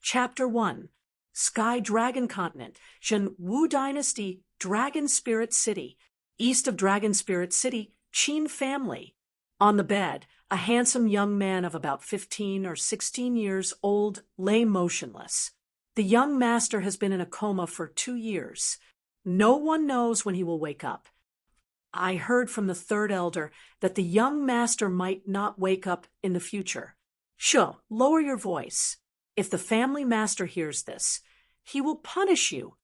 Chapter 1. Sky Dragon Continent, Shen Wu Dynasty, Dragon Spirit City. East of Dragon Spirit City, Qin family. On the bed, a handsome young man of about 15 or 16 years old lay motionless. The young master has been in a coma for 2 years. No one knows when he will wake up. I heard from the third elder that the young master might not wake up in the future. Sure, lower your voice. If the family master hears this, he will punish you.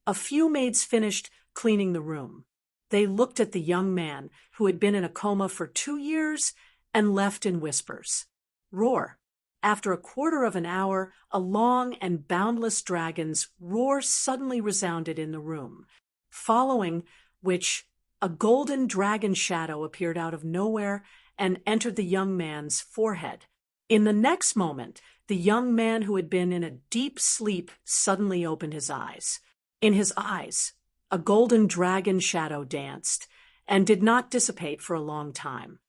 A few maids finished cleaning the room. They looked at the young man who had been in a coma for 2 years and left in whispers. Roar. After a quarter of an hour, a long and boundless dragon's roar suddenly resounded in the room, following which a golden dragon shadow appeared out of nowhere and entered the young man's forehead. In the next moment, the young man who had been in a deep sleep suddenly opened his eyes. In his eyes, a golden dragon shadow danced and did not dissipate for a long time.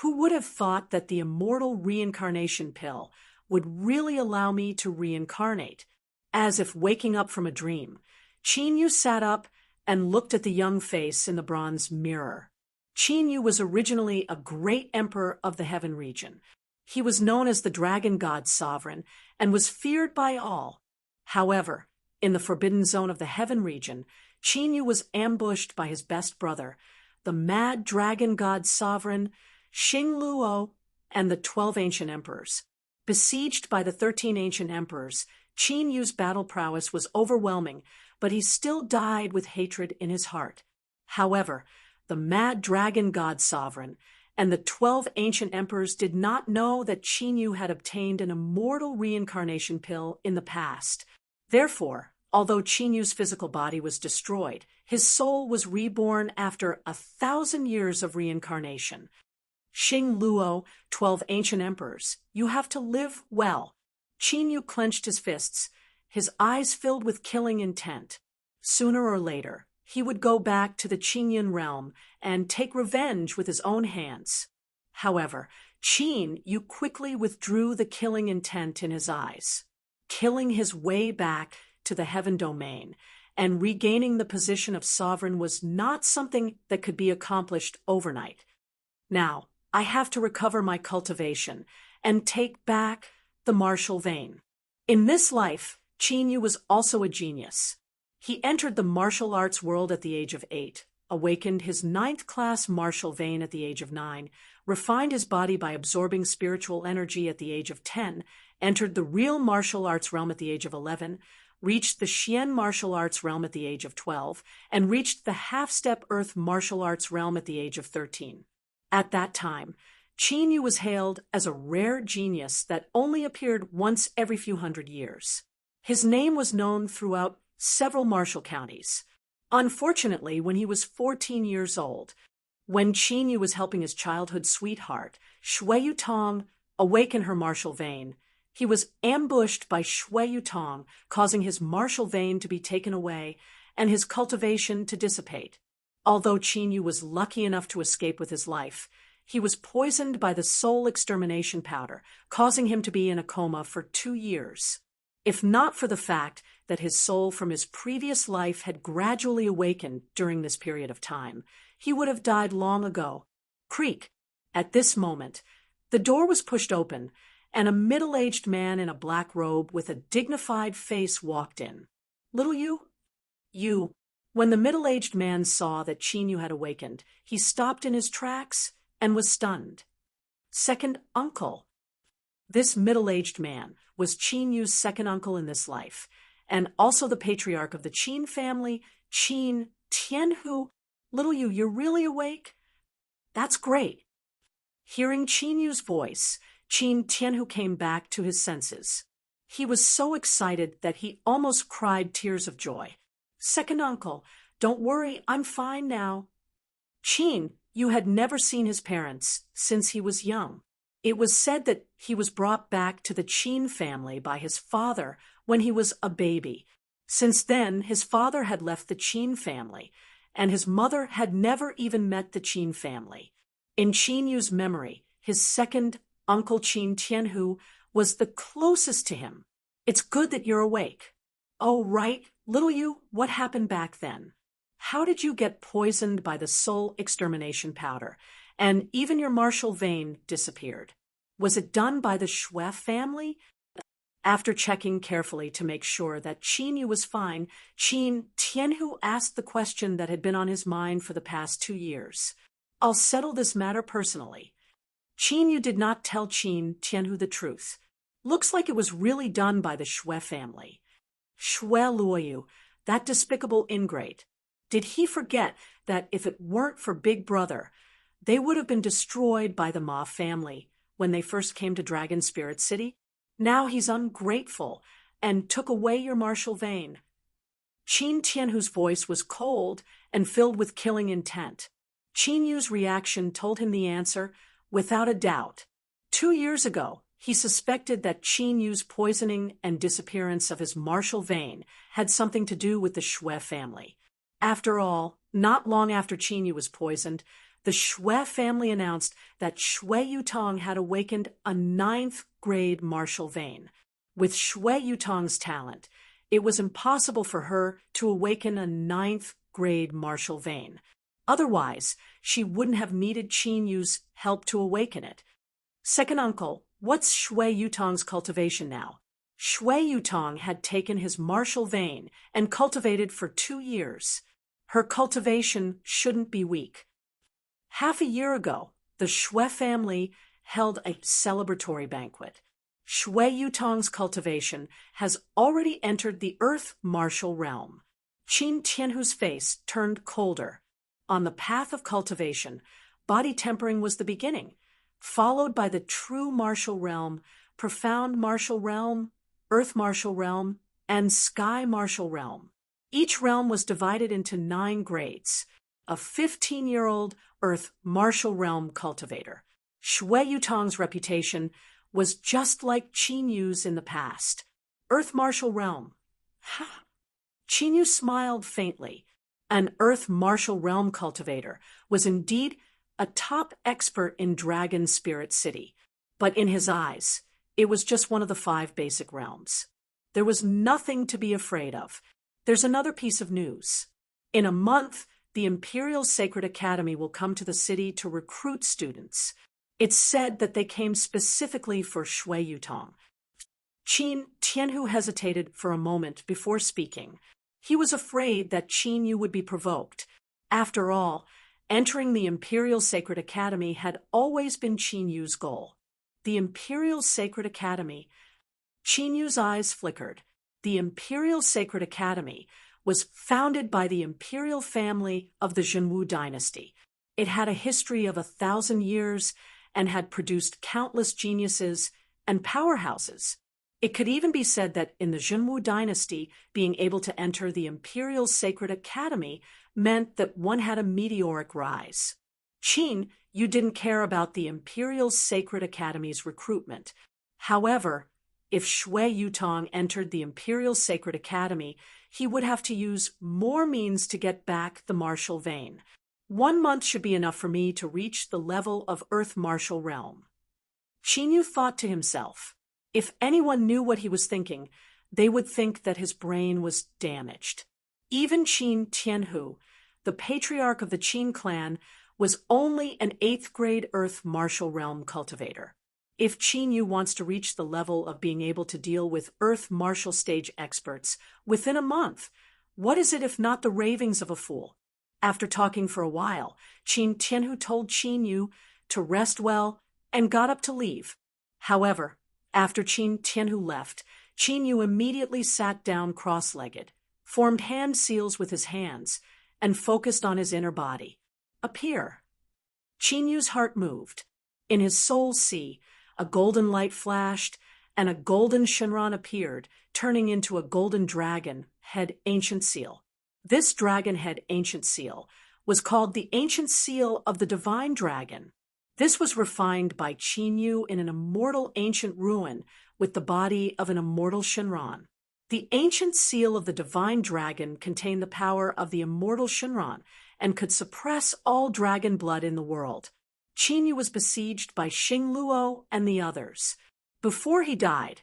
Who would have thought that the immortal reincarnation pill would really allow me to reincarnate? As if waking up from a dream, Qin sat up and looked at the young face in the bronze mirror. Qin was originally a great emperor of the heaven region. He was known as the dragon god sovereign and was feared by all. However, in the forbidden zone of the heaven region, Qin was ambushed by his best brother, the mad dragon god sovereign Xing Luo, and the 12 ancient emperors. Besieged by the 13 ancient emperors, Qin Yu's battle prowess was overwhelming, but he still died with hatred in his heart. However, the mad dragon god sovereign and the 12 ancient emperors did not know that Qin Yu had obtained an immortal reincarnation pill in the past. Therefore, although Qin Yu's physical body was destroyed, his soul was reborn after 1,000 years of reincarnation. Xing Luo, 12 ancient emperors, you have to live well. Qin Yu clenched his fists, his eyes filled with killing intent. Sooner or later, he would go back to the Qinyan realm and take revenge with his own hands. However, Qin Yu quickly withdrew the killing intent in his eyes, killing his way back to the heaven domain, and regaining the position of sovereign was not something that could be accomplished overnight. Now, I have to recover my cultivation and take back the martial vein. In this life, Qin Yu was also a genius. He entered the martial arts world at the age of 8, awakened his 9th-class martial vein at the age of 9, refined his body by absorbing spiritual energy at the age of 10, entered the real martial arts realm at the age of 11, reached the Xian martial arts realm at the age of 12, and reached the half-step earth martial arts realm at the age of 13. At that time, Qin Yu was hailed as a rare genius that only appeared once every few hundred years. His name was known throughout several martial counties. Unfortunately, when he was 14 years old, when Qin Yu was helping his childhood sweetheart, Shui Yutong, awaken her martial vein, he was ambushed by Shui Yutong, causing his martial vein to be taken away and his cultivation to dissipate. Although Qin Yu was lucky enough to escape with his life, he was poisoned by the soul extermination powder, causing him to be in a coma for 2 years. If not for the fact that his soul from his previous life had gradually awakened during this period of time, he would have died long ago. Creak. At this moment, the door was pushed open, and a middle-aged man in a black robe with a dignified face walked in. Little Yu? You. When the middle-aged man saw that Qin Yu had awakened, he stopped in his tracks and was stunned. Second uncle. This middle-aged man was Qin Yu's second uncle in this life, and also the patriarch of the Qin family, Qin Tianhu. Little Yu, you're really awake? That's great. Hearing Qin Yu's voice, Qin Tianhu came back to his senses. He was so excited that he almost cried tears of joy. Second uncle, don't worry, I'm fine now. Qin Yu had never seen his parents since he was young. It was said that he was brought back to the Qin family by his father when he was a baby. Since then, his father had left the Qin family, and his mother had never even met the Qin family. In Qin Yu's memory, his second uncle Qin Tianhu was the closest to him. It's good that you're awake. Oh, right, little you, what happened back then? How did you get poisoned by the soul extermination powder? And even your martial vein disappeared. Was it done by the Shui family? After checking carefully to make sure that Qin Yu was fine, Qin Tianhu asked the question that had been on his mind for the past 2 years. I'll settle this matter personally. Qin Yu did not tell Qin Tianhu the truth. Looks like it was really done by the Shui family. Shui Luoyu, that despicable ingrate. Did he forget that if it weren't for Big Brother, they would have been destroyed by the Ma family when they first came to Dragon Spirit City? Now he's ungrateful and took away your martial vein. Qin Tianhu's voice was cold and filled with killing intent. Qin Yu's reaction told him the answer without a doubt. 2 years ago, he suspected that Qin Yu's poisoning and disappearance of his martial vein had something to do with the Shui family. After all, not long after Qin Yu was poisoned, the Shui family announced that Shui Yutong had awakened a 9th-grade martial vein. With Shui Yutong's talent, it was impossible for her to awaken a 9th-grade martial vein. Otherwise, she wouldn't have needed Qin Yu's help to awaken it. Second uncle, what's Shui Yutong's cultivation now? Shui Yutong had taken his martial vein and cultivated for 2 years. Her cultivation shouldn't be weak. Half a year ago, the Shui family held a celebratory banquet. Shui Yutong's cultivation has already entered the earth martial realm. Qin Tianhu's face turned colder. On the path of cultivation, body tempering was the beginning, followed by the true martial realm, profound martial realm, earth martial realm, and sky martial realm. Each realm was divided into 9 grades. A 15-year-old earth martial realm cultivator. Shui Yutong's reputation was just like Qin Yu's in the past. Earth martial realm. Ha! Qin Yu smiled faintly. An earth martial realm cultivator was indeed a top expert in Dragon Spirit City, but in his eyes, it was just one of the 5 basic realms. There was nothing to be afraid of. There's another piece of news. In a month, the Imperial Sacred Academy will come to the city to recruit students. It's said that they came specifically for Shui Yutong. Qin Tianhu hesitated for a moment before speaking. He was afraid that Qin Yu would be provoked. After all, entering the Imperial Sacred Academy had always been Qin Yu's goal. The Imperial Sacred Academy. Qin Yu's eyes flickered. The Imperial Sacred Academy was founded by the imperial family of the Zhenwu dynasty. It had a history of 1,000 years and had produced countless geniuses and powerhouses. It could even be said that in the Zhenwu dynasty, being able to enter the Imperial Sacred Academy meant that one had a meteoric rise. Qin, you didn't care about the Imperial Sacred Academy's recruitment. However, if Shui Yutong entered the Imperial Sacred Academy, he would have to use more means to get back the martial vein. 1 month should be enough for me to reach the level of Earth Martial Realm. Qin Yu thought to himself, if anyone knew what he was thinking, they would think that his brain was damaged. Even Qin Tianhu, the patriarch of the Qin clan, was only an 8th-grade Earth Martial Realm cultivator. If Qin Yu wants to reach the level of being able to deal with Earth Martial Stage experts within a month, what is it if not the ravings of a fool? After talking for a while, Qin Tianhu told Qin Yu to rest well and got up to leave. However, after Qin Tianhu left, Qin Yu immediately sat down cross-legged, formed hand seals with his hands, and focused on his inner body. Appear. Qin Yu's heart moved. In his soul sea, a golden light flashed, and a golden Shinran appeared, turning into a golden dragon head ancient seal. This dragon head ancient seal was called the Ancient Seal of the Divine Dragon. This was refined by Qin Yu in an immortal ancient ruin with the body of an immortal Shinran. The Ancient Seal of the Divine Dragon contained the power of the immortal Shinran and could suppress all dragon blood in the world. Qin Yu was besieged by Xing Luo and the others. Before he died,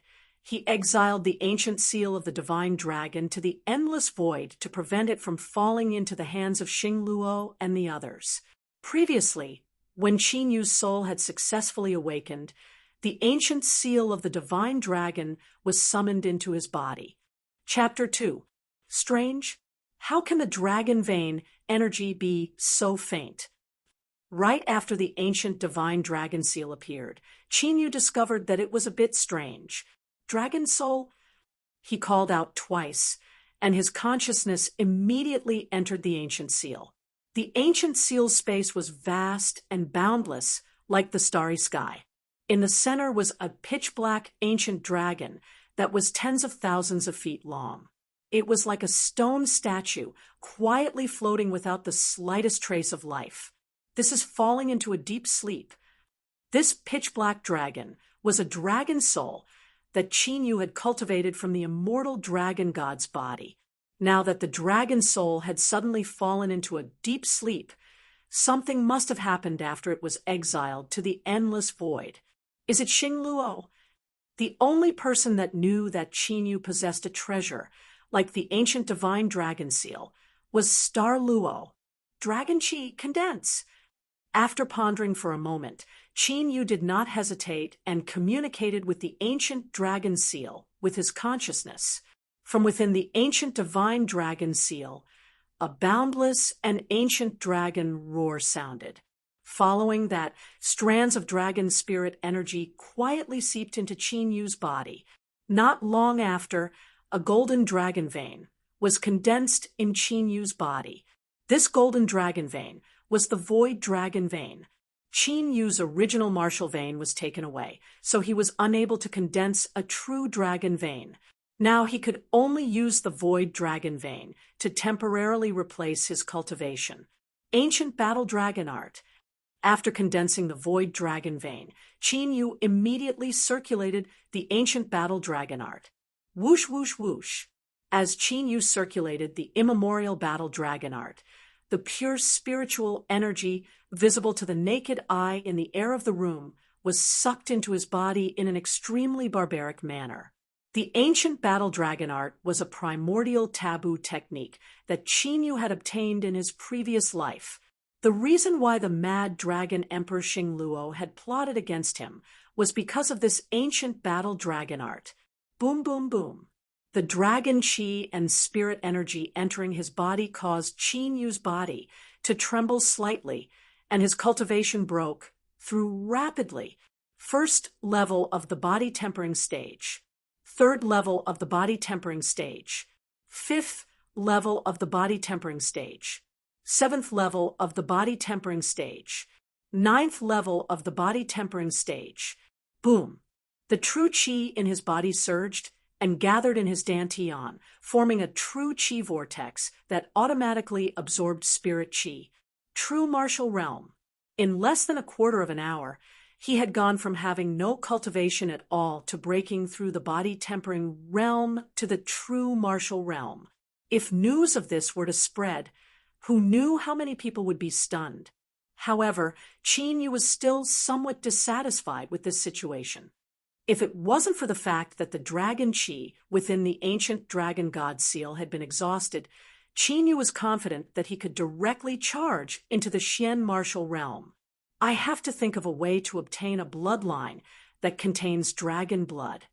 He exiled the ancient seal of the divine dragon to the endless void to prevent it from falling into the hands of Xing Luo and the others. Previously, when Qin Yu's soul had successfully awakened, the ancient seal of the divine dragon was summoned into his body. Chapter 2. Strange. How can the dragon vein energy be so faint? Right after the ancient divine dragon seal appeared, Qin Yu discovered that it was a bit strange. Dragon soul? He called out twice, and his consciousness immediately entered the ancient seal. The ancient seal's space was vast and boundless, like the starry sky. In the center was a pitch-black ancient dragon that was tens of thousands of feet long. It was like a stone statue, quietly floating without the slightest trace of life. This is falling into a deep sleep. This pitch-black dragon was a dragon soul that Qin Yu had cultivated from the immortal dragon god's body. Now that the dragon soul had suddenly fallen into a deep sleep, something must have happened after it was exiled to the endless void. Is it Xing Luo? The only person that knew that Qin Yu possessed a treasure, like the ancient divine dragon seal, was Star Luo. Dragon Qi, condense. After pondering for a moment, Qin Yu did not hesitate and communicated with the ancient dragon seal with his consciousness. From within the ancient divine dragon seal, a boundless and ancient dragon roar sounded. Following that, strands of dragon spirit energy quietly seeped into Qin Yu's body. Not long after, a golden dragon vein was condensed in Qin Yu's body. This golden dragon vein was the void dragon vein. Qin Yu's original martial vein was taken away, so he was unable to condense a true dragon vein. Now he could only use the void dragon vein to temporarily replace his cultivation. Ancient battle dragon art. After condensing the void dragon vein, Qin Yu immediately circulated the ancient battle dragon art. Whoosh, whoosh, whoosh. As Qin Yu circulated the immemorial battle dragon art, the pure spiritual energy visible to the naked eye in the air of the room was sucked into his body in an extremely barbaric manner. The ancient battle dragon art was a primordial taboo technique that Qin Yu had obtained in his previous life. The reason why the mad dragon Emperor Xing Luo had plotted against him was because of this ancient battle dragon art. Boom, boom, boom. The dragon qi and spirit energy entering his body caused Qin Yu's body to tremble slightly, and his cultivation broke through rapidly. First level of the body tempering stage. Third level of the body tempering stage. Fifth level of the body tempering stage. Seventh level of the body tempering stage. Ninth level of the body tempering stage. Boom. The true qi in his body surged and gathered in his dantian, forming a true qi vortex that automatically absorbed spirit qi. True martial realm. In less than a quarter of an hour, he had gone from having no cultivation at all to breaking through the body-tempering realm to the true martial realm. If news of this were to spread, who knew how many people would be stunned? However, Qin Yu was still somewhat dissatisfied with this situation. If it wasn't for the fact that the dragon qi within the ancient dragon god seal had been exhausted, Qin Yu was confident that he could directly charge into the Xian martial realm. I have to think of a way to obtain a bloodline that contains dragon blood.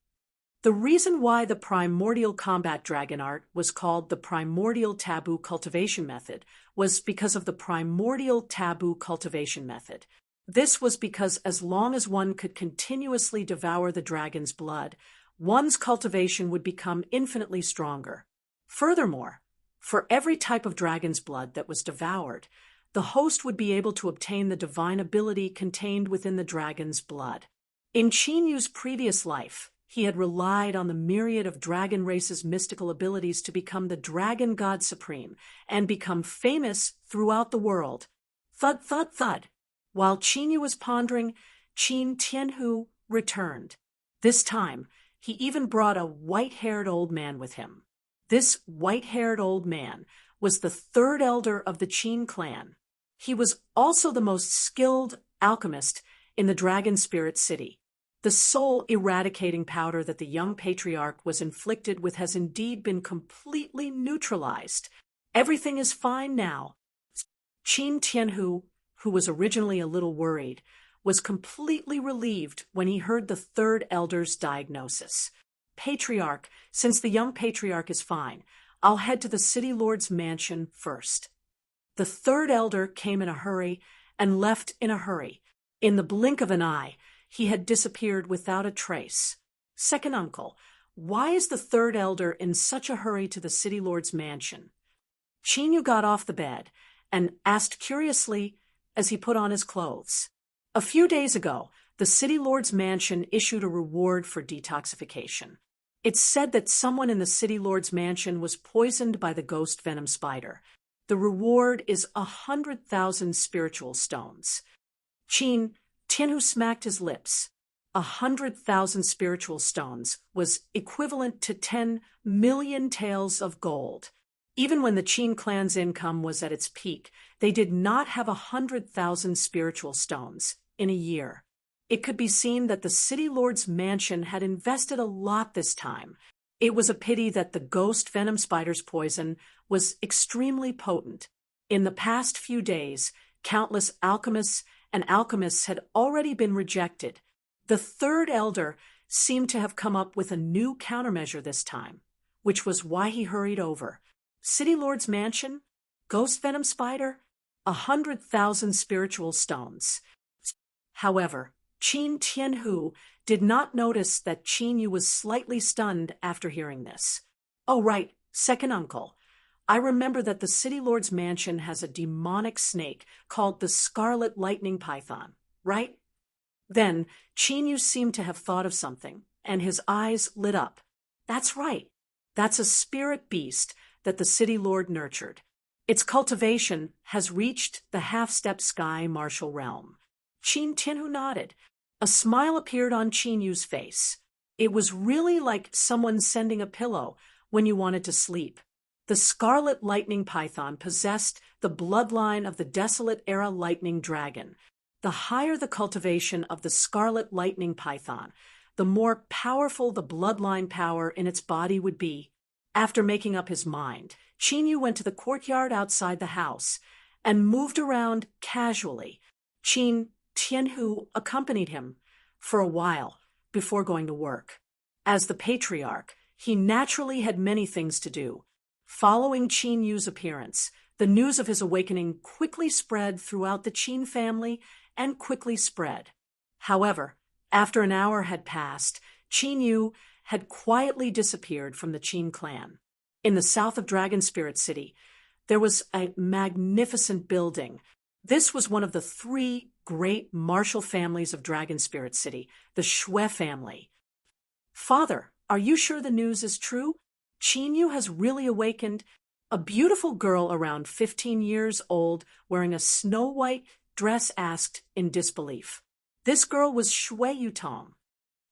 The reason why the primordial combat dragon art was called the primordial taboo cultivation method was because of the primordial taboo cultivation method. This was because as long as one could continuously devour the dragon's blood, one's cultivation would become infinitely stronger. Furthermore, for every type of dragon's blood that was devoured, the host would be able to obtain the divine ability contained within the dragon's blood. In Qin Yu's previous life, he had relied on the myriad of dragon race's mystical abilities to become the dragon god supreme and become famous throughout the world. Thud, thud, thud. While Qin Yu was pondering, Qin Tianhu returned. This time, he even brought a white-haired old man with him. This white-haired old man was the third elder of the Qin clan. He was also the most skilled alchemist in the Dragon Spirit City. The soul-eradicating powder that the young patriarch was inflicted with has indeed been completely neutralized. Everything is fine now. Qin Tianhu, who was originally a little worried, was completely relieved when he heard the third elder's diagnosis. Patriarch, since the young patriarch is fine, I'll head to the city lord's mansion first. The third elder came in a hurry and left in a hurry. In the blink of an eye, he had disappeared without a trace. Second uncle, why is the third elder in such a hurry to the city lord's mansion? Qin got off the bed and asked curiously as he put on his clothes. A few days ago, the city lord's mansion issued a reward for detoxification. It's said that someone in the city lord's mansion was poisoned by the ghost venom spider. The reward is 100,000 spiritual stones. Qin Tianhu smacked his lips. 100,000 spiritual stones was equivalent to 10 million taels of gold. Even when the Qin clan's income was at its peak, they did not have 100,000 spiritual stones in a year. It could be seen that the city lord's mansion had invested a lot this time. It was a pity that the ghost venom spider's poison was extremely potent. In the past few days, countless alchemists had already been rejected. The third elder seemed to have come up with a new countermeasure this time, which was why he hurried over. City lord's mansion, ghost venom spider, 100,000 spiritual stones. However, Qin Tianhu did not notice that Qin Yu was slightly stunned after hearing this. Oh, right, second uncle. I remember that the city lord's mansion has a demonic snake called the Scarlet Lightning Python, right? Then Qin Yu seemed to have thought of something, and his eyes lit up. That's right. That's a spirit beast that the city lord nurtured. Its cultivation has reached the half-step sky martial realm. Qin Tianhu nodded. A smile appeared on Qin Yu's face. It was really like someone sending a pillow when you wanted to sleep. The Scarlet Lightning Python possessed the bloodline of the Desolate Era Lightning Dragon. The higher the cultivation of the Scarlet Lightning Python, the more powerful the bloodline power in its body would be. After making up his mind, Qin Yu went to the courtyard outside the house and moved around casually. Qin Tianhu accompanied him for a while before going to work. As the patriarch, he naturally had many things to do. Following Qin Yu's appearance, the news of his awakening quickly spread throughout the Qin family and quickly spread. However, after an hour had passed, Qin Yu had quietly disappeared from the Qin clan. In the south of Dragon Spirit City, there was a magnificent building. This was one of the three great martial families of Dragon Spirit City, the Shui family. Father, are you sure the news is true? Qin Yu has really awakened. A beautiful girl around 15 years old wearing a snow-white dress asked in disbelief. This girl was Shui Yutong.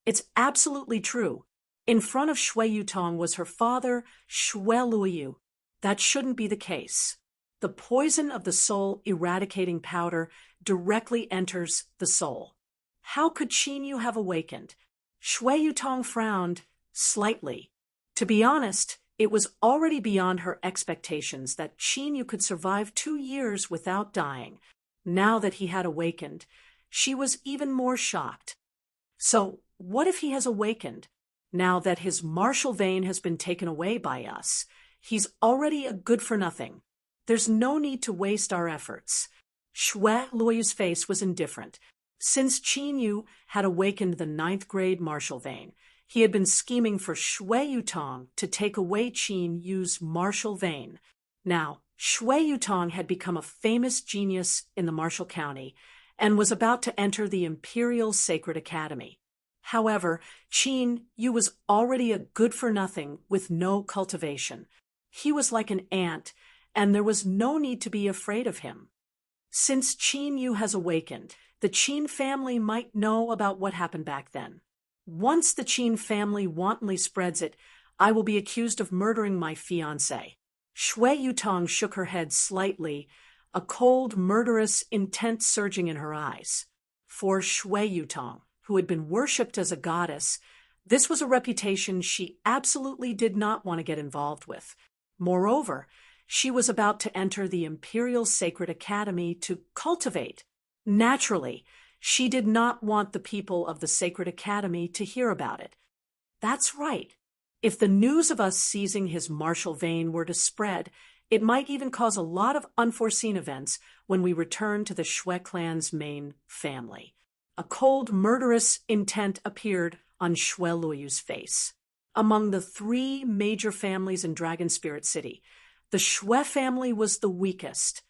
It's absolutely true. In front of Shui Yutong was her father, Shui Luoyu. That shouldn't be the case. The poison of the soul eradicating powder directly enters the soul. How could Qin Yu have awakened? Shui Yutong frowned slightly. To be honest, it was already beyond her expectations that Qin Yu could survive 2 years without dying. Now that he had awakened, she was even more shocked. So, what if he has awakened? Now that his martial vein has been taken away by us, he's already a good-for-nothing. There's no need to waste our efforts. Shui Luoyu's face was indifferent. Since Qin Yu had awakened the 9th grade martial vein, he had been scheming for Shui Yutong to take away Qin Yu's martial vein. Now, Shui Yutong had become a famous genius in the martial county and was about to enter the Imperial Sacred Academy. However, Qin Yu was already a good-for-nothing with no cultivation. He was like an ant, and there was no need to be afraid of him. Since Qin Yu has awakened, the Qin family might know about what happened back then. Once the Qin family wantonly spreads it, I will be accused of murdering my fiancé. Shui Yutong shook her head slightly, a cold, murderous intent surging in her eyes. For Shui Yutong, who had been worshipped as a goddess, this was a reputation she absolutely did not want to get involved with. Moreover, she was about to enter the Imperial Sacred Academy to cultivate. Naturally, she did not want the people of the Sacred Academy to hear about it. That's right. If the news of us seizing his martial vein were to spread, it might even cause a lot of unforeseen events when we return to the Shui clan's main family. A cold, murderous intent appeared on Shui Luyu's face. Among the three major families in Dragon Spirit City, the Shui family was the weakest.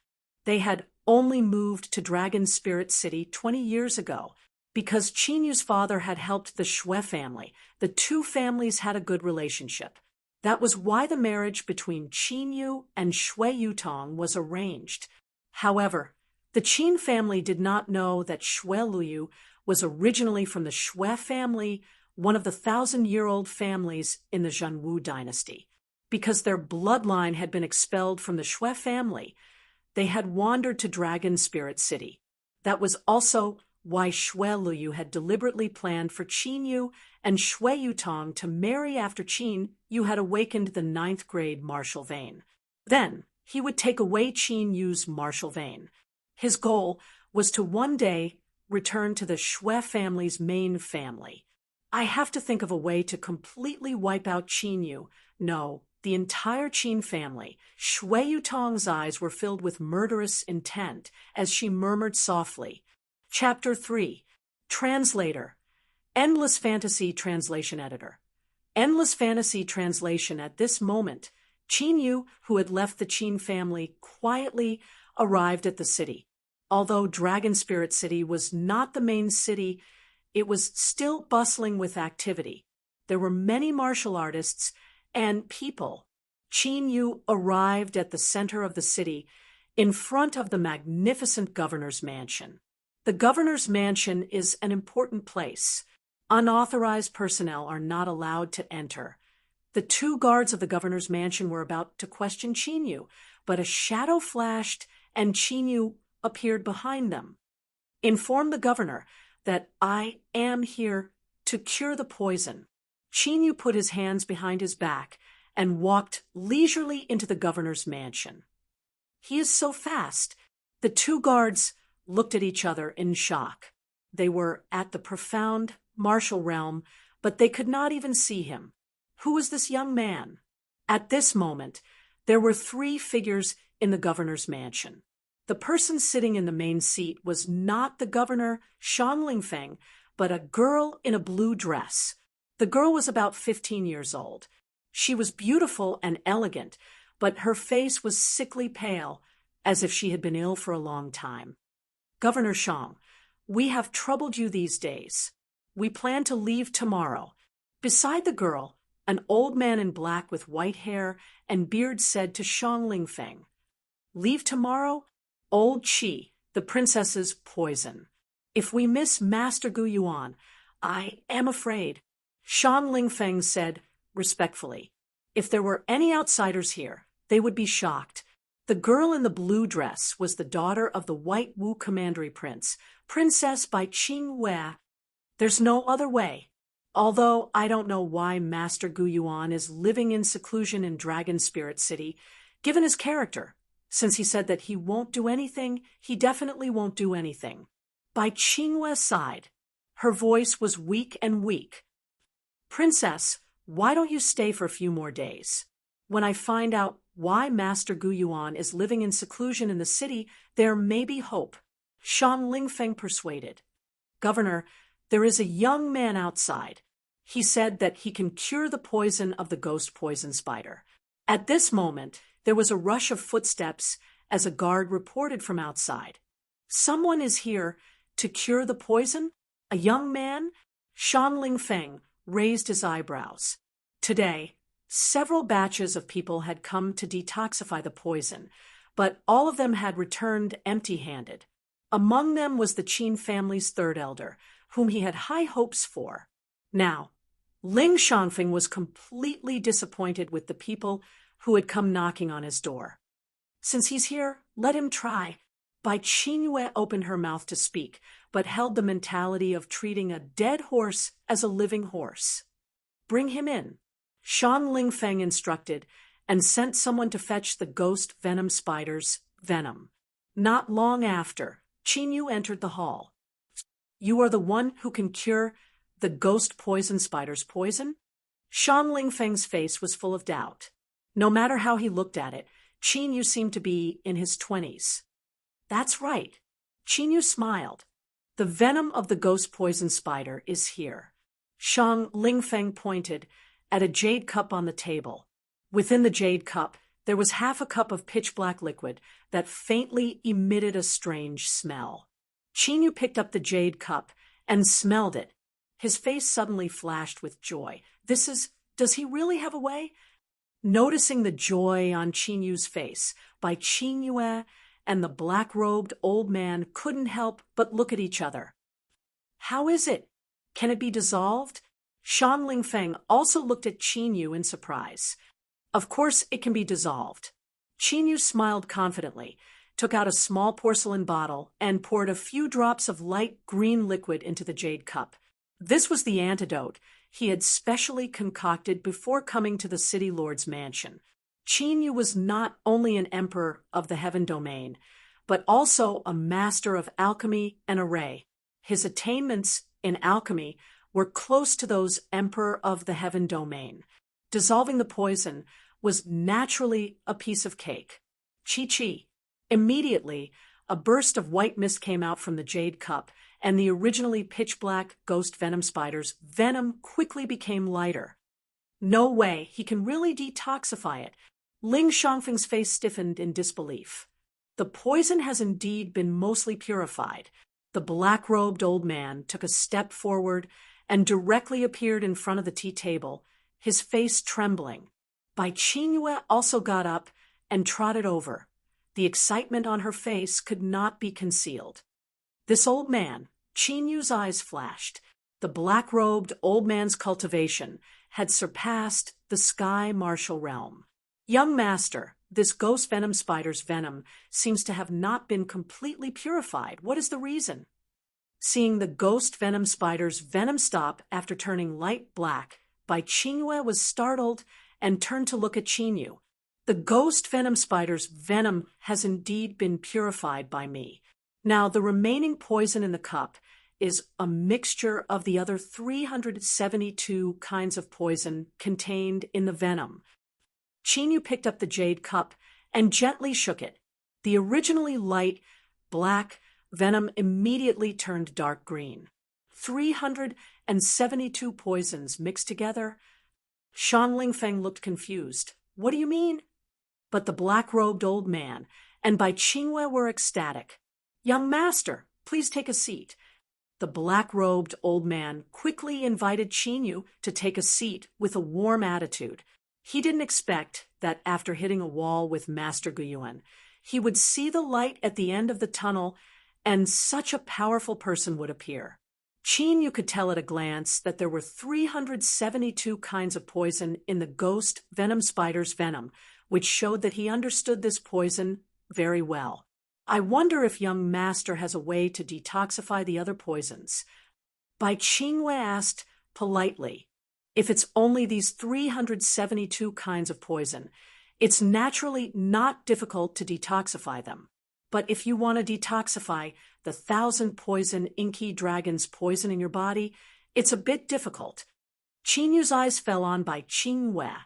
They had only moved to Dragon Spirit City 20 years ago. Because Qin Yu's father had helped the Shui family, the two families had a good relationship. That was why the marriage between Qin Yu and Shui Yutong was arranged. However, the Qin family did not know that Shui Luyu was originally from the Shui family, one of the 1,000-year-old families in the Zhenwu dynasty. Because their bloodline had been expelled from the Shui family, they had wandered to Dragon Spirit City. That was also why Shui Luyu had deliberately planned for Qin Yu and Shui Yutong to marry after Qin Yu had awakened the 9th grade martial vein. Then he would take away Qin Yu's martial vein. His goal was to one day return to the Shui family's main family. I have to think of a way to completely wipe out Qin Yu. No, the entire Qin family. Shui Yutong's eyes were filled with murderous intent as she murmured softly. Chapter 3. Translator. Endless Fantasy Translation Editor. Endless Fantasy Translation. At this moment, Qin Yu, who had left the Qin family, quietly arrived at the city. Although Dragon Spirit City was not the main city, it was still bustling with activity. There were many martial artists and people. Qin Yu arrived at the center of the city, in front of the magnificent governor's mansion. The governor's mansion is an important place. Unauthorized personnel are not allowed to enter. The two guards of the governor's mansion were about to question Qin Yu, but a shadow flashed and Qin Yu appeared behind them. Inform the governor that I am here to cure the poison. Qin Yu put his hands behind his back and walked leisurely into the governor's mansion. He is so fast. The two guards looked at each other in shock. They were at the profound martial realm, but they could not even see him. Who was this young man? At this moment, there were three figures in the governor's mansion. The person sitting in the main seat was not the governor, Shang Lingfeng, but a girl in a blue dress. The girl was about 15 years old. She was beautiful and elegant, but her face was sickly pale, as if she had been ill for a long time. Governor Shang, we have troubled you these days. We plan to leave tomorrow. Beside the girl, an old man in black with white hair and beard said to Shang Lingfeng, Leave tomorrow? Old Qi, the princess's poison. If we miss Master Gu Yuan, I am afraid. Shang Lingfeng said respectfully, if there were any outsiders here, they would be shocked. The girl in the blue dress was the daughter of the White Wu Commandery Prince, Princess by Qing Wei. There's no other way. Although I don't know why Master Gu Yuan is living in seclusion in Dragon Spirit City, given his character. Since he said that he won't do anything, he definitely won't do anything. By Qing Wei's side, her voice was weak and weak. Princess, why don't you stay for a few more days? When I find out why Master Gu Yuan is living in seclusion in the city, there may be hope. Shang Lingfeng persuaded. Governor, there is a young man outside. He said that he can cure the poison of the ghost poison spider. At this moment, there was a rush of footsteps as a guard reported from outside. Someone is here to cure the poison? A young man? Shang Lingfeng raised his eyebrows. Today, several batches of people had come to detoxify the poison, but all of them had returned empty-handed. Among them was the Qin family's third elder, whom he had high hopes for. Now, Ling Shanfeng was completely disappointed with the people who had come knocking on his door. Since he's here, let him try. Bai Qingyue opened her mouth to speak, but held the mentality of treating a dead horse as a living horse. Bring him in, Shan Lingfeng instructed, and sent someone to fetch the ghost venom spider's venom. Not long after, Qin Yu entered the hall. You are the one who can cure the ghost poison spider's poison? Shan Lingfeng's face was full of doubt. No matter how he looked at it, Qin Yu seemed to be in his 20s. That's right. Qin Yu smiled. The venom of the ghost poison spider is here. Shan Lingfeng pointed at a jade cup on the table. Within the jade cup, there was half a cup of pitch-black liquid that faintly emitted a strange smell. Qin Yu picked up the jade cup and smelled it. His face suddenly flashed with joy. Does he really have a way? Noticing the joy on Qin Yu's face, Bai Qingyue and the black-robed old man couldn't help but look at each other. How is it? Can it be dissolved? Shan Lingfeng also looked at Qin Yu in surprise. Of course it can be dissolved. Qin Yu smiled confidently, took out a small porcelain bottle, and poured a few drops of light green liquid into the jade cup. This was the antidote he had specially concocted before coming to the city lord's mansion. Qin Yu was not only an emperor of the heaven domain, but also a master of alchemy and array. His attainments in alchemy were close to those emperor of the heaven domain. Dissolving the poison was naturally a piece of cake. Chi-chi. Immediately, a burst of white mist came out from the jade cup, and the originally pitch-black ghost venom spider's venom quickly became lighter. No way, he can really detoxify it. Ling Shangfeng's face stiffened in disbelief. The poison has indeed been mostly purified. The black-robed old man took a step forward and directly appeared in front of the tea table, his face trembling. Bai Qingyue also got up and trotted over. The excitement on her face could not be concealed. This old man, Qin Yu's eyes flashed. The black-robed old man's cultivation had surpassed the sky martial realm. Young master, this ghost venom spider's venom seems to have not been completely purified. What is the reason? Seeing the ghost venom spider's venom stop after turning light black, Bai Qingyue was startled and turned to look at Qin Yu. The ghost venom spider's venom has indeed been purified by me. Now, the remaining poison in the cup is a mixture of the other 372 kinds of poison contained in the venom. Qin Yu picked up the jade cup and gently shook it. The originally light, black venom immediately turned dark green. 372 poisons mixed together? Shan Lingfeng looked confused. What do you mean? But the black-robed old man and Bai Qingyue were ecstatic. Young master, please take a seat. The black-robed old man quickly invited Qin Yu to take a seat with a warm attitude. He didn't expect that after hitting a wall with Master Guyuan, he would see the light at the end of the tunnel and such a powerful person would appear. Qin Yu could tell at a glance that there were 372 kinds of poison in the ghost venom spider's venom, which showed that he understood this poison very well. I wonder if young master has a way to detoxify the other poisons. Bai Qingyue asked politely. If it's only these 372 kinds of poison, it's naturally not difficult to detoxify them. But if you want to detoxify the 1,000 poison inky dragon's poison in your body, it's a bit difficult. Qin Yu's eyes fell on Bai Qingyue.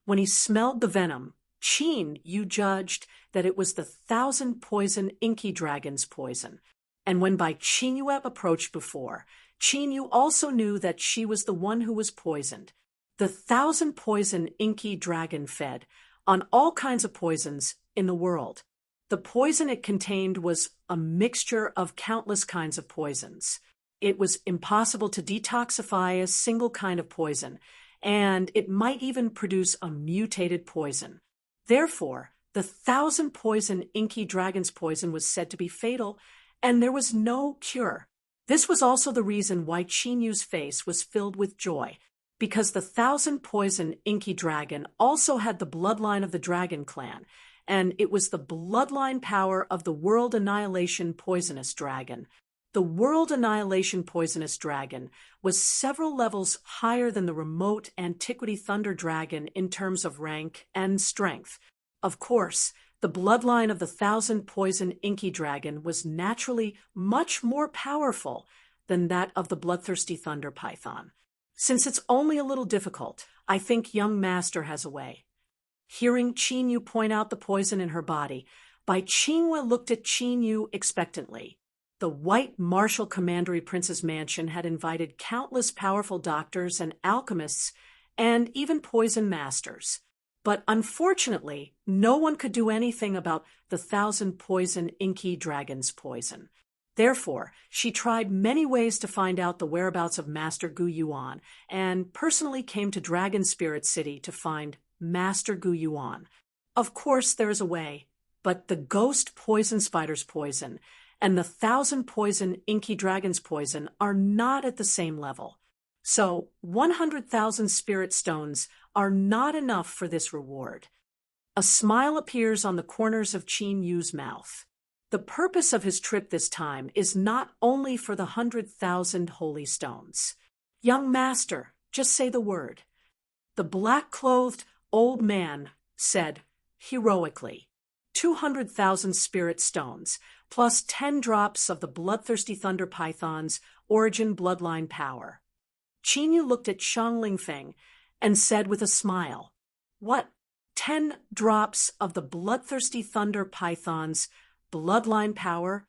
When he smelled the venom, Qin Yu judged that it was the 1,000 poison inky dragon's poison. And when Bai Qingyue approached before, Qin Yu also knew that she was the one who was poisoned. The 1,000 poison inky dragon fed on all kinds of poisons in the world. The poison it contained was a mixture of countless kinds of poisons. It was impossible to detoxify a single kind of poison, and it might even produce a mutated poison. Therefore, the 1,000 poison inky dragon's poison was said to be fatal, and there was no cure. This was also the reason why Qin Yu's face was filled with joy, because the 1,000 poison inky dragon also had the bloodline of the dragon clan, and it was the bloodline power of the world annihilation poisonous dragon. The World Annihilation Poisonous Dragon was several levels higher than the remote Antiquity Thunder Dragon in terms of rank and strength. Of course, the bloodline of the Thousand Poison Inky Dragon was naturally much more powerful than that of the Bloodthirsty Thunder Python. Since it's only a little difficult, I think young Master has a way. Hearing Qin point out the poison in her body, Bai Qingwe looked at Qin expectantly. The White Martial Commandery Prince's mansion had invited countless powerful doctors and alchemists and even poison masters. But unfortunately, no one could do anything about the Thousand Poison Inky Dragon's poison. Therefore, she tried many ways to find out the whereabouts of Master Gu Yuan and personally came to Dragon Spirit City to find Master Gu Yuan. Of course, there is a way, but the Ghost Poison Spider's poison and the Thousand Poison Inky Dragon's poison are not at the same level. So 100,000 spirit stones are not enough for this reward. A smile appears on the corners of Qin Yu's mouth. The purpose of his trip this time is not only for the 100,000 holy stones. Young Master, just say the word. The black-clothed old man said, heroically, 200,000 spirit stones, plus 10 drops of the Bloodthirsty Thunder Python's origin bloodline power. Qin Yu looked at Shang Lingfeng and said with a smile, "What? 10 drops of the Bloodthirsty Thunder Python's bloodline power?"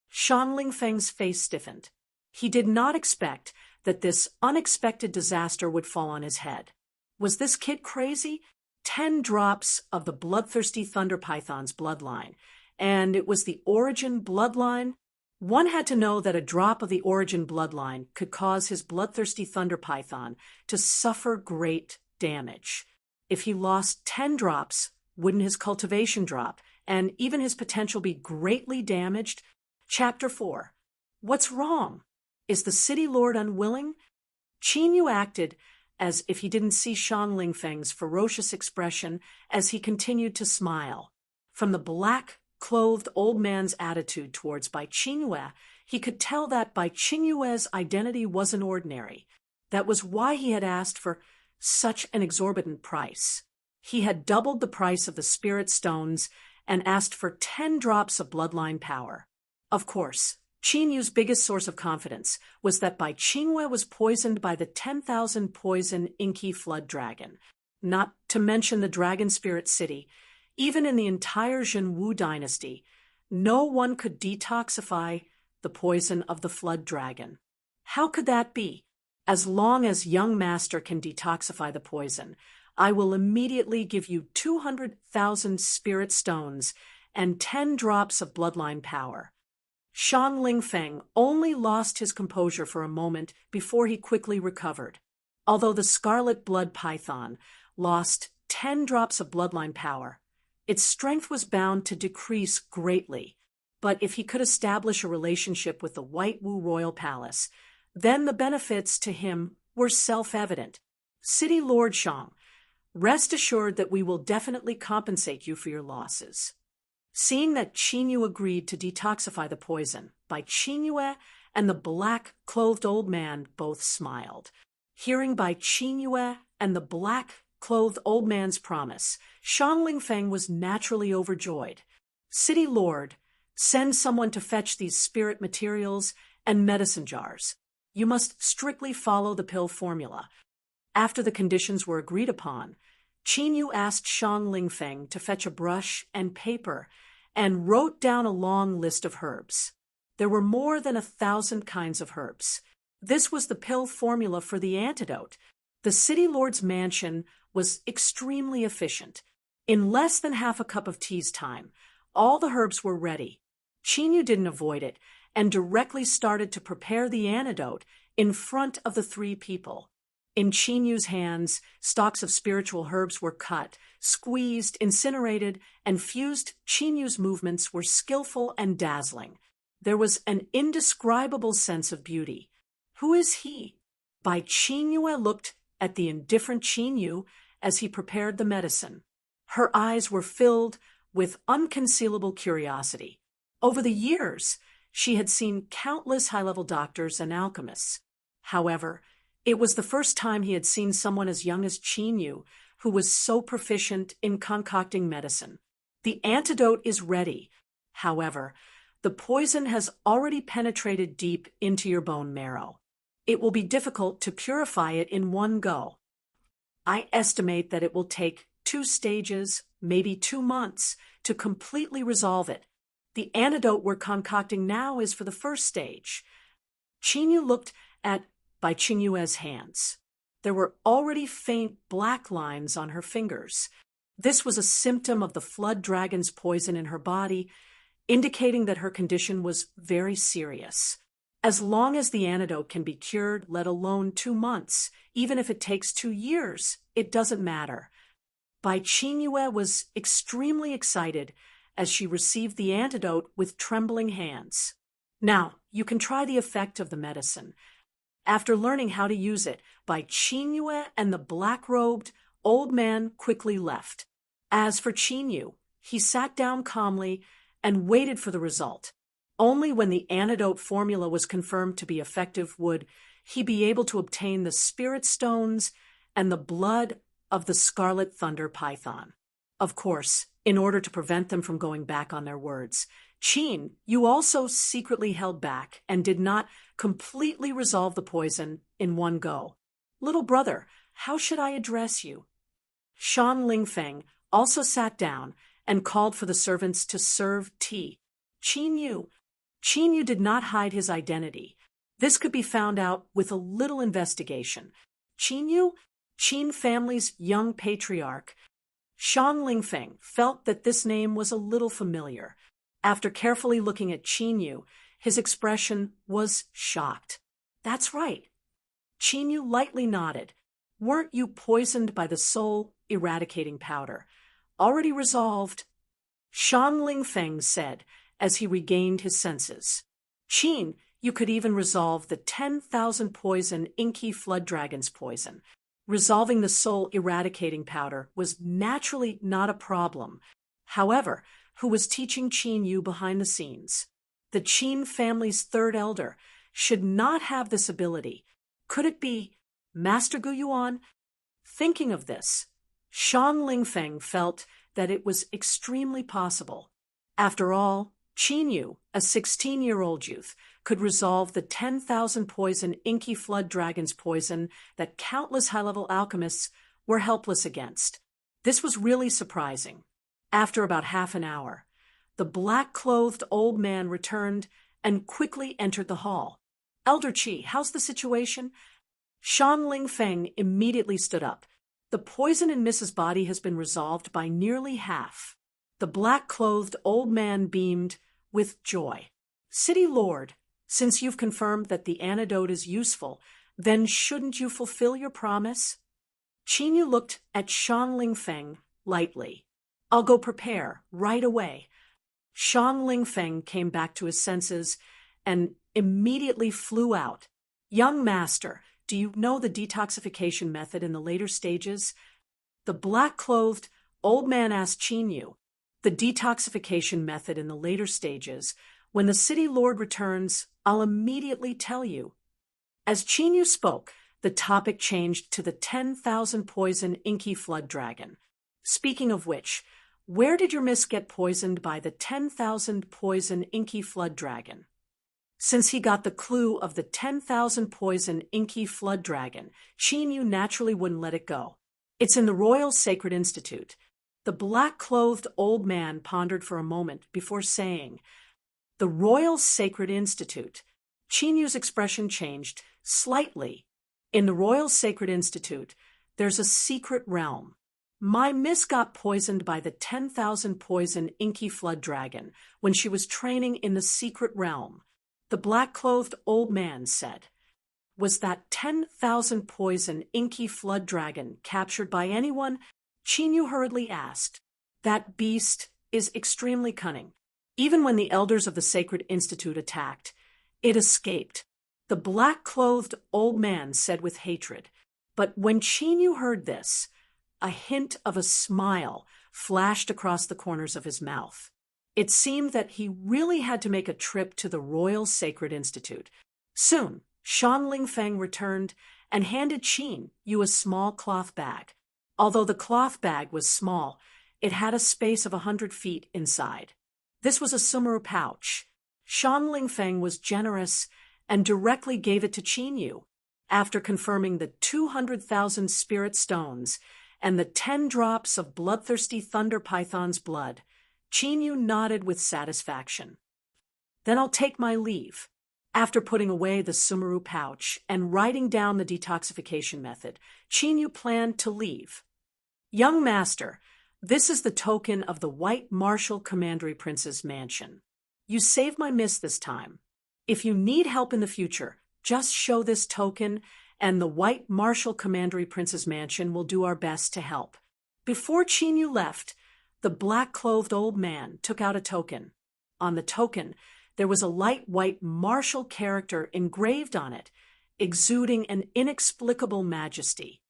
Shang Lingfeng's face stiffened. He did not expect that this unexpected disaster would fall on his head. Was this kid crazy? 10 drops of the Bloodthirsty Thunder Python's bloodline, and it was the origin bloodline? One had to know that a drop of the origin bloodline could cause his Bloodthirsty Thunder Python to suffer great damage. If he lost 10 drops, wouldn't his cultivation drop, and even his potential be greatly damaged? Chapter 4. What's wrong? Is the city lord unwilling? Qin Yu acted as if he didn't see Shang Lingfeng's ferocious expression as he continued to smile. From the black-clothed old man's attitude towards Bai Qingyue, he could tell that Bai Qingyue's identity wasn't ordinary. That was why he had asked for such an exorbitant price. He had doubled the price of the spirit stones and asked for 10 drops of bloodline power. Of course, Qin Yu's biggest source of confidence was that Bai Qingyue was poisoned by the 10,000 poison Inky Flood Dragon. Not to mention the Dragon Spirit City, even in the entire Zhenwu dynasty, no one could detoxify the poison of the Flood Dragon. How could that be? As long as young Master can detoxify the poison, I will immediately give you 200,000 spirit stones and 10 drops of bloodline power. Shang Lingfeng only lost his composure for a moment before he quickly recovered. Although the Scarlet Blood Python lost 10 drops of bloodline power, its strength was bound to decrease greatly. But if he could establish a relationship with the White Wu Royal Palace, then the benefits to him were self-evident. City Lord Shang, rest assured that we will definitely compensate you for your losses. Seeing that Qin Yu agreed to detoxify the poison, Bai Qingyue and the black-clothed old man both smiled. Hearing Bai Qingyue and the black-clothed old man's promise, Shang Lingfeng was naturally overjoyed. City Lord, send someone to fetch these spirit materials and medicine jars. You must strictly follow the pill formula. After the conditions were agreed upon, Qin Yu asked Shang Lingfeng to fetch a brush and paper and wrote down a long list of herbs. There were more than 1,000 kinds of herbs. This was the pill formula for the antidote. The city lord's mansion was extremely efficient. In less than half a cup of tea's time, all the herbs were ready. Qin Yu didn't avoid it and directly started to prepare the antidote in front of the 3 people. In Qin Yu's hands, stalks of spiritual herbs were cut, squeezed, incinerated, and fused. Qin Yu's movements were skillful and dazzling. There was an indescribable sense of beauty. Who is he? Bai Qingyue looked at the indifferent Qin Yu as he prepared the medicine. Her eyes were filled with unconcealable curiosity. Over the years, She had seen countless high-level doctors and alchemists. However, it was the first time he had seen someone as young as Qin Yu who was so proficient in concocting medicine. The antidote is ready. However, the poison has already penetrated deep into your bone marrow. It will be difficult to purify it in one go. I estimate that it will take 2 stages, maybe 2 months, to completely resolve it. The antidote we're concocting now is for the first stage. Qin Yu looked at Bai Qingyue's hands. There were already faint black lines on her fingers. This was a symptom of the flood dragon's poison in her body, indicating that her condition was very serious. As long as the antidote can be cured, let alone 2 months, even if it takes 2 years, it doesn't matter. Bai Qingyue was extremely excited as she received the antidote with trembling hands. Now, you can try the effect of the medicine. After learning how to use it, Bai Qingyue and the black-robed old man quickly left. As for Qin Yu, he sat down calmly and waited for the result. Only when the antidote formula was confirmed to be effective would he be able to obtain the spirit stones and the blood of the Scarlet Thunder Python. Of course, in order to prevent them from going back on their words, Qin Yu also secretly held back and did not completely resolve the poison in one go. Little brother, how should I address you? Shan Lingfeng also sat down and called for the servants to serve tea. Qin Yu did not hide his identity. This could be found out with a little investigation. Qin Yu, Qin family's young patriarch. Shan Lingfeng felt that this name was a little familiar. After carefully looking at Qin Yu, his expression was shocked. That's right. Qin Yu lightly nodded. Weren't you poisoned by the soul eradicating powder? Already resolved, Shan Lingfeng said as he regained his senses. Qin, you could even resolve the 10,000 poison inky flood dragon's poison. Resolving the soul eradicating powder was naturally not a problem. However, who was teaching Qin Yu behind the scenes? The Qin family's third elder should not have this ability. Could it be Master Gu Yuan? Thinking of this, Shan Lingfeng felt that it was extremely possible. After all, Qin Yu, a 16-year-old youth, could resolve the 10,000 poison inky flood dragon's poison that countless high-level alchemists were helpless against. This was really surprising. After about half an hour, the black-clothed old man returned and quickly entered the hall. Elder Qi, how's the situation? Shan Lingfeng immediately stood up. The poison in Mrs. Body has been resolved by nearly half. The black-clothed old man beamed with joy. City Lord, since you've confirmed that the antidote is useful, then shouldn't you fulfill your promise? Qin Yu looked at Shan Lingfeng lightly. I'll go prepare right away. Shan Lingfeng came back to his senses and immediately flew out. Young master, do you know the detoxification method in the later stages? The black-clothed old man asked Qin Yu. The detoxification method in the later stages. When the city lord returns, I'll immediately tell you. As Qin Yu spoke, the topic changed to the 10,000 poison inky flood dragon. Speaking of which, where did your miss get poisoned by the 10,000 poison inky flood dragon? Since he got the clue of the 10,000 poison inky flood dragon, Qin Yu naturally wouldn't let it go. It's in the Royal Sacred Institute. The black-clothed old man pondered for a moment before saying, the Royal Sacred Institute. Qin Yu's expression changed slightly. In the Royal Sacred Institute, there's a secret realm. My miss got poisoned by the 10,000 poison inky flood dragon when she was training in the secret realm. The black-clothed old man said, was that 10,000 poison inky flood dragon captured by anyone? Qin Yu hurriedly asked. That beast is extremely cunning. Even when the elders of the Sacred Institute attacked, it escaped. The black-clothed old man said with hatred. But when Qin Yu heard this, a hint of a smile flashed across the corners of his mouth. It seemed that he really had to make a trip to the Royal Sacred Institute. Soon, Shan Lingfeng returned and handed Qin Yu a small cloth bag. Although the cloth bag was small, it had a space of 100 feet inside. This was a sumeru pouch. Shan Lingfeng was generous and directly gave it to Qin Yu. After confirming the 200,000 spirit stones and the 10 drops of bloodthirsty thunder python's blood, Qin Yu nodded with satisfaction. Then I'll take my leave. After putting away the sumeru pouch and writing down the detoxification method, Qin Yu planned to leave. Young master, this is the token of the White Martial Commandery Prince's mansion. You saved my miss this time. If you need help in the future, just show this token, and the White Martial Commandery Prince's mansion will do our best to help. Before Qin Yu left, the black-clothed old man took out a token. On the token, there was a light white martial character engraved on it, exuding an inexplicable majesty.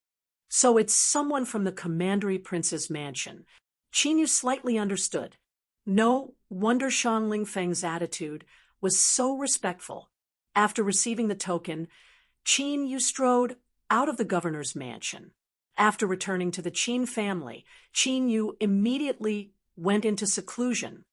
So it's someone from the Commandery Prince's mansion. Qin Yu slightly understood. No wonder Shan Lingfeng's attitude was so respectful. After receiving the token, Qin Yu strode out of the governor's mansion. After returning to the Qin family, Qin Yu immediately went into seclusion.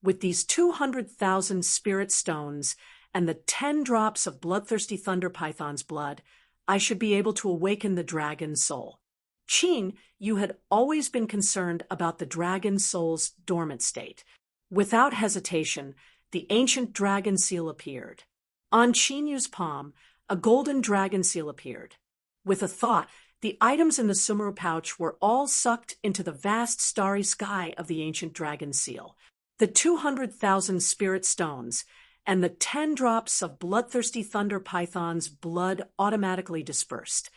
With these 200,000 spirit stones and the 10 drops of bloodthirsty thunder python's blood, I should be able to awaken the dragon soul. Qin Yu had always been concerned about the dragon soul's dormant state. Without hesitation, the ancient dragon seal appeared. On Qin Yu's palm, a golden dragon seal appeared. With a thought, the items in the sumeru pouch were all sucked into the vast starry sky of the ancient dragon seal. The 200,000 spirit stones and the 10 drops of bloodthirsty thunder python's blood automatically dispersed.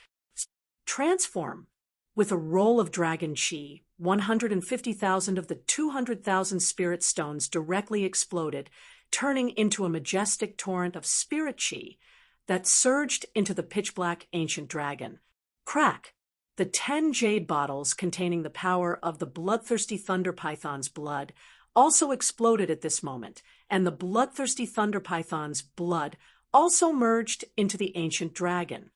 Transform. With a roll of dragon chi, 150,000 of the 200,000 spirit stones directly exploded, turning into a majestic torrent of spirit chi that surged into the pitch-black ancient dragon. Crack! The 10 jade bottles containing the power of the bloodthirsty thunder python's blood also exploded at this moment, and the bloodthirsty thunder python's blood also merged into the ancient dragon.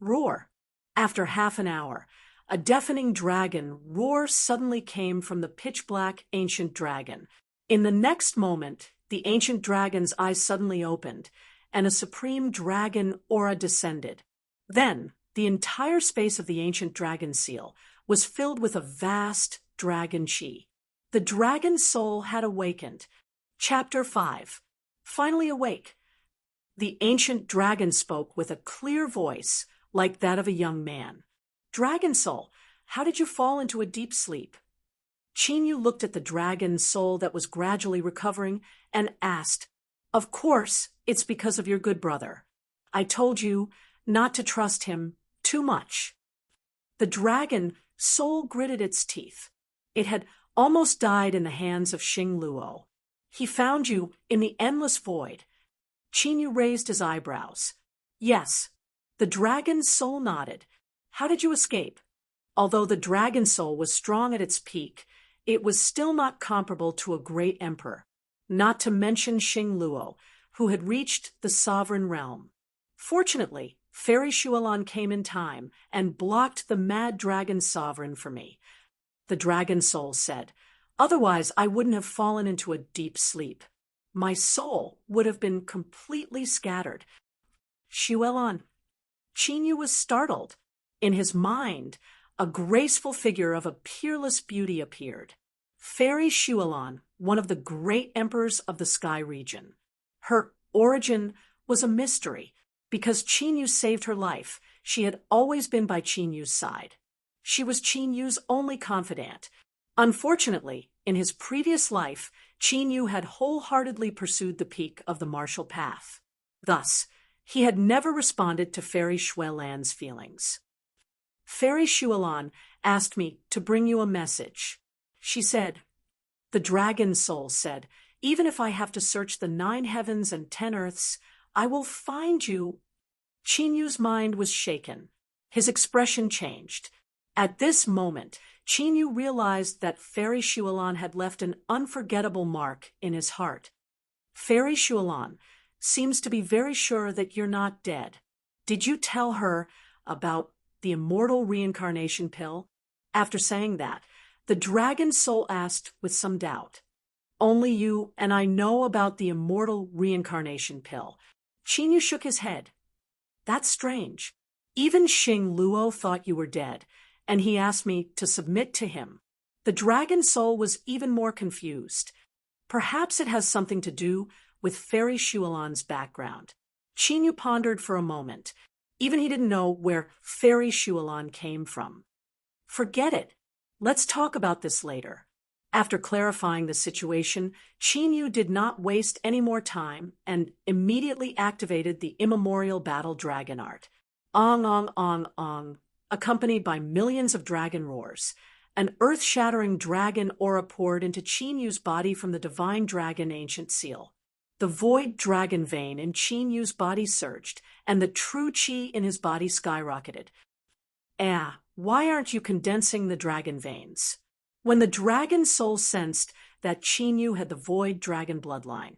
Roar! After half an hour, a deafening dragon roar suddenly came from the pitch-black ancient dragon. In the next moment, the ancient dragon's eyes suddenly opened, and a supreme dragon aura descended. Then, the entire space of the ancient dragon seal was filled with a vast dragon chi. The dragon soul had awakened. Chapter 5. Finally awake. The ancient dragon spoke with a clear voice, like that of a young man. Dragon soul, how did you fall into a deep sleep? Qin Yu looked at the dragon soul that was gradually recovering and asked, Of course, it's because of your good brother. I told you not to trust him too much. The dragon soul gritted its teeth. It had almost died in the hands of Xing Luo. He found you in the endless void. Qin Yu raised his eyebrows. Yes. The dragon soul nodded. How did you escape? Although the dragon soul was strong at its peak, it was still not comparable to a great emperor, not to mention Xing Luo, who had reached the sovereign realm. Fortunately, Fairy Shualan came in time and blocked the mad dragon sovereign for me. The dragon soul said, Otherwise I wouldn't have fallen into a deep sleep. My soul would have been completely scattered. Shualan. Qin Yu was startled. In his mind, a graceful figure of a peerless beauty appeared. Fairy Shualan, one of the great emperors of the sky region. Her origin was a mystery. Because Qin Yu saved her life, she had always been by Qin Yu's side. She was Qin Yu's only confidant. Unfortunately, in his previous life, Qin Yu had wholeheartedly pursued the peak of the martial path. Thus, he had never responded to Fairy Shualan's feelings. Fairy Shualan asked me to bring you a message. She said, The dragon soul said, Even if I have to search the 9 heavens and 10 earths, I will find you. Qin Yu's mind was shaken. His expression changed. At this moment, Qin Yu realized that Fairy Shualan had left an unforgettable mark in his heart. Fairy Shualan seems to be very sure that you're not dead. Did you tell her about the immortal reincarnation pill? After saying that, the dragon soul asked with some doubt. Only you and I know about the immortal reincarnation pill. Qin Yu shook his head. That's strange. Even Xing Luo thought you were dead, and he asked me to submit to him. The dragon soul was even more confused. Perhaps it has something to do with Fairy Shualan's background. Qin Yu pondered for a moment. Even he didn't know where Fairy Shualan came from. Forget it. Let's talk about this later. After clarifying the situation, Qin Yu did not waste any more time and immediately activated the immemorial battle dragon art. Ong, ong, ong, ong, accompanied by millions of dragon roars. An earth-shattering dragon aura poured into Qin Yu's body from the divine dragon ancient seal. The void dragon vein in Qin Yu's body surged, and the true qi in his body skyrocketed. Why aren't you condensing the dragon veins? When the dragon soul sensed that Qin Yu had the void dragon bloodline,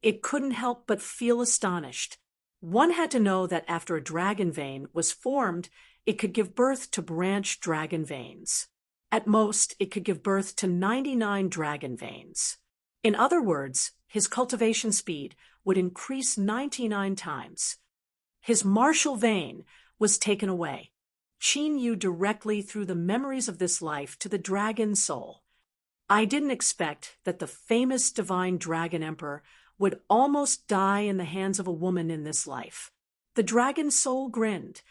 it couldn't help but feel astonished. One had to know that after a dragon vein was formed, it could give birth to branch dragon veins. At most, it could give birth to 99 dragon veins. In other words, his cultivation speed would increase 99 times. His martial vein was taken away. Qin Yu directly threw the memories of this life to the dragon soul. I didn't expect that the famous divine dragon emperor would almost die in the hands of a woman in this life. The dragon soul grinned.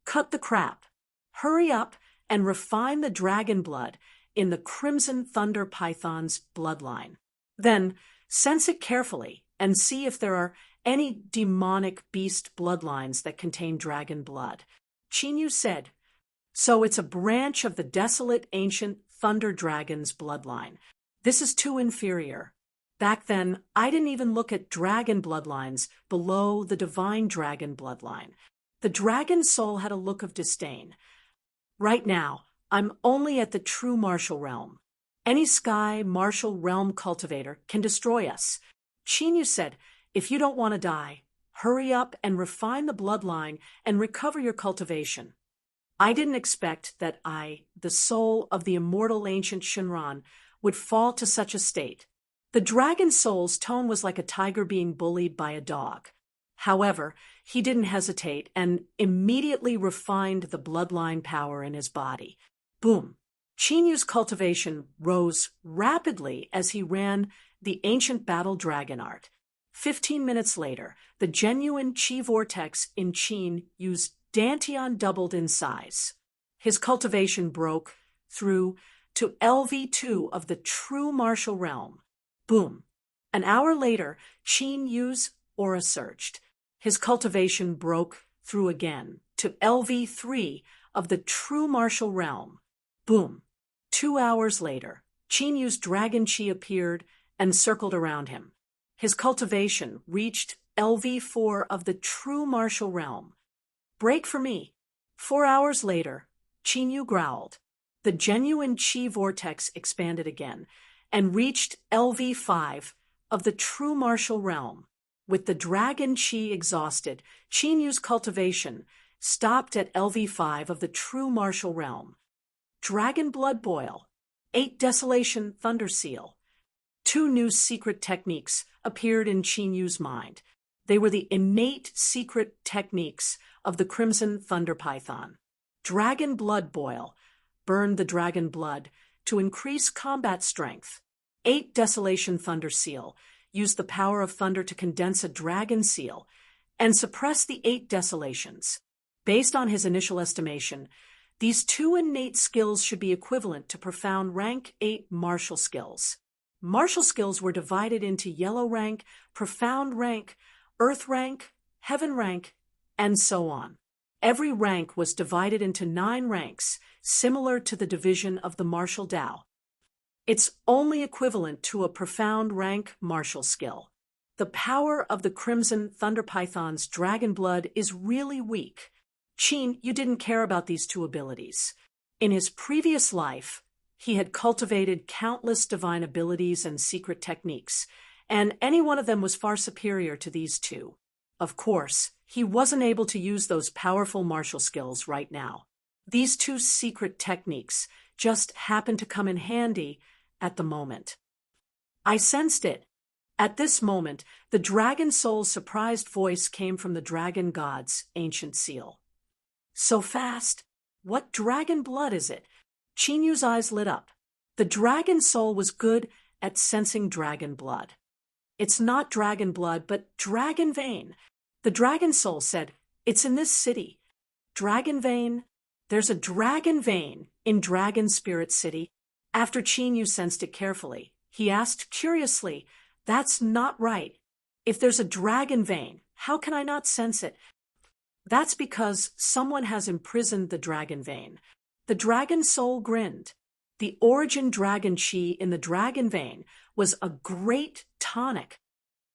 Cut the crap. Hurry up and refine the dragon blood in the Crimson Thunder Python's bloodline. Then sense it carefully and see if there are any demonic beast bloodlines that contain dragon blood. Qin Yu said, so it's a branch of the desolate ancient thunder dragon's bloodline. This is too inferior. Back then, I didn't even look at dragon bloodlines below the divine dragon bloodline. The dragon soul had a look of disdain. Right now, I'm only at the true martial realm. Any sky martial realm cultivator can destroy us. Qin Yu said, if you don't want to die, hurry up and refine the bloodline and recover your cultivation. I didn't expect that I, the soul of the immortal ancient Shinran, would fall to such a state. The dragon soul's tone was like a tiger being bullied by a dog. However, he didn't hesitate and immediately refined the bloodline power in his body. Boom! Qin Yu's cultivation rose rapidly as he ran the ancient battle dragon art. 15 minutes later, the genuine qi vortex in Qin Yu's dantian doubled in size. His cultivation broke through to LV2 of the true martial realm. Boom! An hour later, Qin Yu's aura surged. His cultivation broke through again to LV3 of the true martial realm. Boom! 2 hours later, Qin Yu's dragon qi appeared and circled around him. His cultivation reached LV4 of the true martial realm. Break for me. 4 hours later, Qin Yu growled. The genuine qi vortex expanded again and reached LV5 of the true martial realm. With the dragon qi exhausted, Qin Yu's cultivation stopped at LV5 of the true martial realm. Dragon blood boil, 8 desolation thunder seal. 2 new secret techniques appeared in Qin Yu's mind. They were the innate secret techniques of the Crimson Thunder Python. Dragon blood boil burned the dragon blood to increase combat strength. 8 desolation thunder seal used the power of thunder to condense a dragon seal and suppress the 8 desolations. Based on his initial estimation, these 2 innate skills should be equivalent to profound rank 8 martial skills. Martial skills were divided into yellow rank, profound rank, earth rank, heaven rank, and so on. Every rank was divided into 9 ranks, similar to the division of the martial Tao. It's only equivalent to a profound rank martial skill. The power of the Crimson Thunder Python's dragon blood is really weak. Qin, you didn't care about these 2 abilities. In his previous life, he had cultivated countless divine abilities and secret techniques, and any one of them was far superior to these two. Of course, he wasn't able to use those powerful martial skills right now. These two secret techniques just happened to come in handy at the moment. I sensed it. At this moment, the dragon soul's surprised voice came from the dragon god's ancient seal. So fast? What dragon blood is it? Chinyu's eyes lit up. The dragon soul was good at sensing dragon blood. It's not dragon blood, but dragon vein. The dragon soul said, "It's in this city." Dragon vein? There's a dragon vein in Dragon Spirit City. After Chinyu sensed it carefully, he asked curiously, "That's not right. If there's a dragon vein, how can I not sense it?" "That's because someone has imprisoned the dragon vein." The dragon soul grinned. The origin dragon chi in the dragon vein was a great tonic.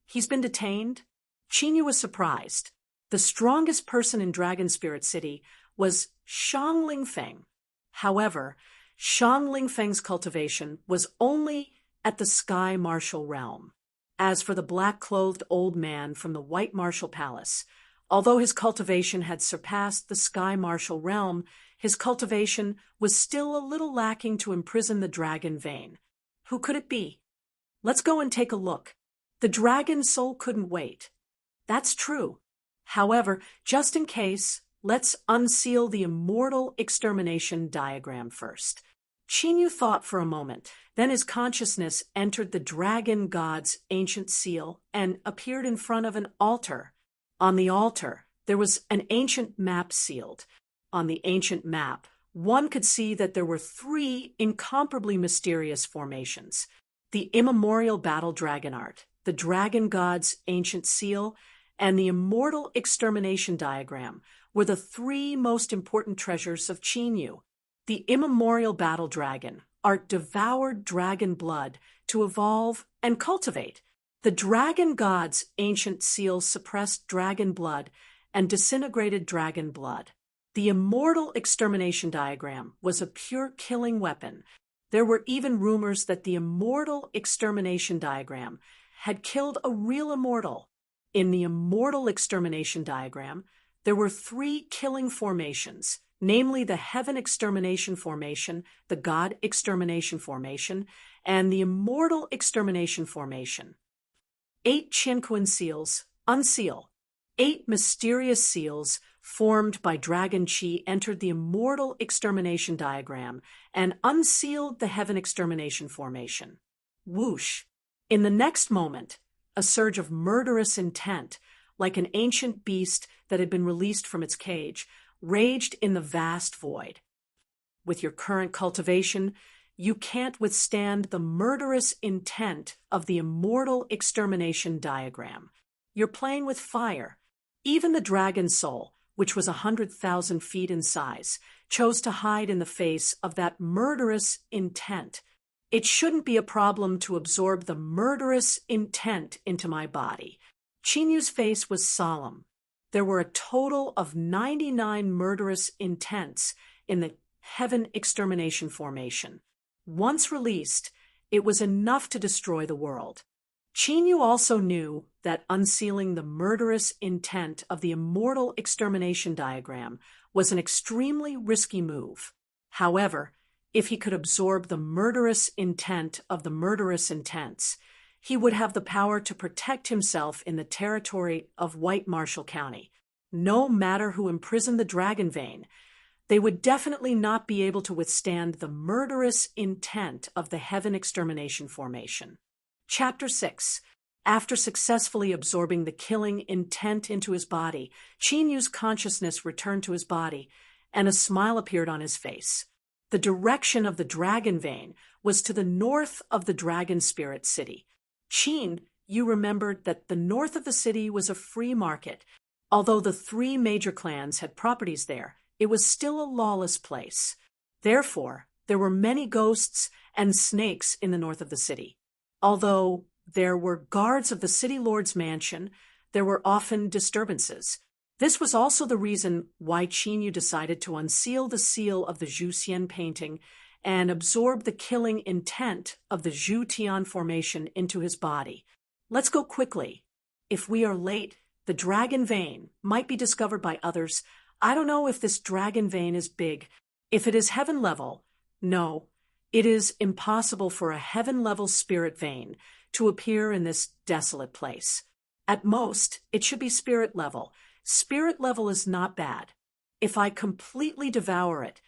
"He's been detained?" Chinyu was surprised. The strongest person in Dragon Spirit City was Shang Lingfeng. However, Shang Lingfeng's cultivation was only at the Sky Martial realm. As for the black-clothed old man from the White Martial Palace, although his cultivation had surpassed the Sky Martial realm, his cultivation was still a little lacking to imprison the dragon vein. Who could it be? Let's go and take a look. The dragon soul couldn't wait. That's true. However, just in case, let's unseal the immortal extermination diagram first. Chinyu thought for a moment. Then his consciousness entered the dragon god's ancient seal and appeared in front of an altar. On the altar, there was an ancient map sealed. On the ancient map, one could see that there were three incomparably mysterious formations: the immemorial battle dragon art, the dragon god's ancient seal, and the immortal extermination diagram were the three most important treasures of Chinyu. The immemorial battle dragon art devoured dragon blood to evolve and cultivate. The dragon god's ancient seal suppressed dragon blood and disintegrated dragon blood. The immortal extermination diagram was a pure killing weapon. There were even rumors that the immortal extermination diagram had killed a real immortal. In the immortal extermination diagram, there were three killing formations, namely the Heaven Extermination Formation, the God Extermination Formation, and the Immortal Extermination Formation. 8 Qinquan seals, unseal. 8 mysterious seals formed by dragon chi entered the immortal extermination diagram and unsealed the Heaven Extermination Formation. Whoosh! In the next moment, a surge of murderous intent, like an ancient beast that had been released from its cage, raged in the vast void. With your current cultivation, you can't withstand the murderous intent of the immortal extermination diagram. You're playing with fire. Even the dragon soul, which was 100,000 feet in size, chose to hide in the face of that murderous intent. It shouldn't be a problem to absorb the murderous intent into my body. Chinyu's face was solemn. There were a total of 99 murderous intents in the Heaven Extermination Formation. Once released, it was enough to destroy the world. Chinyu also knew that unsealing the murderous intent of the immortal extermination diagram was an extremely risky move. However, if he could absorb the murderous intent of the murderous intents, he would have the power to protect himself in the territory of White Marshall County. No matter who imprisoned the dragon vein, they would definitely not be able to withstand the murderous intent of the Heaven Extermination Formation. Chapter 6. After successfully absorbing the killing intent into his body, Chinyu's consciousness returned to his body, and a smile appeared on his face. The direction of the dragon vein was to the north of the Dragon Spirit City. Chin, you remembered that the north of the city was a free market. Although the 3 major clans had properties there, it was still a lawless place. Therefore, there were many ghosts and snakes in the north of the city. Although there were guards of the city lord's mansion, there were often disturbances. This was also the reason why Qin decided to unseal the seal of the Zhu Xian painting and absorb the killing intent of the Zhu Tian formation into his body. Let's go quickly. If we are late, the dragon vein might be discovered by others. I don't know if this dragon vein is big. If it is heaven level, no, it is impossible for a heaven level spirit vein to appear in this desolate place. At most, it should be spirit level. Spirit level is not bad. If I completely devour it,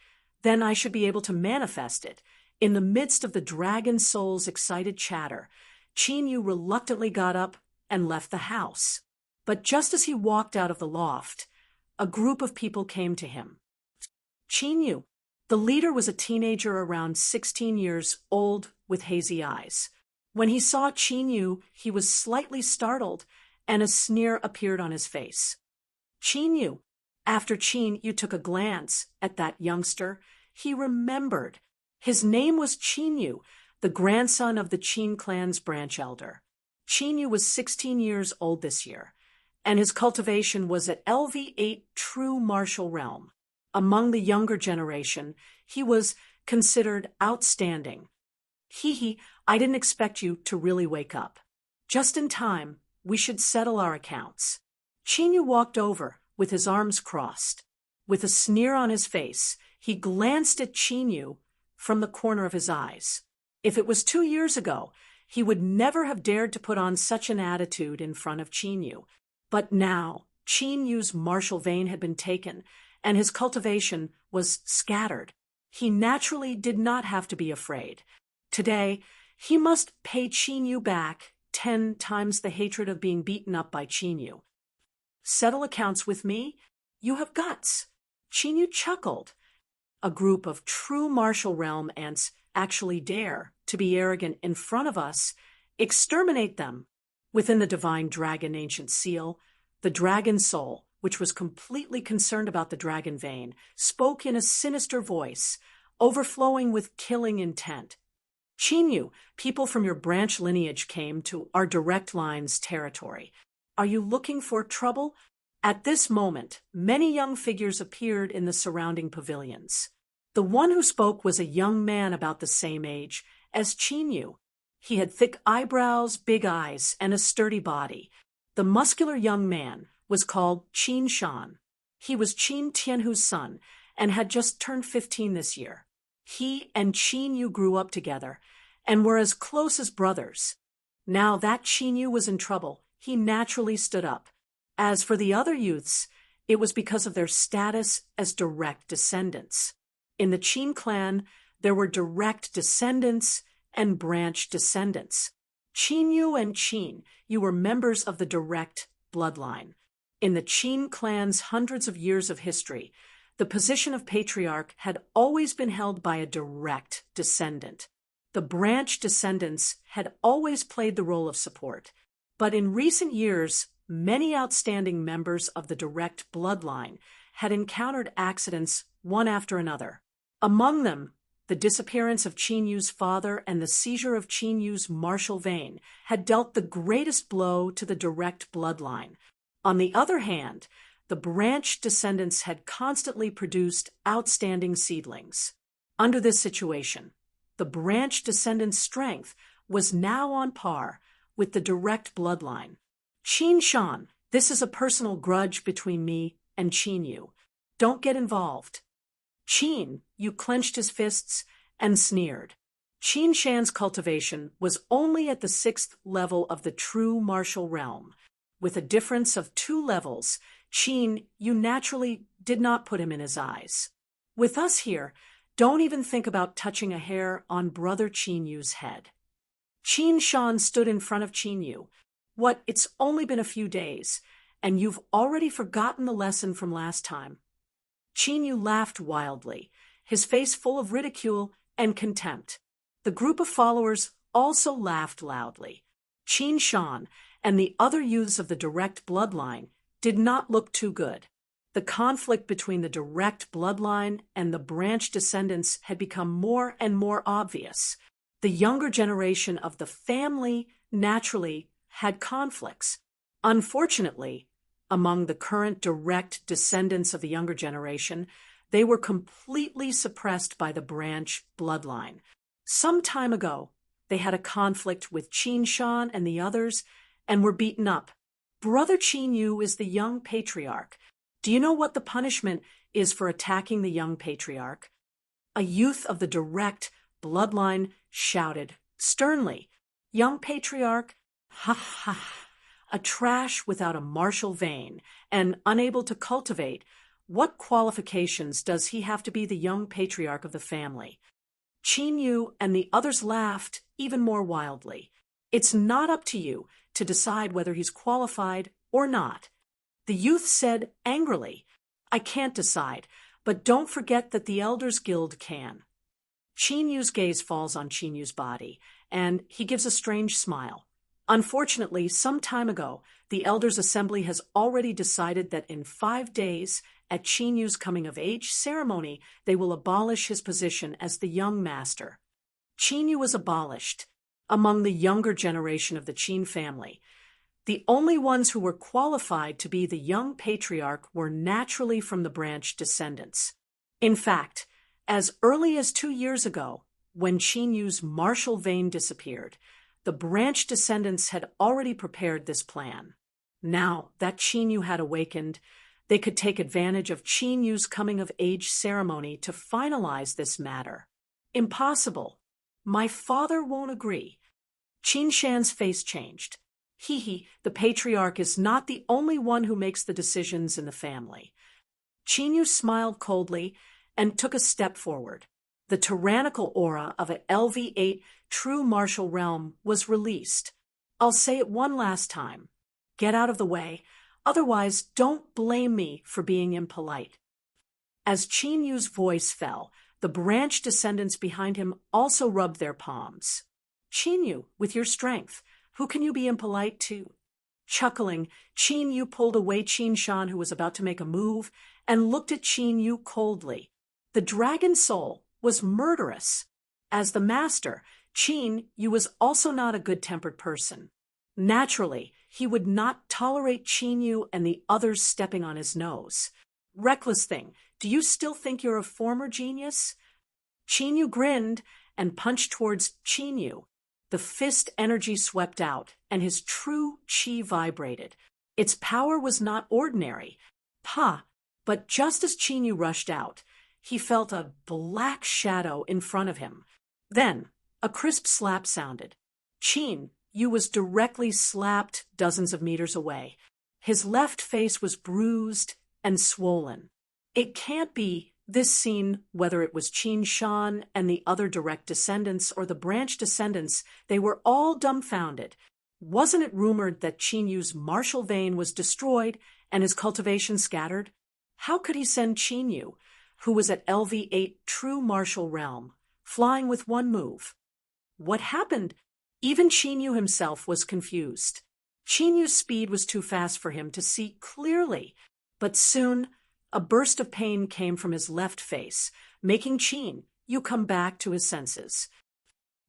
then I should be able to manifest it. In the midst of the dragon soul's excited chatter, Qin Yu reluctantly got up and left the house. But just as he walked out of the loft, a group of people came to him. Qin Yu, the leader, was a teenager around 16 years old with hazy eyes. When he saw Qin Yu, he was slightly startled, and a sneer appeared on his face. Qin Yu. After Qin Yu took a glance at that youngster, he remembered. His name was Qin Yu, the grandson of the Qin clan's branch elder. Qin Yu was 16 years old this year, and his cultivation was at LV8 true martial realm. Among the younger generation, he was considered outstanding. I didn't expect you to really wake up. Just in time, we should settle our accounts. Qin Yu walked over with his arms crossed. With a sneer on his face, he glanced at Qin Yu from the corner of his eyes. If it was 2 years ago, he would never have dared to put on such an attitude in front of Qin Yu. But now, Qin Yu's martial vein had been taken, and his cultivation was scattered. He naturally did not have to be afraid. Today, he must pay Qin Yu back 10 times the hatred of being beaten up by Qin Yu. Settle accounts with me? You have guts. Qin Yu chuckled. A group of true martial realm ants actually dare to be arrogant in front of us. Exterminate them. Within the divine dragon ancient seal, the dragon soul, which was completely concerned about the dragon vein, spoke in a sinister voice, overflowing with killing intent. Qin Yu, people from your branch lineage came to our direct line's territory. Are you looking for trouble? At this moment, many young figures appeared in the surrounding pavilions. The one who spoke was a young man about the same age as Qin Yu. He had thick eyebrows, big eyes, and a sturdy body. The muscular young man was called Qin Shan. He was Qin Tianhu's son and had just turned 15 this year. He and Qin Yu grew up together and were as close as brothers. Now that Qin Yu was in trouble, he naturally stood up. As for the other youths, it was because of their status as direct descendants. In the Qin clan, there were direct descendants and branch descendants. Qin Yu and Qin Yu were members of the direct bloodline. In the Qin clan's hundreds of years of history, the position of patriarch had always been held by a direct descendant. The branch descendants had always played the role of support. But in recent years, many outstanding members of the direct bloodline had encountered accidents one after another. Among them, the disappearance of Qin Yu's father and the seizure of Qin Yu's martial vein had dealt the greatest blow to the direct bloodline. On the other hand, the branch descendants had constantly produced outstanding seedlings. Under this situation, the branch descendants' strength was now on par with the direct bloodline. Qin Shan, this is a personal grudge between me and Qin Yu. Don't get involved. Qin Yu clenched his fists and sneered. Qin Shan's cultivation was only at the 6th level of the true martial realm. With a difference of 2 levels, Qin Yu naturally did not put him in his eyes. With us here, don't even think about touching a hair on brother Qin Yu's head. Qin Shan stood in front of Qin Yu. What, it's only been a few days, and you've already forgotten the lesson from last time. Qin Yu laughed wildly, his face full of ridicule and contempt. The group of followers also laughed loudly. Qin Shan and the other youths of the direct bloodline did not look too good. The conflict between the direct bloodline and the branch descendants had become more and more obvious. The younger generation of the family naturally had conflicts. Unfortunately, among the current direct descendants of the younger generation, they were completely suppressed by the branch bloodline. Some time ago, they had a conflict with Qin Shan and the others and were beaten up. Brother Qin Yu is the young patriarch. Do you know what the punishment is for attacking the young patriarch? A youth of the direct bloodline shouted sternly, "Young patriarch, ha ha, a trash without a martial vein and unable to cultivate. What qualifications does he have to be the young patriarch of the family?" Qin Yu and the others laughed even more wildly. "It's not up to you to decide whether he's qualified or not." The youth said angrily, "I can't decide, but don't forget that the Elders Guild can." Qin Yu's gaze falls on Qin Yu's body, and he gives a strange smile. Unfortunately, some time ago, the Elders' Assembly has already decided that in 5 days, at Qin Yu's coming-of-age ceremony, they will abolish his position as the young master. Qin Yu was abolished among the younger generation of the Qin family. The only ones who were qualified to be the young patriarch were naturally from the branch descendants. In fact, as early as 2 years ago, when Qin Yu's martial vein disappeared, the branch descendants had already prepared this plan. Now that Qin Yu had awakened, they could take advantage of Qin Yu's coming-of-age ceremony to finalize this matter. Impossible. My father won't agree. Qin Shan's face changed. The patriarch is not the only one who makes the decisions in the family. Qin Yu smiled coldly and took a step forward. The tyrannical aura of an LV8 true martial realm was released. I'll say it one last time. Get out of the way, otherwise don't blame me for being impolite. As Qin Yu's voice fell, the branch descendants behind him also rubbed their palms. Qin Yu, with your strength, who can you be impolite to? Chuckling, Qin Yu pulled away Qin Shan, who was about to make a move, and looked at Qin Yu coldly. The dragon soul was murderous. As the master, Qin Yu was also not a good-tempered person. Naturally, he would not tolerate Qin Yu and the others stepping on his nose. Reckless thing, do you still think you're a former genius? Qin Yu grinned and punched towards Qin Yu. The fist energy swept out, and his true qi vibrated. Its power was not ordinary. But just as Qin Yu rushed out, he felt a black shadow in front of him. Then, a crisp slap sounded. Qin Yu was directly slapped dozens of meters away. His left face was bruised and swollen. It can't be. This scene, whether it was Qin Shan and the other direct descendants or the branch descendants, they were all dumbfounded. Wasn't it rumored that Qin Yu's martial vein was destroyed and his cultivation scattered? How could he send Qin Yu, who was at LV8 true martial realm, flying with one move? What happened? Even Qin Yu himself was confused. Qin Yu's speed was too fast for him to see clearly, but soon a burst of pain came from his left face, making Qin Yu come back to his senses.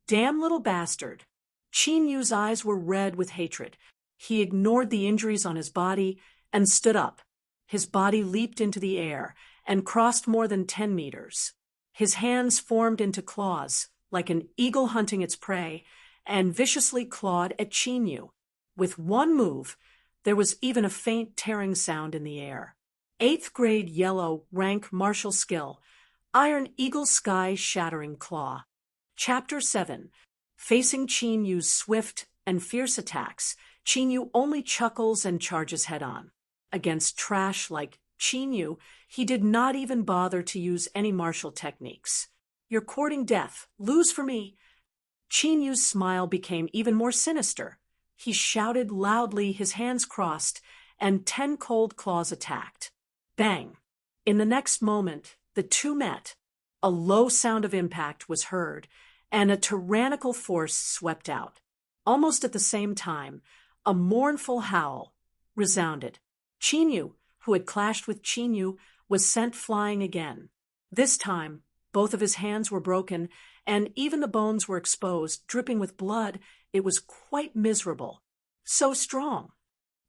Damn little bastard. Qin Yu's eyes were red with hatred. He ignored the injuries on his body and stood up. His body leaped into the air and crossed more than 10 meters. His hands formed into claws, like an eagle hunting its prey, and viciously clawed at Qin Yu. With one move, there was even a faint tearing sound in the air. 8th grade yellow rank martial skill, Iron Eagle Sky Shattering Claw. Chapter 7. Facing Qin Yu's swift and fierce attacks, Qin Yu only chuckles and charges head-on. Against trash like Qin Yu, he did not even bother to use any martial techniques. You're courting death. Lose for me. Qin Yu's smile became even more sinister. He shouted loudly, his hands crossed, and 10 cold claws attacked. Bang! In the next moment, the two met. A low sound of impact was heard, and a tyrannical force swept out. Almost at the same time, a mournful howl resounded. Qin Yu, who had clashed with Qin Yu, was sent flying again. This time, both of his hands were broken, and even the bones were exposed, dripping with blood. It was quite miserable. So strong.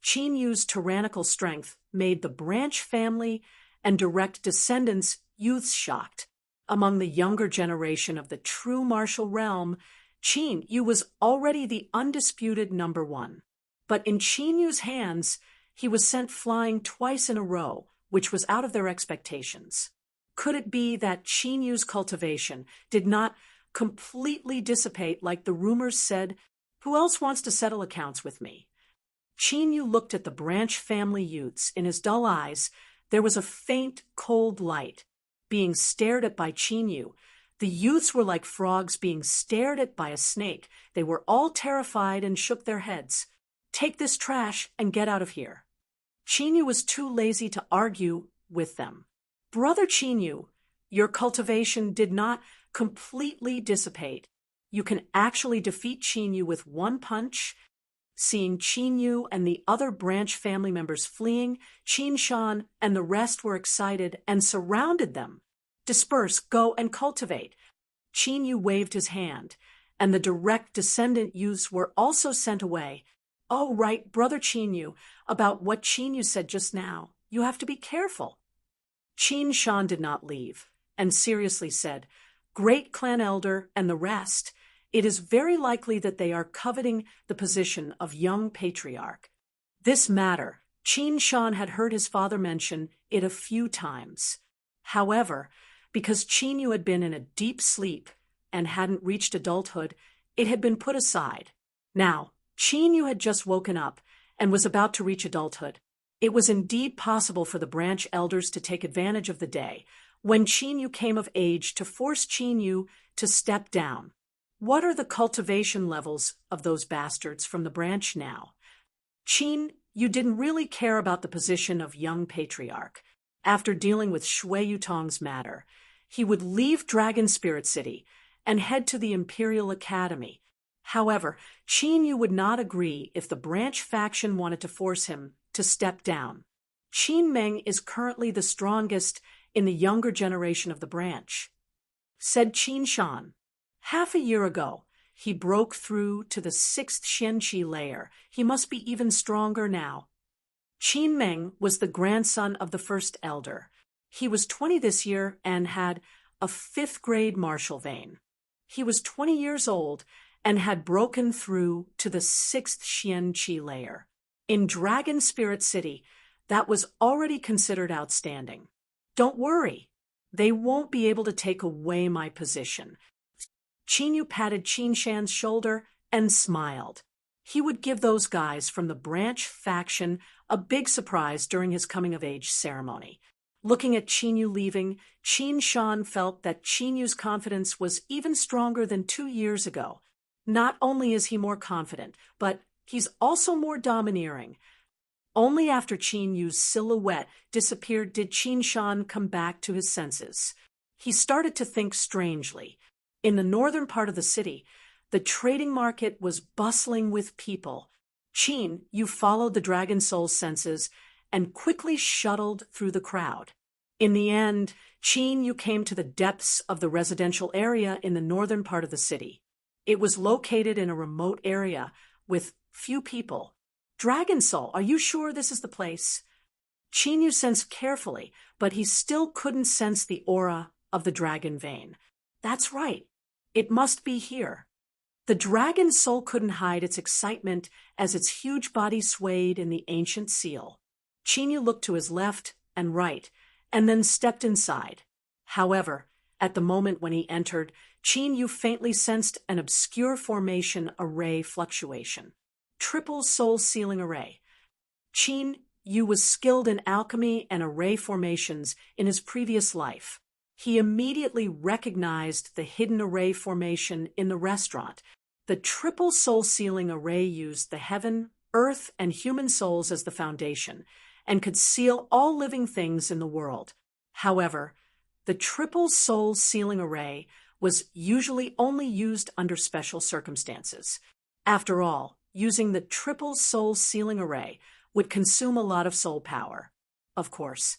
Qin Yu's tyrannical strength made the branch family and direct descendants youths shocked. Among the younger generation of the true martial realm, Qin Yu was already the undisputed number one. But in Qin Yu's hands, he was sent flying twice in a row, which was out of their expectations. Could it be that Qin Yu's cultivation did not completely dissipate like the rumors said? Who else wants to settle accounts with me? Qin Yu looked at the branch family youths. In his dull eyes, there was a faint, cold light. Being stared at by Qin Yu, the youths were like frogs being stared at by a snake. They were all terrified and shook their heads. Take this trash and get out of here. Qin Yu was too lazy to argue with them. Brother Qin Yu, your cultivation did not completely dissipate. You can actually defeat Qin Yu with one punch. Seeing Qin Yu and the other branch family members fleeing, Qin Shan and the rest were excited and surrounded them. Disperse, go and cultivate. Qin Yu waved his hand, and the direct descendant youths were also sent away. Oh, right, Brother Qin Yu, about what Qin Yu said just now. You have to be careful. Qin Shan did not leave, and seriously said, Great clan elder and the rest, it is very likely that they are coveting the position of young patriarch. This matter, Qin Shan had heard his father mention it a few times. However, because Qin Yu had been in a deep sleep and hadn't reached adulthood, it had been put aside. Now, Qin Yu had just woken up and was about to reach adulthood. It was indeed possible for the branch elders to take advantage of the day when Qin Yu came of age to force Qin Yu to step down. What are the cultivation levels of those bastards from the branch now? Qin Yu didn't really care about the position of young patriarch. After dealing with Shui Yutong's matter, he would leave Dragon Spirit City and head to the Imperial Academy. However, Qin Yu would not agree if the branch faction wanted to force him to step down. Qin Meng is currently the strongest in the younger generation of the branch, said Qin Shan. Half a year ago, he broke through to the 6th Xianqi layer. He must be even stronger now. Qin Meng was the grandson of the first elder. He was 20 this year and had a 5th-grade martial vein. He was 20 years old and had broken through to the 6th Xianqi layer. In Dragon Spirit City, that was already considered outstanding. Don't worry, they won't be able to take away my position. Qin Yu patted Qin Shan's shoulder and smiled. He would give those guys from the branch faction a big surprise during his coming-of-age ceremony. Looking at Qin Yu leaving, Qin Shan felt that Qin Yu's confidence was even stronger than 2 years ago. Not only is he more confident, but he's also more domineering. Only after Qin Yu's silhouette disappeared did Qin Shan come back to his senses. He started to think strangely. In the northern part of the city, the trading market was bustling with people. Qin Yu followed the dragon soul's senses and quickly shuttled through the crowd. In the end, Qin Yu came to the depths of the residential area in the northern part of the city. It was located in a remote area with few people. Dragon Soul, are you sure this is the place? Qin Yu sensed carefully, but he still couldn't sense the aura of the dragon vein. That's right. It must be here. The dragon soul couldn't hide its excitement as its huge body swayed in the ancient seal. Qin Yu looked to his left and right, and then stepped inside. However, at the moment when he entered, Qin Yu faintly sensed an obscure formation array fluctuation. Triple soul sealing array. Qin Yu was skilled in alchemy and array formations in his previous life. He immediately recognized the hidden array formation in the restaurant. The triple soul sealing array used the heaven, earth, and human souls as the foundation, and could seal all living things in the world. However, the triple soul sealing array was usually only used under special circumstances. After all, using the triple soul sealing array would consume a lot of soul power. Of course,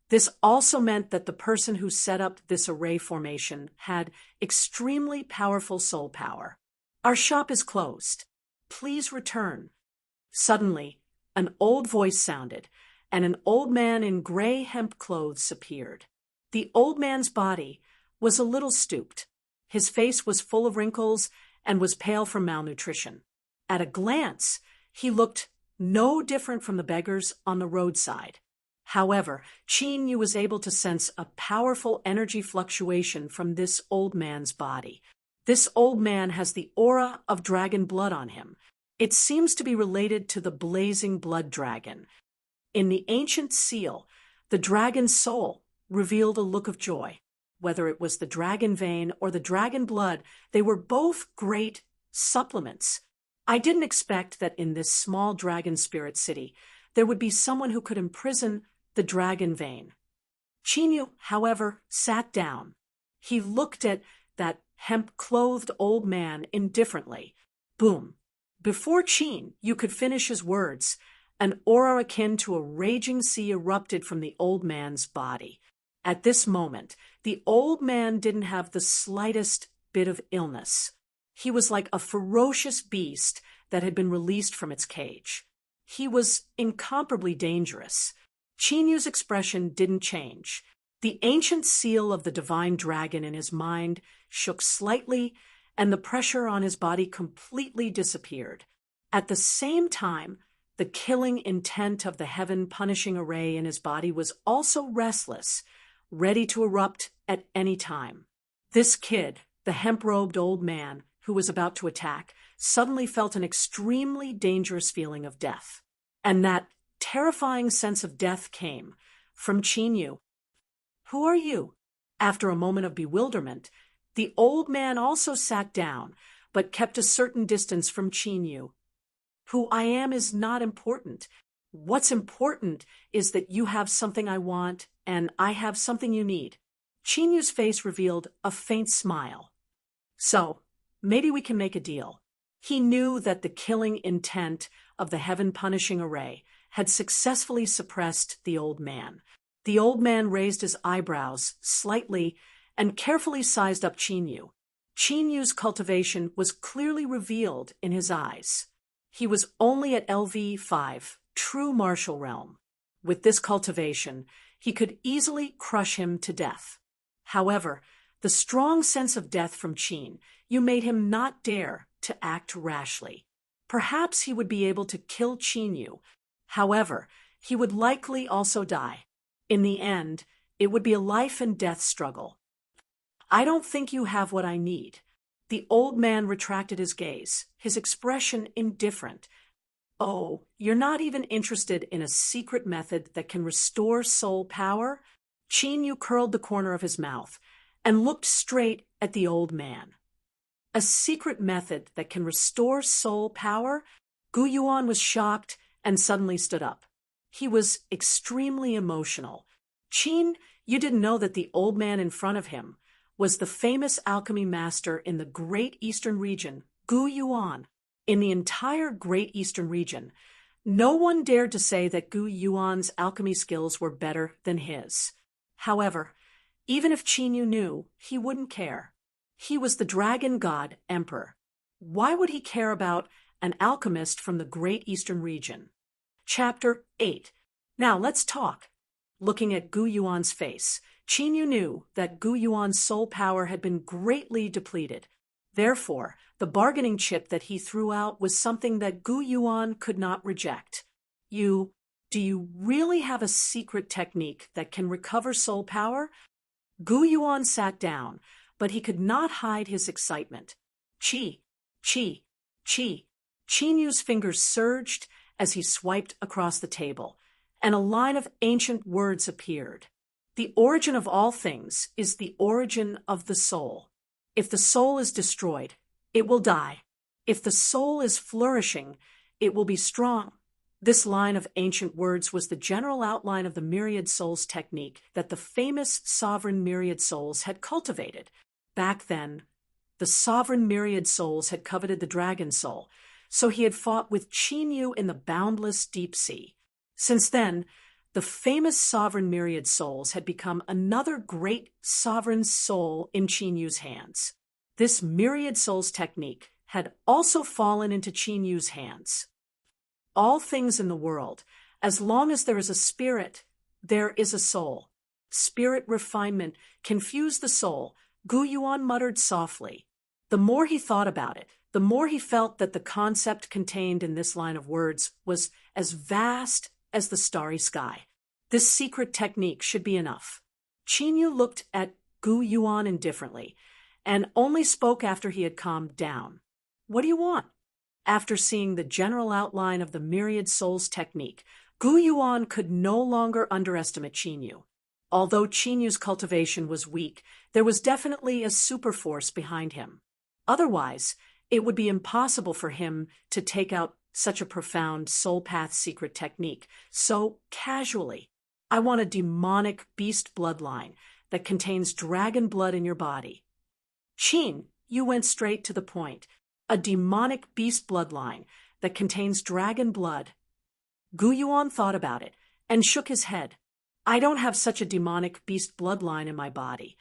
this also meant that the person who set up this array formation had extremely powerful soul power. Our shop is closed. Please return. Suddenly, An old voice sounded, and an old man in gray hemp clothes appeared. The old man's body was a little stooped. His face was full of wrinkles and was pale from malnutrition. At a glance, he looked no different from the beggars on the roadside. However, Qin Yu was able to sense a powerful energy fluctuation from this old man's body. This old man has the aura of dragon blood on him. It seems to be related to the blazing blood dragon. In the ancient seal, the dragon's soul revealed a look of joy. Whether it was the dragon vein or the dragon blood, they were both great supplements. I didn't expect that in this small dragon spirit city, there would be someone who could imprison the dragon vein. Qin Yu, however, sat down. He looked at that hemp-clothed old man indifferently. Boom. Before Qin Yu could finish his words, an aura akin to a raging sea erupted from the old man's body. At this moment, the old man didn't have the slightest bit of illness. He was like a ferocious beast that had been released from its cage. He was incomparably dangerous. Qin Yu's expression didn't change. The ancient seal of the divine dragon in his mind shook slightly, and the pressure on his body completely disappeared. At the same time, the killing intent of the heaven-punishing array in his body was also restless, ready to erupt at any time. This kid, the hemp-robed old man who was about to attack, suddenly felt an extremely dangerous feeling of death. And that terrifying sense of death came from Qin Yu. "Who are you?" After a moment of bewilderment, the old man also sat down, but kept a certain distance from Qin Yu. "Who I am is not important. What's important is that you have something I want, and I have something you need." Qin Yu's face revealed a faint smile. "So, maybe we can make a deal." He knew that the killing intent of the heaven-punishing array had successfully suppressed the old man. The old man raised his eyebrows slightly and carefully sized up Qin Yu. Qin Yu's cultivation was clearly revealed in his eyes. He was only at LV5, true martial realm. With this cultivation, he could easily crush him to death. However, the strong sense of death from Qin Yu made him not dare to act rashly. Perhaps he would be able to kill Qin Yu. However, he would likely also die. In the end, it would be a life-and-death struggle. "I don't think you have what I need." The old man retracted his gaze, his expression indifferent. "Oh, you're not even interested in a secret method that can restore soul power?" Qin Yu curled the corner of his mouth and looked straight at the old man. "A secret method that can restore soul power?" Gu Yuan was shocked and suddenly stood up. He was extremely emotional. "Qin, you didn't know that the old man in front of him was the famous alchemy master in the Great Eastern region, Gu Yuan. In the entire Great Eastern region, no one dared to say that Gu Yuan's alchemy skills were better than his. However, even if Qin Yu knew, he wouldn't care. He was the dragon god emperor. Why would he care about an alchemist from the Great Eastern region? Chapter 8. Now let's talk. Looking at Gu Yuan's face, Qin Yu knew that Gu Yuan's soul power had been greatly depleted. Therefore, the bargaining chip that he threw out was something that Gu Yuan could not reject. Do you really have a secret technique that can recover soul power?" Gu Yuan sat down, but he could not hide his excitement. "Qi, qi, qi." Qin Yu's fingers surged as he swiped across the table, and a line of ancient words appeared. "The origin of all things is the origin of the soul. If the soul is destroyed, it will die. If the soul is flourishing, it will be strong." This line of ancient words was the general outline of the myriad souls technique that the famous sovereign myriad souls had cultivated. Back then, the sovereign myriad souls had coveted the dragon soul, so he had fought with Qin Yu in the boundless deep sea. Since then, the famous sovereign myriad souls had become another great sovereign soul in Qin Yu's hands. This myriad souls technique had also fallen into Qin Yu's hands. all things in the world, as long as there is a spirit, there is a soul. Spirit refinement confused the soul, Gu Yuan muttered softly. The more he thought about it, the more he felt that the concept contained in this line of words was as vast as the starry sky. This secret technique should be enough. Qin Yu looked at Gu Yuan indifferently, and only spoke after he had calmed down. What do you want? After seeing the general outline of the myriad souls technique, Gu Yuan could no longer underestimate Qin Yu. Although Qin Yu's cultivation was weak, there was definitely a superforce behind him. Otherwise, it would be impossible for him to take out such a profound soul path secret technique so casually. I want a demonic beast bloodline that contains dragon blood in your body. Qin, you went straight to the point. A demonic beast bloodline that contains dragon blood. Gu Yuan thought about it and shook his head. I don't have such a demonic beast bloodline in my body.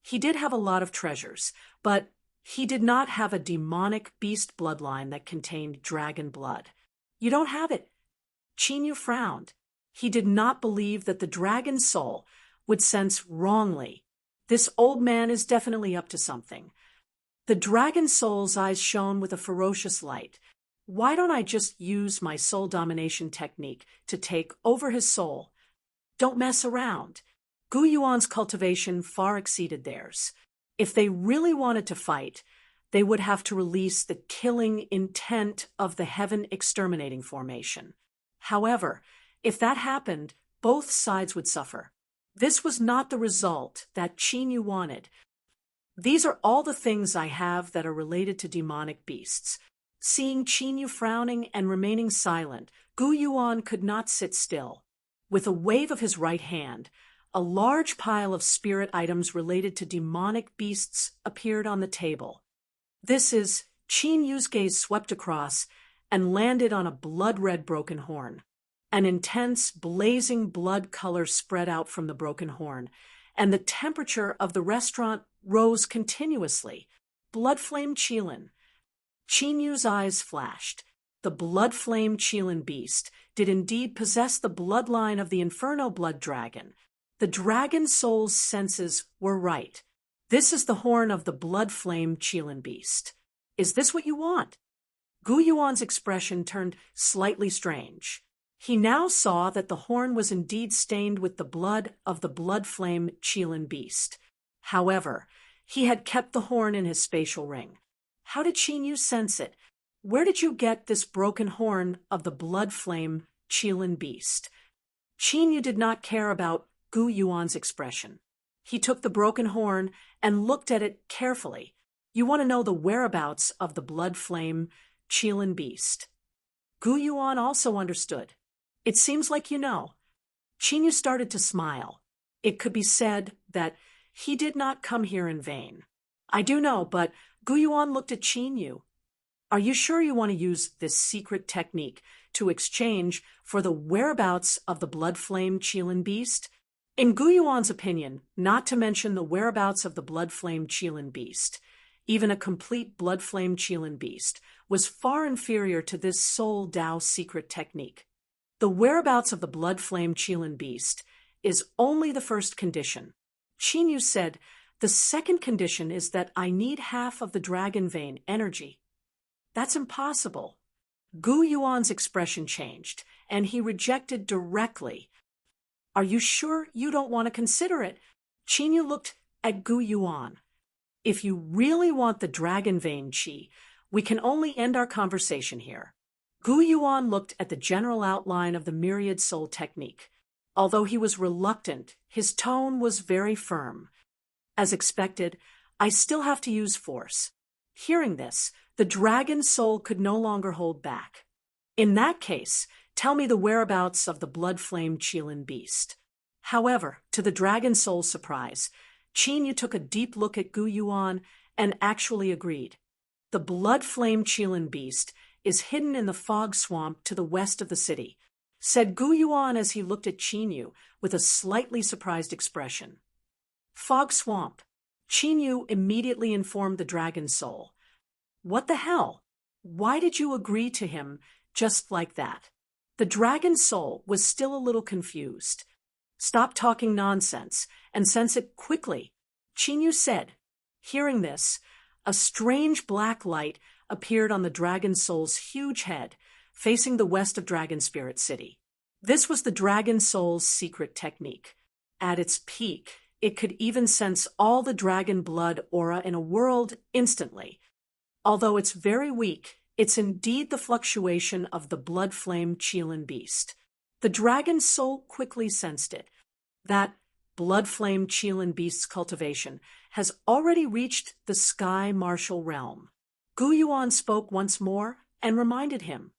He did have a lot of treasures, but he did not have a demonic beast bloodline that contained dragon blood. You don't have it. Qin Yu frowned. He did not believe that the dragon soul would sense wrongly. This old man is definitely up to something. The dragon soul's eyes shone with a ferocious light. Why don't I just use my soul domination technique to take over his soul? Don't mess around. Gu Yuan's cultivation far exceeded theirs. If they really wanted to fight, they would have to release the killing intent of the heaven exterminating formation. However, if that happened, both sides would suffer. This was not the result that Qin Yu wanted. These are all the things I have that are related to demonic beasts. Seeing Qin Yu frowning and remaining silent, Gu Yuan could not sit still. With a wave of his right hand, a large pile of spirit items related to demonic beasts appeared on the table. This is, Qin Yu's gaze swept across and landed on a blood-red broken horn. An intense, blazing blood color spread out from the broken horn, and the temperature of the restaurant rose continuously. Blood flame Qilin. Qin Yu's eyes flashed. The blood flame Qilin beast did indeed possess the bloodline of the Inferno blood dragon. The dragon soul's senses were right. This is the horn of the blood flame Qilin beast. Is this what you want? Gu Yuan's expression turned slightly strange. He now saw that the horn was indeed stained with the blood of the blood flame Qilin beast. However, he had kept the horn in his spatial ring. How did Qin Yu sense it? Where did you get this broken horn of the blood flame Qilin beast? Qin Yu did not care about Gu Yuan's expression. He took the broken horn and looked at it carefully. You want to know the whereabouts of the blood flame Qilin beast. Gu Yuan also understood. It seems like you know. Qin Yu started to smile. It could be said that he did not come here in vain. I do know, but Gu Yuan looked at Qin Yu. Are you sure you want to use this secret technique to exchange for the whereabouts of the blood flame Qilin beast? In Gu Yuan's opinion, not to mention the whereabouts of the blood flame Qilin beast, even a complete blood flame Qilin beast, was far inferior to this Soul Dao secret technique. The whereabouts of the blood flame Qilin beast is only the first condition. Qin Yu said, the second condition is that I need half of the dragon vein energy. That's impossible. Gu Yuan's expression changed, and he rejected directly. Are you sure you don't want to consider it? Qin Yu looked at Gu Yuan. If you really want the dragon vein qi, we can only end our conversation here. Gu Yuan looked at the general outline of the myriad soul technique. Although he was reluctant, his tone was very firm. As expected, I still have to use force. Hearing this, the dragon soul could no longer hold back. In that case, tell me the whereabouts of the blood flame Qilin beast. However, to the dragon soul's surprise, Qin Yu took a deep look at Gu Yuan and actually agreed. The blood flame Qilin beast is hidden in the fog swamp to the west of the city, said Gu Yuan as he looked at Qin Yu with a slightly surprised expression. Fog swamp. Qin Yu immediately informed the dragon soul. What the hell? Why did you agree to him just like that? The dragon soul was still a little confused. "Stop talking nonsense and sense it quickly," Qin said. Hearing this, a strange black light appeared on the dragon soul's huge head, facing the west of Dragon Spirit City. This was the dragon soul's secret technique. At its peak, it could even sense all the dragon blood aura in a world instantly. Although it's very weak, it's indeed the fluctuation of the blood flame Qilin beast. The dragon soul quickly sensed it. That blood flame Qilin beast's cultivation has already reached the sky martial realm. Gu Yuan spoke once more and reminded him.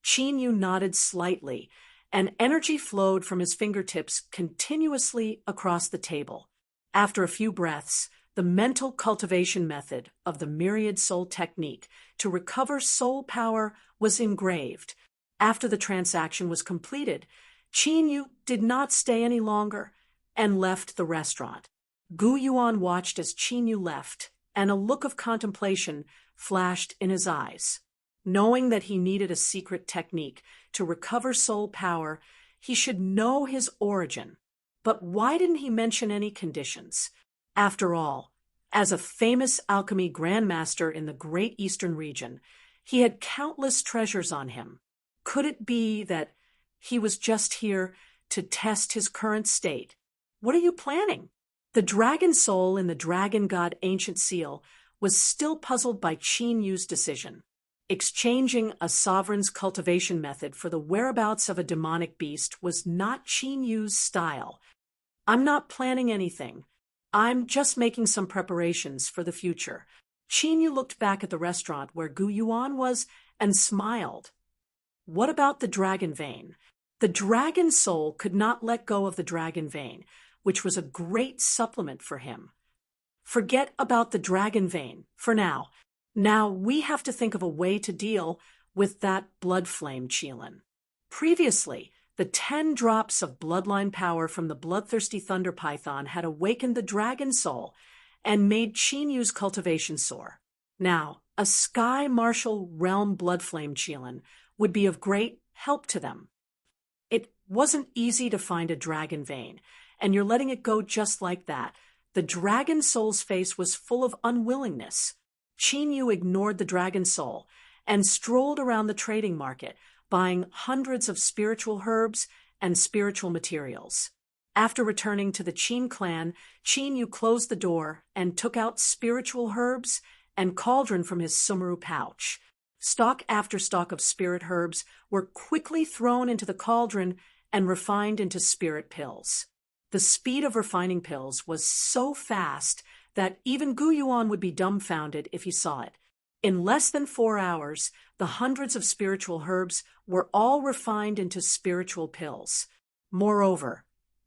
Qin Yu nodded slightly, and energy flowed from his fingertips continuously across the table. After a few breaths, the mental cultivation method of the myriad soul technique to recover soul power was engraved. After the transaction was completed, Qin Yu did not stay any longer and left the restaurant. Gu Yuan watched as Qin Yu left, and a look of contemplation flashed in his eyes. Knowing that he needed a secret technique to recover soul power, he should know his origin. But why didn't he mention any conditions? After all, as a famous alchemy grandmaster in the Great Eastern region, he had countless treasures on him. Could it be that he was just here to test his current state? "What are you planning?" The dragon soul in the dragon god ancient seal was still puzzled by Qin Yu's decision. Exchanging a sovereign's cultivation method for the whereabouts of a demonic beast was not Qin Yu's style. "I'm not planning anything. I'm just making some preparations for the future." Qin Yu looked back at the restaurant where Gu Yuan was and smiled. What about the dragon vein? The dragon soul could not let go of the dragon vein, which was a great supplement for him. Forget about the dragon vein for now. Now we have to think of a way to deal with that blood flame Qilin. Previously, the 10 drops of bloodline power from the bloodthirsty thunder python had awakened the dragon soul and made Qin Yu's cultivation soar. Now, a sky martial realm blood flame Qilin would be of great help to them. It wasn't easy to find a dragon vein, and you're letting it go just like that. The dragon soul's face was full of unwillingness. Qin Yu ignored the dragon soul and strolled around the trading market, buying hundreds of spiritual herbs and spiritual materials. After returning to the Qin clan, Qin Yu closed the door and took out spiritual herbs and cauldron from his sumeru pouch. Stalk after stalk of spirit herbs were quickly thrown into the cauldron and refined into spirit pills. The speed of refining pills was so fast that even Gu Yuan would be dumbfounded if he saw it. In less than 4 hours, the hundreds of spiritual herbs were all refined into spiritual pills. Moreover,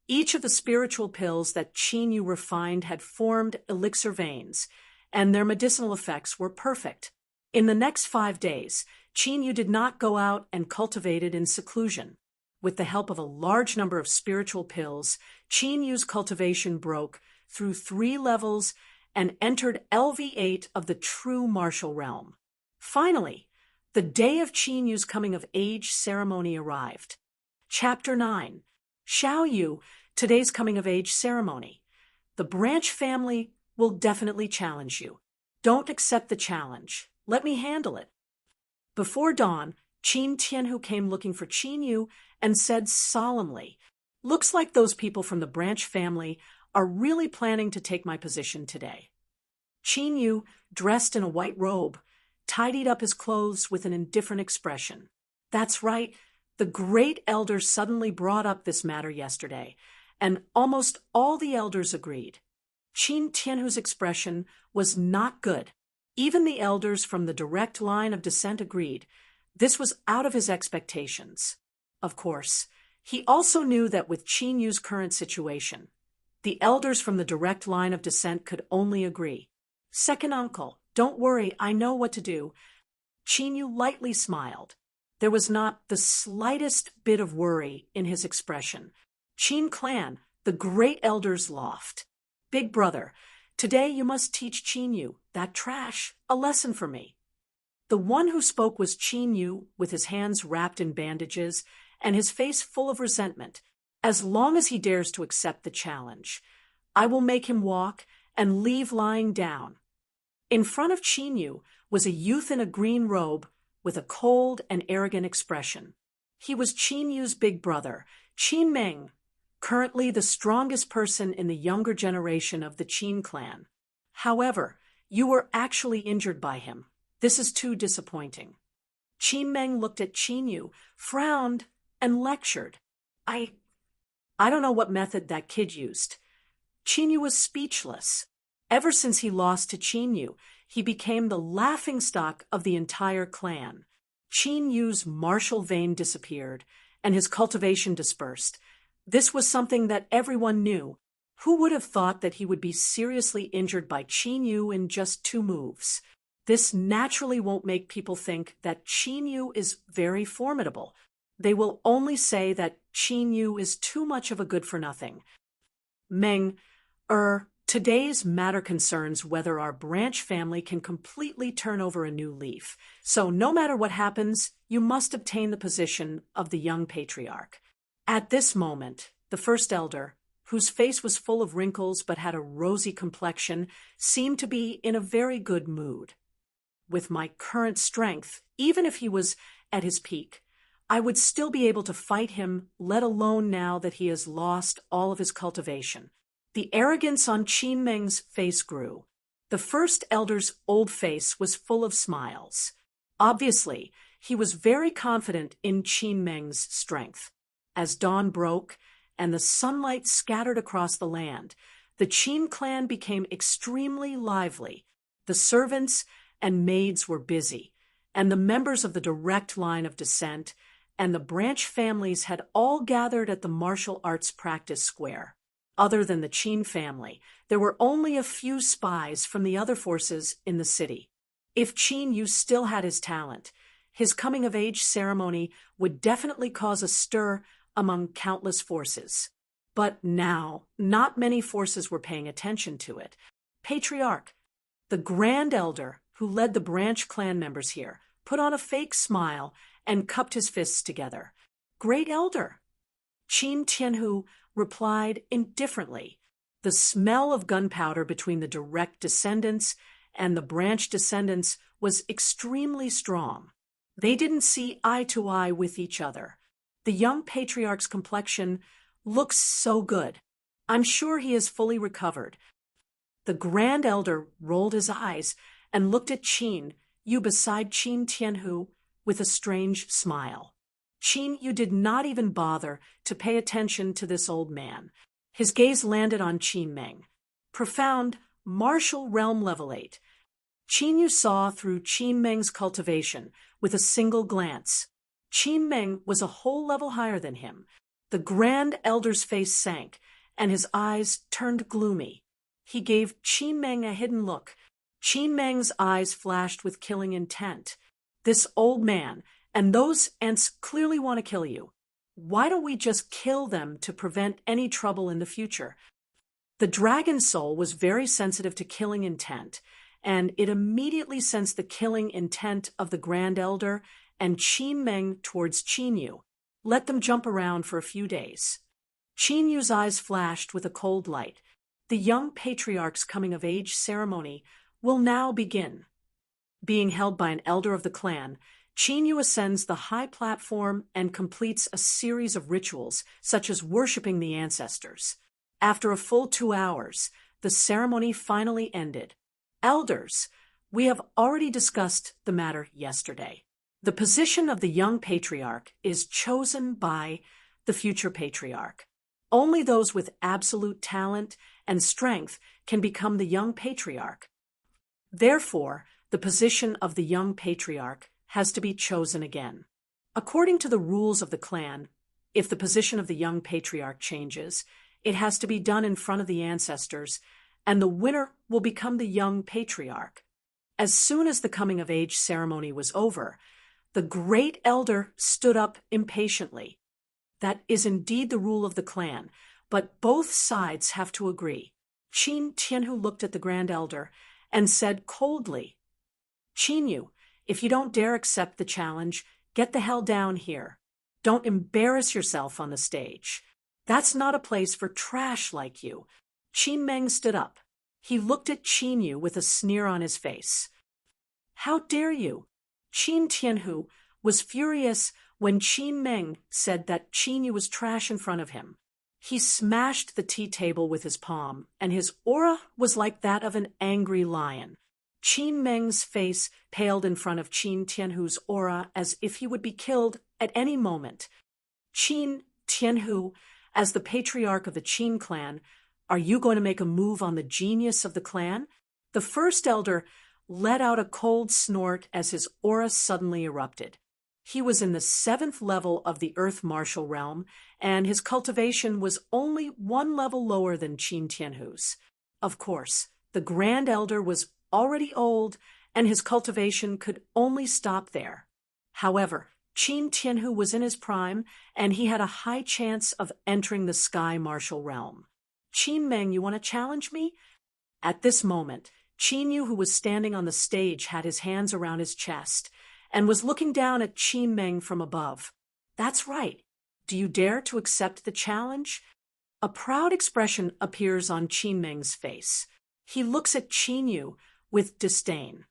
each of the spiritual pills that Qin Yu refined had formed elixir veins, and their medicinal effects were perfect. In the next 5 days, Qin Yu did not go out and cultivate it in seclusion. With the help of a large number of spiritual pills, Qin Yu's cultivation broke through 3 levels and entered LV8 of the true martial realm. Finally, the day of Qin Yu's coming-of-age ceremony arrived. Chapter 9. Xiao Yu, today's coming-of-age ceremony. The branch family will definitely challenge you. Don't accept the challenge. Let me handle it. Before dawn, Qin Tianhu came looking for Qin Yu and said solemnly, "Looks like those people from the branch family are really planning to take my position today." Qin Yu, dressed in a white robe, tidied up his clothes with an indifferent expression. That's right, the great elders suddenly brought up this matter yesterday, and almost all the elders agreed. Qin Tianhu's expression was not good. Even the elders from the direct line of descent agreed. This was out of his expectations. Of course, he also knew that with Qin Yu's current situation, the elders from the direct line of descent could only agree. "Second uncle, don't worry, I know what to do." Qin Yu lightly smiled. There was not the slightest bit of worry in his expression. Qin clan, the great elders loft. "Big brother, today you must teach Qin Yu, that trash, a lesson for me." The one who spoke was Qin Yu, with his hands wrapped in bandages and his face full of resentment. As long as he dares to accept the challenge, I will make him walk and leave lying down. In front of Qin Yu was a youth in a green robe with a cold and arrogant expression. He was Qin Yu's big brother, Qin Meng, currently the strongest person in the younger generation of the Qin clan. However, you were actually injured by him. This is too disappointing. Qin Meng looked at Qin Yu, frowned, and lectured. I don't know what method that kid used. Qin Yu was speechless. Ever since he lost to Qin Yu, he became the laughingstock of the entire clan. Qin Yu's martial vein disappeared, and his cultivation dispersed. This was something that everyone knew. Who would have thought that he would be seriously injured by Qin Yu in just 2 moves? This naturally won't make people think that Qin Yu is very formidable. They will only say that Qin Yu is too much of a good-for-nothing. Meng, today's matter concerns whether our branch family can completely turn over a new leaf. So no matter what happens, you must obtain the position of the young patriarch. At this moment, the first elder, whose face was full of wrinkles but had a rosy complexion, seemed to be in a very good mood. With my current strength, even if he was at his peak, I would still be able to fight him, let alone now that he has lost all of his cultivation. The arrogance on Qin Meng's face grew. The first elder's old face was full of smiles. Obviously, he was very confident in Qin Meng's strength. As dawn broke and the sunlight scattered across the land, the Qin clan became extremely lively. The servants and maids were busy, and the members of the direct line of descent and the branch families had all gathered at the martial arts practice square. Other than the Qin family, there were only a few spies from the other forces in the city. If Qin Yu still had his talent, his coming-of-age ceremony would definitely cause a stir among countless forces. But now, not many forces were paying attention to it. Patriarch, the Grand Elder who led the branch clan members here, put on a fake smile and cupped his fists together. Great Elder! Qin Tianhu replied indifferently. The smell of gunpowder between the direct descendants and the branch descendants was extremely strong. They didn't see eye to eye with each other. The young patriarch's complexion looks so good. I'm sure he is fully recovered. The Grand Elder rolled his eyes and looked at Qin Yu beside Qin Tianhu with a strange smile. Qin Yu did not even bother to pay attention to this old man. His gaze landed on Qin Meng. Profound, martial realm level 8. Qin Yu saw through Qin Meng's cultivation with a single glance. Qin Meng was a whole level higher than him. The Grand Elder's face sank, and his eyes turned gloomy. He gave Qin Meng a hidden look. Qin Meng's eyes flashed with killing intent. This old man and those ants clearly want to kill you. Why don't we just kill them to prevent any trouble in the future? The dragon soul was very sensitive to killing intent, and it immediately sensed the killing intent of the Grand Elder and Qin Meng towards Qin Yu. Let them jump around for a few days. Qin Yu's eyes flashed with a cold light. The young patriarch's coming-of-age ceremony will now begin. Being held by an elder of the clan, Qin Yu ascends the high platform and completes a series of rituals, such as worshipping the ancestors. After a full 2 hours, the ceremony finally ended. Elders, we have already discussed the matter yesterday. The position of the young patriarch is chosen by the future patriarch. Only those with absolute talent and strength can become the young patriarch. Therefore, the position of the young patriarch has to be chosen again. According to the rules of the clan, if the position of the young patriarch changes, it has to be done in front of the ancestors, and the winner will become the young patriarch. As soon as the coming-of-age ceremony was over, the Great Elder stood up impatiently. That is indeed the rule of the clan, but both sides have to agree. Qin Tianhu looked at the Grand Elder and said coldly, Qin Yu, if you don't dare accept the challenge, get the hell down here. Don't embarrass yourself on the stage. That's not a place for trash like you. Qin Meng stood up. He looked at Qin Yu with a sneer on his face. How dare you? Qin Tianhu was furious when Qin Meng said that Qin Yu was trash in front of him. He smashed the tea table with his palm, and his aura was like that of an angry lion. Qin Meng's face paled in front of Qin Tianhu's aura as if he would be killed at any moment. Qin Tianhu, as the patriarch of the Qin clan, are you going to make a move on the genius of the clan? The first elder let out a cold snort as his aura suddenly erupted. He was in the 7th level of the Earth Martial Realm, and his cultivation was only 1 level lower than Qin Tianhu's. Of course, the Grand Elder was already old, and his cultivation could only stop there. However, Qin Tianhu was in his prime, and he had a high chance of entering the Sky Martial Realm. Qin Meng, you want to challenge me? At this moment, Qin Yu, who was standing on the stage, had his hands around his chest and was looking down at Qin Meng from above. That's right. Do you dare to accept the challenge? A proud expression appears on Qin Meng's face. He looks at Qin Yu with disdain.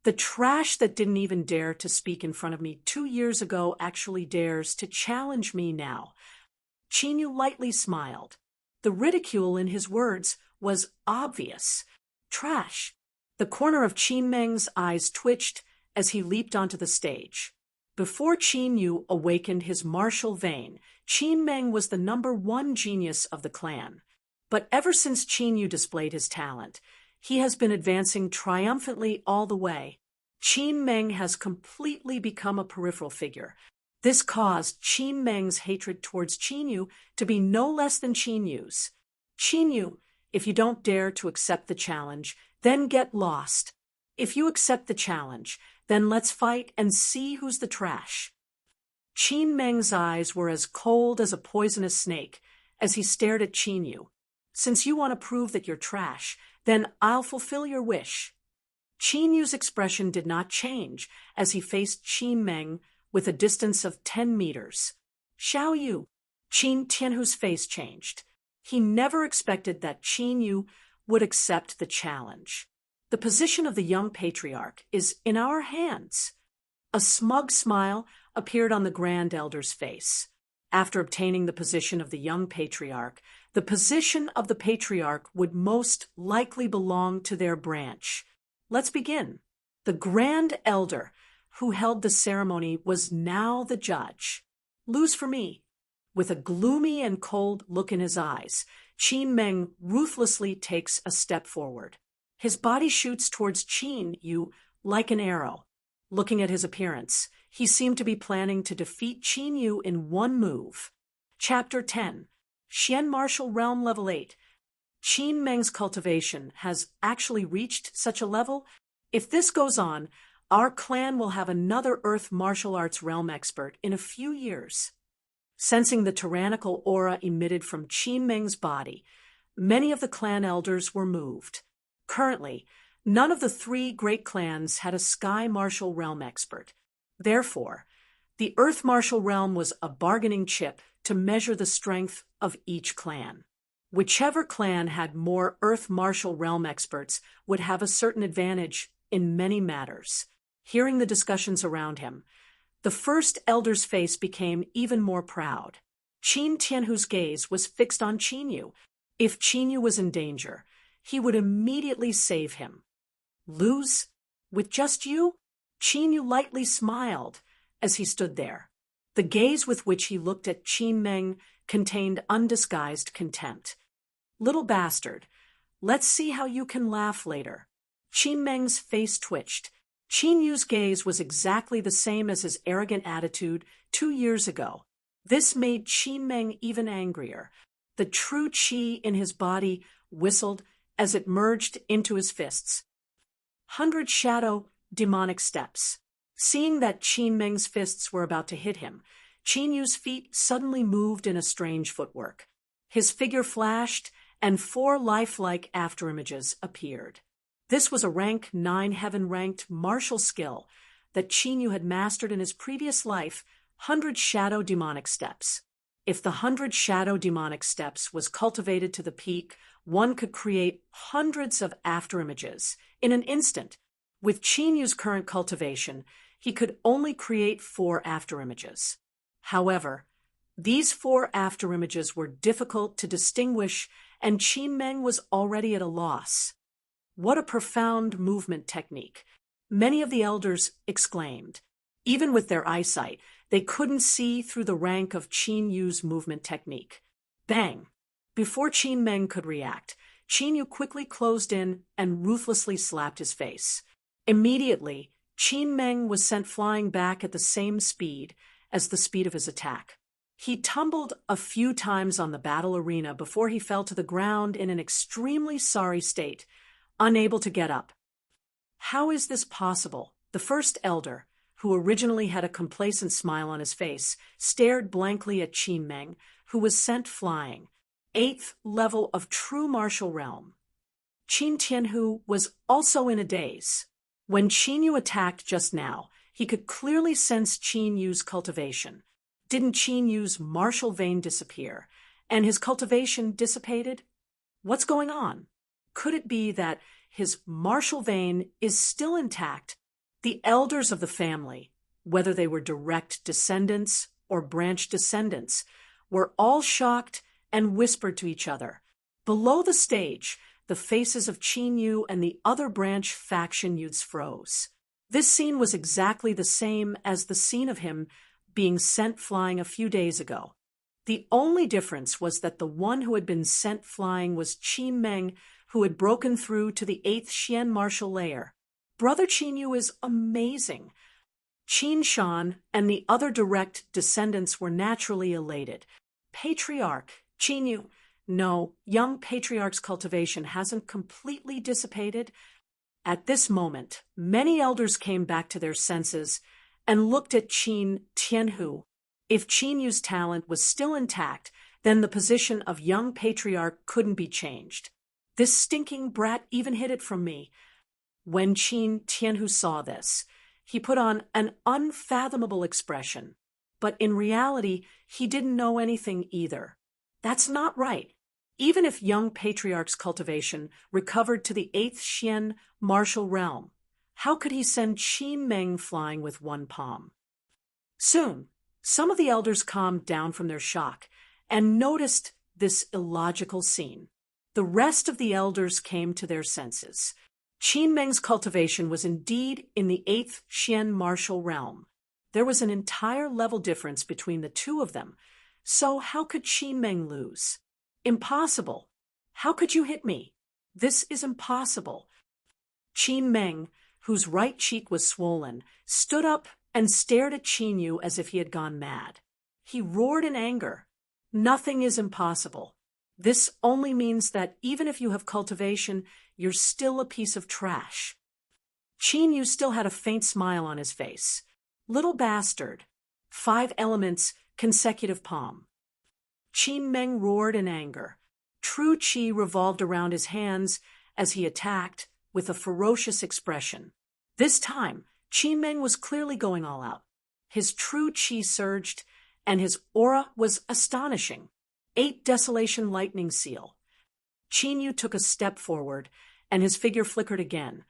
The trash that didn't even dare to speak in front of me 2 years ago actually dares to challenge me now. Qin Yu lightly smiled. The ridicule in his words was obvious. Trash. The corner of Qin Meng's eyes twitched as he leaped onto the stage. Before Qin Yu awakened his martial vein, Qin Meng was the #1 genius of the clan. But ever since Qin Yu displayed his talent, he has been advancing triumphantly all the way. Qin Meng has completely become a peripheral figure. This caused Qin Meng's hatred towards Qin Yu to be no less than Qin Yu's. Qin Yu, if you don't dare to accept the challenge, then get lost. If you accept the challenge, then let's fight and see who's the trash. Qin Meng's eyes were as cold as a poisonous snake as he stared at Qin Yu. Since you want to prove that you're trash, then I'll fulfill your wish. Qin Yu's expression did not change as he faced Qin Meng with a distance of 10 meters. Xiao Yu. Qin Tianhu's face changed. He never expected that Qin Yu would accept the challenge. The position of the young patriarch is in our hands. A smug smile appeared on the Grand Elder's face. After obtaining the position of the young patriarch, the position of the patriarch would most likely belong to their branch. Let's begin. The Grand Elder, who held the ceremony, was now the judge. Lose for me. With a gloomy and cold look in his eyes, Qin Meng ruthlessly takes a step forward. His body shoots towards Qin Yu like an arrow. Looking at his appearance, he seemed to be planning to defeat Qin Yu in one move. Chapter 10. Xian Martial Realm Level 8. Qin Meng's cultivation has actually reached such a level. If this goes on, our clan will have another Earth Martial Arts Realm expert in a few years. Sensing the tyrannical aura emitted from Qin Meng's body, many of the clan elders were moved. Currently, none of the 3 great clans had a Sky Martial Realm expert. Therefore, the Earth Martial Realm was a bargaining chip to measure the strength of each clan. Whichever clan had more Earth Martial Realm experts would have a certain advantage in many matters. Hearing the discussions around him, the first elder's face became even more proud. Qin Tianhu's gaze was fixed on Qin Yu. If Qin Yu was in danger, he would immediately save him. Lose? With just you? Qin Yu lightly smiled as he stood there. The gaze with which he looked at Qin Meng contained undisguised contempt. Little bastard, let's see how you can laugh later. Qin Meng's face twitched. Qin Yu's gaze was exactly the same as his arrogant attitude 2 years ago. This made Qin Meng even angrier. The true qi in his body whistled as it merged into his fists. 100 shadow demonic steps. Seeing that Qin Meng's fists were about to hit him, Qin Yu's feet suddenly moved in a strange footwork. His figure flashed, and 4 lifelike afterimages appeared. This was a rank 9 heaven-ranked martial skill that Qin Yu had mastered in his previous life 100 Shadow Demonic Steps. If the 100 Shadow Demonic Steps was cultivated to the peak, one could create hundreds of afterimages in an instant. With Qin Yu's current cultivation, he could only create 4 afterimages. However, these 4 afterimages were difficult to distinguish, and Qin Meng was already at a loss. What a profound movement technique, many of the elders exclaimed. Even with their eyesight, they couldn't see through the rank of Qin Yu's movement technique. Bang! Before Qin Meng could react, Qin Yu quickly closed in and ruthlessly slapped his face. Immediately, Qin Meng was sent flying back at the same speed as the speed of his attack. He tumbled a few times on the battle arena before he fell to the ground in an extremely sorry state, unable to get up. How is this possible? The first elder, who originally had a complacent smile on his face, stared blankly at Qin Meng, who was sent flying. 8th level of true martial realm. Qin Tianhu was also in a daze. When Qin Yu attacked just now, he could clearly sense Qin Yu's cultivation. Didn't Qin Yu's martial vein disappear, and his cultivation dissipated? What's going on? Could it be that his martial vein is still intact? The elders of the family, whether they were direct descendants or branch descendants, were all shocked and whispered to each other. Below the stage, the faces of Qin Yu and the other branch faction youths froze. This scene was exactly the same as the scene of him being sent flying a few days ago. The only difference was that the one who had been sent flying was Qin Meng, who had broken through to the 8th Xian martial layer. Brother Qin Yu is amazing. Qin Shan and the other direct descendants were naturally elated. Patriarch, Qin Yu. No, young patriarch's cultivation hasn't completely dissipated. At this moment, many elders came back to their senses and looked at Qin Tianhu. If Qin Yu's talent was still intact, then the position of young patriarch couldn't be changed. This stinking brat even hid it from me. When Qin Tianhu saw this, he put on an unfathomable expression. But in reality, he didn't know anything either. That's not right. Even if young patriarch's cultivation recovered to the 8th Xian martial realm, how could he send Qin Meng flying with one palm? Soon, some of the elders calmed down from their shock and noticed this illogical scene. The rest of the elders came to their senses. Qin Meng's cultivation was indeed in the 8th Xian martial realm. There was an entire level difference between the two of them. So how could Qin Meng lose? Impossible. How could you hit me? This is impossible. Qin Meng, whose right cheek was swollen, stood up and stared at Qin Yu as if he had gone mad. He roared in anger. Nothing is impossible. This only means that even if you have cultivation, you're still a piece of trash. Qin Yu still had a faint smile on his face. Little bastard. 5 elements, consecutive palm. Qin Meng roared in anger. True qi revolved around his hands as he attacked with a ferocious expression. This time, Qin Meng was clearly going all out. His true qi surged, and his aura was astonishing. 8 Desolation Lightning Seal. Qin Yu took a step forward, and his figure flickered again,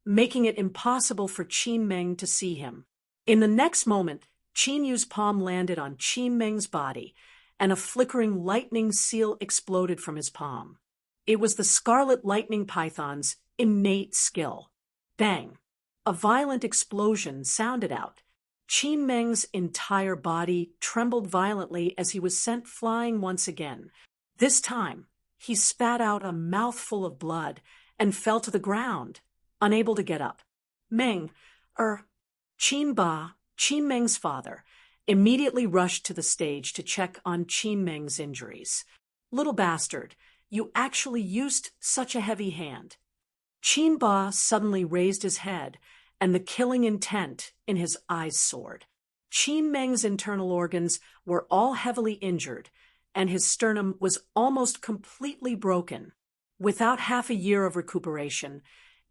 making it impossible for Qin Meng to see him. In the next moment, Qin Yu's palm landed on Qin Meng's body, and a flickering lightning seal exploded from his palm. It was the Scarlet Lightning Python's innate skill. Bang! A violent explosion sounded out. Qin Meng's entire body trembled violently as he was sent flying once again. This time, he spat out a mouthful of blood and fell to the ground, unable to get up. Qin Ba, Qin Meng's father, immediately rushed to the stage to check on Qin Meng's injuries. Little bastard, you actually used such a heavy hand. Qin Ba suddenly raised his head, and the killing intent in his eyes soared. Qin Meng's internal organs were all heavily injured, and his sternum was almost completely broken. Without half a year of recuperation,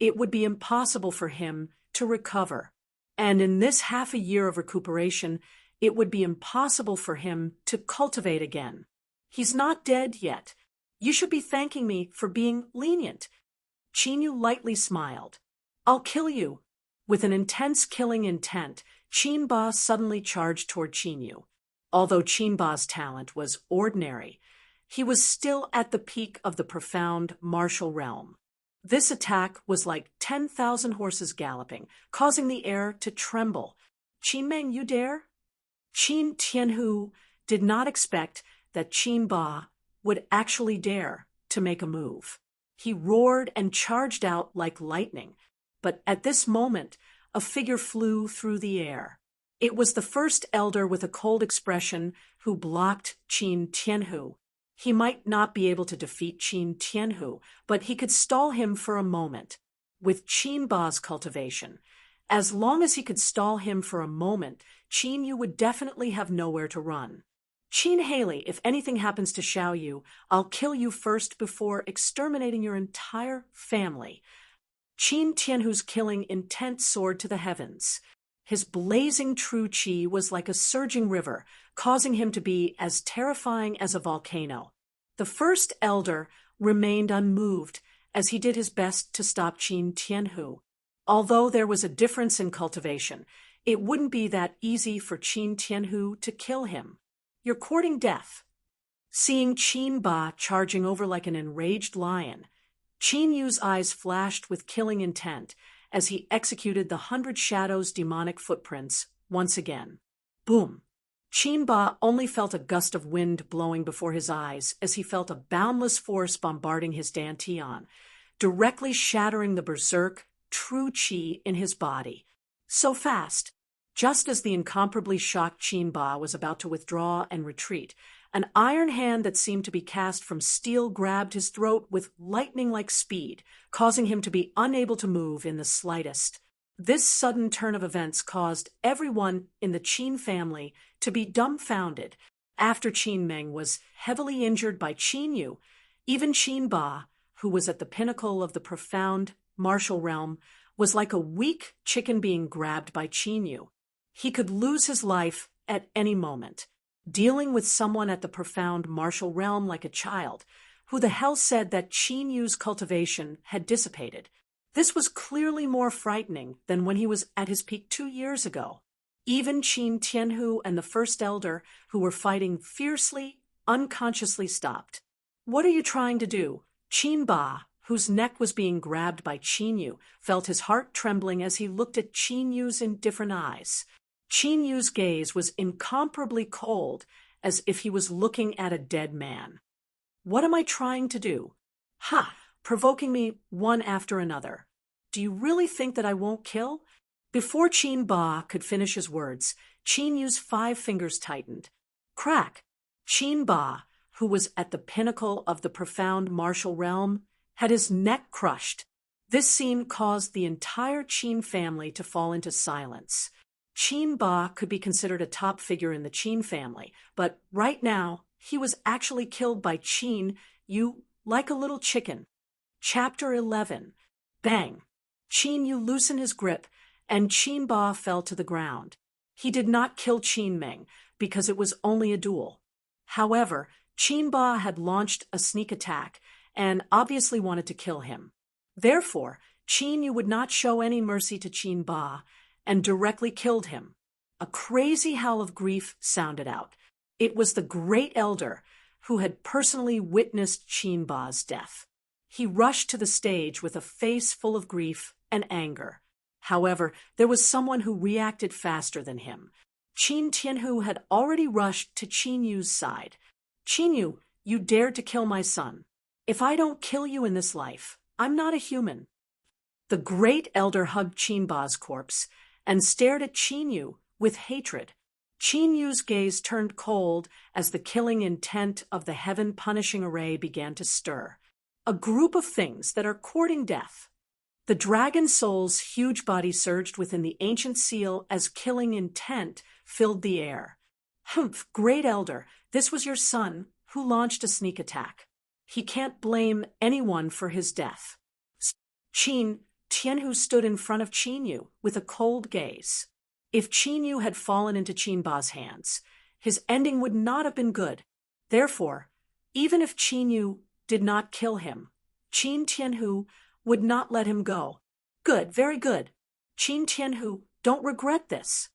it would be impossible for him to recover. And in this half a year of recuperation, it would be impossible for him to cultivate again. He's not dead yet. You should be thanking me for being lenient. Qin lightly smiled. I'll kill you. With an intense killing intent, Qin Ba suddenly charged toward Qin. Although Qin Ba's talent was ordinary, he was still at the peak of the profound martial realm. This attack was like 10,000 horses galloping, causing the air to tremble. Qin Meng, you dare? Qin Tianhu did not expect that Qin Ba would actually dare to make a move. He roared and charged out like lightning, but at this moment, a figure flew through the air. It was the first elder with a cold expression who blocked Qin Tianhu. He might not be able to defeat Qin Tianhu, but he could stall him for a moment. With Qin Ba's cultivation, as long as he could stall him for a moment, Qin Yu would definitely have nowhere to run. Qin Haley, if anything happens to Xiao Yu, I'll kill you first before exterminating your entire family. Qin Tianhu's killing intent soared to the heavens. His blazing true qi was like a surging river, causing him to be as terrifying as a volcano. The first elder remained unmoved as he did his best to stop Qin Tianhu. Although there was a difference in cultivation, it wouldn't be that easy for Qin Tianhu to kill him. You're courting death. Seeing Qin Ba charging over like an enraged lion, Qin Yu's eyes flashed with killing intent as he executed the 100 Shadows demonic footprints once again. Boom! Qin Ba only felt a gust of wind blowing before his eyes as he felt a boundless force bombarding his dantian, directly shattering the berserk true qi in his body. So fast! Just as the incomparably shocked Qin Ba was about to withdraw and retreat, an iron hand that seemed to be cast from steel grabbed his throat with lightning-like speed, causing him to be unable to move in the slightest. This sudden turn of events caused everyone in the Qin family to be dumbfounded. After Qin Meng was heavily injured by Qin Yu, even Qin Ba, who was at the pinnacle of the profound martial realm, was like a weak chicken being grabbed by Qin Yu. He could lose his life at any moment. Dealing with someone at the profound martial realm like a child, who the hell said that Qin Yu's cultivation had dissipated. This was clearly more frightening than when he was at his peak 2 years ago. Even Qin Tianhu and the first elder, who were fighting fiercely, unconsciously stopped. What are you trying to do? Qin Ba, whose neck was being grabbed by Qin Yu, felt his heart trembling as he looked at Qin Yu's indifferent eyes. Qin Yu's gaze was incomparably cold, as if he was looking at a dead man. What am I trying to do? Ha! Provoking me one after another. Do you really think that I won't kill? Before Qin Ba could finish his words, Qin Yu's 5 fingers tightened. Crack! Qin Ba, who was at the pinnacle of the profound martial realm, had his neck crushed. This scene caused the entire Qin family to fall into silence. Qin Ba could be considered a top figure in the Qin family, but right now, he was actually killed by Qin Yu like a little chicken. Chapter 11. Bang! Qin Yu loosened his grip, and Qin Ba fell to the ground. He did not kill Qin Meng because it was only a duel. However, Qin Ba had launched a sneak attack and obviously wanted to kill him. Therefore, Qin Yu would not show any mercy to Qin Ba and directly killed him. A crazy howl of grief sounded out. It was the great elder who had personally witnessed Qin Ba's death. He rushed to the stage with a face full of grief and anger. However, there was someone who reacted faster than him. Qin Tianhu had already rushed to Qin Yu's side. Qin Yu, you dared to kill my son. If I don't kill you in this life, I'm not a human. The great elder hugged Qin Ba's corpse and stared at Qin Yu with hatred. Qin Yu's gaze turned cold as the killing intent of the heaven-punishing array began to stir. A group of things that are courting death. The dragon soul's huge body surged within the ancient seal as killing intent filled the air. Humph, great elder, this was your son who launched a sneak attack. He can't blame anyone for his death. Qin Tianhu stood in front of Qin Yu with a cold gaze. If Qin Yu had fallen into Qin Ba's hands, his ending would not have been good. Therefore, even if Qin Yu did not kill him, Qin Tianhu would not let him go. Good, very good. Qin Tianhu, don't regret this.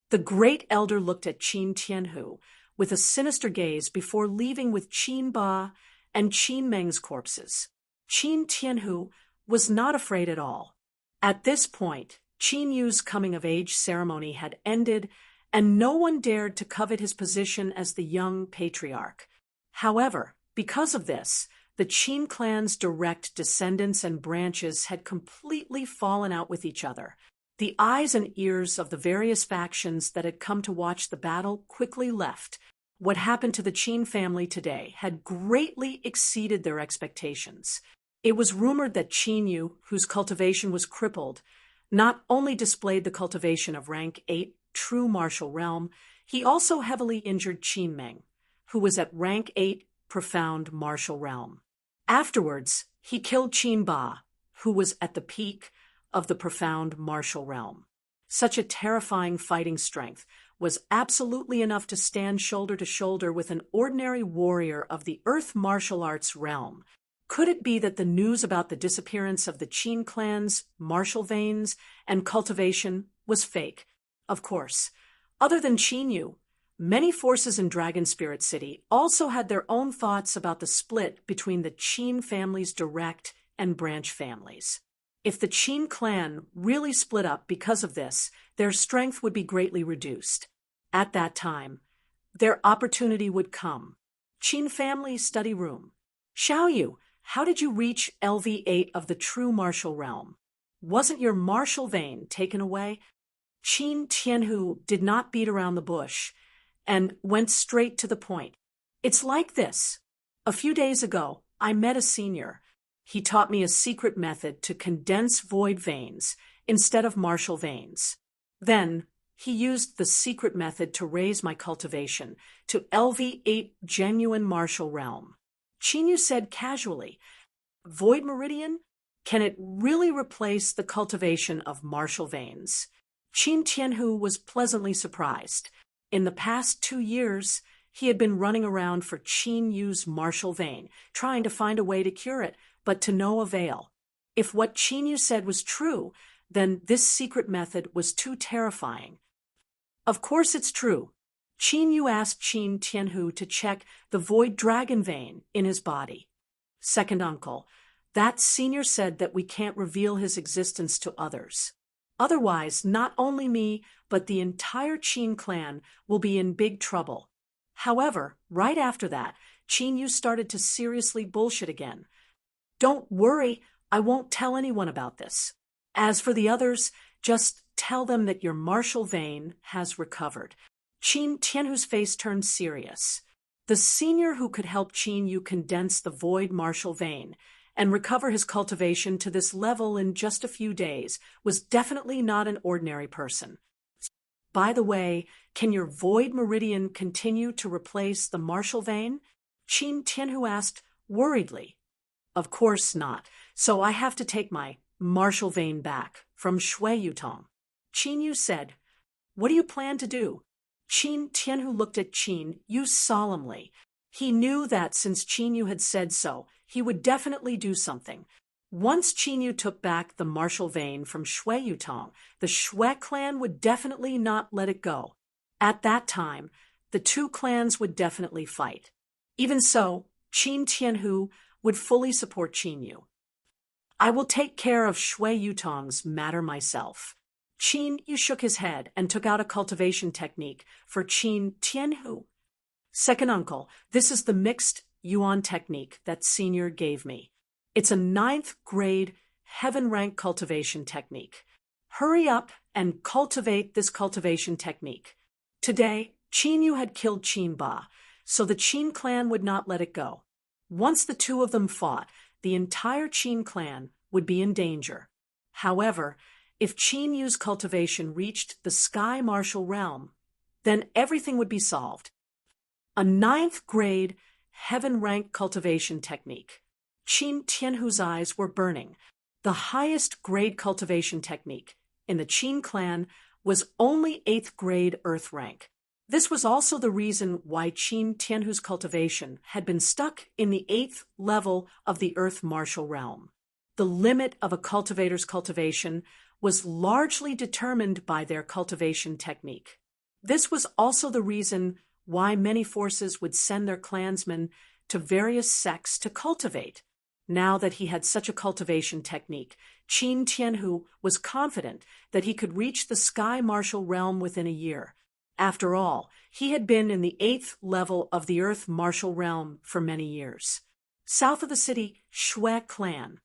The great elder looked at Qin Tianhu with a sinister gaze before leaving with Qin Ba and Qin Meng's corpses. Qin Tianhu was not afraid at all. At this point, Qin Yu's coming-of-age ceremony had ended, and no one dared to covet his position as the young patriarch. However, because of this, the Qin clan's direct descendants and branches had completely fallen out with each other. The eyes and ears of the various factions that had come to watch the battle quickly left. What happened to the Qin family today had greatly exceeded their expectations. It was rumored that Qin Yu, whose cultivation was crippled, not only displayed the cultivation of rank 8 true martial realm, he also heavily injured Qin Meng, who was at rank 8 profound martial realm. Afterwards, he killed Qin Ba, who was at the peak of the profound martial realm. Such a terrifying fighting strength was absolutely enough to stand shoulder to shoulder with an ordinary warrior of the earth martial arts realm. Could it be that the news about the disappearance of the Qin clan's martial veins and cultivation was fake? Of course. Other than Qin Yu, many forces in Dragon Spirit City also had their own thoughts about the split between the Qin family's direct and branch families. If the Qin clan really split up because of this, their strength would be greatly reduced. At that time, their opportunity would come. Qin family study room. Xiaoyu, how did you reach LV8 of the true martial realm? Wasn't your martial vein taken away? Qin Tianhu did not beat around the bush and went straight to the point. It's like this. A few days ago, I met a senior. He taught me a secret method to condense void veins instead of martial veins. Then, he used the secret method to raise my cultivation to LV8 genuine martial realm. Qin Yu said casually, Void Meridian? Can it really replace the cultivation of martial veins? Qin Tianhu was pleasantly surprised. In the past 2 years, he had been running around for Qin Yu's martial vein, trying to find a way to cure it, but to no avail. If what Qin Yu said was true, then this secret method was too terrifying. Of course it's true. Qin Yu asked Qin Tianhu to check the void dragon vein in his body. Second uncle, that senior said that we can't reveal his existence to others. Otherwise, not only me, but the entire Qin clan will be in big trouble. However, right after that, Qin Yu started to seriously bullshit again. Don't worry, I won't tell anyone about this. As for the others, just tell them that your martial vein has recovered. Qin Tianhu's face turned serious. The senior who could help Qin Yu condense the void martial vein and recover his cultivation to this level in just a few days was definitely not an ordinary person. By the way, can your void meridian continue to replace the martial vein? Qin Tianhu asked worriedly. Of course not, so I have to take my martial vein back from Shui Yutong. Qin Yu said, What do you plan to do? Qin Tianhu looked at Qin Yu solemnly. He knew that since Qin Yu had said so, he would definitely do something. Once Qin Yu took back the martial vein from Shui Yutong, the Shui clan would definitely not let it go. At that time, the two clans would definitely fight. Even so, Qin Tianhu would fully support Qin Yu. I will take care of Shui Yutong's matter myself. Qin Yu shook his head and took out a cultivation technique for Qin Tianhu. Second uncle, this is the mixed Yuan technique that senior gave me. It's a 9th grade heaven rank cultivation technique. Hurry up and cultivate this cultivation technique. Today, Qin Yu had killed Qin Ba, so the Qin clan would not let it go. Once the two of them fought, the entire Qin clan would be in danger. However, if Qin Yu's cultivation reached the sky martial realm, then everything would be solved. A 9th grade heaven rank cultivation technique. Qin Tianhu's eyes were burning. The highest grade cultivation technique in the Qin clan was only 8th grade Earth rank. This was also the reason why Qin Tianhu's cultivation had been stuck in the 8th level of the Earth martial realm. The limit of a cultivator's cultivation was largely determined by their cultivation technique. This was also the reason why many forces would send their clansmen to various sects to cultivate. Now that he had such a cultivation technique, Qin Tianhu was confident that he could reach the sky martial realm within a year. After all, he had been in the 8th level of the Earth martial realm for many years. South of the city, Shui clan.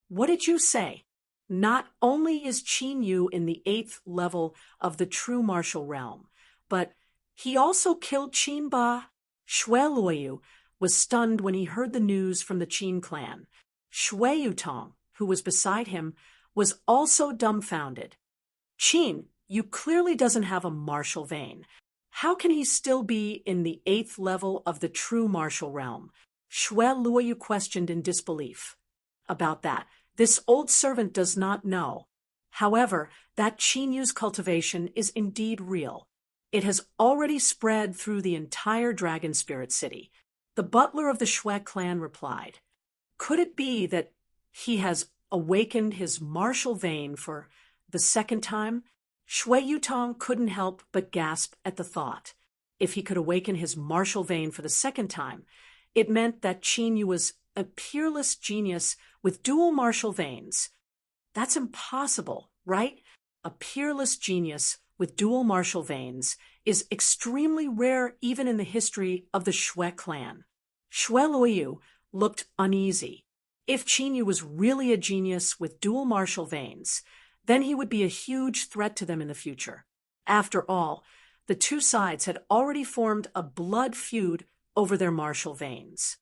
What did you say? Not only is Qin Yu in the 8th level of the true martial realm, but he also killed Qin Ba. Shui Luoyu was stunned when he heard the news from the Qin clan. Shui Yutong, who was beside him, was also dumbfounded. Qin, you clearly doesn't have a martial vein. How can he still be in the 8th level of the true martial realm? Shui Luoyu questioned in disbelief. About that, this old servant does not know. However, that Qin Yu's cultivation is indeed real. It has already spread through the entire Dragon Spirit City. The butler of the Shui clan replied, "Could it be that he has awakened his martial vein for the second time?" Shui Yutong couldn't help but gasp at the thought. If he could awaken his martial vein for the second time, it meant that Qin Yu was a peerless genius with dual martial veins. That's impossible, right? A peerless genius with dual martial veins is extremely rare even in the history of the Shui clan. Shui Luoyu looked uneasy. If Qin Yu was really a genius with dual martial veins, then he would be a huge threat to them in the future. After all, the two sides had already formed a blood feud over their martial veins.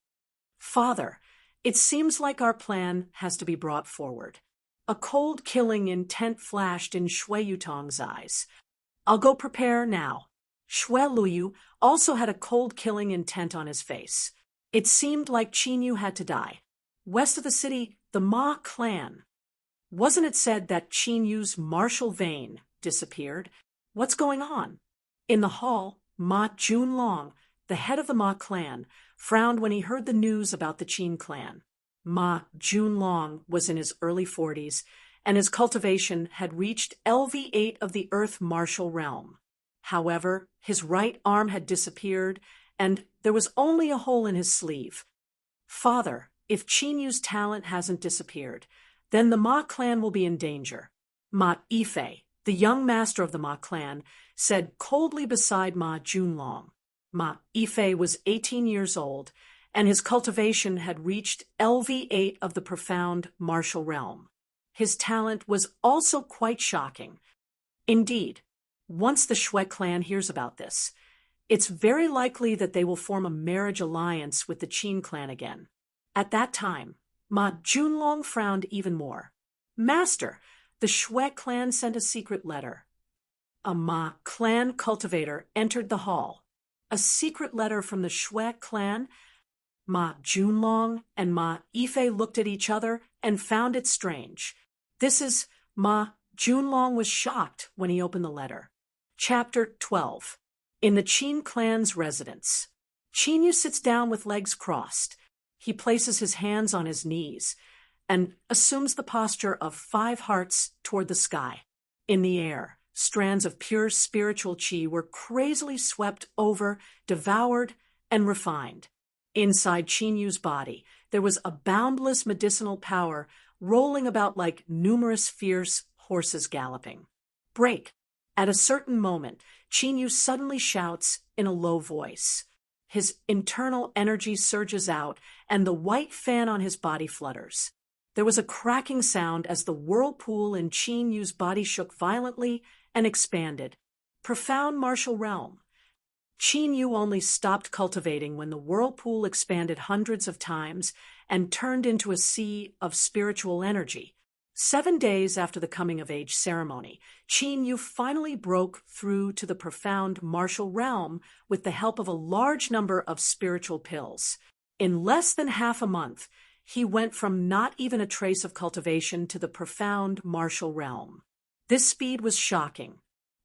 "Father, it seems like our plan has to be brought forward." A cold killing intent flashed in Shui Yutong's eyes. "I'll go prepare now." Shui Luoyu also had a cold killing intent on his face. It seemed like Qin Yu had to die. West of the city, the Ma clan. Wasn't it said that Qin Yu's martial vein disappeared? What's going on? In the hall, Ma Junlong, the head of the Ma clan, frowned when he heard the news about the Qin clan. Ma Junlong was in his early 40s, and his cultivation had reached LV8 of the Earth martial realm. However, his right arm had disappeared, and there was only a hole in his sleeve. "Father, if Qin Yu's talent hasn't disappeared, then the Ma clan will be in danger." Ma Yifei, the young master of the Ma clan, said coldly beside Ma Junlong. Ma Yifei was 18 years old, and his cultivation had reached LV8 of the profound martial realm. His talent was also quite shocking. Indeed, once the Shui clan hears about this, it's very likely that they will form a marriage alliance with the Qin clan again. At that time, Ma Junlong frowned even more. "Master, the Shui clan sent a secret letter." A Ma clan cultivator entered the hall. A secret letter from the Shui clan? Ma Junlong and Ma Yifei looked at each other and found it strange. Ma Junlong was shocked when he opened the letter. Chapter 12. In the Qin clan's residence. Qin Yu sits down with legs crossed. He places his hands on his knees and assumes the posture of 5 hearts toward the sky. In the air, strands of pure spiritual qi were crazily swept over, devoured, and refined. Inside Qin Yu's body, there was a boundless medicinal power rolling about like numerous fierce horses galloping. Break. At a certain moment, Qin Yu suddenly shouts in a low voice. His internal energy surges out, and the white fan on his body flutters. There was a cracking sound as the whirlpool in Qin Yu's body shook violently and expanded. Profound martial realm. Qin Yu only stopped cultivating when the whirlpool expanded hundreds of times and turned into a sea of spiritual energy. 7 days after the coming-of-age ceremony, Qin Yu finally broke through to the profound martial realm with the help of a large number of spiritual pills. In less than half a month, he went from not even a trace of cultivation to the profound martial realm. This speed was shocking.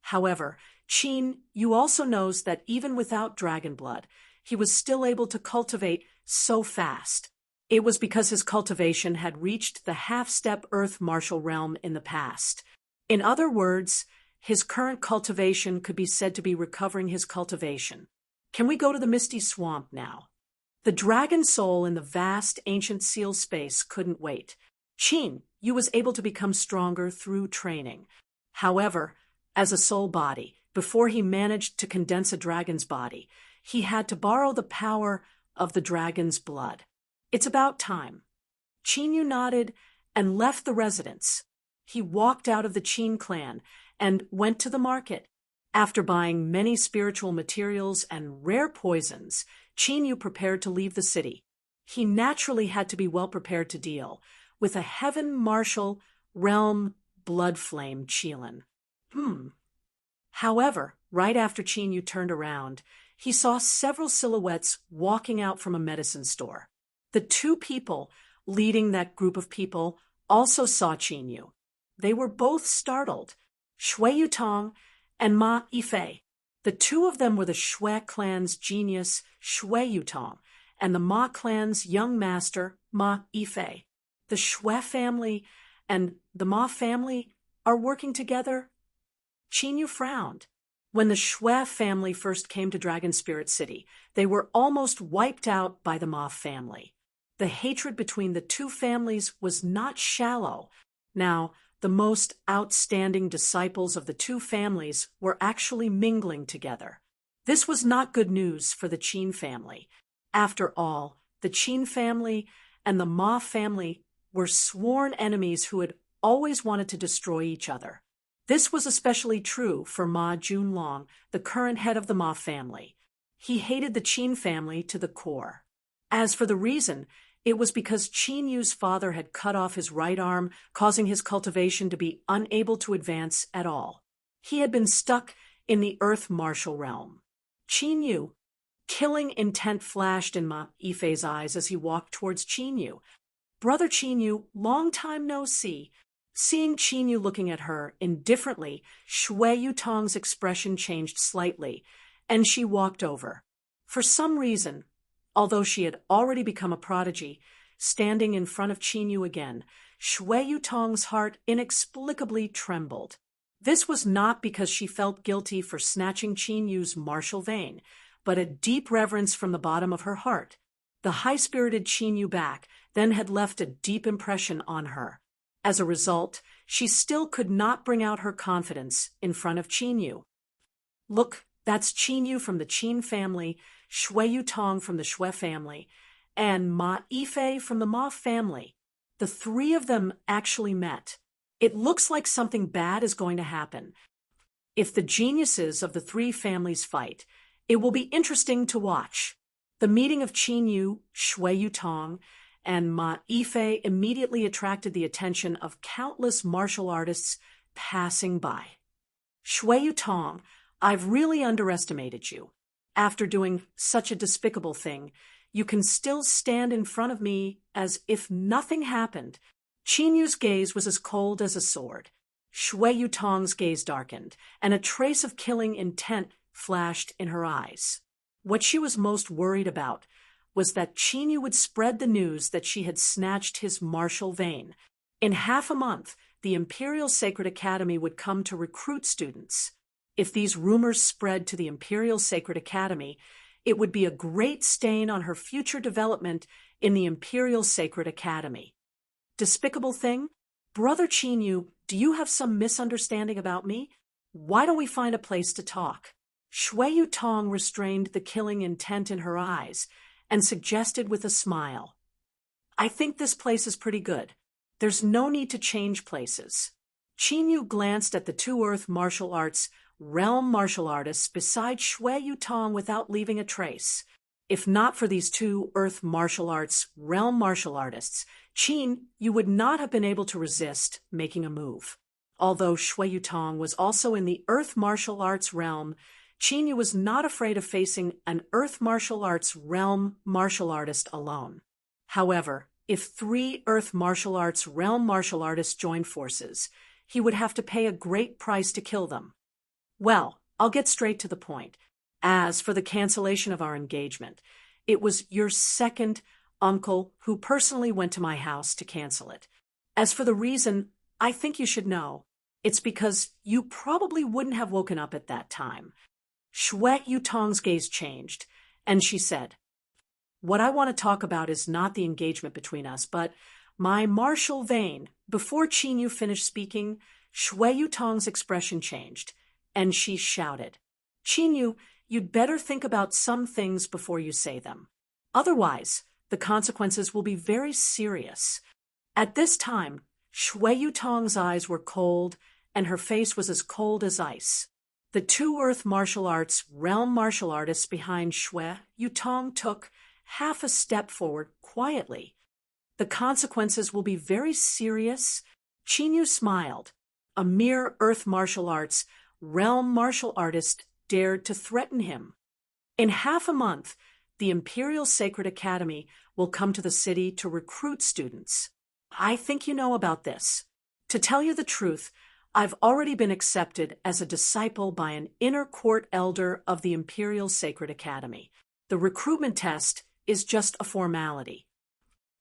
However, Qin Yu also knows that even without dragon blood, he was still able to cultivate so fast. It was because his cultivation had reached the half-step earth martial realm in the past. In other words, his current cultivation could be said to be recovering his cultivation. Can we go to the Misty Swamp now? The dragon soul in the vast ancient seal space couldn't wait. Qin Yu was able to become stronger through training. However, as a soul body, before he managed to condense a dragon's body, he had to borrow the power of the dragon's blood. It's about time. Qin Yu nodded and left the residence. He walked out of the Qin clan and went to the market. After buying many spiritual materials and rare poisons, Qin Yu prepared to leave the city. He naturally had to be well prepared to deal with a heaven martial realm blood flame Qilin. However, right after Qin Yu turned around, he saw several silhouettes walking out from a medicine store. The two people leading that group of people also saw Qin Yu. They were both startled, Shui Yutong and Ma Yifei. The two of them were the Shui clan's genius, Shui Yutong, and the Ma clan's young master, Ma Yifei. The Shui family and the Ma family are working together? Qin Yu frowned. When the Shui family first came to Dragon Spirit City, they were almost wiped out by the Ma family. The hatred between the two families was not shallow. Now, the most outstanding disciples of the two families were actually mingling together. This was not good news for the Qin family. After all, the Qin family and the Ma family were sworn enemies who had always wanted to destroy each other. This was especially true for Ma Junlong, the current head of the Ma family. He hated the Qin family to the core. As for the reason, it was because Qin Yu's father had cut off his right arm, causing his cultivation to be unable to advance at all. He had been stuck in the earth martial realm. Qin Yu, killing intent flashed in Ma Yifei's eyes as he walked towards Qin Yu. Brother Qin Yu, long time no see. Seeing Qin Yu looking at her indifferently, Shui Yutong's expression changed slightly, and she walked over. For some reason, although she had already become a prodigy, standing in front of Qin Yu again, Shui Yutong's heart inexplicably trembled. This was not because she felt guilty for snatching Qin Yu's martial vein, but a deep reverence from the bottom of her heart. The high-spirited Qin Yu back then had left a deep impression on her. As a result, she still could not bring out her confidence in front of Qin Yu. Look, that's Qin Yu from the Qin family, Shui Yutong from the Shui family, and Ma Yifei from the Ma family. The three of them actually met. It looks like something bad is going to happen. If the geniuses of the three families fight, it will be interesting to watch. The meeting of Qin Yu, Shui Yutong, and Ma Yifei immediately attracted the attention of countless martial artists passing by. Shui Yutong, I've really underestimated you. After doing such a despicable thing, you can still stand in front of me as if nothing happened. Qin Yu's gaze was as cold as a sword. Shui Yutong's gaze darkened, and a trace of killing intent flashed in her eyes. What she was most worried about was that Qin Yu would spread the news that she had snatched his martial vein. In half a month, the Imperial Sacred Academy would come to recruit students. If these rumors spread to the Imperial Sacred Academy, it would be a great stain on her future development in the Imperial Sacred Academy. Despicable thing? Brother Qin Yu, do you have some misunderstanding about me? Why don't we find a place to talk? Shui Yutong restrained the killing intent in her eyes and suggested with a smile, I think this place is pretty good. There's no need to change places. Qin Yu glanced at the two Earth martial arts realm martial artists beside Shui Yutong without leaving a trace. If not for these two Earth martial arts realm martial artists, Qin Yu would not have been able to resist making a move. Although Shui Yutong was also in the Earth martial arts realm, Qin Yu was not afraid of facing an Earth martial arts realm martial artist alone. However, if three Earth martial arts realm martial artists joined forces, he would have to pay a great price to kill them. Well, I'll get straight to the point. As for the cancellation of our engagement, it was your second uncle who personally went to my house to cancel it. As for the reason, I think you should know. It's because you probably wouldn't have woken up at that time. Shwe Yutong's gaze changed, and she said, "What I want to talk about is not the engagement between us, but my martial vein." Before Qin Yu finished speaking, Shwe Yutong's expression changed, and she shouted, "Qin Yu, you'd better think about some things before you say them. Otherwise, the consequences will be very serious." At this time, Shwe Yutong's eyes were cold, and her face was as cold as ice. The two Earth martial arts realm martial artists behind Shwe Yutong took half a step forward quietly. "The consequences will be very serious." Qin Yu smiled. A mere Earth martial arts realm martial artist dared to threaten him. "In half a month, the Imperial Sacred Academy will come to the city to recruit students. I think you know about this. To tell you the truth, I've already been accepted as a disciple by an inner court elder of the Imperial Sacred Academy. The recruitment test is just a formality.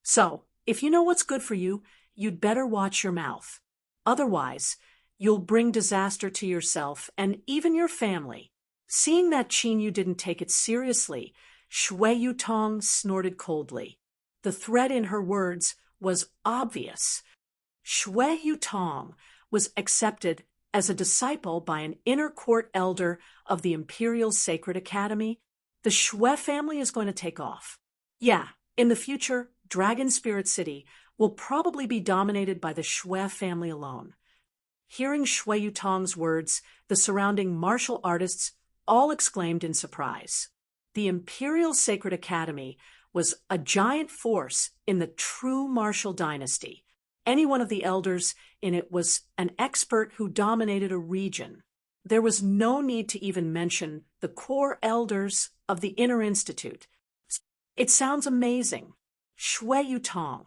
So, if you know what's good for you, you'd better watch your mouth. Otherwise, you'll bring disaster to yourself and even your family." Seeing that Qin Yu didn't take it seriously, Shwe Yutong snorted coldly. The threat in her words was obvious. Shwe Yutong was accepted as a disciple by an inner court elder of the Imperial Sacred Academy. The Shwe family is going to take off. Yeah, in the future, Dragon Spirit City will probably be dominated by the Shwe family alone. Hearing Shwe Yutong's words, the surrounding martial artists all exclaimed in surprise. The Imperial Sacred Academy was a giant force in the true martial dynasty. Any one of the elders in it was an expert who dominated a region. There was no need to even mention the core elders of the Inner Institute. It sounds amazing. Shwe Yutong,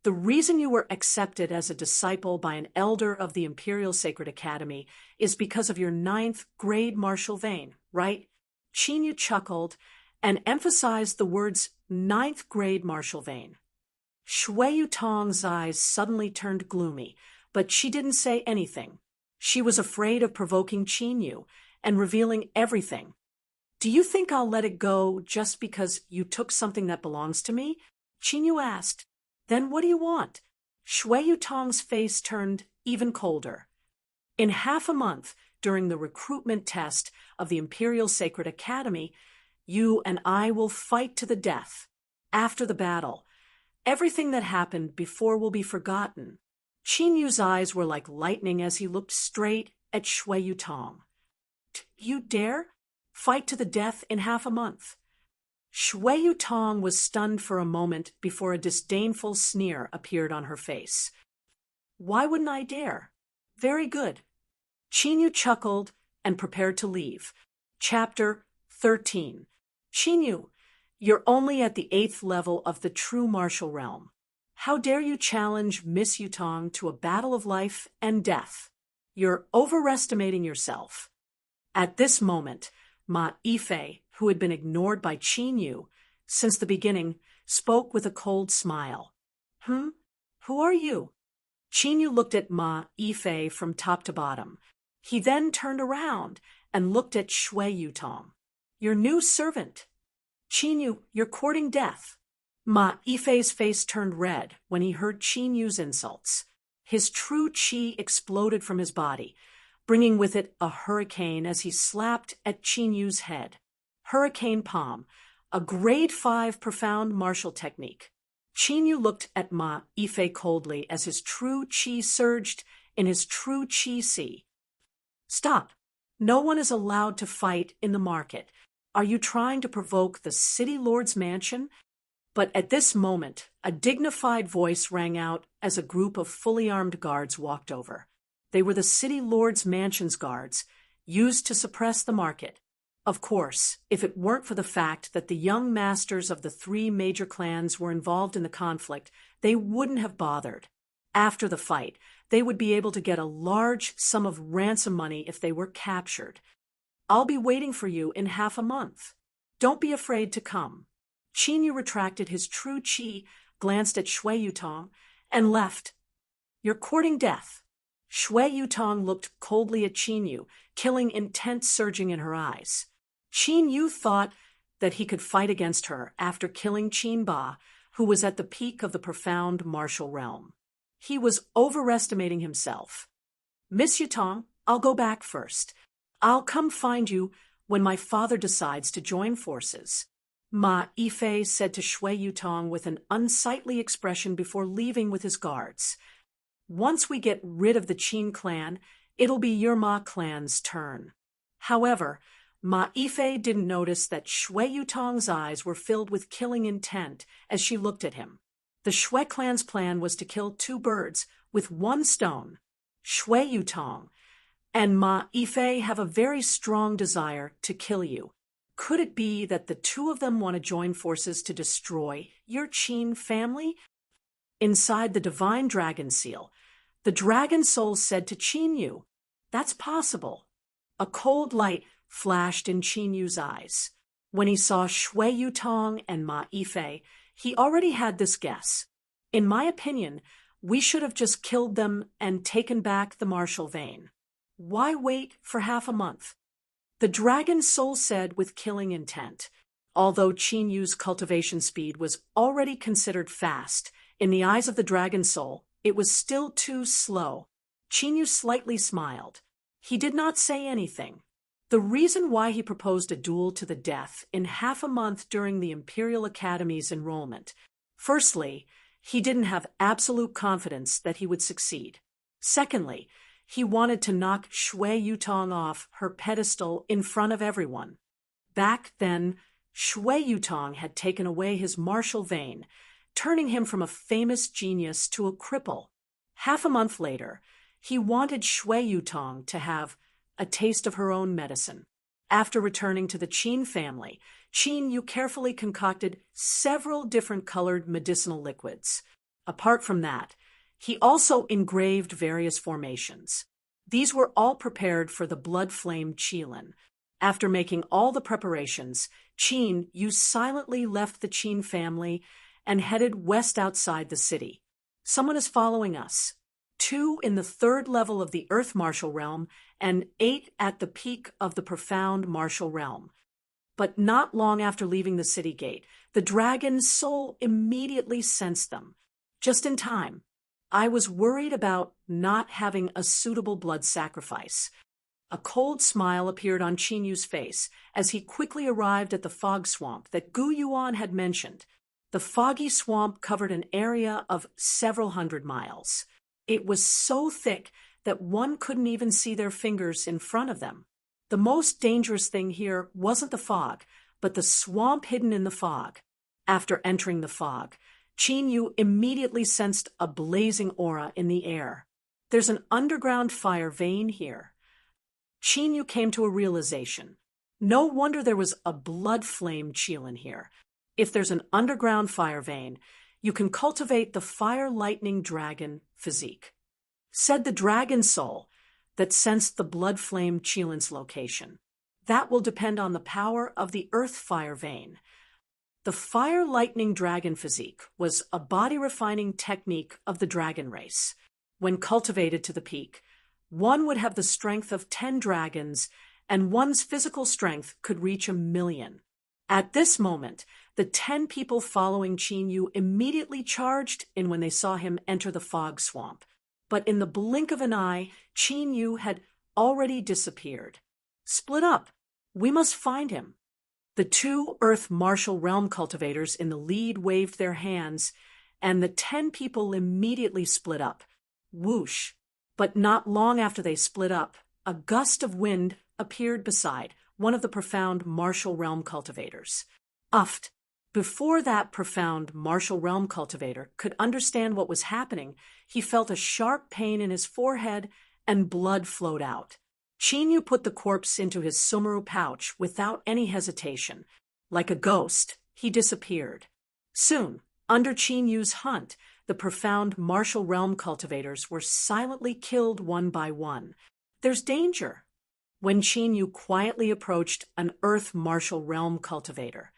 the reason you were accepted as a disciple by an elder of the Imperial Sacred Academy is because of your 9th grade martial vein, right? Qin Yu chuckled and emphasized the words 9th grade martial vein. Shwe Yutong's eyes suddenly turned gloomy, but she didn't say anything. She was afraid of provoking Qin Yu and revealing everything. "Do you think I'll let it go just because you took something that belongs to me?" Qin Yu asked. "Then what do you want?" Shwe Yutong's face turned even colder. "In half a month, during the recruitment test of the Imperial Sacred Academy, you and I will fight to the death. After the battle, everything that happened before will be forgotten." Qin Yu's eyes were like lightning as he looked straight at Shwe Yutong. "You dare? Fight to the death in half a month?" Shwe Yutong was stunned for a moment before a disdainful sneer appeared on her face. "Why wouldn't I dare? Very good." Qin Yu chuckled and prepared to leave. Chapter 13. "Qin Yu, you're only at the 8th level of the true martial realm. How dare you challenge Miss Yutong to a battle of life and death? You're overestimating yourself." At this moment, Ma Yifei, who had been ignored by Qin Yu since the beginning, spoke with a cold smile. Who are you?" Qin Yu looked at Ma Yifei from top to bottom. He then turned around and looked at Shwe Yutong. "Your new servant." "Qin Yu, you're courting death." Ma Yifei's face turned red when he heard Qin Yu's insults. His true qi exploded from his body, bringing with it a hurricane as he slapped at Qin Yu's head. Hurricane Palm, a grade 5 profound martial technique. Qin Yu looked at Ma Yifei coldly as his true qi surged in his true qi sea. "Stop. No one is allowed to fight in the market. Are you trying to provoke the city lord's mansion?" But at this moment, a dignified voice rang out as a group of fully armed guards walked over. They were the city lord's mansion's guards, used to suppress the market. Of course, if it weren't for the fact that the young masters of the 3 major clans were involved in the conflict, they wouldn't have bothered. After the fight, They would be able to get a large sum of ransom money if they were captured. I'll be waiting for you in half a month. Don't be afraid to come. Qin Yu retracted his true qi, glanced at Shui Yutong, and left. You're courting death. Shui Yutong looked coldly at Qin Yu, killing intent surging in her eyes. Qin Yu thought that he could fight against her after killing Qin Ba, who was at the peak of the profound martial realm. He was overestimating himself. Miss Yutong, I'll go back first. I'll come find you when my father decides to join forces. Ma Yifei said to Shui Yutong with an unsightly expression before leaving with his guards. Once we get rid of the Qin clan, it'll be your Ma clan's turn. However, Ma Yifei didn't notice that Shui Yutong's eyes were filled with killing intent as she looked at him. The Shui clan's plan was to kill two birds with one stone. Shui Yutong and Ma Yifei have a very strong desire to kill you. Could it be that the two of them want to join forces to destroy your Qin family? Inside the divine dragon seal, the dragon soul said to Qin Yu, "That's possible." A cold light flashed in Qin Yu's eyes. When he saw Shui Yutong and Ma Yifei, he already had this guess. In my opinion, we should have just killed them and taken back the martial vein. Why wait for half a month? The dragon soul said with killing intent. Although Qin Yu's cultivation speed was already considered fast, in the eyes of the dragon soul, it was still too slow. Qin Yu slightly smiled. He did not say anything. The reason why he proposed a duel to the death in half a month during the Imperial Academy's enrollment. Firstly, he didn't have absolute confidence that he would succeed. Secondly, he wanted to knock Shui Yutong off her pedestal in front of everyone. Back then, Shui Yutong had taken away his martial vein, turning him from a famous genius to a cripple. Half a month later, he wanted Shui Yutong to have a taste of her own medicine. After returning to the Qin family, Qin Yu carefully concocted several different colored medicinal liquids. Apart from that, he also engraved various formations. These were all prepared for the blood flame Qilin. After making all the preparations, Qin Yu silently left the Qin family and headed west outside the city. Someone is following us. 2 in the 3rd level of the Earth Martial Realm and 8 at the peak of the profound Martial Realm. But not long after leaving the city gate, the dragon's soul immediately sensed them. Just in time. I was worried about not having a suitable blood sacrifice. A cold smile appeared on Qin Yu's face as he quickly arrived at the fog swamp that Gu Yuan had mentioned. The foggy swamp covered an area of several hundred miles. It was so thick that one couldn't even see their fingers in front of them. The most dangerous thing here wasn't the fog, but the swamp hidden in the fog. After entering the fog, Qin Yu immediately sensed a blazing aura in the air. There's an underground fire vein here. Qin Yu came to a realization. No wonder there was a blood flame Qilin here. If there's an underground fire vein, you can cultivate the fire lightning dragon physique. Said the dragon soul that sensed the blood flame Qilin's location. That will depend on the power of the earth fire vein. The fire lightning dragon physique was a body-refining technique of the dragon race. When cultivated to the peak, one would have the strength of 10 dragons, and one's physical strength could reach 1,000,000. At this moment, the 10 people following Qin Yu immediately charged in when they saw him enter the fog swamp. But in the blink of an eye, Qin Yu had already disappeared. Split up. We must find him. The 2 Earth Martial Realm cultivators in the lead waved their hands, and the 10 people immediately split up. Whoosh! But not long after they split up, a gust of wind appeared beside one of the profound Martial Realm cultivators. Uffed! Before that profound Martial Realm cultivator could understand what was happening, he felt a sharp pain in his forehead and blood flowed out. Qin Yu put the corpse into his sumeru pouch without any hesitation. Like a ghost, he disappeared. Soon, under Qin Yu's hunt, the profound martial realm cultivators were silently killed one by one. There's danger. When Qin Yu quietly approached an Earth Martial Realm cultivator,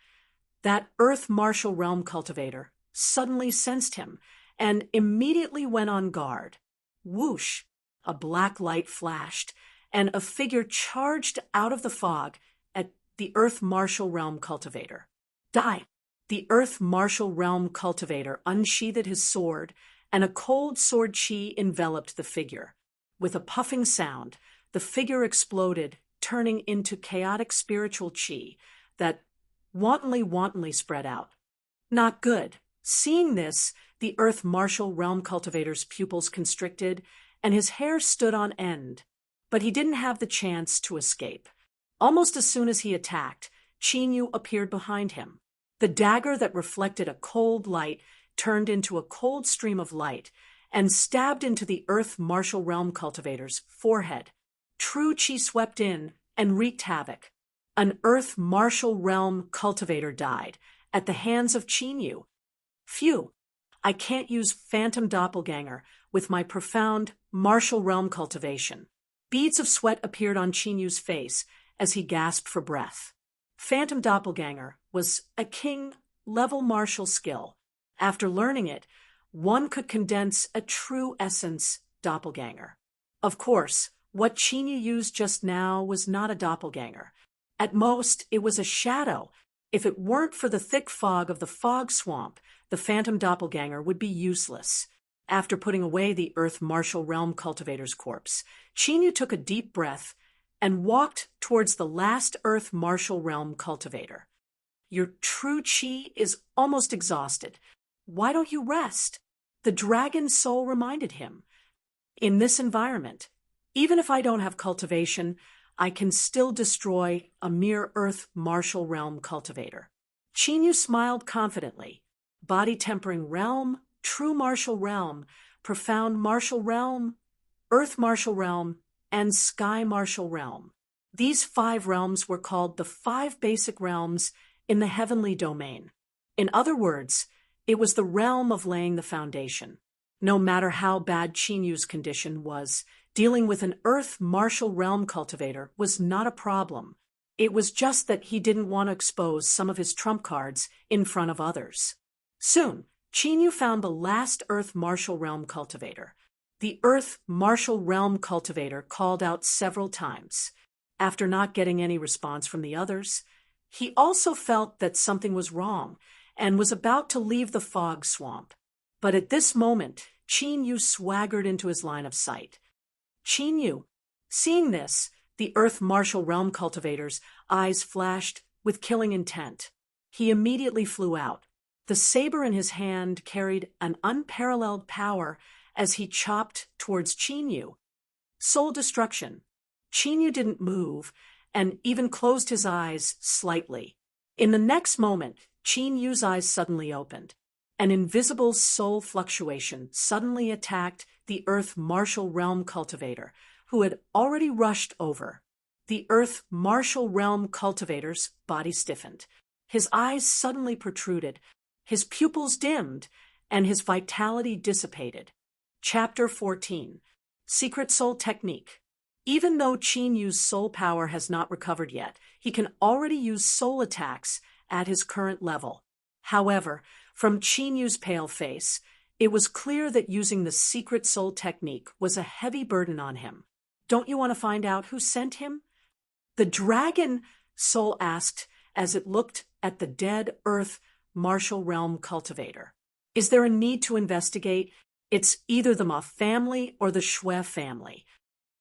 that Earth Martial Realm cultivator suddenly sensed him and immediately went on guard. Whoosh! A black light flashed, and a figure charged out of the fog at the Earth Martial Realm cultivator. Die! The Earth Martial Realm cultivator unsheathed his sword, and a cold sword chi enveloped the figure. With a puffing sound, the figure exploded, turning into chaotic spiritual chi that wantonly spread out. Not good. Seeing this, the Earth Martial Realm cultivator's pupils constricted, and his hair stood on end. But he didn't have the chance to escape. Almost as soon as he attacked, Qin Yu appeared behind him. The dagger that reflected a cold light turned into a cold stream of light and stabbed into the Earth Martial Realm cultivator's forehead. True chi swept in and wreaked havoc. An Earth Martial Realm cultivator died at the hands of Qin Yu. Phew! I can't use Phantom Doppelganger with my profound martial realm cultivation. Beads of sweat appeared on Qin Yu's face as he gasped for breath. Phantom Doppelganger was a king-level martial skill. After learning it, one could condense a true essence doppelganger. Of course, what Qin Yu used just now was not a doppelganger. At most, it was a shadow. If it weren't for the thick fog of the fog swamp, the phantom doppelganger would be useless. After putting away the Earth Martial Realm cultivator's corpse, Qin Yu took a deep breath and walked towards the last Earth Martial Realm cultivator. Your true chi is almost exhausted. Why don't you rest? The dragon soul reminded him. In this environment, even if I don't have cultivation, I can still destroy a mere Earth Martial Realm cultivator. Qin Yu smiled confidently. Body tempering realm, true martial realm, profound martial realm, Earth Martial Realm, and Sky Martial Realm. These 5 realms were called the 5 basic realms in the heavenly domain. In other words, it was the realm of laying the foundation. No matter how bad Qin Yu's condition was, dealing with an Earth Martial Realm cultivator was not a problem. It was just that he didn't want to expose some of his trump cards in front of others. Soon, Qin Yu found the last Earth Martial Realm cultivator. The Earth Martial Realm cultivator called out several times. After not getting any response from the others, he also felt that something was wrong and was about to leave the fog swamp. But at this moment, Qin Yu swaggered into his line of sight. Qin Yu. Seeing this, the Earth Martial Realm cultivator's eyes flashed with killing intent. He immediately flew out. The saber in his hand carried an unparalleled power as he chopped towards Qin Yu. Soul destruction. Qin Yu didn't move and even closed his eyes slightly. In the next moment, Qin Yu's eyes suddenly opened. An invisible soul fluctuation suddenly attacked the Earth Martial Realm cultivator, who had already rushed over. The Earth Martial Realm cultivator's body stiffened. His eyes suddenly protruded, his pupils dimmed, and his vitality dissipated. Chapter 14. Secret Soul Technique. Even though Qin Yu's soul power has not recovered yet, he can already use soul attacks at his current level. However, from Qin Yu's pale face, it was clear that using the Secret Soul Technique was a heavy burden on him. Don't you want to find out who sent him? The dragon soul asked as it looked at the dead Earth Martial Realm cultivator. Is there a need to investigate? It's either the Ma family or the Shui family.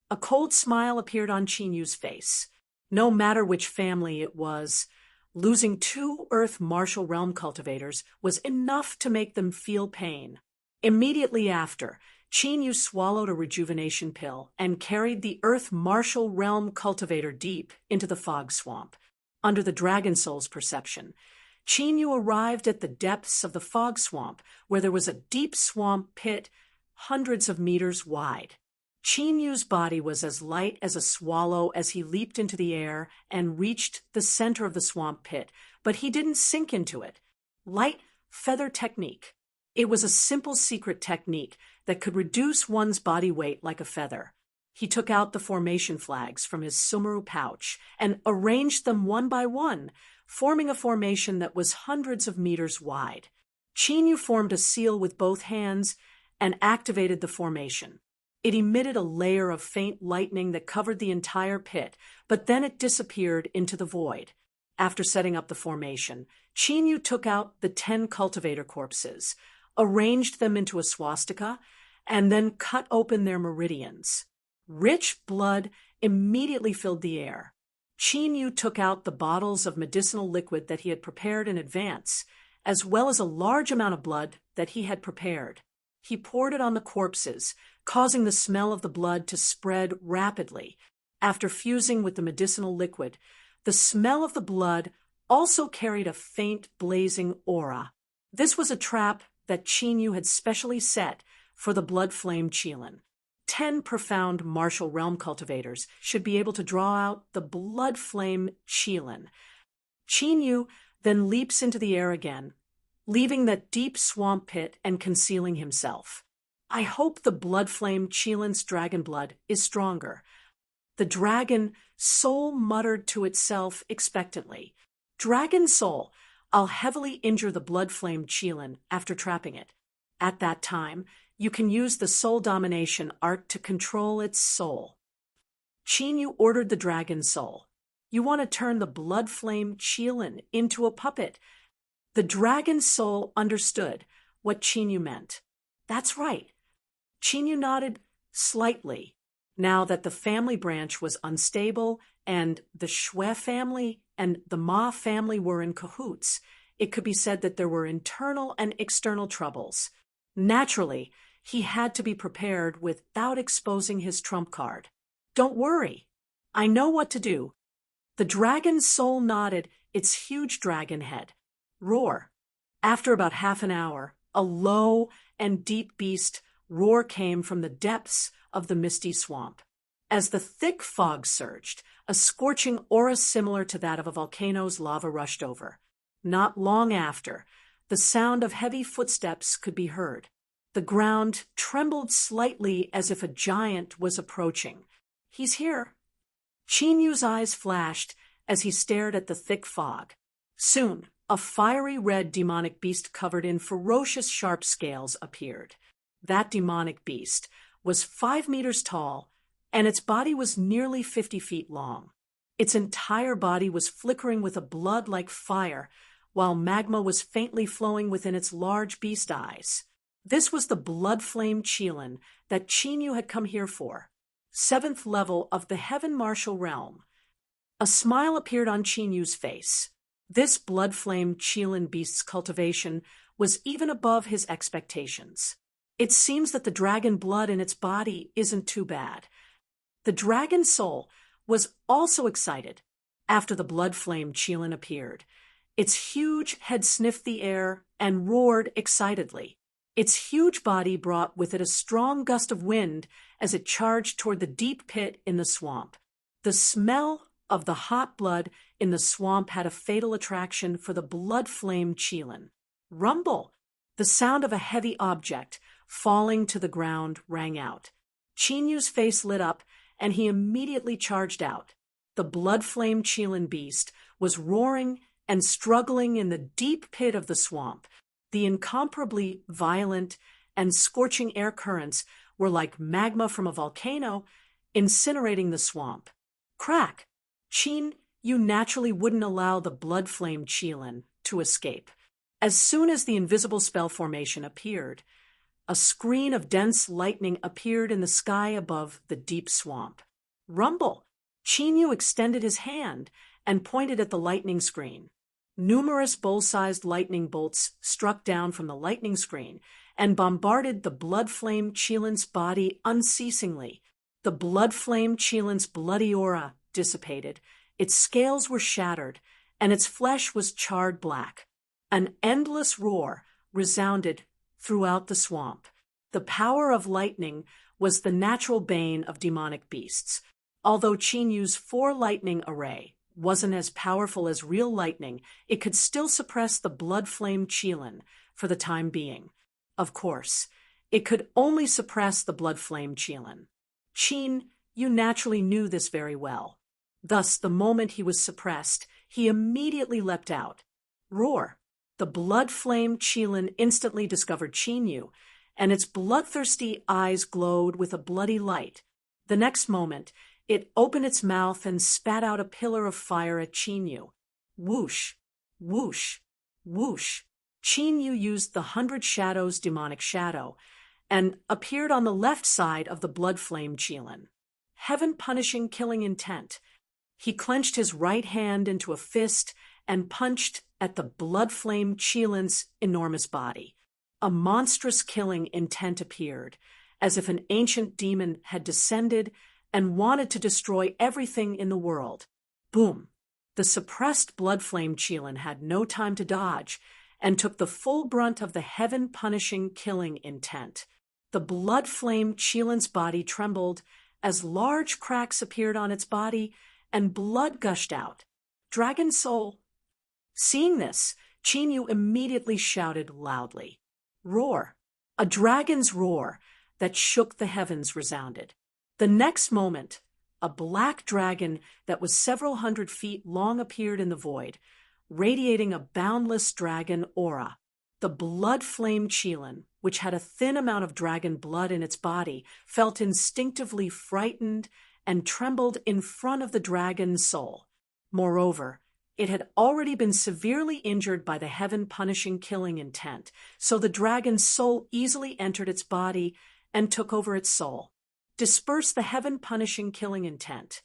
A cold smile appeared on Qin Yu's face. No matter which family it was, losing 2 Earth Martial Realm cultivators was enough to make them feel pain. Immediately after, Qin Yu swallowed a rejuvenation pill and carried the Earth Martial Realm cultivator deep into the fog swamp. Under the Dragon Soul's perception, Qin Yu arrived at the depths of the fog swamp, where there was a deep swamp pit hundreds of meters wide. Qin Yu's body was as light as a swallow as he leaped into the air and reached the center of the swamp pit, but he didn't sink into it. Light feather technique. It was a simple secret technique that could reduce one's body weight like a feather. He took out the formation flags from his sumeru pouch and arranged them one by one, forming a formation that was hundreds of meters wide. Chinyu formed a seal with both hands and activated the formation. It emitted a layer of faint lightning that covered the entire pit, but then it disappeared into the void. After setting up the formation, Chinyu took out the 10 cultivator corpses, arranged them into a swastika, and then cut open their meridians. Rich blood immediately filled the air. Chinyu took out the bottles of medicinal liquid that he had prepared in advance, as well as a large amount of blood that he had prepared. He poured it on the corpses, causing the smell of the blood to spread rapidly. After fusing with the medicinal liquid, the smell of the blood also carried a faint blazing aura. This was a trap that Chinyu had specially set for the blood flame Qilin. 10 profound martial realm cultivators should be able to draw out the blood flame Qilin. Chinyu then leaps into the air again, leaving that deep swamp pit and concealing himself. I hope the blood flame Qilin's dragon blood is stronger. The dragon soul muttered to itself expectantly. Dragon soul, I'll heavily injure the blood flame Qilin after trapping it. At that time, you can use the soul domination art to control its soul. Chinyu ordered the dragon soul. You want to turn the blood flame Qilin into a puppet. The dragon soul understood what Chinyu meant. That's right. Chinyu nodded slightly. Now that the family branch was unstable and the Shui family and the Ma family were in cahoots, it could be said that there were internal and external troubles. Naturally, he had to be prepared without exposing his trump card. Don't worry. I know what to do. The dragon's soul nodded its huge dragon head. Roar. After about half an hour, a low and deep beast roar came from the depths of the misty swamp. As the thick fog surged, a scorching aura similar to that of a volcano's lava rushed over. Not long after, the sound of heavy footsteps could be heard. The ground trembled slightly as if a giant was approaching. He's here. Chinyu's eyes flashed as he stared at the thick fog. Soon, a fiery red demonic beast covered in ferocious sharp scales appeared. That demonic beast was 5 meters tall, and its body was nearly 50 feet long. Its entire body was flickering with a blood like fire, while magma was faintly flowing within its large beast eyes. This was the blood flame Qilin that Chinyu had come here for. 7th level of the Heaven Martial Realm. A smile appeared on Chinyu's face. This blood flame Qilin beast's cultivation was even above his expectations. It seems that the dragon blood in its body isn't too bad. The dragon soul was also excited after the blood flame Qilin appeared. Its huge head sniffed the air and roared excitedly. Its huge body brought with it a strong gust of wind as it charged toward the deep pit in the swamp. The smell of the hot blood in the swamp had a fatal attraction for the blood flame Qilin. Rumble! The sound of a heavy object falling to the ground rang out. Chinyu's face lit up, and he immediately charged out. The blood flame Qilin beast was roaring and struggling in the deep pit of the swamp. The incomparably violent and scorching air currents were like magma from a volcano, incinerating the swamp. Crack! Qin, you naturally wouldn't allow the blood flame Qilin to escape. As soon as the invisible spell formation appeared, a screen of dense lightning appeared in the sky above the deep swamp. Rumble! Chinyu extended his hand and pointed at the lightning screen. Numerous bowl-sized lightning bolts struck down from the lightning screen and bombarded the blood flame Qilin's body unceasingly. The blood flame Qilin's bloody aura dissipated, its scales were shattered, and its flesh was charred black. An endless roar resounded throughout the swamp. The power of lightning was the natural bane of demonic beasts. Although Chinyu's 4 lightning array wasn't as powerful as real lightning, it could still suppress the blood flame Qilin for the time being. Of course, it could only suppress the blood flame Qilin. Qin, you naturally knew this very well. Thus, the moment he was suppressed, he immediately leapt out. Roar! The blood flame Qilin instantly discovered Qin Yu, and its bloodthirsty eyes glowed with a bloody light. The next moment, it opened its mouth and spat out a pillar of fire at Qin Yu. Whoosh! Whoosh! Whoosh! Qin Yu used the 100 Shadows demonic shadow and appeared on the left side of the blood flame Qilin. Heaven-punishing killing intent. He clenched his right hand into a fist and punched at the blood flame Qilin's enormous body. A monstrous killing intent appeared, as if an ancient demon had descended and wanted to destroy everything in the world. Boom! The suppressed blood flame Qilin had no time to dodge and took the full brunt of the heaven-punishing killing intent. The blood flame Qilin's body trembled as large cracks appeared on its body and blood gushed out. Dragon soul! Seeing this, Qin Yu immediately shouted loudly. Roar! A dragon's roar that shook the heavens resounded. The next moment, a black dragon that was several hundred feet long appeared in the void, radiating a boundless dragon aura. The blood flame Qilin, which had a thin amount of dragon blood in its body, felt instinctively frightened and trembled in front of the dragon's soul. Moreover, it had already been severely injured by the heaven-punishing killing intent, so the dragon's soul easily entered its body and took over its soul. Disperse the heaven-punishing killing intent.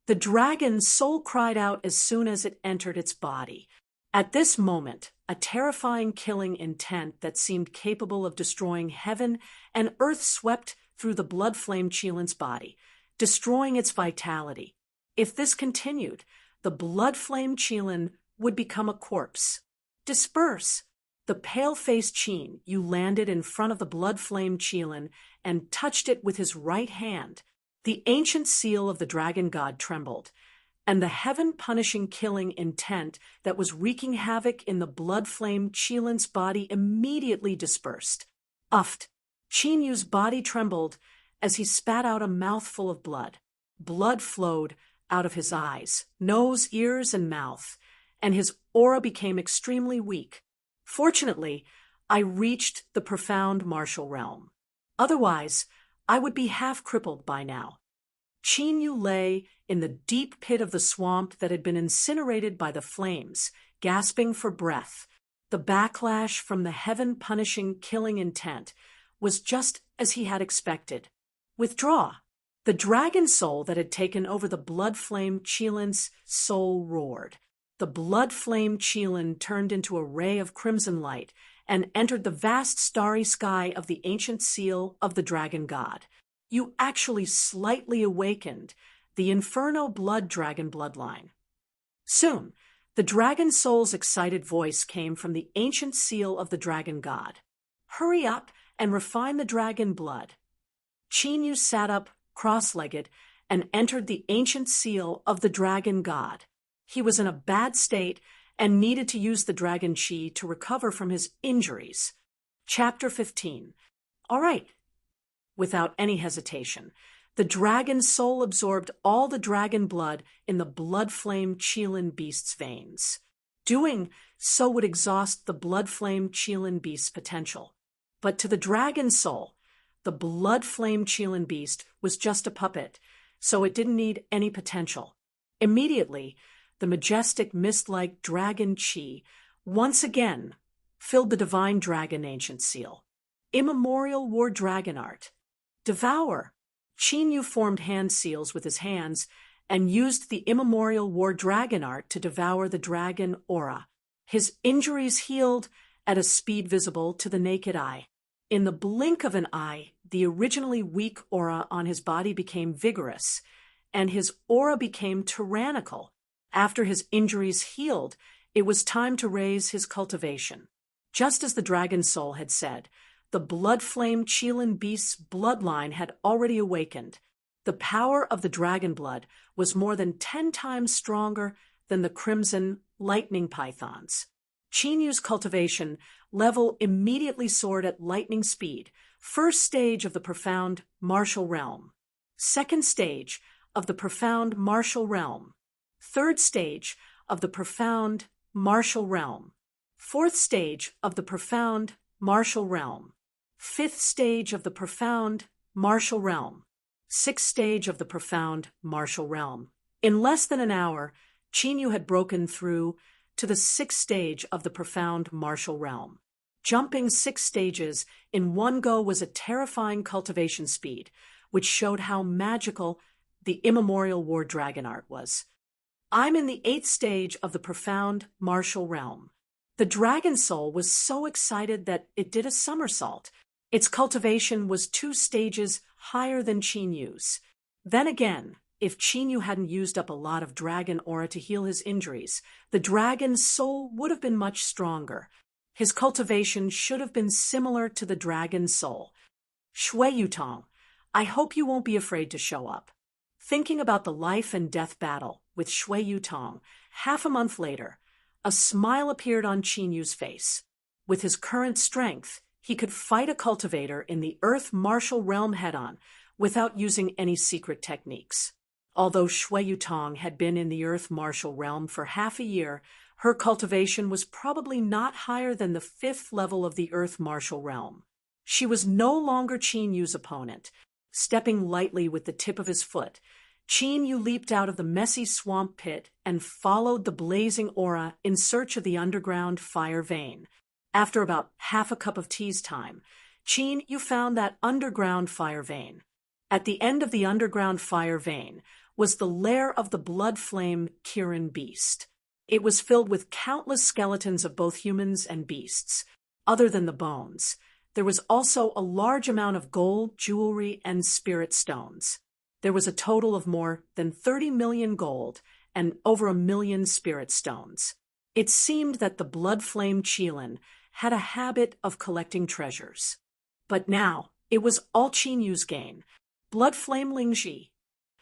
The dragon's soul cried out as soon as it entered its body. At this moment, a terrifying killing intent that seemed capable of destroying heaven and earth swept through the blood flame Qilin's body, destroying its vitality. If this continued, the blood flame Qilin would become a corpse. Disperse! The pale-faced Qin Yu landed in front of the blood flame Qilin and touched it with his right hand. The ancient seal of the dragon god trembled, and the heaven-punishing killing intent that was wreaking havoc in the blood flame Qilin's body immediately dispersed. Uffed! Qin Yu's body trembled as he spat out a mouthful of blood. Blood flowed out of his eyes, nose, ears, and mouth, and his aura became extremely weak. Fortunately, I reached the profound martial realm. Otherwise, I would be half-crippled by now. Qin Yu lay in the deep pit of the swamp that had been incinerated by the flames, gasping for breath. The backlash from the heaven-punishing killing intent was just as he had expected. Withdraw! The dragon soul that had taken over the blood flame Qilin's soul roared. The blood flame Qilin turned into a ray of crimson light and entered the vast starry sky of the ancient seal of the dragon god. You actually slightly awakened the Inferno blood dragon bloodline. Soon, the dragon soul's excited voice came from the ancient seal of the dragon god. Hurry up and refine the dragon blood. Qin Yu sat up, cross-legged, and entered the ancient seal of the dragon god. He was in a bad state and needed to use the dragon chi to recover from his injuries. Chapter 15. All right. Without any hesitation, the dragon soul absorbed all the dragon blood in the blood flame Qilin beast's veins. Doing so would exhaust the blood flame Qilin beast's potential. But to the dragon soul, the blood flame Qilin beast was just a puppet, so it didn't need any potential. Immediately, the majestic mist-like dragon chi once again filled the divine dragon ancient seal. Immemorial war dragon art. Devour! Qin Yu formed hand seals with his hands and used the immemorial war dragon art to devour the dragon aura. His injuries healed at a speed visible to the naked eye. In the blink of an eye, the originally weak aura on his body became vigorous, and his aura became tyrannical. After his injuries healed, it was time to raise his cultivation. Just as the dragon soul had said, the blood flame Qilin beast's bloodline had already awakened. The power of the dragon blood was more than 10 times stronger than the crimson lightning pythons. Qin Yu's cultivation level immediately soared at lightning speed. First stage of the profound martial realm. Second stage of the profound martial realm. Third stage of the profound martial realm. Fourth stage of the profound martial realm. Fifth stage of the profound martial realm. Sixth stage of the profound martial realm. In less than an hour, Qin Yu had broken through to the sixth stage of the profound martial realm. Jumping 6 stages in one go was a terrifying cultivation speed, which showed how magical the immemorial war dragon art was. I'm in the 8th stage of the profound martial realm. The dragon soul was so excited that it did a somersault. Its cultivation was 2 stages higher than Qin Yu's. Then again, if Qin Yu hadn't used up a lot of dragon aura to heal his injuries, the dragon's soul would have been much stronger. His cultivation should have been similar to the dragon's soul. Shui Yutong, I hope you won't be afraid to show up. Thinking about the life and death battle with Shui Yutong, half a month later, a smile appeared on Qin Yu's face. With his current strength, he could fight a cultivator in the Earth martial realm head-on without using any secret techniques. Although Shui Yutong had been in the Earth martial realm for half a year, her cultivation was probably not higher than the 5th level of the Earth martial realm. She was no longer Qin Yu's opponent. Stepping lightly with the tip of his foot, Qin Yu leaped out of the messy swamp pit and followed the blazing aura in search of the underground fire vein. After about half a cup of tea's time, Qin Yu found that underground fire vein. At the end of the underground fire vein was the lair of the blood flame Kirin beast. It was filled with countless skeletons of both humans and beasts. Other than the bones, there was also a large amount of gold, jewelry, and spirit stones. There was a total of more than 30 million gold and over 1 million spirit stones. It seemed that the blood flame Qilin had a habit of collecting treasures. But now, it was all Qin Yu's gain. Blood flame Lingji.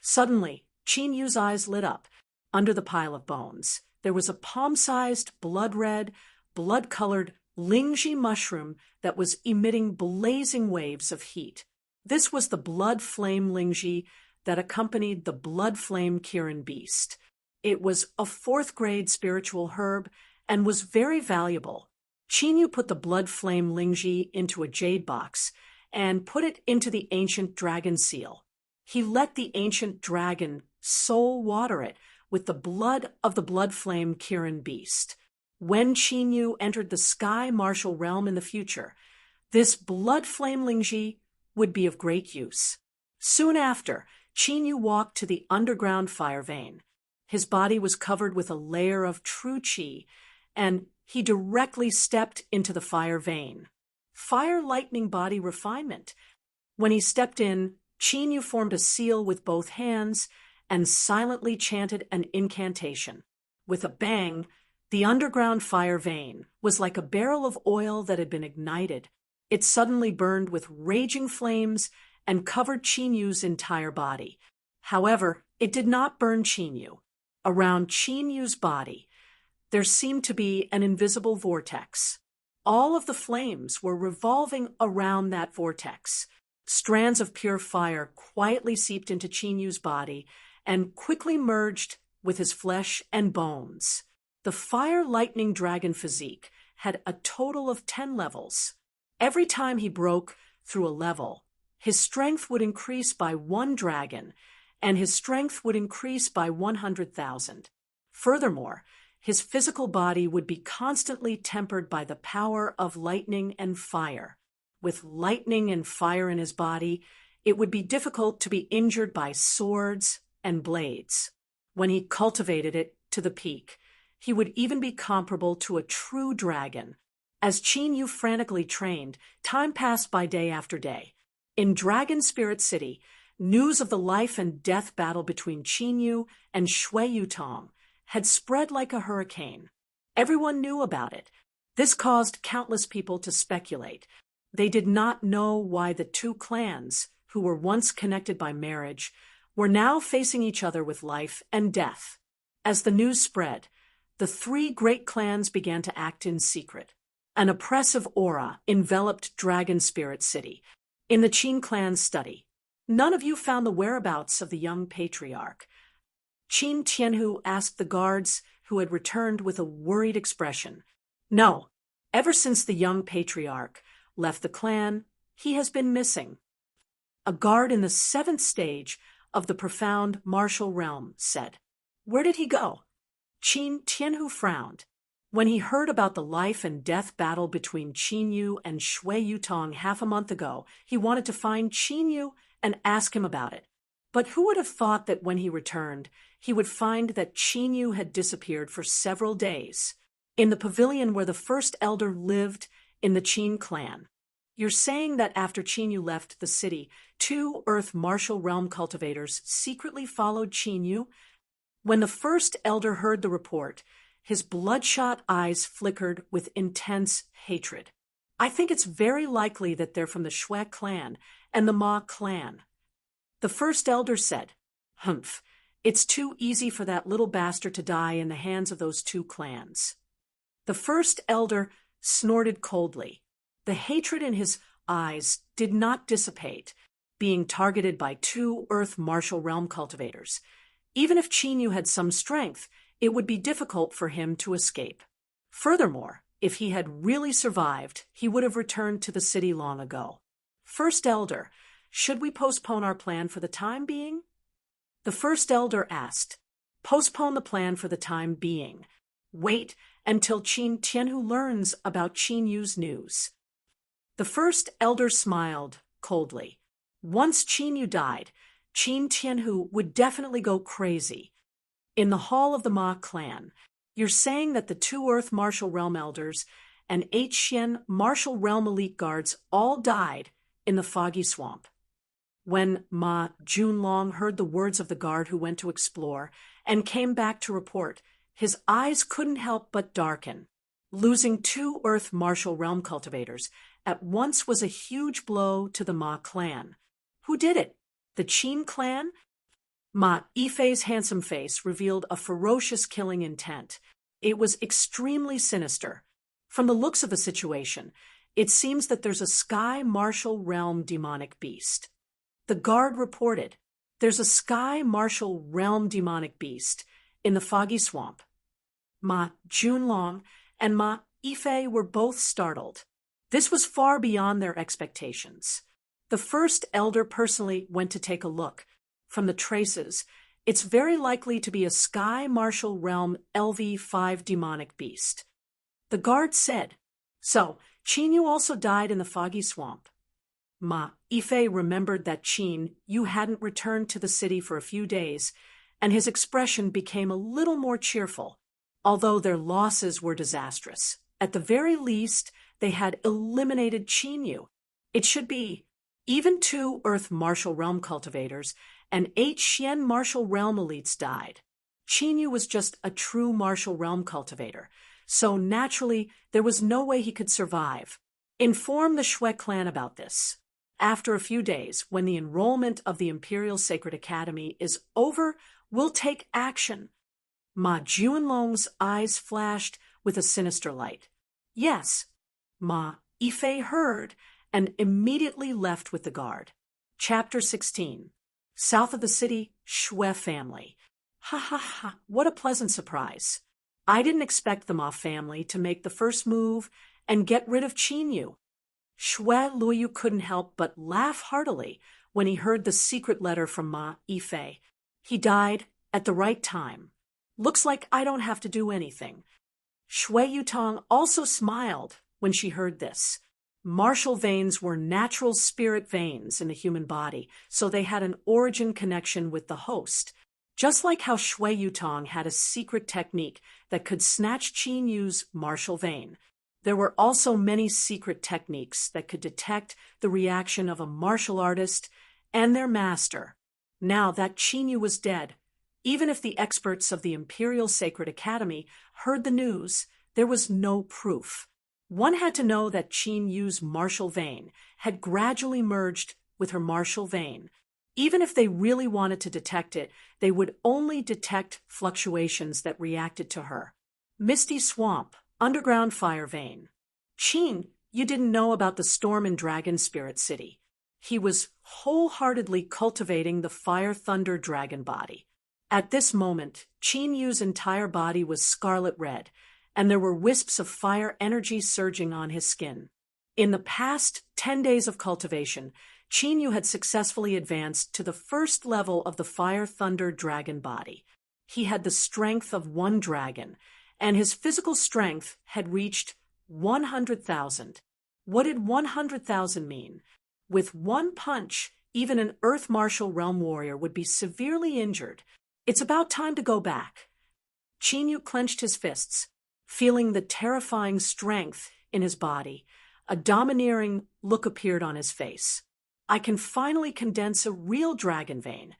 Suddenly, Qin Yu's eyes lit up. Under the pile of bones, there was a palm-sized, blood-red, blood-colored Lingji mushroom that was emitting blazing waves of heat. This was the blood flame Lingji that accompanied the blood flame Kirin beast. It was a 4th-grade spiritual herb and was very valuable. Qin Yu put the blood flame Lingji into a jade box and put it into the ancient dragon seal. He let the ancient dragon soul water it with the blood of the blood flame Kirin beast. When Qin Yu entered the sky martial realm in the future, this blood flame Lingji would be of great use. Soon after, Qin Yu walked to the underground fire vein. His body was covered with a layer of true qi, and he directly stepped into the fire vein. Fire lightning body refinement. When he stepped in, Qin Yu formed a seal with both hands and silently chanted an incantation. With a bang, the underground fire vein was like a barrel of oil that had been ignited. It suddenly burned with raging flames and covered Qin Yu's entire body. However, it did not burn Qin Yu. Around Qin Yu's body, there seemed to be an invisible vortex. All of the flames were revolving around that vortex. Strands of pure fire quietly seeped into Qin Yu's body and quickly merged with his flesh and bones. The fire lightning dragon physique had a total of 10 levels. Every time he broke through a level, his strength would increase by 1 dragon, and his strength would increase by 100,000. Furthermore, his physical body would be constantly tempered by the power of lightning and fire. With lightning and fire in his body, it would be difficult to be injured by swords and blades. When he cultivated it to the peak, he would even be comparable to a true dragon. As Qin Yu frantically trained, time passed by day after day. In Dragon Spirit City, news of the life and death battle between Qin Yu and Shui Yutong had spread like a hurricane. Everyone knew about it. This caused countless people to speculate. They did not know why the 2 clans, who were once connected by marriage, were now facing each other with life and death. As the news spread, the three great clans began to act in secret. An oppressive aura enveloped Dragon Spirit City. In the Qin clan's study, none of you found the whereabouts of the young patriarch. Qin Tianhu asked the guards, who had returned with a worried expression. No, ever since the young patriarch left the clan, he has been missing. A guard in the 7th stage of the profound martial realm said. Where did he go? Qin Tianhu frowned. When he heard about the life and death battle between Qin Yu and Shui Yutong half a month ago, he wanted to find Qin Yu and ask him about it. But who would have thought that when he returned, he would find that Qin Yu had disappeared for several days, in the pavilion where the first elder lived in the Qin clan. You're saying that after Qin Yu left the city, 2 Earth martial realm cultivators secretly followed Qin Yu? When the first elder heard the report, his bloodshot eyes flickered with intense hatred. I think it's very likely that they're from the Shui clan and the Ma clan. The first elder said, Humph, it's too easy for that little bastard to die in the hands of those 2 clans. The first elder snorted coldly. The hatred in his eyes did not dissipate, being targeted by 2 Earth martial realm cultivators. Even if Qin Yu had some strength, it would be difficult for him to escape. Furthermore, if he had really survived, he would have returned to the city long ago. First elder, should we postpone our plan for the time being? The first elder asked. Postpone the plan for the time being. Wait until Qin Tianhu learns about Qin Yu's news. The first elder smiled coldly. Once Qin Yu died, Qin Tianhu would definitely go crazy. In the hall of the Ma clan, you're saying that the 2 Earth martial realm elders and 8 Xian martial realm elite guards all died in the foggy swamp. When Ma Junlong heard the words of the guard who went to explore and came back to report, his eyes couldn't help but darken. Losing 2 Earth martial realm cultivators at once was a huge blow to the Ma clan. Who did it? The Qin clan? Ma Yifei's handsome face revealed a ferocious killing intent. It was extremely sinister. From the looks of the situation, it seems that there's a sky martial realm demonic beast. The guard reported, there's a sky martial realm demonic beast in the foggy swamp. Ma Junlong and Ma Yifei were both startled. This was far beyond their expectations. The first elder personally went to take a look. From the traces, it's very likely to be a Sky Martial Realm LV5 demonic beast. The guard said, So, Qin Yu also died in the foggy swamp. Ma Yifei remembered that Qin Yu hadn't returned to the city for a few days, and his expression became a little more cheerful. Although their losses were disastrous, at the very least, they had eliminated Qin Yu. It should be even 2 Earth martial realm cultivators and 8 Xian martial realm elites died. Qin Yu was just a true martial realm cultivator, so naturally there was no way he could survive. Inform the Shui clan about this. After a few days, when the enrollment of the Imperial Sacred Academy is over, we'll take action. Ma Junlong's eyes flashed with a sinister light. Yes, Ma Yifei heard and immediately left with the guard. Chapter 16. South of the city, Shui family. Ha ha ha, what a pleasant surprise. I didn't expect the Ma family to make the first move and get rid of Qin Yu. Shui Luoyu couldn't help but laugh heartily when he heard the secret letter from Ma Yifei. He died at the right time. Looks like I don't have to do anything. Shui Yutong also smiled when she heard this. Martial veins were natural spirit veins in the human body, so they had an origin connection with the host. Just like how Shui Yutong had a secret technique that could snatch Qin Yu's martial vein, there were also many secret techniques that could detect the reaction of a martial artist and their master. Now that Qin Yu was dead, even if the experts of the Imperial Sacred Academy heard the news, there was no proof. One had to know that Qin Yu's martial vein had gradually merged with her martial vein. Even if they really wanted to detect it, they would only detect fluctuations that reacted to her. Misty Swamp, Underground Fire Vein. Qin, you didn't know about the storm in Dragon Spirit City. He was wholeheartedly cultivating the fire thunder dragon body. At this moment, Qin Yu's entire body was scarlet red, and there were wisps of fire energy surging on his skin. In the past 10 days of cultivation, Qin Yu had successfully advanced to the first level of the fire thunder dragon body. He had the strength of one dragon, and his physical strength had reached 100,000. What did 100,000 mean? With one punch, even an Earth Martial Realm warrior would be severely injured. It's about time to go back. Qin Yu clenched his fists, feeling the terrifying strength in his body. A domineering look appeared on his face. I can finally condense a real dragon vein.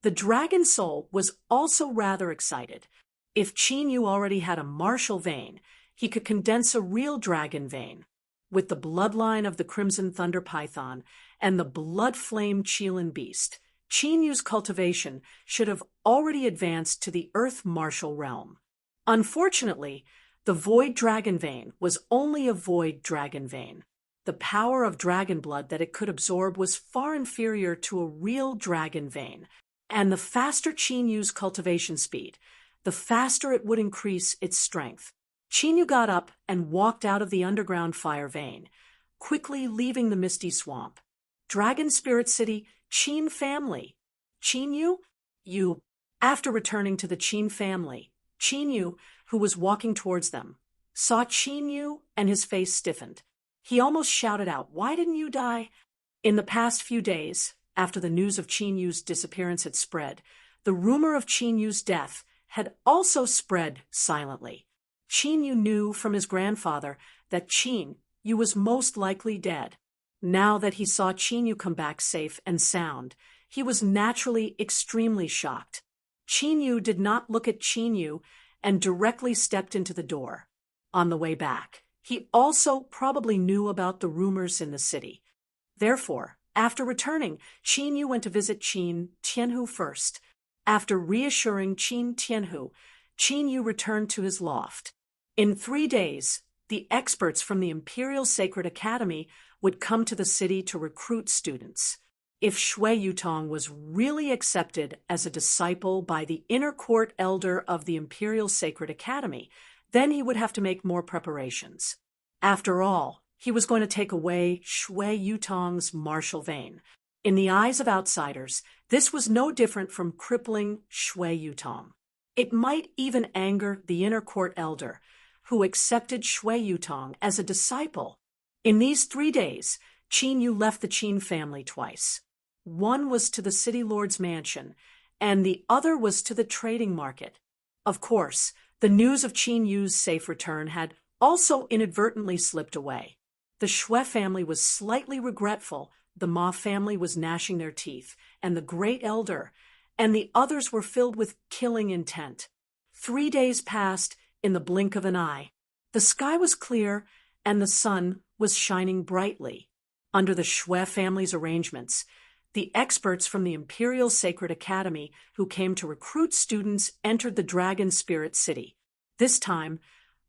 The dragon soul was also rather excited. If Qin Yu already had a martial vein, he could condense a real dragon vein. With the bloodline of the Crimson Thunder Python and the Blood Flame Qilin Beast, Qin Yu's cultivation should have already advanced to the Earth Martial Realm. Unfortunately, the Void Dragon Vein was only a Void Dragon Vein. The power of dragon blood that it could absorb was far inferior to a real dragon vein, and the faster Qin Yu's cultivation speed, the faster it would increase its strength. Qin Yu got up and walked out of the underground fire vein, quickly leaving the misty swamp. Dragon Spirit City, Qin family. Qin Yu? You. After returning to the Qin family, Qin Yu, who was walking towards them, saw Qin Yu and his face stiffened. He almost shouted out, "Why didn't you die?" In the past few days, after the news of Qin Yu's disappearance had spread, the rumor of Qin Yu's death had also spread silently. Qin Yu knew from his grandfather that Qin Yu was most likely dead. Now that he saw Qin Yu come back safe and sound, he was naturally extremely shocked. Qin Yu did not look at Qin Yu and directly stepped into the door. On the way back, he also probably knew about the rumors in the city. Therefore, after returning, Qin Yu went to visit Qin Tianhu first. After reassuring Qin Tianhu, Qin Yu returned to his loft. In 3 days, the experts from the Imperial Sacred Academy would come to the city to recruit students. If Shui Yutong was really accepted as a disciple by the inner court elder of the Imperial Sacred Academy, then he would have to make more preparations. After all, he was going to take away Shui Yutong's martial vein. In the eyes of outsiders, this was no different from crippling Shui Yutong. It might even anger the inner court elder, who accepted Shui Yutong as a disciple. In these 3 days, Qin Yu left the Qin family twice. One was to the city lord's mansion, and the other was to the trading market. Of course, the news of Qin Yu's safe return had also inadvertently slipped away. The Shui family was slightly regretful, the Ma family was gnashing their teeth, and the great elder and the others were filled with killing intent. 3 days passed in the blink of an eye. The sky was clear, and the sun was shining brightly. Under the Shui family's arrangements, the experts from the Imperial Sacred Academy who came to recruit students entered the Dragon Spirit City. This time,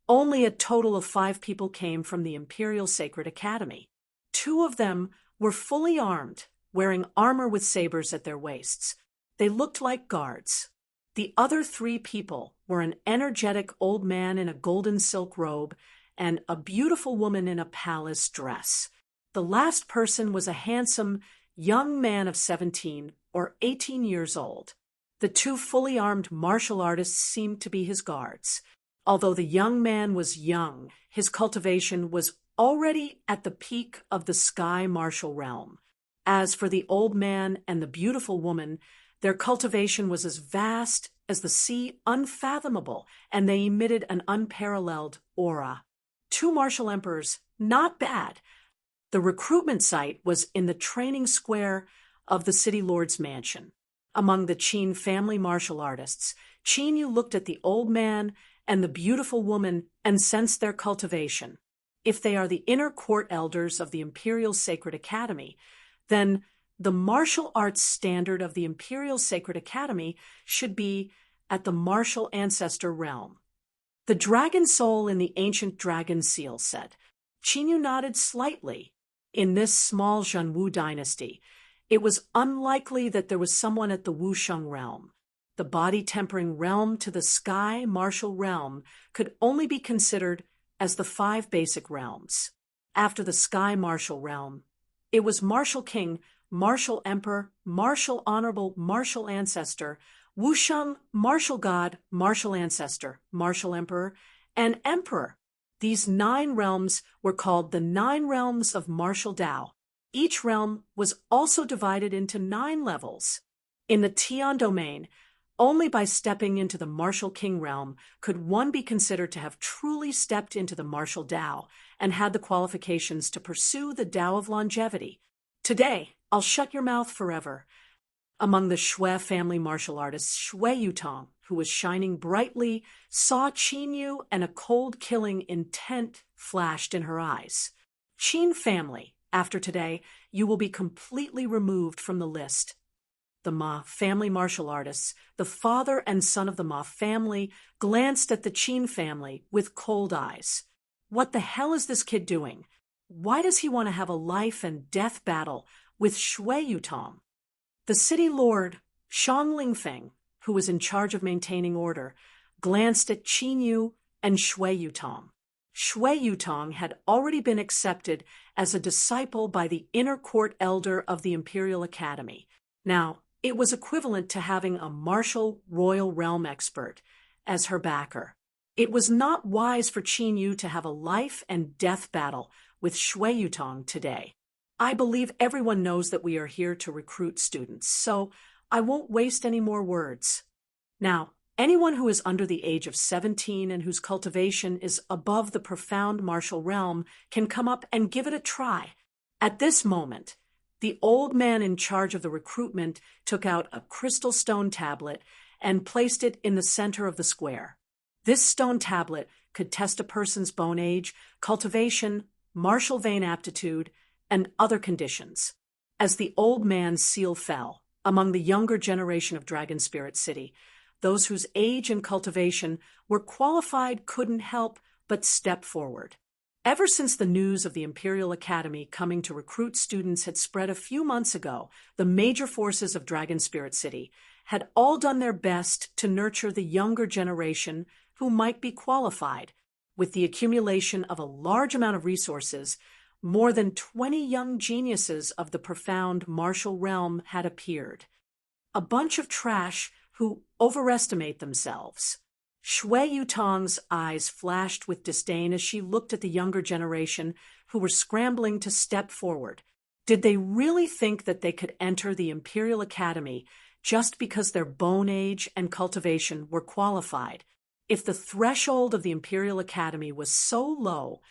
only a total of 5 people came from the Imperial Sacred Academy. 2 of them were fully armed, wearing armor with sabers at their waists. They looked like guards. The other 3 people were an energetic old man in a golden silk robe and a beautiful woman in a palace dress. The last person was a handsome young man of 17 or 18 years old. The 2 fully armed martial artists seemed to be his guards. Although the young man was young, his cultivation was already at the peak of the sky martial realm. As for the old man and the beautiful woman, their cultivation was as vast as the sea unfathomable, and they emitted an unparalleled aura. 2 martial emperors, not bad. The recruitment site was in the training square of the city lord's mansion. Among the Qin family martial artists, Qin Yu looked at the old man and the beautiful woman and sensed their cultivation. If they are the inner court elders of the Imperial Sacred Academy, then the martial arts standard of the Imperial Sacred Academy should be at the martial ancestor realm. The dragon soul in the ancient dragon seal said. Qinyu nodded slightly. In this small Zhenwu dynasty, it was unlikely that there was someone at the Wusheng realm. The body-tempering realm to the sky martial realm could only be considered as the 5 basic realms. After the sky martial realm, it was martial king, martial emperor, martial honorable, martial ancestor, Wusheng, martial god, martial ancestor, martial emperor, and emperor. These 9 realms were called the 9 realms of martial Tao. Each realm was also divided into 9 levels. In the Tian domain, only by stepping into the martial king realm could one be considered to have truly stepped into the martial Tao and had the qualifications to pursue the Tao of longevity. Today, I'll shut your mouth forever. Among the Shui family martial artists, Shui Yutong, who was shining brightly, saw Qinyu, and a cold-killing intent flashed in her eyes. Qin family, after today, you will be completely removed from the list. The Ma family martial artists, the father and son of the Ma family, glanced at the Qin family with cold eyes. What the hell is this kid doing? Why does he want to have a life and death battle with Shui Yutong? The city lord, Shang Lingfeng, who was in charge of maintaining order, glanced at Qinyu and Shui Yutong. Shui Yutong had already been accepted as a disciple by the inner court elder of the Imperial Academy. Now, it was equivalent to having a martial royal realm expert as her backer. It was not wise for Qinyu to have a life and death battle with Shui Yutong today. I believe everyone knows that we are here to recruit students, so I won't waste any more words. Now, anyone who is under the age of 17 and whose cultivation is above the profound martial realm can come up and give it a try. At this moment, the old man in charge of the recruitment took out a crystal stone tablet and placed it in the center of the square. This stone tablet could test a person's bone age, cultivation, martial vein aptitude, and other conditions. As the old man's seal fell, among the younger generation of Dragon Spirit City, those whose age and cultivation were qualified couldn't help but step forward. Ever since the news of the Imperial Academy coming to recruit students had spread a few months ago, the major forces of Dragon Spirit City had all done their best to nurture the younger generation who might be qualified. With the accumulation of a large amount of resources, more than 20 young geniuses of the profound martial realm had appeared. A bunch of trash who overestimate themselves. Shui Yutong's eyes flashed with disdain as she looked at the younger generation who were scrambling to step forward. Did they really think that they could enter the Imperial Academy just because their bone age and cultivation were qualified? If the threshold of the Imperial Academy was so low,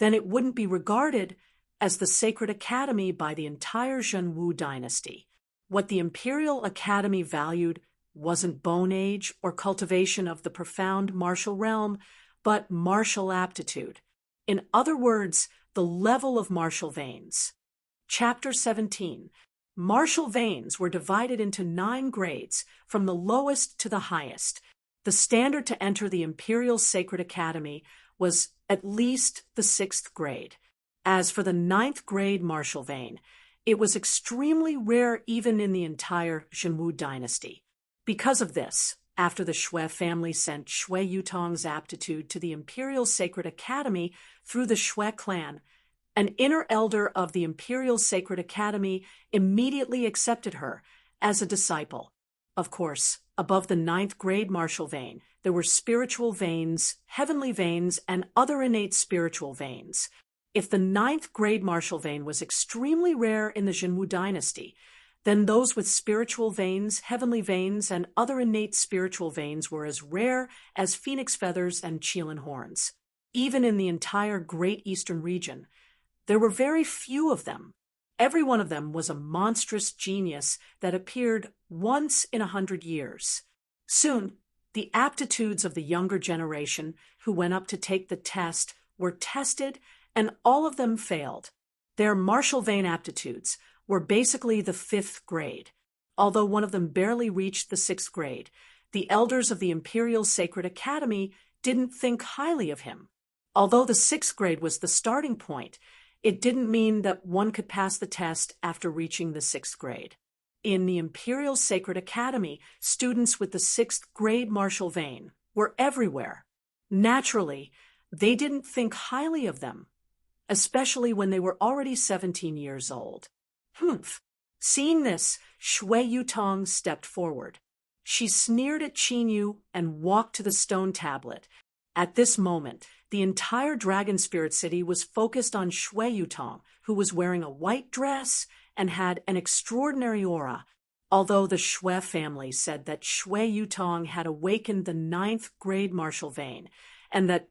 then it wouldn't be regarded as the sacred academy by the entire Zhenwu dynasty. What the Imperial Academy valued wasn't bone age or cultivation of the profound martial realm, but martial aptitude. In other words, the level of martial veins. Chapter 17. Martial veins were divided into 9 grades, from the lowest to the highest. The standard to enter the Imperial Sacred Academy was at least the 6th grade. As for the 9th grade martial vein, it was extremely rare even in the entire Zhenwu dynasty. Because of this, after the Shui family sent Shui Yutong's aptitude to the Imperial Sacred Academy through the Shui clan, an inner elder of the Imperial Sacred Academy immediately accepted her as a disciple. Of course, above the 9th grade martial vein, there were spiritual veins, heavenly veins, and other innate spiritual veins. If the 9th grade martial vein was extremely rare in the Zhenwu dynasty, then those with spiritual veins, heavenly veins, and other innate spiritual veins were as rare as phoenix feathers and qilin horns. Even in the entire Great Eastern region, there were very few of them. Every one of them was a monstrous genius that appeared once in 100 years. Soon, the aptitudes of the younger generation who went up to take the test were tested, and all of them failed. Their martial vein aptitudes were basically the 5th grade. Although one of them barely reached the 6th grade, the elders of the Imperial Sacred Academy didn't think highly of him. Although the 6th grade was the starting point, it didn't mean that one could pass the test after reaching the 6th grade. In the Imperial Sacred Academy, students with the 6th grade martial vein were everywhere. Naturally, they didn't think highly of them, especially when they were already 17 years old. Humph! Seeing this, Shui Yutong stepped forward. She sneered at Qin Yu and walked to the stone tablet. At this moment, the entire Dragon Spirit City was focused on Shui Yutong, who was wearing a white dress and had an extraordinary aura. Although the Shui family said that Shui Yutong had awakened the 9th grade martial vein, and that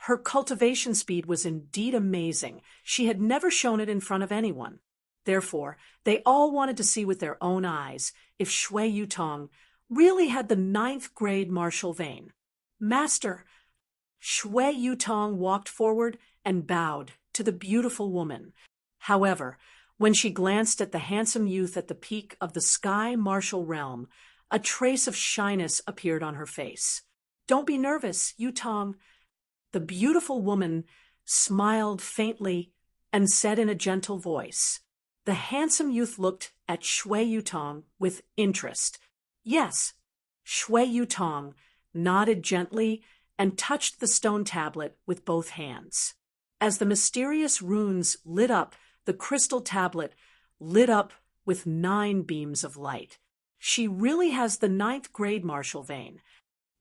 her cultivation speed was indeed amazing, she had never shown it in front of anyone. Therefore, they all wanted to see with their own eyes if Shui Yutong really had the 9th grade martial vein. Master, Shui Yutong walked forward and bowed to the beautiful woman. However, when she glanced at the handsome youth at the peak of the sky martial realm, a trace of shyness appeared on her face. Don't be nervous, Yutong. The beautiful woman smiled faintly and said in a gentle voice. The handsome youth looked at Shui Yutong with interest. Yes, Shui Yutong nodded gently and touched the stone tablet with both hands. As the mysterious runes lit up, the crystal tablet lit up with 9 beams of light. She really has the 9th grade martial vein.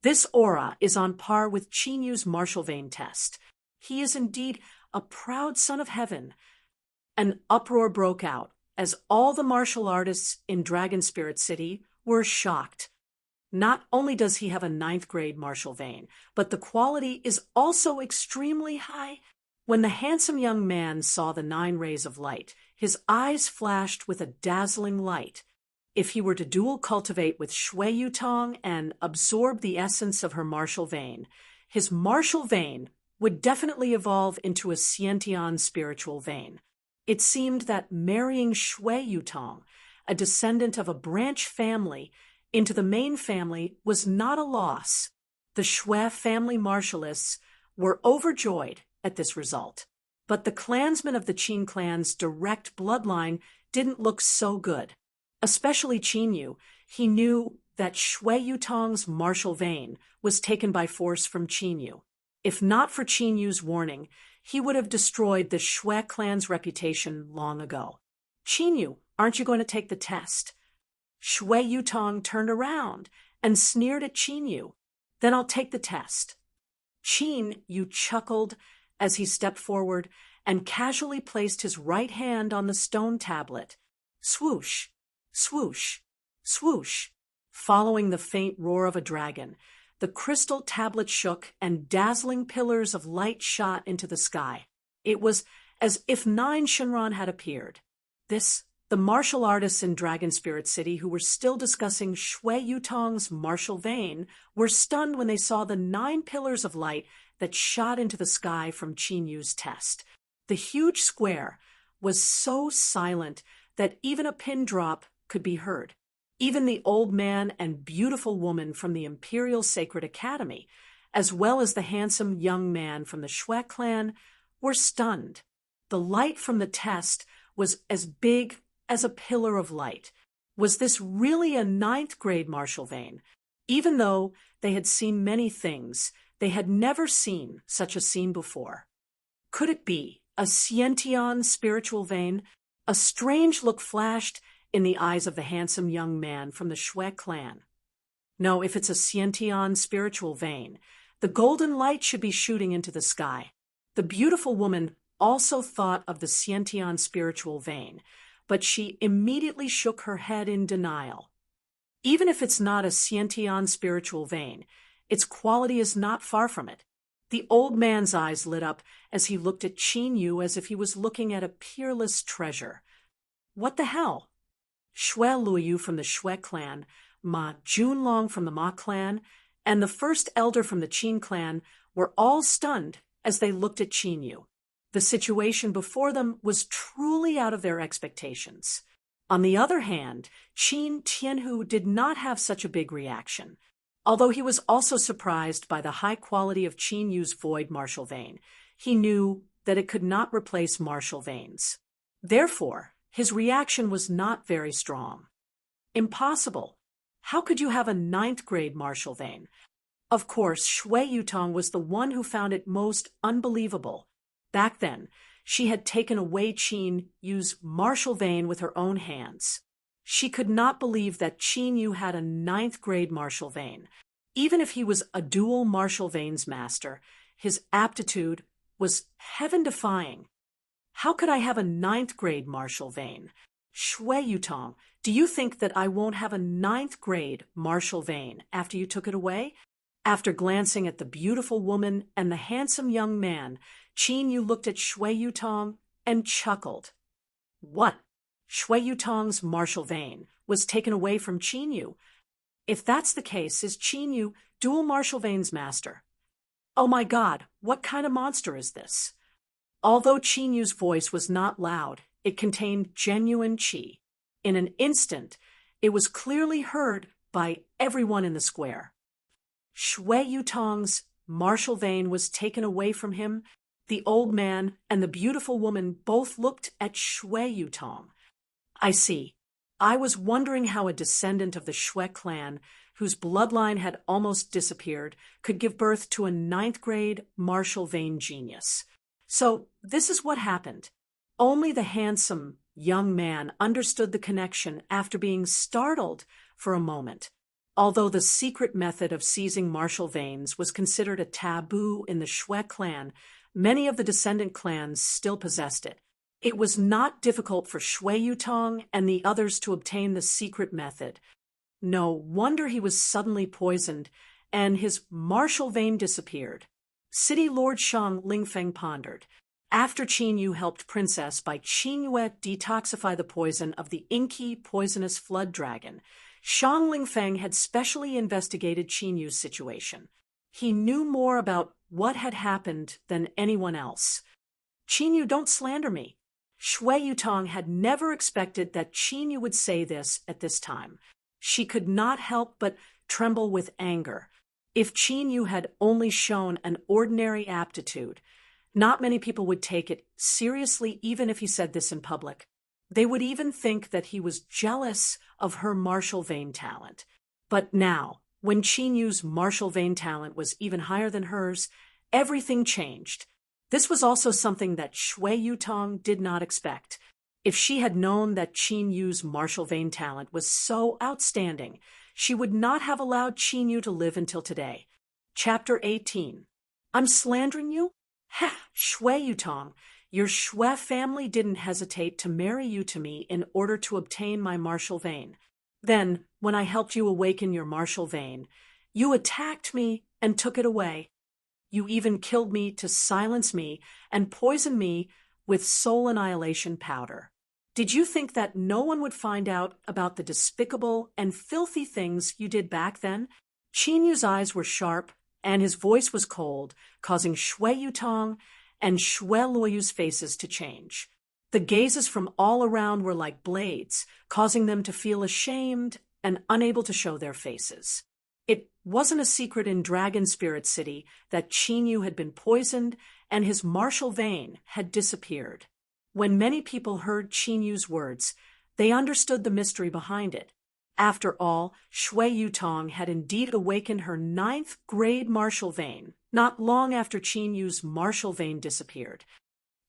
This aura is on par with Qin Yu's martial vein test. He is indeed a proud son of heaven. An uproar broke out as all the martial artists in Dragon Spirit City were shocked. Not only does he have a 9th grade martial vein, but the quality is also extremely high. When the handsome young man saw the 9 rays of light, his eyes flashed with a dazzling light. If he were to dual cultivate with Shui Yutong and absorb the essence of her martial vein, his martial vein would definitely evolve into a Xiantian spiritual vein. It seemed that marrying Shui Yutong, a descendant of a branch family, into the main family was not a loss. The Shui family martialists were overjoyed at this result. But the clansmen of the Qin clan's direct bloodline didn't look so good. Especially Qin Yu. He knew that Shui Yutong's martial vein was taken by force from Qin Yu. If not for Qin Yu's warning, he would have destroyed the Shui clan's reputation long ago. Qin Yu, aren't you going to take the test? Shui Yutong turned around and sneered at Qin Yu. Then I'll take the test. Qin Yu chuckled as he stepped forward and casually placed his right hand on the stone tablet. Swoosh, swoosh, swoosh. Following the faint roar of a dragon, the crystal tablet shook and dazzling pillars of light shot into the sky. It was as if 9 Shinran had appeared. The martial artists in Dragon Spirit City who were still discussing Shui Yutong's martial vein were stunned when they saw the 9 pillars of light that shot into the sky from Qin Yu's test. The huge square was so silent that even a pin drop could be heard. Even the old man and beautiful woman from the Imperial Sacred Academy, as well as the handsome young man from the Shui clan, were stunned. The light from the test was as big as a pillar of light. Was this really a 9th grade martial vein? Even though they had seen many things, they had never seen such a scene before. Could it be a Xiantian spiritual vein? A strange look flashed in the eyes of the handsome young man from the Shui clan. No, if it's a Xiantian spiritual vein, the golden light should be shooting into the sky. The beautiful woman also thought of the Xiantian spiritual vein, but she immediately shook her head in denial. Even if it's not a Xiantian spiritual vein, its quality is not far from it. The old man's eyes lit up as he looked at Qin Yu as if he was looking at a peerless treasure. What the hell? Shui Luoyu from the Shui clan, Ma Junlong from the Ma clan, and the first elder from the Qin clan were all stunned as they looked at Qin Yu. The situation before them was truly out of their expectations. On the other hand, Qin Tianhu did not have such a big reaction. Although he was also surprised by the high quality of Qin Yu's void martial vein, he knew that it could not replace martial veins. Therefore, his reaction was not very strong. Impossible. How could you have a ninth-grade martial vein? Of course, Shui Yutong was the one who found it most unbelievable. Back then, she had taken away Qin Yu's martial vein with her own hands. She could not believe that Qin Yu had a ninth-grade martial vein. Even if he was a dual martial veins master, his aptitude was heaven-defying. How could I have a ninth-grade martial vein? Shui Yutong, do you think that I won't have a ninth-grade martial vein after you took it away? After glancing at the beautiful woman and the handsome young man, Qin Yu looked at Shui Yutong and chuckled. What? Shui Yutong's martial vein was taken away from Qin Yu. If that's the case, is Qin Yu dual martial veins master? Oh my God, what kind of monster is this? Although Qin Yu's voice was not loud, it contained genuine qi. In an instant, it was clearly heard by everyone in the square. Shui Yutong's martial vein was taken away from him. The old man and the beautiful woman both looked at Shui Yutong. I see. I was wondering how a descendant of the Shui clan, whose bloodline had almost disappeared, could give birth to a ninth-grade martial vein genius. So this is what happened. Only the handsome young man understood the connection after being startled for a moment. Although the secret method of seizing martial veins was considered a taboo in the Shui clan, many of the descendant clans still possessed it. It was not difficult for Shui Yutong and the others to obtain the secret method. No wonder he was suddenly poisoned, and his martial vein disappeared. City Lord Shang Lingfeng pondered. After Qin Yu helped Princess Bai Qingyue detoxify the poison of the inky poisonous flood dragon, Shang Lingfeng had specially investigated Qin Yu's situation. He knew more about what had happened than anyone else. Qin Yu, don't slander me. Shui Yutong had never expected that Qin Yu would say this at this time. She could not help but tremble with anger. If Qin Yu had only shown an ordinary aptitude, not many people would take it seriously even if he said this in public. They would even think that he was jealous of her martial vein talent. But now, when Qin Yu's martial vein talent was even higher than hers, everything changed. This was also something that Shui Yutong did not expect. If she had known that Qin Yu's martial vein talent was so outstanding, she would not have allowed Qin Yu to live until today. Chapter 18. I'm slandering you? Ha! Shui Yutong, your Shui family didn't hesitate to marry you to me in order to obtain my martial vein. Then, when I helped you awaken your martial vein, you attacked me and took it away. You even killed me to silence me and poison me with soul annihilation powder. Did you think that no one would find out about the despicable and filthy things you did back then? Qin Yu's eyes were sharp, and his voice was cold, causing Shui Yutong and Shui Luoyu's faces to change. The gazes from all around were like blades, causing them to feel ashamed and unable to show their faces. It wasn't a secret in Dragon Spirit City that Qin Yu had been poisoned and his martial vein had disappeared. When many people heard Qin Yu's words, they understood the mystery behind it. After all, Shui Yutong had indeed awakened her ninth-grade martial vein, not long after Qin Yu's martial vein disappeared.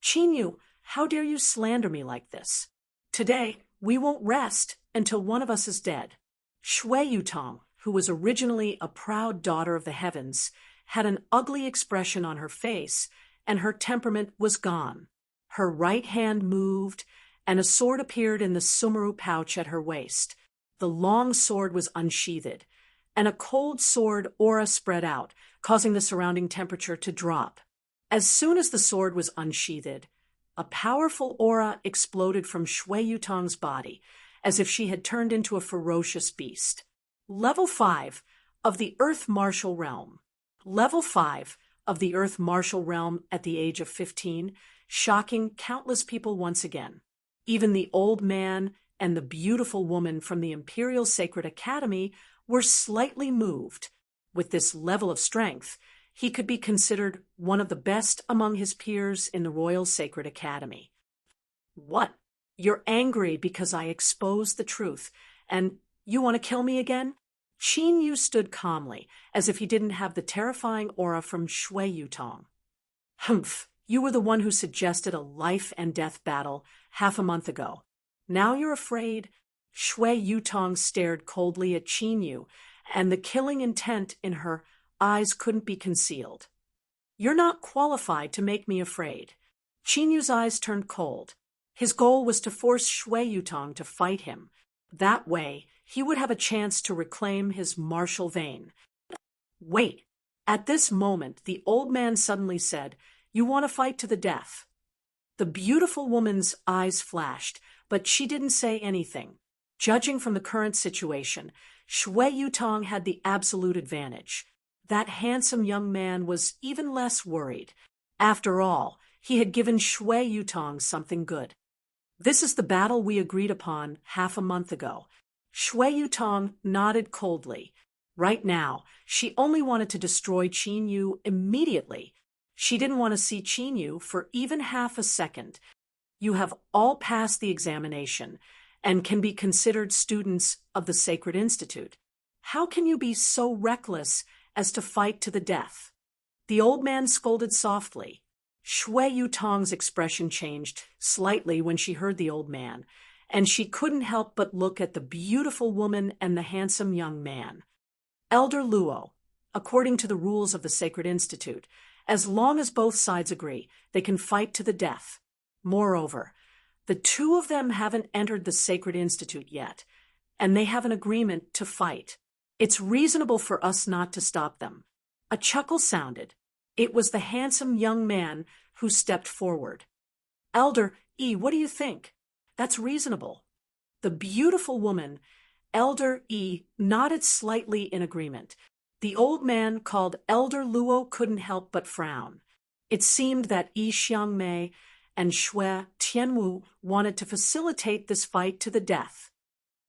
Qin Yu, how dare you slander me like this? Today, we won't rest until one of us is dead. Shui Yutong, who was originally a proud daughter of the heavens, had an ugly expression on her face, and her temperament was gone. Her right hand moved, and a sword appeared in the sumaru pouch at her waist. The long sword was unsheathed, and a cold sword aura spread out, causing the surrounding temperature to drop. As soon as the sword was unsheathed, a powerful aura exploded from Shui Yutong's body, as if she had turned into a ferocious beast. Level 5 of the Earth Martial Realm. Level 5 of the Earth Martial Realm at the age of 15, shocking countless people once again. Even the old man and the beautiful woman from the Imperial Sacred Academy were slightly moved. With this level of strength, he could be considered one of the best among his peers in the Royal Sacred Academy. What? You're angry because I exposed the truth, and you want to kill me again? Qin Yu stood calmly, as if he didn't have the terrifying aura from Shui Yutong. Humph, you were the one who suggested a life-and-death battle half a month ago. Now you're afraid? Shui Yutong stared coldly at Qin Yu, and the killing intent in her eyes couldn't be concealed. You're not qualified to make me afraid. Qin Yu's eyes turned cold. His goal was to force Shui Yutong to fight him. That way, he would have a chance to reclaim his martial vein. Wait. At this moment, the old man suddenly said, "You want to fight to the death?" The beautiful woman's eyes flashed, but she didn't say anything. Judging from the current situation, Shui Yutong had the absolute advantage. That handsome young man was even less worried. After all, he had given Shui Yutong something good. This is the battle we agreed upon half a month ago. Shui Yutong nodded coldly. Right now, she only wanted to destroy Qin Yu immediately. She didn't want to see Qin Yu for even half a second. You have all passed the examination and can be considered students of the Sacred Institute. How can you be so reckless as to fight to the death? The old man scolded softly. Shui Yutong's expression changed slightly when she heard the old man, and she couldn't help but look at the beautiful woman and the handsome young man. Elder Luo, according to the rules of the Sacred Institute, as long as both sides agree, they can fight to the death. Moreover, the two of them haven't entered the Sacred Institute yet, and they have an agreement to fight. It's reasonable for us not to stop them. A chuckle sounded. It was the handsome young man who stepped forward. Elder E, what do you think? That's reasonable. The beautiful woman, Elder E, nodded slightly in agreement. The old man, called Elder Luo, couldn't help but frown. It seemed that Yi Xiangmei and Shui Tianwu wanted to facilitate this fight to the death.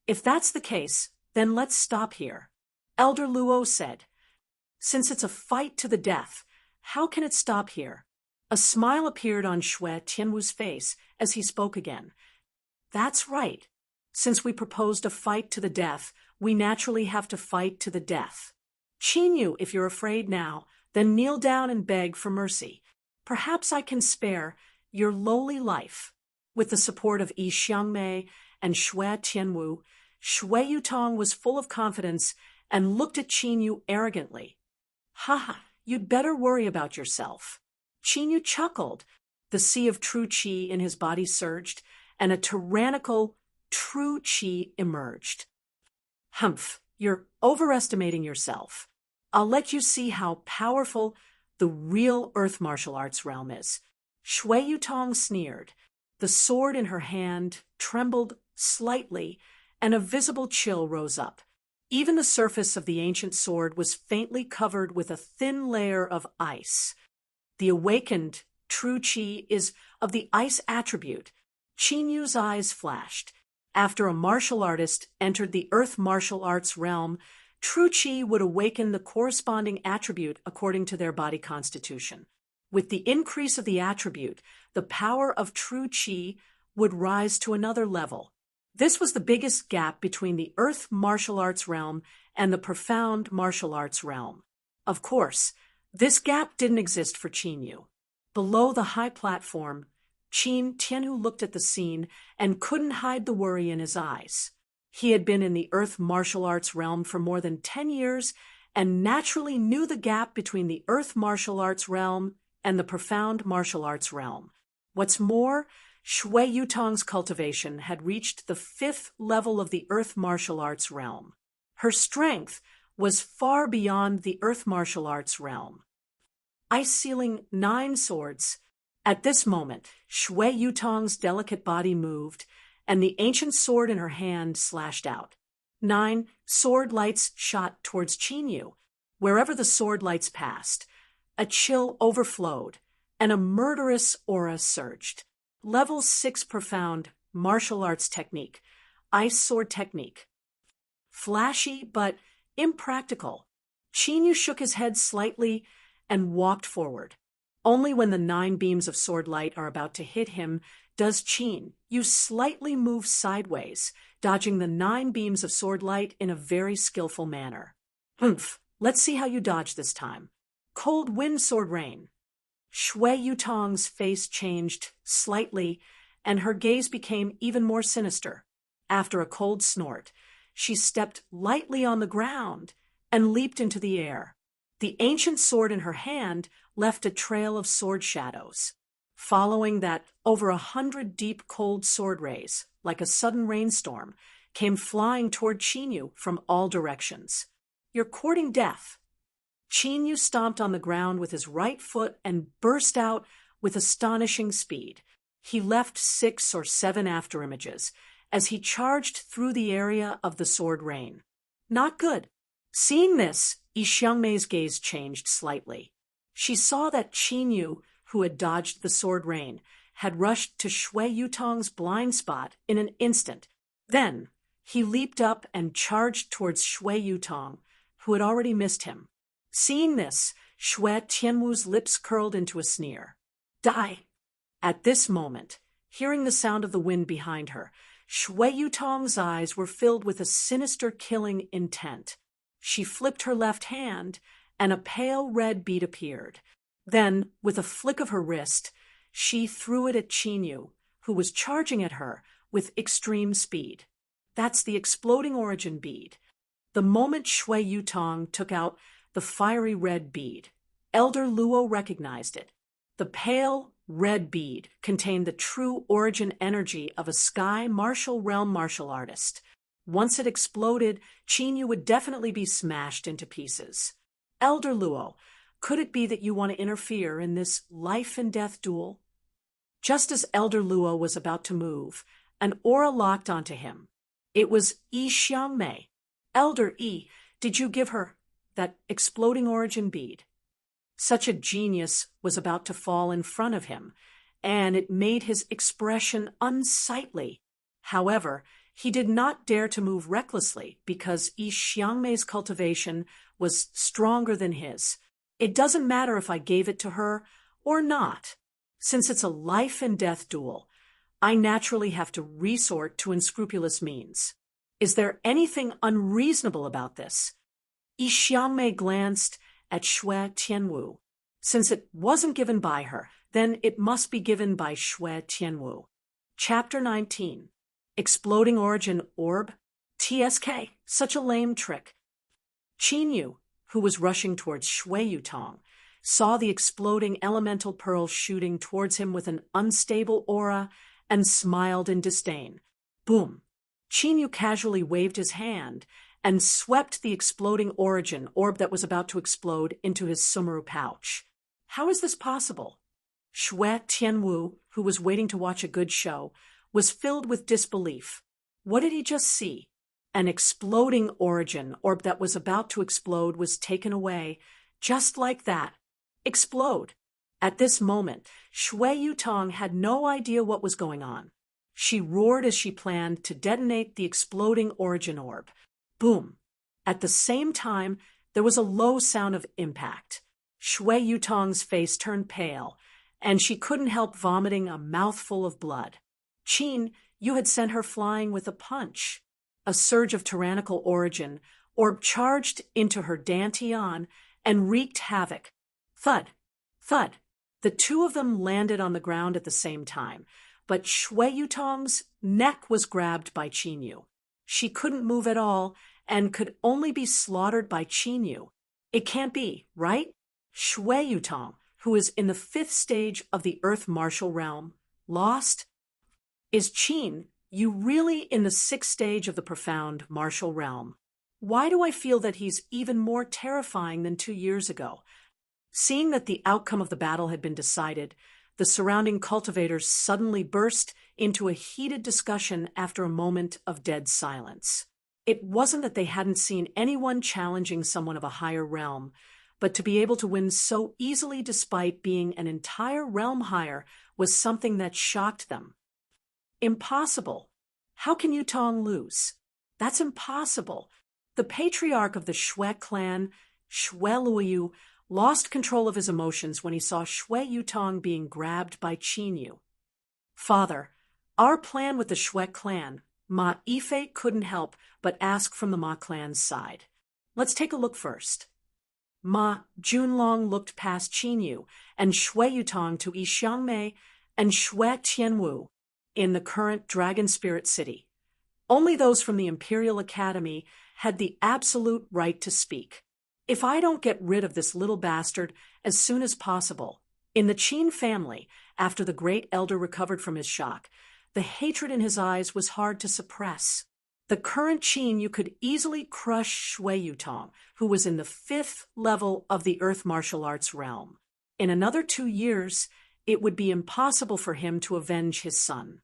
If that's the case, then let's stop here. Elder Luo said, "Since it's a fight to the death, how can it stop here?" A smile appeared on Shui Tianwu's face as he spoke again. "That's right. Since we proposed a fight to the death, we naturally have to fight to the death. Qin Yu, if you're afraid now, then kneel down and beg for mercy. Perhaps I can spare your lowly life." With the support of Yi Xiangmei and Shui Tianwu, Shui Yutong was full of confidence and looked at Qin Yu arrogantly. "Ha, you'd better worry about yourself." Qin Yu chuckled. The sea of true qi in his body surged, and a tyrannical true qi emerged. "Humph, you're overestimating yourself. I'll let you see how powerful the real earth martial arts realm is." Shui Yutong sneered. The sword in her hand trembled slightly, and a visible chill rose up. Even the surface of the ancient sword was faintly covered with a thin layer of ice. The awakened true qi is of the ice attribute. Qin Yu's eyes flashed. After a martial artist entered the earth martial arts realm, true qi would awaken the corresponding attribute according to their body constitution. With the increase of the attribute, the power of true qi would rise to another level. This was the biggest gap between the earth martial arts realm and the profound martial arts realm. Of course, this gap didn't exist for Qin Yu. Below the high platform, Qin Tianhu looked at the scene and couldn't hide the worry in his eyes. He had been in the earth martial arts realm for more than 10 years and naturally knew the gap between the earth martial arts realm and the profound martial arts realm. What's more, Shui Yutong's cultivation had reached the 5th level of the earth martial arts realm. Her strength was far beyond the earth martial arts realm. Ice sealing 9 swords. At this moment, Shui Yutong's delicate body moved, and the ancient sword in her hand slashed out. 9 sword lights shot towards Qin Yu. Wherever the sword lights passed, a chill overflowed, and a murderous aura surged. Level 6 profound martial arts technique, ice sword technique. Flashy but impractical. Qin Yu shook his head slightly and walked forward. Only when the 9 beams of sword light are about to hit him does Qin Yu slightly move sideways, dodging the 9 beams of sword light in a very skillful manner. Humph, let's see how you dodge this time. Cold wind sword rain. Shui Yutong's face changed slightly, and her gaze became even more sinister. After a cold snort, she stepped lightly on the ground and leaped into the air. The ancient sword in her hand left a trail of sword shadows. Following that, over 100 deep cold sword rays, like a sudden rainstorm, came flying toward Qin Yu from all directions. You're courting death. Qin Yu stomped on the ground with his right foot and burst out with astonishing speed. He left 6 or 7 afterimages as he charged through the area of the sword rain. Not good. Seeing this, Yi Xiangmei's gaze changed slightly. She saw that Qin Yu, who had dodged the sword rain, had rushed to Shui Yutong's blind spot in an instant. Then, he leaped up and charged towards Shui Yutong, who had already missed him. Seeing this, Shui Tianwu's lips curled into a sneer. Die! At this moment, hearing the sound of the wind behind her, Shui Yutong's eyes were filled with a sinister killing intent. She flipped her left hand, and a pale red bead appeared. Then, with a flick of her wrist, she threw it at Qin Yu, who was charging at her with extreme speed. That's the exploding origin bead. The moment Shui Yutong took out the fiery red bead, Elder Luo recognized it. The pale red bead contained the true origin energy of a sky martial realm martial artist. Once it exploded, Qin Yu would definitely be smashed into pieces. Elder Luo, could it be that you want to interfere in this life-and-death duel? Just as Elder Luo was about to move, an aura locked onto him. It was Yi Xiangmei. Elder Yi, did you give her that exploding origin bead? Such a genius was about to fall in front of him, and it made his expression unsightly. However, he did not dare to move recklessly because Yi Xiangmei's cultivation was stronger than his. It doesn't matter if I gave it to her or not. Since it's a life-and-death duel, I naturally have to resort to unscrupulous means. Is there anything unreasonable about this? Yi Xiangmei glanced at Shui Tianwu. Since it wasn't given by her, then it must be given by Shui Tianwu. Chapter 19. Exploding Origin Orb? TSK, such a lame trick. Qin Yu, who was rushing towards Shui Yutong, saw the exploding elemental pearl shooting towards him with an unstable aura and smiled in disdain. Boom! Qin Yu casually waved his hand and swept the exploding origin orb that was about to explode into his sumeru pouch. How is this possible? Shui Tianwu, who was waiting to watch a good show, was filled with disbelief. What did he just see? An exploding origin orb that was about to explode was taken away, just like that. Explode! At this moment, Shui Yutong had no idea what was going on. She roared as she planned to detonate the exploding origin orb. Boom! At the same time, there was a low sound of impact. Shui Yutong's face turned pale, and she couldn't help vomiting a mouthful of blood. Qin, you had sent her flying with a punch. A surge of tyrannical origin orb charged into her dantian and wreaked havoc. Thud! Thud! The two of them landed on the ground at the same time, but Shui Yutong's neck was grabbed by Qin Yu. She couldn't move at all and could only be slaughtered by Qin Yu. It can't be, right? Shui Yutong, who is in the 5th stage of the Earth Martial Realm, lost? Is Qin Yu really in the 6th stage of the Profound Martial Realm? Why do I feel that he's even more terrifying than 2 years ago? Seeing that the outcome of the battle had been decided, the surrounding cultivators suddenly burst into a heated discussion after a moment of dead silence. It wasn't that they hadn't seen anyone challenging someone of a higher realm, but to be able to win so easily despite being an entire realm higher was something that shocked them. Impossible. How can Yutong lose? That's impossible. The patriarch of the Shui clan Shui Luoyu lost control of his emotions when he saw Shui Yutong being grabbed by Qin Yu. Father, our plan with the Shui clan, Ma Yifei couldn't help but ask from the Ma clan's side. Let's take a look first. Ma Junlong looked past Qin Yu and Shui Yutong to Yi Xiangmei and Shui Tianwu in the current Dragon Spirit City. Only those from the Imperial Academy had the absolute right to speak. If I don't get rid of this little bastard as soon as possible, in the Qin family, after the great elder recovered from his shock, the hatred in his eyes was hard to suppress. The current Qin Yu could easily crush Shui Yutong, who was in the 5th level of the Earth martial arts realm. In another 2 years, it would be impossible for him to avenge his son.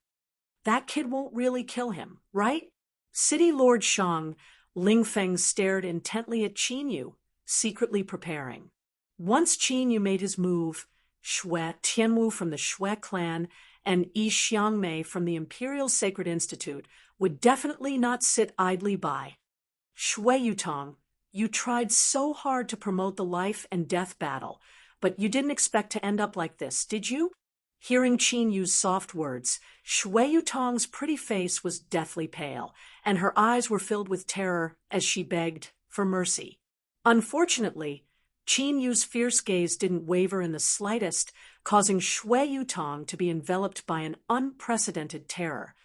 That kid won't really kill him, right? City Lord Shang, Ling Feng stared intently at Qin Yu, secretly preparing. Once Qin Yu made his move, Shui Tianwu from the Shui clan and Yi Xiangmei from the Imperial Sacred Institute would definitely not sit idly by. Shui Yutong, you tried so hard to promote the life and death battle, but you didn't expect to end up like this, did you? Hearing Qin Yu's soft words, Shui Yutong's pretty face was deathly pale, and her eyes were filled with terror as she begged for mercy. Unfortunately, Qin Yu's fierce gaze didn't waver in the slightest, causing Shui Yutong to be enveloped by an unprecedented terror.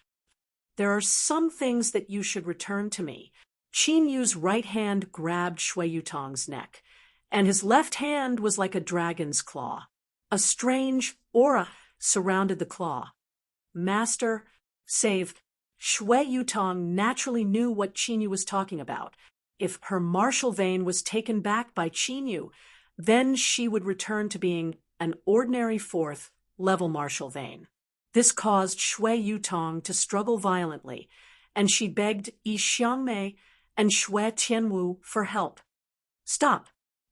There are some things that you should return to me. Qin Yu's right hand grabbed Shui Yutong's neck, and his left hand was like a dragon's claw. A strange aura surrounded the claw. Master, save. Shui Yutong naturally knew what Qin Yu was talking about. If her martial vein was taken back by Qin Yu, then she would return to being an ordinary 4th level martial vein. This caused Shui Yutong to struggle violently, and she begged Yi Xiangmei and Shui Tianwu for help. Stop.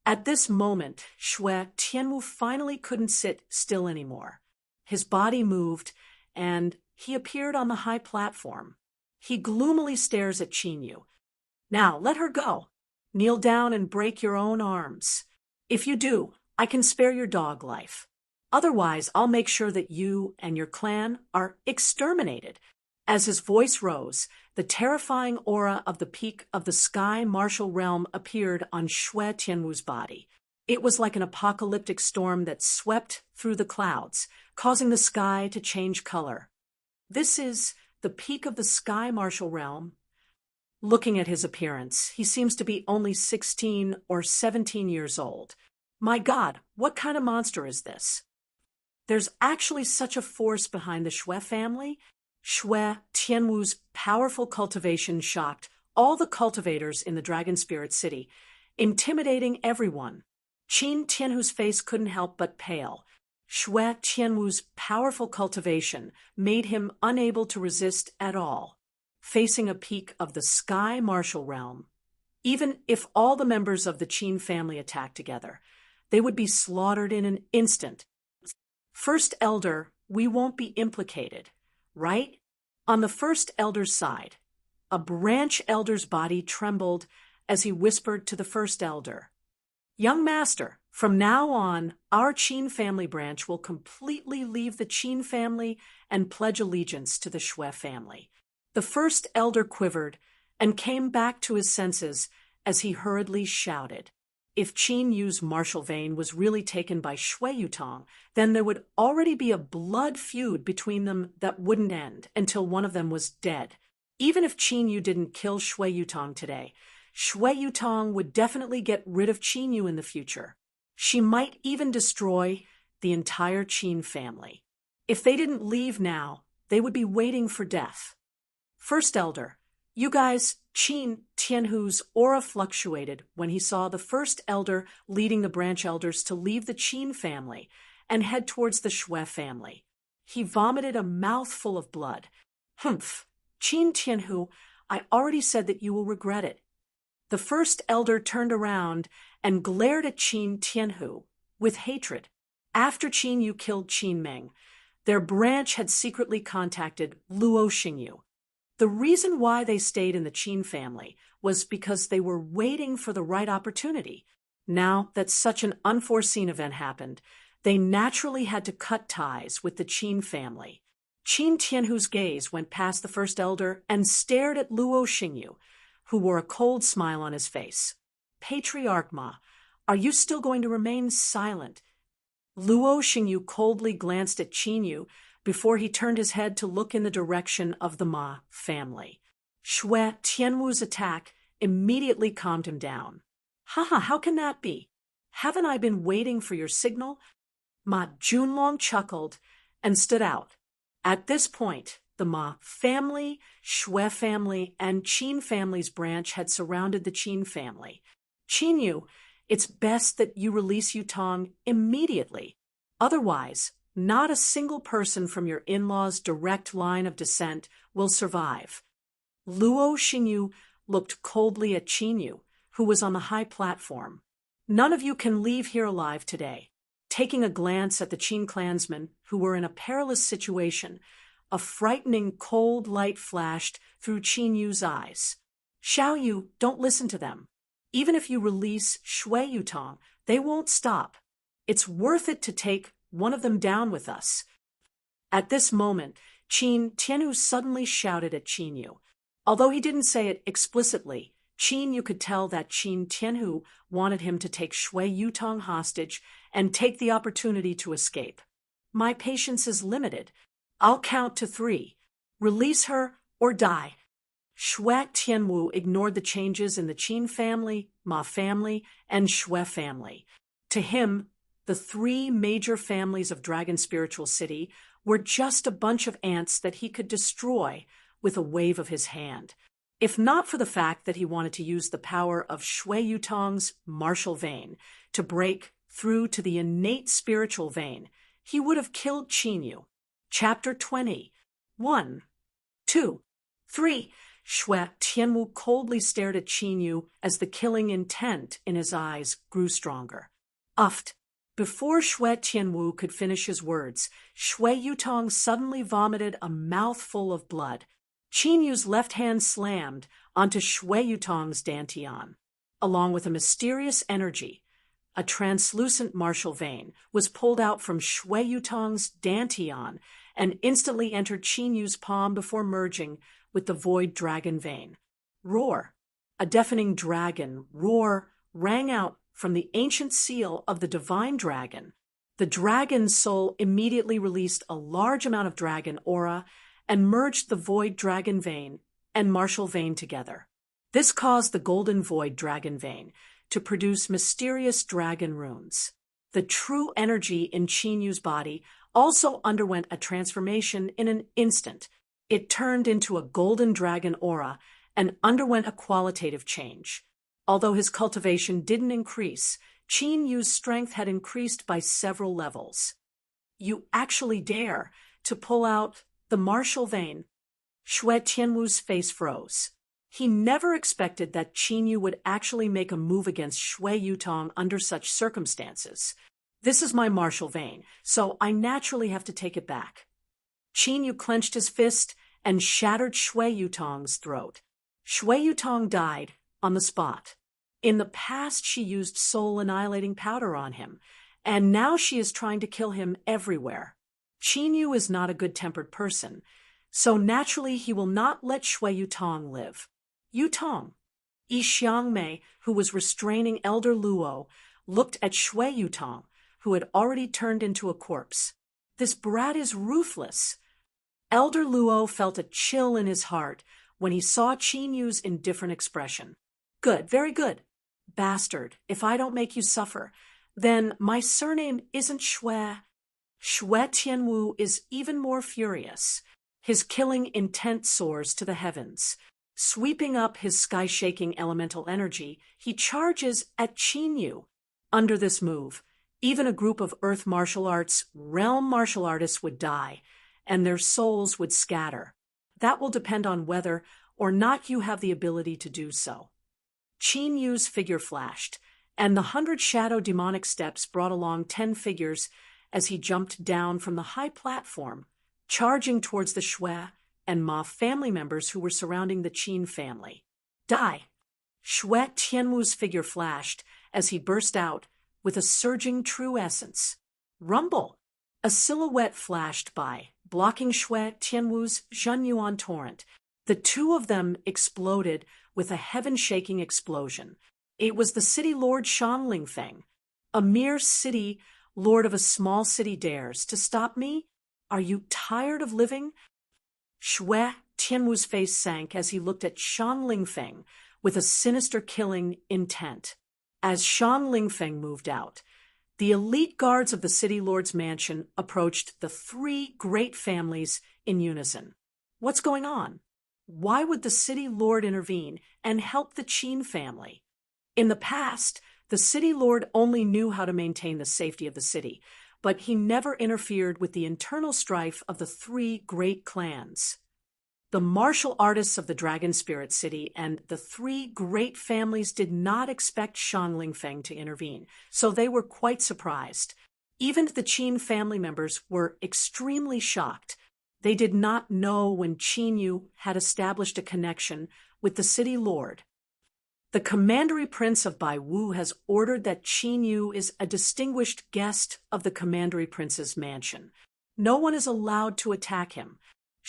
At this moment, Shui Tianwu finally couldn't sit still anymore. His body moved, and he appeared on the high platform. He gloomily stares at Qin Yu. Now, let her go. Kneel down and break your own arms. If you do, I can spare your dog life. Otherwise, I'll make sure that you and your clan are exterminated. As his voice rose, the terrifying aura of the peak of the sky martial realm appeared on Shui Tianwu's body. It was like an apocalyptic storm that swept through the clouds, causing the sky to change color. This is the peak of the sky martial realm. Looking at his appearance, he seems to be only 16 or 17 years old. My God, what kind of monster is this? There's actually such a force behind the Shui family. Shui Tianwu's powerful cultivation shocked all the cultivators in the Dragon Spirit City, intimidating everyone. Qin Tianhu's face couldn't help but pale. Shui Tianwu's powerful cultivation made him unable to resist at all. Facing a peak of the sky martial realm, even if all the members of the Qin family attacked together, they would be slaughtered in an instant. First Elder, we won't be implicated, right? On the First Elder's side, a branch elder's body trembled as he whispered to the First Elder, Young Master, from now on, our Qin family branch will completely leave the Qin family and pledge allegiance to the Shui family. The First Elder quivered and came back to his senses as he hurriedly shouted. If Qin Yu's martial vein was really taken by Shui Yutong, then there would already be a blood feud between them that wouldn't end until one of them was dead. Even if Qin Yu didn't kill Shui Yutong today, Shui Yutong would definitely get rid of Qin Yu in the future. She might even destroy the entire Qin family. If they didn't leave now, they would be waiting for death. First Elder, you guys, Qin Tianhu's aura fluctuated when he saw the First Elder leading the branch elders to leave the Qin family and head towards the Shui family. He vomited a mouthful of blood. Humph, Qin Tianhu, I already said that you will regret it. The First Elder turned around and glared at Qin Tianhu with hatred. After Qin Yu killed Qin Meng, their branch had secretly contacted Luo Xingyu. The reason why they stayed in the Qin family was because they were waiting for the right opportunity. Now that such an unforeseen event happened, they naturally had to cut ties with the Qin family. Qin Tianhu's gaze went past the first elder and stared at Luo Xingyu, who wore a cold smile on his face. Patriarch Ma, are you still going to remain silent? Luo Xingyu coldly glanced at Qin Yu before he turned his head to look in the direction of the Ma family. Shui Tianwu's attack immediately calmed him down. Haha, how can that be? Haven't I been waiting for your signal? Ma Junlong chuckled and stood out. At this point, the Ma family, Shui family, and Qin family's branch had surrounded the Qin family. Qin Yu, it's best that you release Yutong immediately. Otherwise, not a single person from your in-laws' direct line of descent will survive. Luo Xingyu looked coldly at Qin Yu, who was on the high platform. None of you can leave here alive today. Taking a glance at the Qin clansmen, who were in a perilous situation, a frightening cold light flashed through Qin Yu's eyes. Xiao Yu, don't listen to them. Even if you release Shui Yutong, they won't stop. It's worth it to take one of them down with us. At this moment, Qin Tianhu suddenly shouted at Qin Yu. Although he didn't say it explicitly, Qin Yu could tell that Qin Tianhu wanted him to take Shui Yutong hostage and take the opportunity to escape. My patience is limited. I'll count to 3. Release her or die. Shui Tianwu ignored the changes in the Qin family, Ma family, and Shui family. To him, the 3 major families of Dragon Spiritual City were just a bunch of ants that he could destroy with a wave of his hand. If not for the fact that he wanted to use the power of Shui Yutong's martial vein to break through to the innate spiritual vein, he would have killed Qin Yu. Chapter 20. 1, 2, 3. Shui Tianwu coldly stared at Qin Yu as the killing intent in his eyes grew stronger. Uffed. Before Shui Tianwu could finish his words, Shui Yutong suddenly vomited a mouthful of blood. Qin Yu's left hand slammed onto Shui Yutong's dantian. Along with a mysterious energy, a translucent martial vein was pulled out from Shui Yutong's dantian and instantly entered Qin Yu's palm before merging with the void dragon vein. Roar! A deafening dragon roar rang out from the ancient seal of the divine dragon. The dragon's soul immediately released a large amount of dragon aura and merged the void dragon vein and martial vein together. This caused the golden void dragon vein to produce mysterious dragon runes. The true energy in Qin Yu's body also underwent a transformation in an instant. It turned into a golden dragon aura and underwent a qualitative change. Although his cultivation didn't increase, Qin Yu's strength had increased by several levels. You actually dare to pull out the martial vein? Shui Tianwu's face froze. He never expected that Qin Yu would actually make a move against Shui Yutong under such circumstances. This is my martial vein, so I naturally have to take it back. Qin Yu clenched his fist and shattered Shui Yutong's throat. Shui Yutong died on the spot. In the past, she used soul-annihilating powder on him, and now she is trying to kill him everywhere. Qin Yu is not a good-tempered person, so naturally he will not let Shui Yutong live. Yutong. Yi Xiangmei, who was restraining Elder Luo, looked at Shui Yutong, who had already turned into a corpse. This brat is ruthless. Elder Luo felt a chill in his heart when he saw Qin Yu's indifferent expression. Good, very good. Bastard, if I don't make you suffer, then my surname isn't Shui. Shui Tianwu is even more furious. His killing intent soars to the heavens. Sweeping up his sky-shaking elemental energy, he charges at Qin Yu. Under this move, even a group of Earth martial arts, realm martial artists would die, and their souls would scatter. That will depend on whether or not you have the ability to do so. Qin Yu's figure flashed, and the 100 shadow demonic steps brought along 10 figures as he jumped down from the high platform, charging towards the Shui and Ma family members who were surrounding the Qin family. Die! Shui Tianwu's figure flashed as he burst out with a surging true essence. Rumble! A silhouette flashed by, blocking Shui Tianwu's Zhenyuan torrent. The two of them exploded with a heaven-shaking explosion. It was the city lord Shan Lingfeng. A mere city lord of a small city dares to stop me? Are you tired of living? Shui Tianwu's face sank as he looked at Shan Lingfeng with a sinister killing intent. As Shan Lingfeng moved out, the elite guards of the city lord's mansion approached the three great families in unison. What's going on? Why would the city lord intervene and help the Qin family? In the past, the city lord only knew how to maintain the safety of the city, but he never interfered with the internal strife of the three great clans. The martial artists of the Dragon Spirit City and the three great families did not expect Shan Lingfeng to intervene, so they were quite surprised. Even the Qin family members were extremely shocked. They did not know when Qin Yu had established a connection with the city lord. The Commandery Prince of Baiwu has ordered that Qin Yu is a distinguished guest of the Commandery Prince's mansion. No one is allowed to attack him.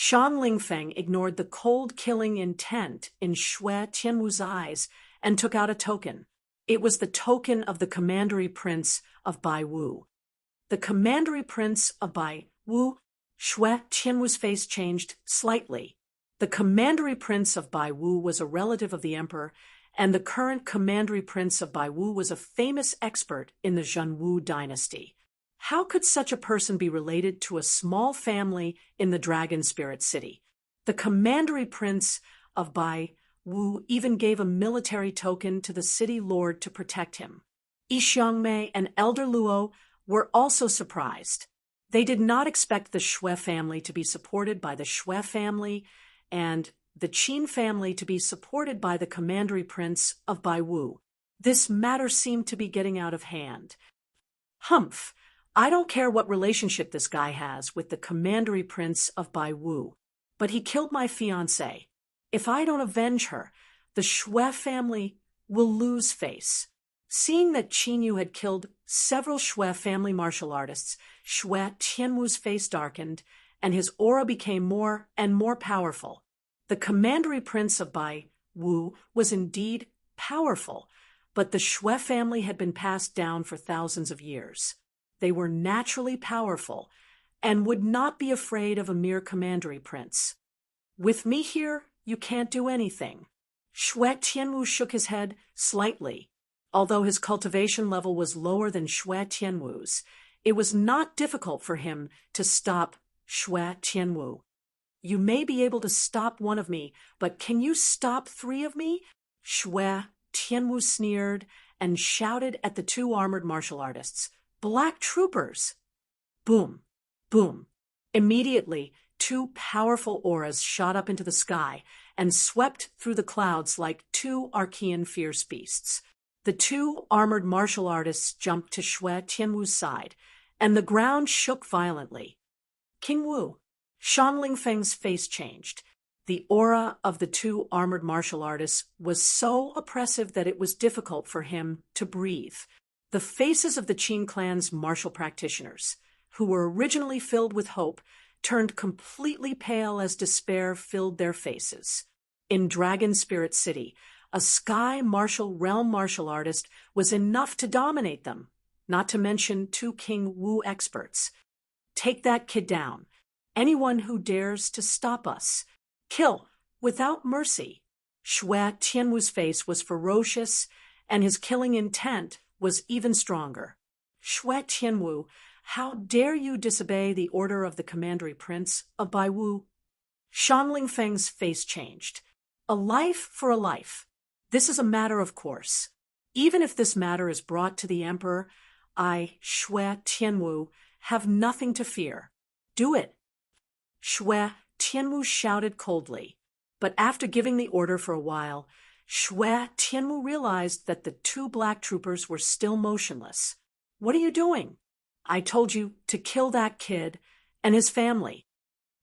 Shan Lingfeng ignored the cold killing intent in Shui Tianwu's eyes and took out a token. It was the token of the Commandery Prince of Baiwu. The Commandery Prince of Baiwu, Shui Tianwu's face changed slightly. The Commandery Prince of Baiwu was a relative of the emperor, and the current Commandery Prince of Baiwu was a famous expert in the Zhenwu dynasty. How could such a person be related to a small family in the Dragon Spirit City? The Commandery Prince of Baiwu even gave a military token to the city lord to protect him. Yi Xiangmei and Elder Luo were also surprised. They did not expect the Shui family to be supported by the Shui family and the Qin family to be supported by the Commandery Prince of Baiwu. This matter seemed to be getting out of hand. Humph! I don't care what relationship this guy has with the Commandery Prince of Baiwu, but he killed my fiancée. If I don't avenge her, the Shui family will lose face. Seeing that Qin Yu had killed several Shui family martial artists, Shui Tianwu's face darkened, and his aura became more and more powerful. The Commandery Prince of Baiwu was indeed powerful, but the Shui family had been passed down for thousands of years. They were naturally powerful and would not be afraid of a mere Commandery Prince. With me here, you can't do anything. Shui Tianwu shook his head slightly. Although his cultivation level was lower than Shui Tianwu's, it was not difficult for him to stop Shui Tianwu. You may be able to stop one of me, but can you stop three of me? Shui Tianwu sneered and shouted at the two armored martial artists. Black troopers! Boom, boom. Immediately, two powerful auras shot up into the sky and swept through the clouds like two Archean fierce beasts. The two armored martial artists jumped to Shui Tianwu's side, and the ground shook violently. King Wu. Shan Lingfeng's face changed. The aura of the two armored martial artists was so oppressive that it was difficult for him to breathe. The faces of the Qin clan's martial practitioners, who were originally filled with hope, turned completely pale as despair filled their faces. In Dragon Spirit City, a sky martial realm martial artist was enough to dominate them, not to mention two King Wu experts. Take that kid down. Anyone who dares to stop us. Kill, without mercy. Shui Tianwu's face was ferocious, and his killing intent was even stronger. Shui Tianwu, how dare you disobey the order of the Commandery Prince of Baiwu? Shan Lingfeng's face changed. A life for a life. This is a matter of course. Even if this matter is brought to the Emperor, I, Shui Tianwu, have nothing to fear. Do it. Shui Tianwu shouted coldly, but after giving the order for a while, Shui Tianwu realized that the two black troopers were still motionless. What are you doing? I told you to kill that kid and his family.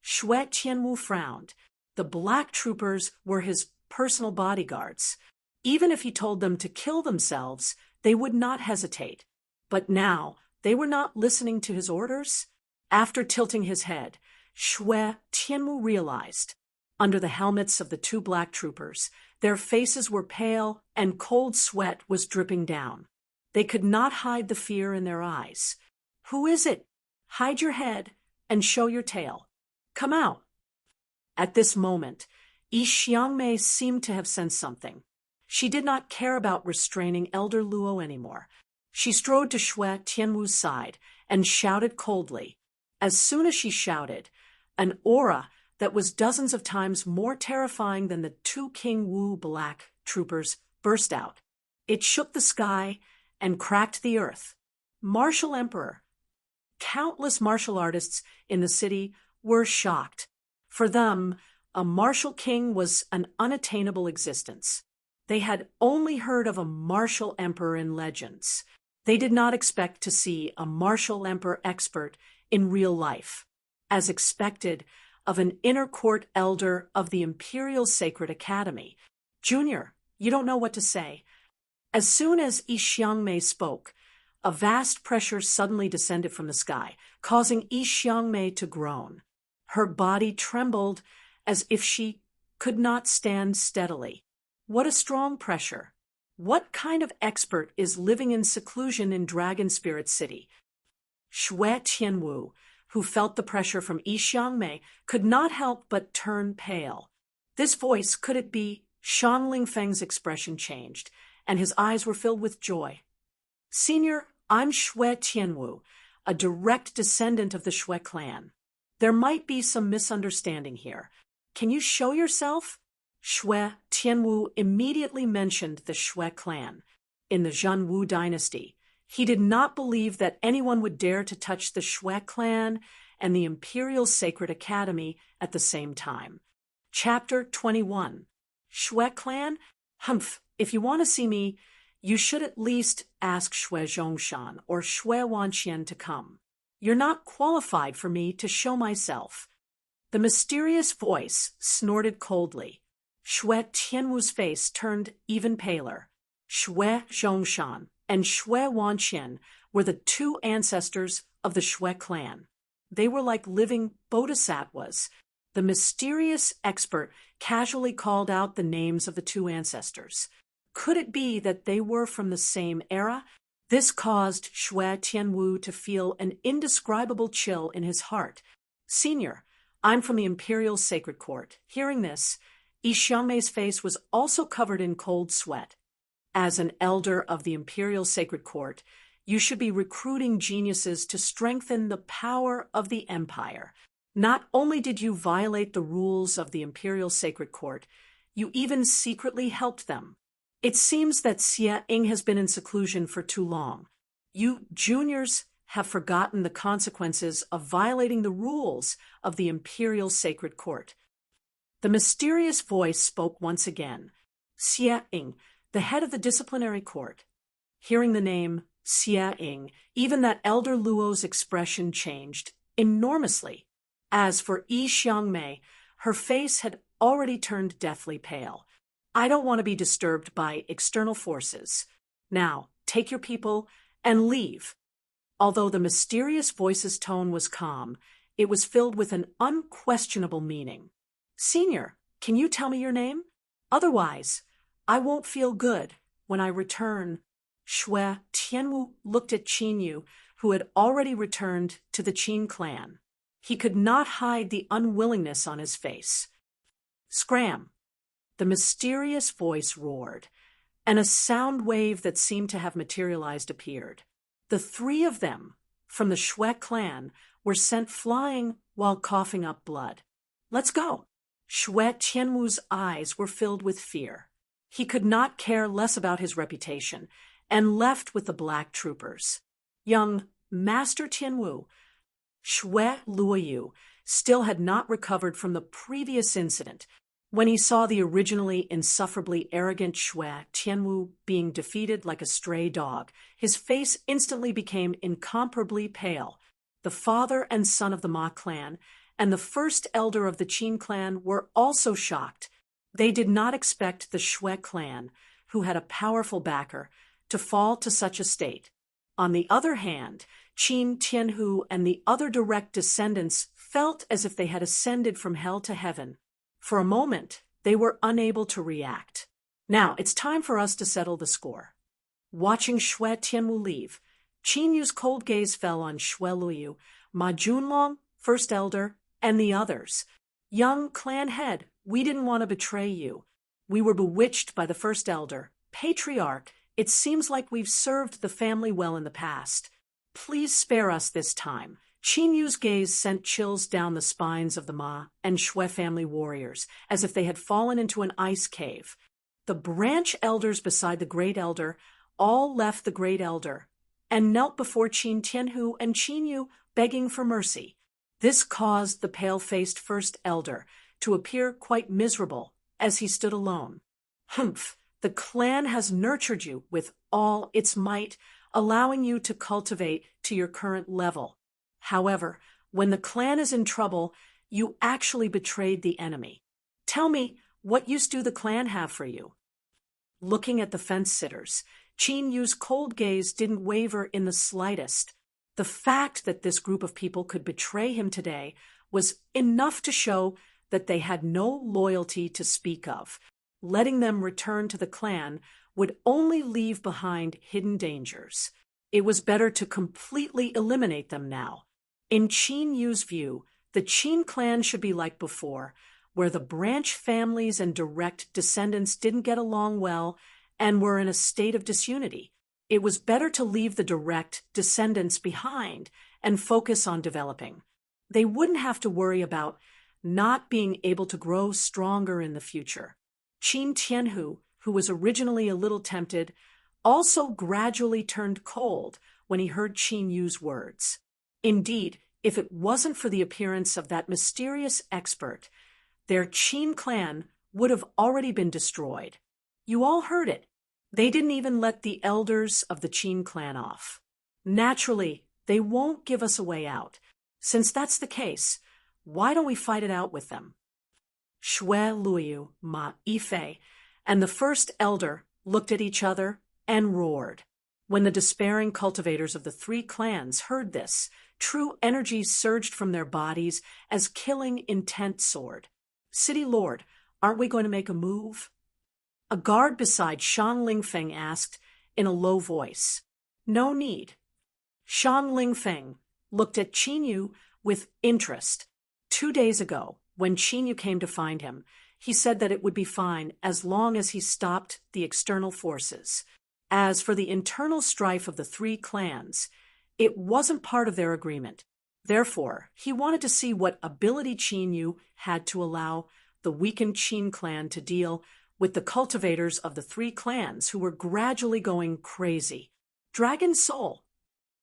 Shui Tianwu frowned. The black troopers were his personal bodyguards. Even if he told them to kill themselves, they would not hesitate. But now, they were not listening to his orders. After tilting his head, Shui Tianwu realized, under the helmets of the two black troopers, their faces were pale and cold sweat was dripping down. They could not hide the fear in their eyes. "Who is it? Hide your head and show your tail. Come out." At this moment, Yi Xiangmei seemed to have sensed something. She did not care about restraining Elder Luo anymore. She strode to Shui Tianwu's side and shouted coldly. As soon as she shouted, an aura that was dozens of times more terrifying than the two King Wu black troopers burst out. It shook the sky and cracked the earth. Martial Emperor. Countless martial artists in the city were shocked. For them, a martial king was an unattainable existence. They had only heard of a martial emperor in legends. They did not expect to see a martial emperor expert in real life, as expected of an inner court elder of the Imperial Sacred Academy. "Junior, you don't know what to say." As soon as Yi Xiangmei spoke, a vast pressure suddenly descended from the sky, causing Yi Xiangmei to groan. Her body trembled as if she could not stand steadily. What a strong pressure! What kind of expert is living in seclusion in Dragon Spirit City? Shui Tianwu, who felt the pressure from Yi Xiangmei, could not help but turn pale. This voice, could it be? Shang Lingfeng's expression changed, and his eyes were filled with joy. "Senior, I'm Shui Tianwu, a direct descendant of the Shui clan. There might be some misunderstanding here. Can you show yourself?" Shui Tianwu immediately mentioned the Shui clan. In the Zhen Wu dynasty, he did not believe that anyone would dare to touch the Shui clan and the Imperial Sacred Academy at the same time. Chapter 21. Shui clan? Humph, if you want to see me, you should at least ask Shui Zhongshan or Shui Wanqian to come. You're not qualified for me to show myself. The mysterious voice snorted coldly. Shui Tianwu's face turned even paler. Shui Zhongshan and Shui Wanqian were the two ancestors of the Shui clan. They were like living bodhisattvas. The mysterious expert casually called out the names of the two ancestors. Could it be that they were from the same era? This caused Shui Tianwu to feel an indescribable chill in his heart. "Senior, I'm from the Imperial Sacred Court." Hearing this, Yi Xiangmei's face was also covered in cold sweat. As an elder of the Imperial Sacred Court, you should be recruiting geniuses to strengthen the power of the Empire. Not only did you violate the rules of the Imperial Sacred Court, you even secretly helped them. It seems that Xie Ying has been in seclusion for too long. You juniors have forgotten the consequences of violating the rules of the Imperial Sacred Court. The mysterious voice spoke once again. Xie Ying, the head of the disciplinary court. Hearing the name Xie Ying, even that Elder Luo's expression changed enormously. As for Yi Xiangmei, her face had already turned deathly pale. "I don't want to be disturbed by external forces. Now, take your people and leave." Although the mysterious voice's tone was calm, it was filled with an unquestionable meaning. "Senior, can you tell me your name? Otherwise, I won't feel good when I return." Shui Tianwu looked at Qin Yu, who had already returned to the Qin clan. He could not hide the unwillingness on his face. "Scram!" The mysterious voice roared, and a sound wave that seemed to have materialized appeared. The three of them, from the Shui clan, were sent flying while coughing up blood. "Let's go!" Shui Tianwu's eyes were filled with fear. He could not care less about his reputation, and left with the black troopers. Young Master Tianwu, Shui Luoyu, still had not recovered from the previous incident. When he saw the originally insufferably arrogant Shui Tianwu being defeated like a stray dog, his face instantly became incomparably pale. The father and son of the Ma clan and the first elder of the Qin clan were also shocked. They did not expect the Shui clan, who had a powerful backer, to fall to such a state. On the other hand, Qin Tianhu and the other direct descendants felt as if they had ascended from hell to heaven. For a moment, they were unable to react. Now, it's time for us to settle the score. Watching Shui Tianwu leave, Qin Yu's cold gaze fell on Shui Luyu, Ma Junlong, First Elder, and the others. Young clan head, we didn't want to betray you. We were bewitched by the First Elder. Patriarch, it seems like we've served the family well in the past. Please spare us this time. Qin Yu's gaze sent chills down the spines of the Ma and Shui family warriors, as if they had fallen into an ice cave. The branch elders beside the Great Elder all left the Great Elder and knelt before Qin Tianhu and Qin Yu, begging for mercy. This caused the pale-faced First Elder to appear quite miserable as he stood alone. Humph, the clan has nurtured you with all its might, allowing you to cultivate to your current level. However, when the clan is in trouble, you actually betrayed the enemy. Tell me, what use do the clan have for you? Looking at the fence-sitters, Qin Yu's cold gaze didn't waver in the slightest. The fact that this group of people could betray him today was enough to show that they had no loyalty to speak of. Letting them return to the clan would only leave behind hidden dangers. It was better to completely eliminate them now. In Qin Yu's view, the Qin clan should be like before, where the branch families and direct descendants didn't get along well and were in a state of disunity. It was better to leave the direct descendants behind and focus on developing. They wouldn't have to worry about not being able to grow stronger in the future. Qin Tianhu, who was originally a little tempted, also gradually turned cold when he heard Qin Yu's words. Indeed, if it wasn't for the appearance of that mysterious expert, their Qin clan would have already been destroyed. You all heard it. They didn't even let the elders of the Qin clan off. Naturally, they won't give us a way out. Since that's the case, why don't we fight it out with them? Shui Luyu, Ma Yifei, and the First Elder looked at each other and roared. When the despairing cultivators of the three clans heard this, true energy surged from their bodies as killing intent soared. City Lord, aren't we going to make a move? A guard beside Shan Lingfeng asked in a low voice. No need. Shan Lingfeng looked at Qin Yu with interest. 2 days ago, when Qin Yu came to find him, he said that it would be fine as long as he stopped the external forces. As for the internal strife of the three clans, it wasn't part of their agreement. Therefore, he wanted to see what ability Qin Yu had to allow the weakened Qin clan to deal with the cultivators of the three clans who were gradually going crazy. Dragon Soul.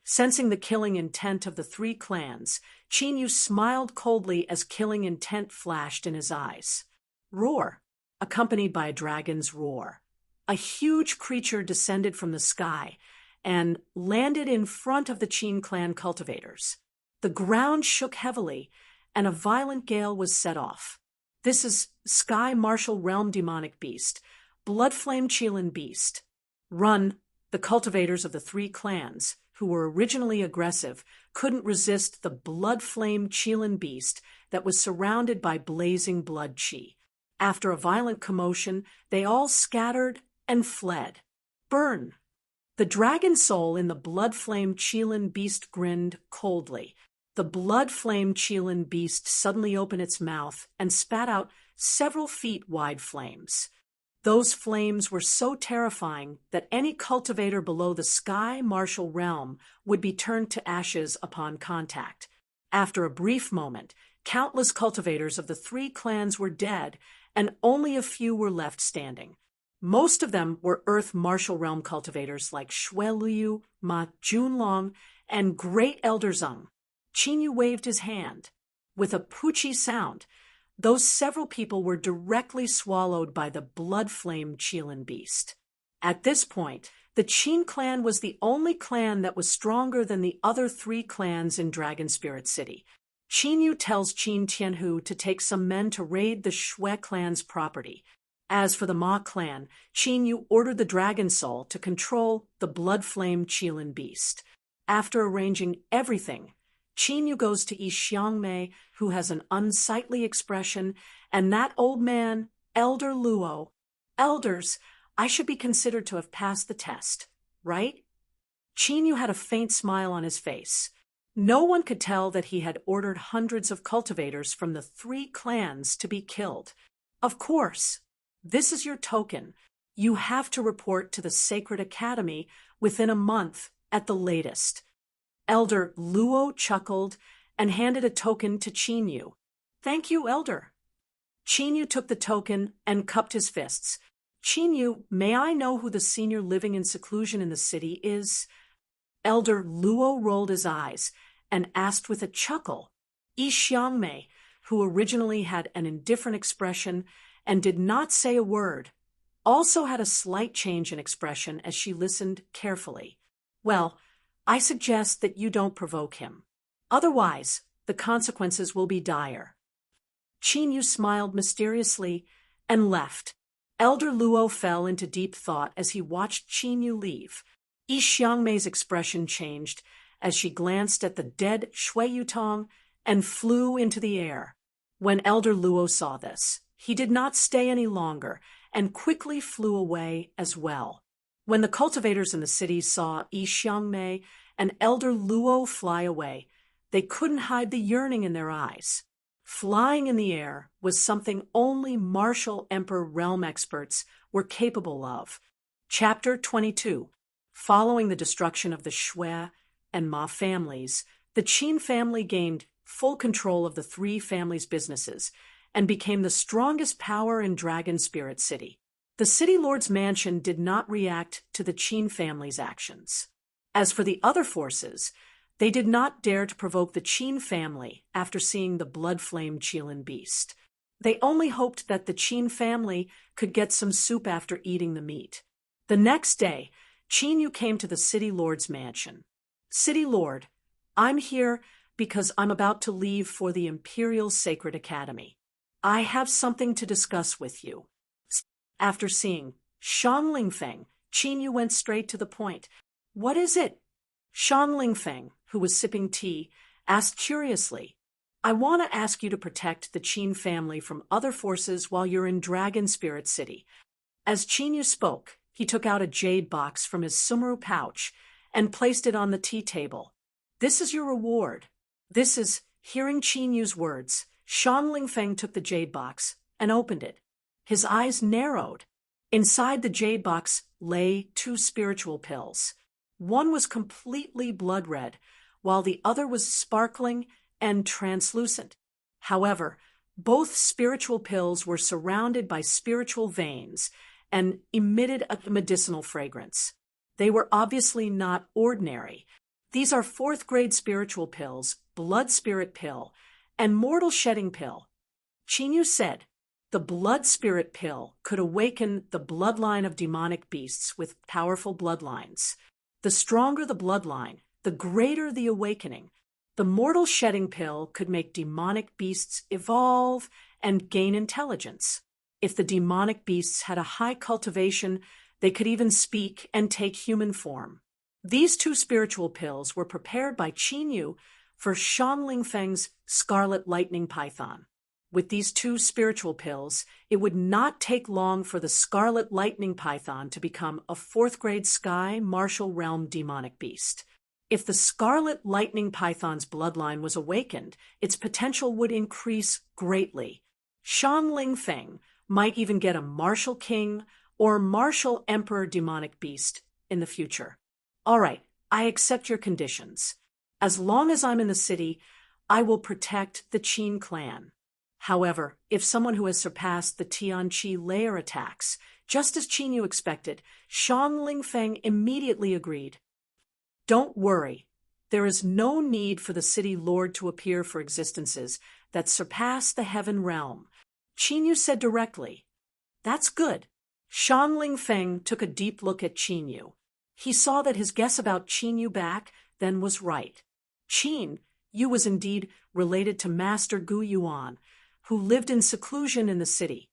Sensing the killing intent of the three clans, Qin Yu smiled coldly as killing intent flashed in his eyes. Roar, accompanied by a dragon's roar. A huge creature descended from the sky and landed in front of the Qin clan cultivators. The ground shook heavily, and a violent gale was set off. This is Sky Martial Realm Demonic Beast, Bloodflame Qilin Beast. Run, the cultivators of the three clans, who were originally aggressive, couldn't resist the Bloodflame Qilin Beast that was surrounded by blazing blood qi. After a violent commotion, they all scattered and fled. Burn! The dragon soul in the Bloodflame Qilin Beast grinned coldly. The Bloodflame Qilin Beast suddenly opened its mouth and spat out several feet wide flames. Those flames were so terrifying that any cultivator below the Sky Martial Realm would be turned to ashes upon contact. After a brief moment, countless cultivators of the three clans were dead, and only a few were left standing. Most of them were Earth Martial Realm cultivators like Shui Luyu, Ma Junlong, and Great Elder Zeng. Qin Yu waved his hand. With a poochie sound, those several people were directly swallowed by the Bloodflame Qilin Beast. At this point, the Qin clan was the only clan that was stronger than the other three clans in Dragon Spirit City. Qin Yu tells Qin Tianhu to take some men to raid the Shui clan's property. As for the Ma clan, Qin Yu ordered the Dragon Soul to control the blood-flame Qilin beast. After arranging everything, Qin Yu goes to East Xiangmei, who has an unsightly expression, and that old man, Elder Luo. Elders, I should be considered to have passed the test, right? Qin Yu had a faint smile on his face. No one could tell that he had ordered hundreds of cultivators from the 3 clans to be killed. Of course. This is your token. You have to report to the Sacred Academy within a month at the latest. Elder Luo chuckled and handed a token to Qin Yu. Thank you, Elder. Qin Yu took the token and cupped his fists. Qin Yu, may I know who the senior living in seclusion in the city is? Elder Luo rolled his eyes and asked with a chuckle. Yi Xiangmei, who originally had an indifferent expression and did not say a word, also had a slight change in expression as she listened carefully. Well, I suggest that you don't provoke him. Otherwise, the consequences will be dire. Qin Yu smiled mysteriously and left. Elder Luo fell into deep thought as he watched Qin Yu leave. Yi Xiangmei's expression changed as she glanced at the dead Shui Yutong and flew into the air. When Elder Luo saw this, he did not stay any longer and quickly flew away as well. When the cultivators in the city saw Yi Xiangmei and Elder Luo fly away, they couldn't hide the yearning in their eyes. Flying in the air was something only martial Emperor realm experts were capable of. Chapter 22. Following the destruction of the Shui and Ma families, the Qin family gained full control of the 3 families' businesses and became the strongest power in Dragon Spirit City. The City Lord's mansion did not react to the Qin family's actions. As for the other forces, they did not dare to provoke the Qin family after seeing the blood-flame Qilin beast. They only hoped that the Qin family could get some soup after eating the meat. The next day, Qin Yu came to the City Lord's mansion. City Lord, I'm here because I'm about to leave for the Imperial Sacred Academy. I have something to discuss with you. After seeing Shang Lingfeng, Qin Yu went straight to the point. What is it? Shang Lingfeng, who was sipping tea, asked curiously. I want to ask you to protect the Qin family from other forces while you're in Dragon Spirit City. As Qin Yu spoke, he took out a jade box from his sumru pouch and placed it on the tea table. This is your reward. This is, hearing Qin Yu's words, Shang Lingfeng took the jade box and opened it. His eyes narrowed. Inside the jade box lay 2 spiritual pills. One was completely blood red, while the other was sparkling and translucent. However, both spiritual pills were surrounded by spiritual veins and emitted a medicinal fragrance. They were obviously not ordinary. These are 4th-grade spiritual pills, blood spirit pill, and mortal shedding pill. Qin Yu said, the blood spirit pill could awaken the bloodline of demonic beasts with powerful bloodlines. The stronger the bloodline, the greater the awakening. The mortal shedding pill could make demonic beasts evolve and gain intelligence. If the demonic beasts had a high cultivation, they could even speak and take human form. These 2 spiritual pills were prepared by Qin Yu for Shang Lingfeng's Scarlet Lightning Python. With these 2 spiritual pills, it would not take long for the Scarlet Lightning Python to become a 4th-grade sky martial realm demonic beast. If the Scarlet Lightning Python's bloodline was awakened, its potential would increase greatly. Shang Lingfeng might even get a martial king or martial emperor demonic beast in the future. All right, I accept your conditions. As long as I'm in the city, I will protect the Qin clan. However, if someone who has surpassed the Tianqi layer attacks, just as Qin Yu expected, Shang Lingfeng immediately agreed. Don't worry. There is no need for the City Lord to appear for existences that surpass the heaven realm. Qin Yu said directly. That's good. Shang Lingfeng took a deep look at Qin Yu. He saw that his guess about Qin Yu back then was right. Qin Yu was indeed related to Master Gu Yuan, who lived in seclusion in the city.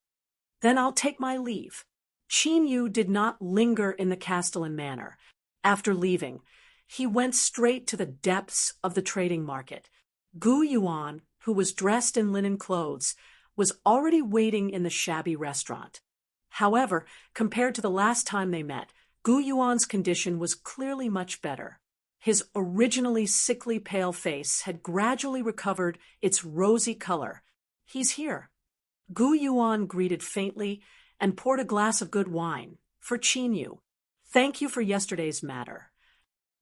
Then I'll take my leave. Qin Yu did not linger in the Castellan manor. After leaving, he went straight to the depths of the trading market. Gu Yuan, who was dressed in linen clothes, was already waiting in the shabby restaurant. However, compared to the last time they met, Gu Yuan's condition was clearly much better. His originally sickly pale face had gradually recovered its rosy color. "He's here." Gu Yuan greeted faintly and poured a glass of good wine for Qin Yu. "Thank you for yesterday's matter."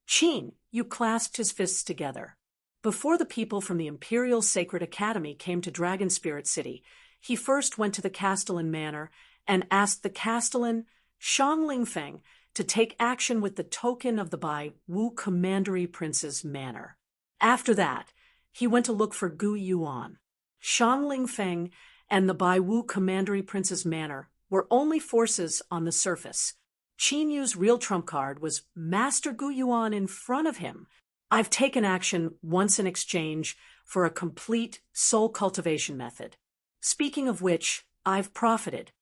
Qin Yu clasped his fists together. Before the people from the Imperial Sacred Academy came to Dragon Spirit City, he first went to the Castellan Manor and asked the Castellan Shang Lingfeng to take action with the token of the Bai Wu Commandery Prince's manor. After that, he went to look for Gu Yuan. Shang Lingfeng and the Bai Wu Commandery Prince's manor were only forces on the surface. Qin Yu's real trump card was Master Gu Yuan in front of him. "I've taken action once in exchange for a complete soul cultivation method. Speaking of which, I've profited."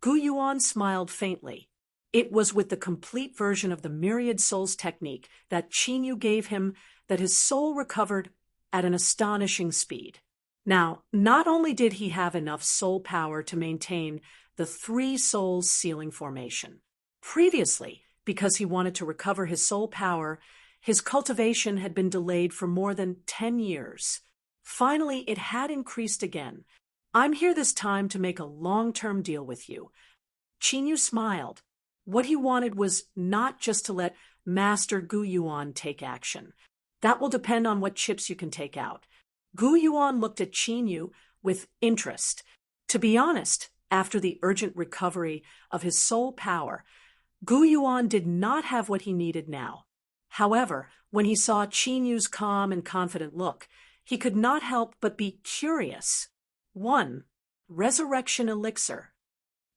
Gu Yuan smiled faintly. It was with the complete version of the Myriad Souls technique that Qin Yu gave him that his soul recovered at an astonishing speed. Now, not only did he have enough soul power to maintain the 3 souls sealing formation. Previously, because he wanted to recover his soul power, his cultivation had been delayed for more than 10 years. Finally, it had increased again. "I'm here this time to make a long-term deal with you." Qin Yu smiled. What he wanted was not just to let Master Gu Yuan take action. That will depend on what chips you can take out. Gu Yuan looked at Qin Yu with interest. To be honest, after the urgent recovery of his soul power, Gu Yuan did not have what he needed now. However, when he saw Qin Yu's calm and confident look, he could not help but be curious. 1. Resurrection Elixir.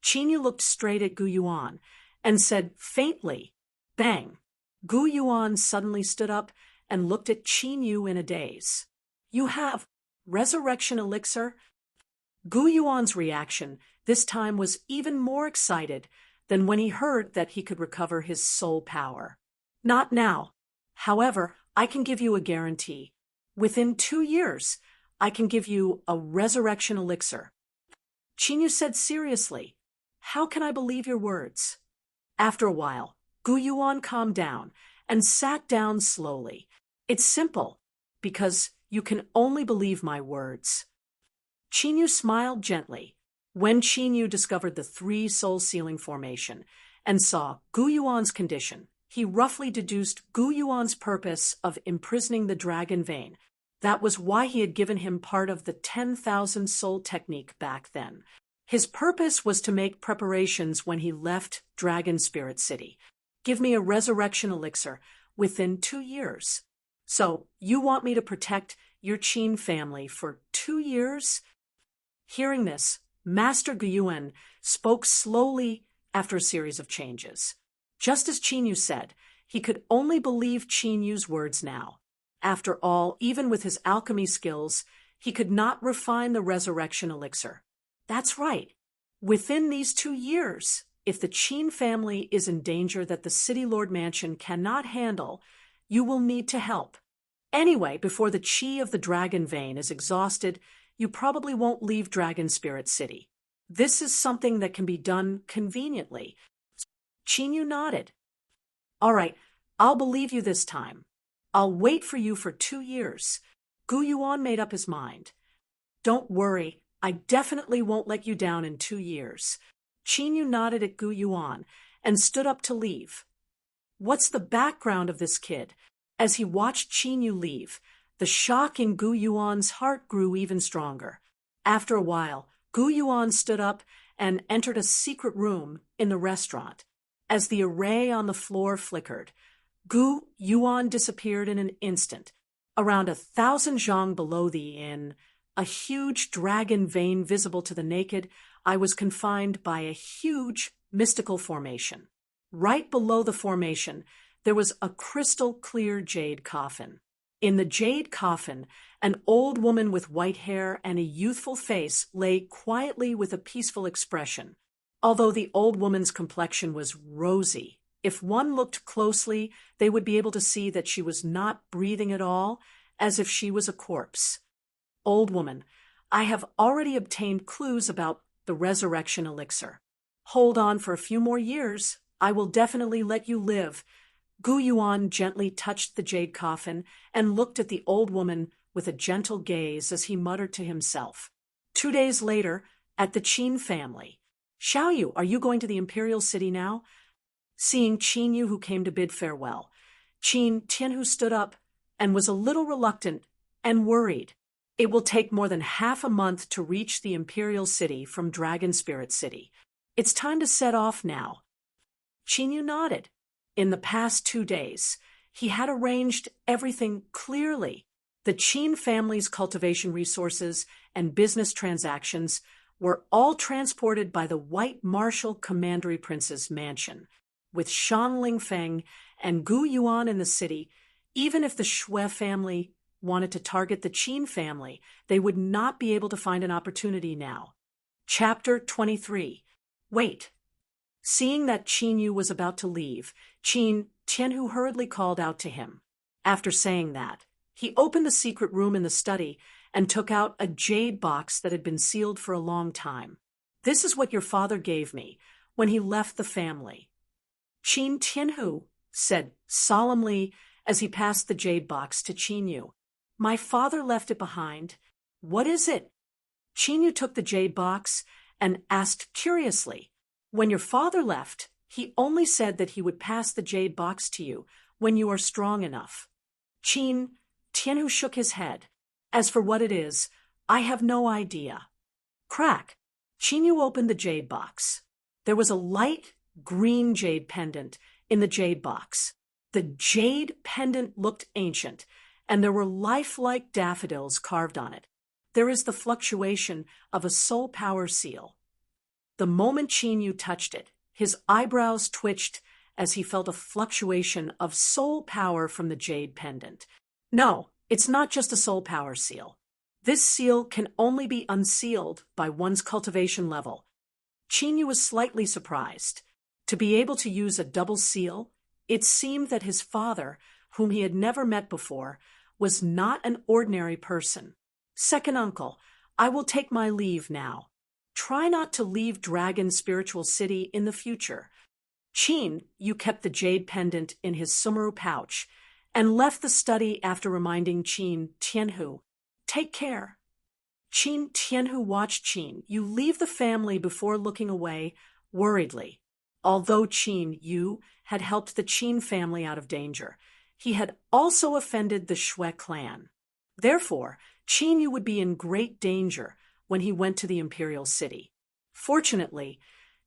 Qin Yu looked straight at Gu Yuan and said faintly, "Bang." Gu Yuan suddenly stood up and looked at Qin Yu in a daze. "You have Resurrection Elixir?" Gu Yuan's reaction this time was even more excited than when he heard that he could recover his soul power. "Not now. However, I can give you a guarantee. Within 2 years, I can give you a Resurrection Elixir." Qin Yu said seriously, "How can I believe your words?" After a while, Gu Yuan calmed down and sat down slowly. "It's simple, because you can only believe my words." Qin Yu smiled gently. When Qin Yu discovered the 3 soul sealing formation and saw Gu Yuan's condition, he roughly deduced Gu Yuan's purpose of imprisoning the dragon vein. That was why he had given him part of the 10,000 soul technique back then. His purpose was to make preparations when he left Dragon Spirit City. "Give me a resurrection elixir within 2 years." "So, you want me to protect your Qin family for 2 years? Hearing this, Master Gu Yuan spoke slowly after a series of changes. Just as Qin Yu said, he could only believe Qin Yu's words now. After all, even with his alchemy skills, he could not refine the resurrection elixir. That's right. Within these 2 years, if the Qin family is in danger that the City Lord Mansion cannot handle, you will need to help. Anyway, before the chi of the dragon vein is exhausted, you probably won't leave Dragon Spirit City. This is something that can be done conveniently." Qin Yu nodded. "All right, I'll believe you this time. I'll wait for you for 2 years. Gu Yuan made up his mind. "Don't worry, I definitely won't let you down in 2 years. Qin Yu nodded at Gu Yuan and stood up to leave. What's the background of this kid? As he watched Qin Yu leave, the shock in Gu Yuan's heart grew even stronger. After a while, Gu Yuan stood up and entered a secret room in the restaurant. As the array on the floor flickered, Gu Yuan disappeared in an instant. Around 1,000 zhang below the inn, a huge dragon vein visible to the naked, I was confined by a huge mystical formation. Right below the formation, there was a crystal-clear jade coffin. In the jade coffin, an old woman with white hair and a youthful face lay quietly with a peaceful expression. Although the old woman's complexion was rosy, if one looked closely, they would be able to see that she was not breathing at all, as if she was a corpse. Old woman, I have already obtained clues about the resurrection elixir. Hold on for a few more years. I will definitely let you live. Gu Yuan gently touched the jade coffin and looked at the old woman with a gentle gaze as he muttered to himself. 2 days later, at the Qin family. Xiaoyu, are you going to the imperial city now? Seeing Qin Yu, who came to bid farewell, Qin Tianhu stood up and was a little reluctant and worried. It will take more than half a month to reach the imperial city from Dragon Spirit City. It's time to set off now. Qin Yu nodded. In the past 2 days, he had arranged everything clearly. The Qin family's cultivation resources and business transactions were all transported by the White Martial Commandery Prince's mansion. With Shan Lingfeng and Gu Yuan in the city, even if the Shui family wanted to target the Qin family, they would not be able to find an opportunity now. Chapter 23. Wait. Seeing that Qin Yu was about to leave, Qin Tianhu hurriedly called out to him. After saying that, he opened the secret room in the study and took out a jade box that had been sealed for a long time. This is what your father gave me when he left the family. Qin Tianhu said solemnly as he passed the jade box to Qin Yu. My father left it behind. What is it? Qin Yu took the jade box and asked curiously. When your father left, he only said that he would pass the jade box to you when you are strong enough. Qin Tianhu shook his head. As for what it is, I have no idea. Crack. Qin Yu opened the jade box. There was a light green jade pendant in the jade box. The jade pendant looked ancient, and there were lifelike daffodils carved on it. There is the fluctuation of a soul power seal. The moment Qin Yu touched it, his eyebrows twitched as he felt a fluctuation of soul power from the jade pendant. No, it's not just a soul power seal. This seal can only be unsealed by one's cultivation level. Qin Yu was slightly surprised. To be able to use a double seal, it seemed that his father, whom he had never met before, was not an ordinary person. Second uncle, I will take my leave now. Try not to leave Dragon Spiritual City in the future. Qin Yu kept the jade pendant in his sumeru pouch and left the study after reminding Qin Tianhu, take care. Qin Tianhu watched Qin Yu leave the family before looking away worriedly. Although Qin Yu had helped the Qin family out of danger, he had also offended the Shui clan. Therefore, Qin Yu would be in great danger when he went to the imperial city. Fortunately,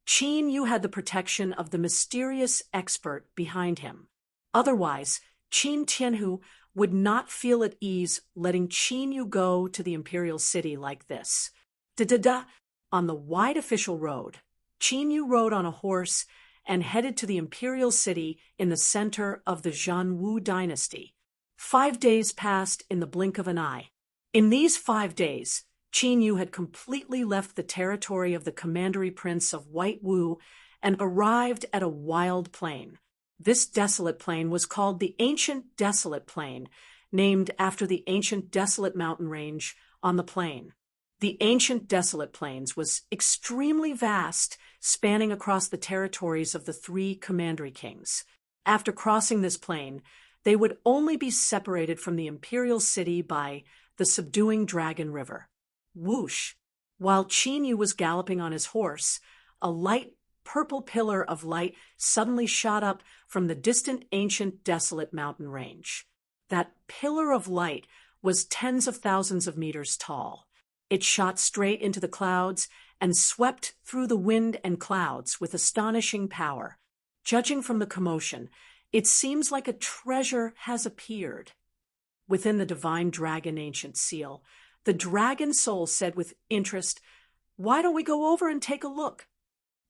Qin Yu had the protection of the mysterious expert behind him. Otherwise, Qin Tianhu would not feel at ease letting Qin Yu go to the imperial city like this. Da-da-da! On the wide official road, Qin Yu rode on a horse and headed to the imperial city in the center of the Zhanwu dynasty. 5 days passed in the blink of an eye. In these 5 days, Qin Yu had completely left the territory of the commandery prince of White Wu and arrived at a wild plain. This desolate plain was called the Ancient Desolate Plain, named after the ancient desolate mountain range on the plain. The Ancient Desolate Plains was extremely vast, spanning across the territories of the 3 commandery kings. After crossing this plain, they would only be separated from the imperial city by the subduing Dragon River. Whoosh! While Qin Yu was galloping on his horse, a light purple pillar of light suddenly shot up from the distant ancient desolate mountain range. That pillar of light was tens of thousands of meters tall. It shot straight into the clouds and swept through the wind and clouds with astonishing power. Judging from the commotion, it seems like a treasure has appeared. Within the divine dragon ancient seal, the dragon soul said with interest, "Why don't we go over and take a look?"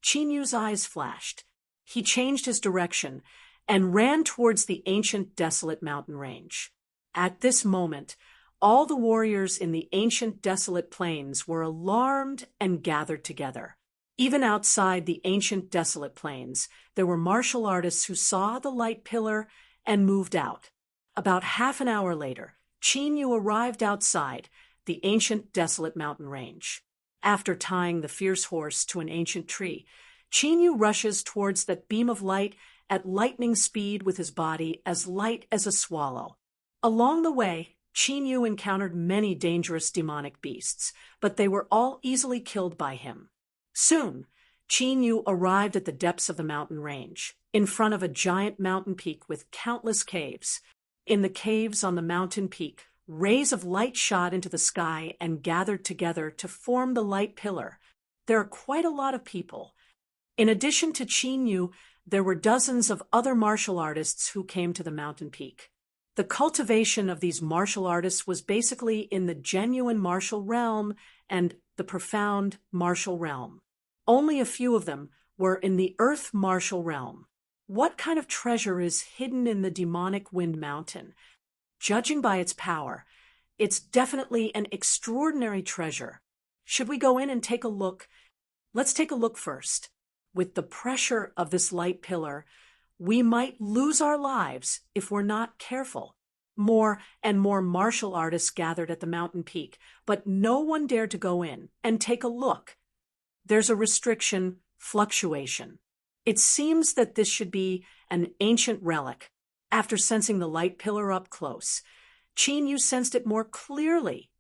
Qin Yu's eyes flashed. He changed his direction and ran towards the ancient desolate mountain range. At this moment, all the warriors in the ancient desolate plains were alarmed and gathered together. Even outside the ancient desolate plains, there were martial artists who saw the light pillar and moved out. About half an hour later, Qin Yu arrived outside the ancient desolate mountain range. After tying the fierce horse to an ancient tree, Qin Yu rushes towards that beam of light at lightning speed with his body as light as a swallow. Along the way, Qin Yu encountered many dangerous demonic beasts, but they were all easily killed by him. Soon, Qin Yu arrived at the depths of the mountain range, in front of a giant mountain peak with countless caves. In the caves on the mountain peak, rays of light shot into the sky and gathered together to form the light pillar. There are quite a lot of people. In addition to Qin Yu, there were dozens of other martial artists who came to the mountain peak. The cultivation of these martial artists was basically in the genuine martial realm and the profound martial realm. Only a few of them were in the earth martial realm. What kind of treasure is hidden in the demonic Wind Mountain? Judging by its power, it's definitely an extraordinary treasure. Should we go in and take a look? Let's take a look first. With the pressure of this light pillar, we might lose our lives if we're not careful. More and more martial artists gathered at the mountain peak, but no one dared to go in and take a look. There's a restriction, fluctuation. It seems that this should be an ancient relic. After sensing the light pillar up close, Qin Yu sensed it more clearly.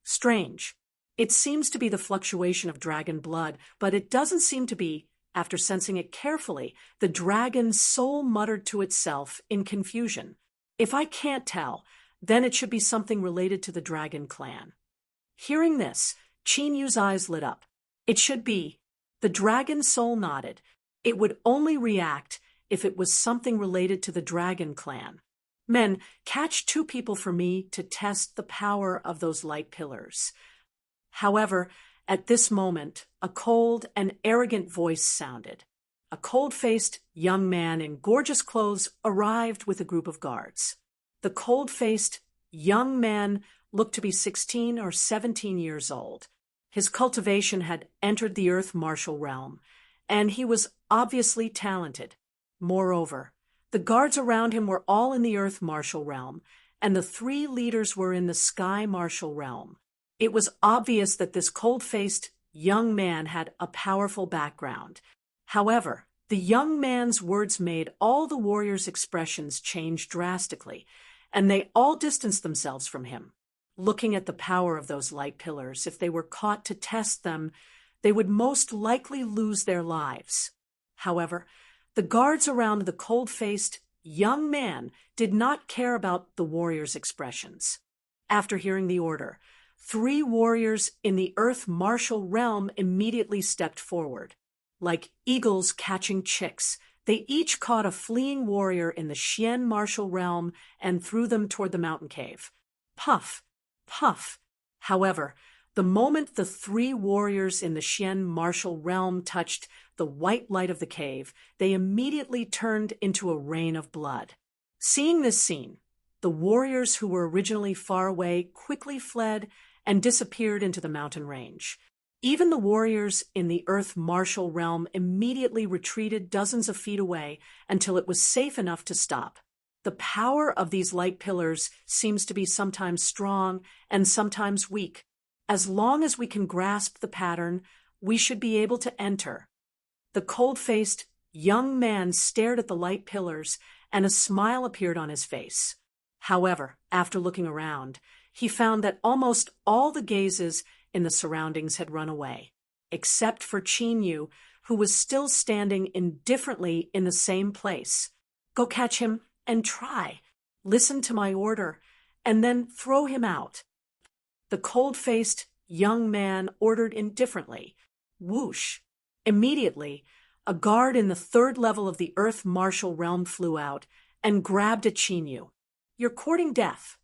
Strange. It seems to be the fluctuation of dragon blood, but it doesn't seem to be, after sensing it carefully, the dragon's soul muttered to itself in confusion. If I can't tell, then it should be something related to the dragon clan. Hearing this, Qin Yu's eyes lit up. It should be. The dragon's soul nodded. It would only react if it was something related to the dragon clan. Men, catch 2 people for me to test the power of those light pillars. However, at this moment, a cold and arrogant voice sounded. A cold-faced young man in gorgeous clothes arrived with a group of guards. The cold-faced young man looked to be 16 or 17 years old. His cultivation had entered the earth martial realm, and he was obviously talented. Moreover, the guards around him were all in the earth martial realm, and the 3 leaders were in the sky martial realm. It was obvious that this cold-faced young man had a powerful background. However, the young man's words made all the warriors' expressions change drastically, and they all distanced themselves from him. Looking at the power of those light pillars, if they were caught to test them, they would most likely lose their lives. However, the guards around the cold-faced young man did not care about the warriors' expressions. After hearing the order, 3 warriors in the earth martial realm immediately stepped forward. Like eagles catching chicks, they each caught a fleeing warrior in the Xian martial realm and threw them toward the mountain cave. Puff, puff. However, the moment the 3 warriors in the Xian martial realm touched the white light of the cave, they immediately turned into a rain of blood. Seeing this scene, the warriors who were originally far away quickly fled and disappeared into the mountain range. Even the warriors in the earth martial realm immediately retreated dozens of feet away until it was safe enough to stop. The power of these light pillars seems to be sometimes strong and sometimes weak. As long as we can grasp the pattern, we should be able to enter. The cold-faced young man stared at the light pillars, and a smile appeared on his face. However, after looking around, he found that almost all the gazes in the surroundings had run away, except for Qin Yu, who was still standing indifferently in the same place. Go catch him and try. Listen to my order, and then throw him out. The cold-faced young man ordered indifferently. Whoosh! Immediately, a guard in the 3rd level of the earth martial realm flew out and grabbed at Qin Yu. You're courting death.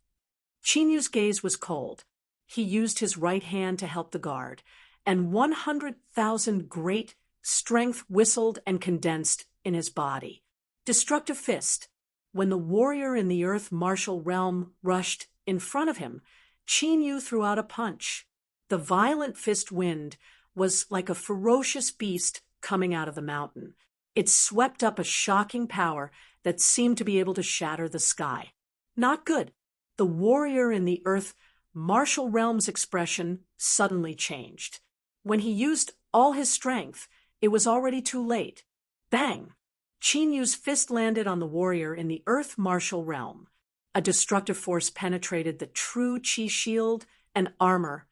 Qin Yu's gaze was cold. He used his right hand to help the guard, and 100,000 great strength whistled and condensed in his body. Destructive fist. When the warrior in the earth martial realm rushed in front of him, Qin Yu threw out a punch. The violent fist wind was like a ferocious beast coming out of the mountain. It swept up a shocking power that seemed to be able to shatter the sky. Not good. The warrior in the earth martial realm's expression suddenly changed. When he used all his strength, it was already too late. Bang! Qin Yu's fist landed on the warrior in the earth martial realm. A destructive force penetrated the true Qi shield and armor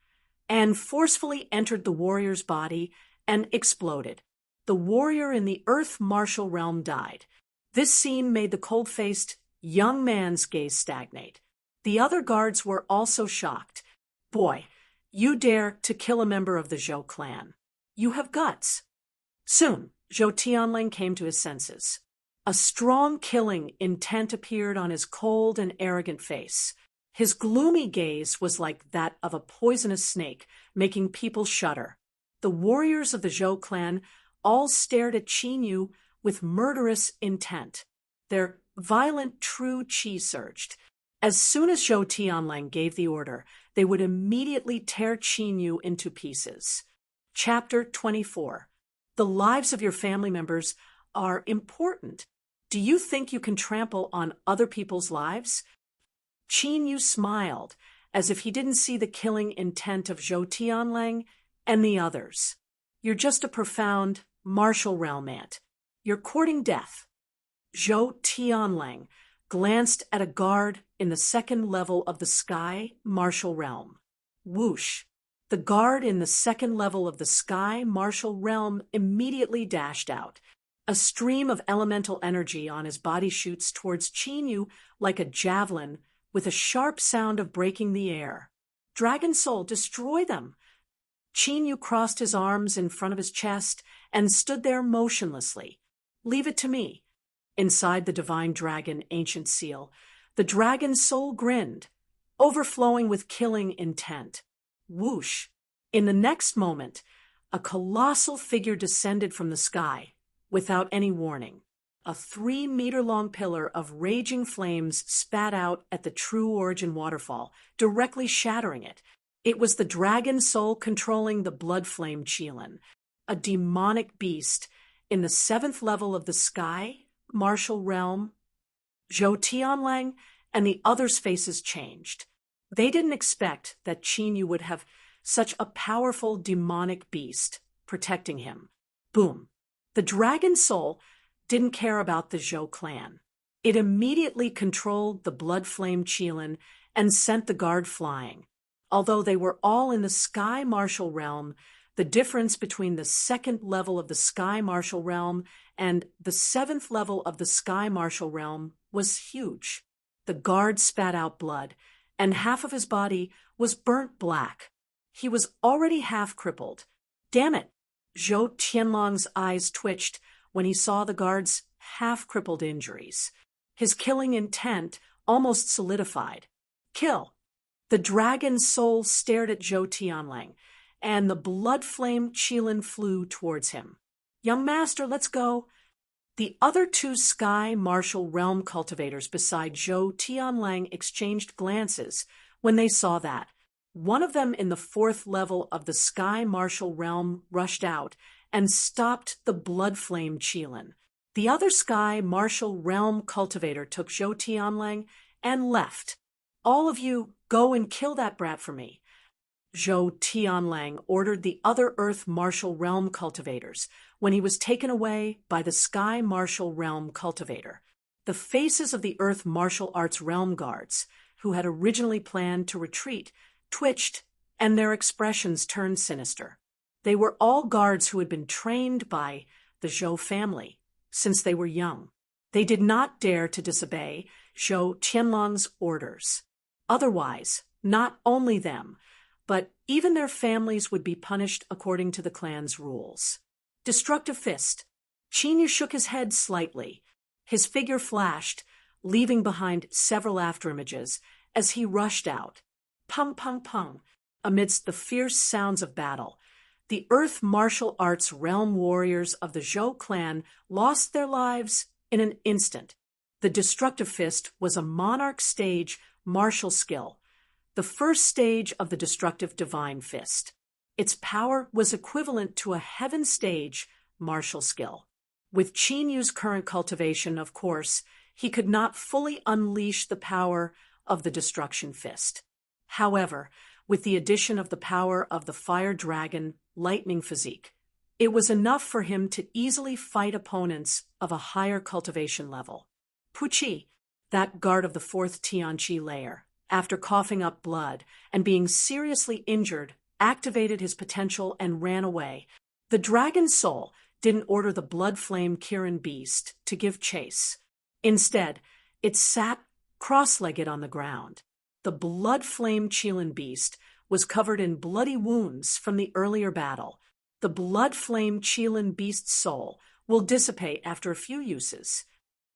and forcefully entered the warrior's body and exploded. The warrior in the earth martial realm died. This scene made the cold-faced young man's gaze stagnate. The other guards were also shocked. Boy, you dare to kill a member of the Zhou clan. You have guts. Soon, Zhou Tianlang came to his senses. A strong killing intent appeared on his cold and arrogant face. His gloomy gaze was like that of a poisonous snake, making people shudder. The warriors of the Zhou clan all stared at Qin Yu with murderous intent. Their violent true qi surged. As soon as Zhou Tianlang gave the order, they would immediately tear Qin Yu into pieces. Chapter 24. The lives of your family members are important. Do you think you can trample on other people's lives? Qin Yu smiled, as if he didn't see the killing intent of Zhou Tianlang and the others. You're just a profound martial realm ant. You're courting death. Zhou Tianlang glanced at a guard in the second level of the sky martial realm. Whoosh! The guard in the second level of the sky martial realm immediately dashed out. A stream of elemental energy on his body shoots towards Qin Yu like a javelin with a sharp sound of breaking the air. Dragon Soul, destroy them! Qin Yu crossed his arms in front of his chest and stood there motionlessly. Leave it to me. Inside the divine dragon ancient seal, the dragon soul grinned, overflowing with killing intent. Whoosh! In the next moment, a colossal figure descended from the sky, without any warning. A 3-meter-long pillar of raging flames spat out at the True Origin waterfall, directly shattering it. It was the dragon soul controlling the blood flame Qilin, a demonic beast in the 7th level of the sky martial realm. Zhou Tianlang and the others' faces changed. They didn't expect that Qin Yu would have such a powerful demonic beast protecting him. Boom! The dragon soul didn't care about the Zhou clan. It immediately controlled the blood flame Qilin and sent the guard flying. Although they were all in the sky martial realm, the difference between the 2nd level of the sky martial realm and the 7th level of the sky martial realm was huge. The guard spat out blood, and half of his body was burnt black. He was already half crippled. Damn it! Zhou Tianlang's eyes twitched when he saw the guard's half-crippled injuries. His killing intent almost solidified. Kill! The dragon soul stared at Zhou Tianlang, and the blood flame Qilin flew towards him. Young master, let's go! The other 2 sky martial realm cultivators beside Zhou Tianlang exchanged glances when they saw that. One of them in the 4th level of the sky martial realm rushed out and stopped the blood flame Qilin. The other sky martial realm cultivator took Zhou Tianlang and left. All of you, go and kill that brat for me. Zhou Tianlang ordered the other earth martial realm cultivators when he was taken away by the sky martial realm cultivator. The faces of the earth martial arts realm guards, who had originally planned to retreat, twitched, and their expressions turned sinister. They were all guards who had been trained by the Zhou family since they were young. They did not dare to disobey Zhou Tianlang's orders. Otherwise, not only them, but even their families would be punished according to the clan's rules. Destructive fist. Qin Yu shook his head slightly. His figure flashed, leaving behind several afterimages as he rushed out. Pung, pung, pung. Amidst the fierce sounds of battle, the earth martial arts realm warriors of the Zhou clan lost their lives in an instant. The destructive fist was a monarch stage martial skill, the first stage of the destructive divine fist. Its power was equivalent to a heaven stage martial skill. With Qin Yu's current cultivation, of course, he could not fully unleash the power of the destruction fist. However, with the addition of the power of the fire dragon lightning physique, it was enough for him to easily fight opponents of a higher cultivation level. Puqi, that guard of the fourth Tianqi layer, after coughing up blood and being seriously injured, activated his potential and ran away. The dragon soul didn't order the blood flame Kirin beast to give chase. Instead, it sat cross-legged on the ground. The blood flame Qilin beast was covered in bloody wounds from the earlier battle. The blood flame Qilin beast's soul will dissipate after a few uses.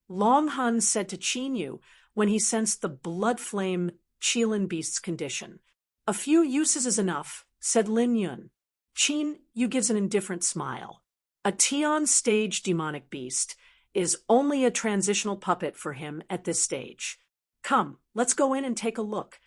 Long Hun said to Qin Yu when he sensed the blood flame Qilin beast's condition. "A few uses is enough," said Lin Yun. Qin Yu gives an indifferent smile. A Tian stage demonic beast is only a transitional puppet for him at this stage. "Come, let's go in and take a look."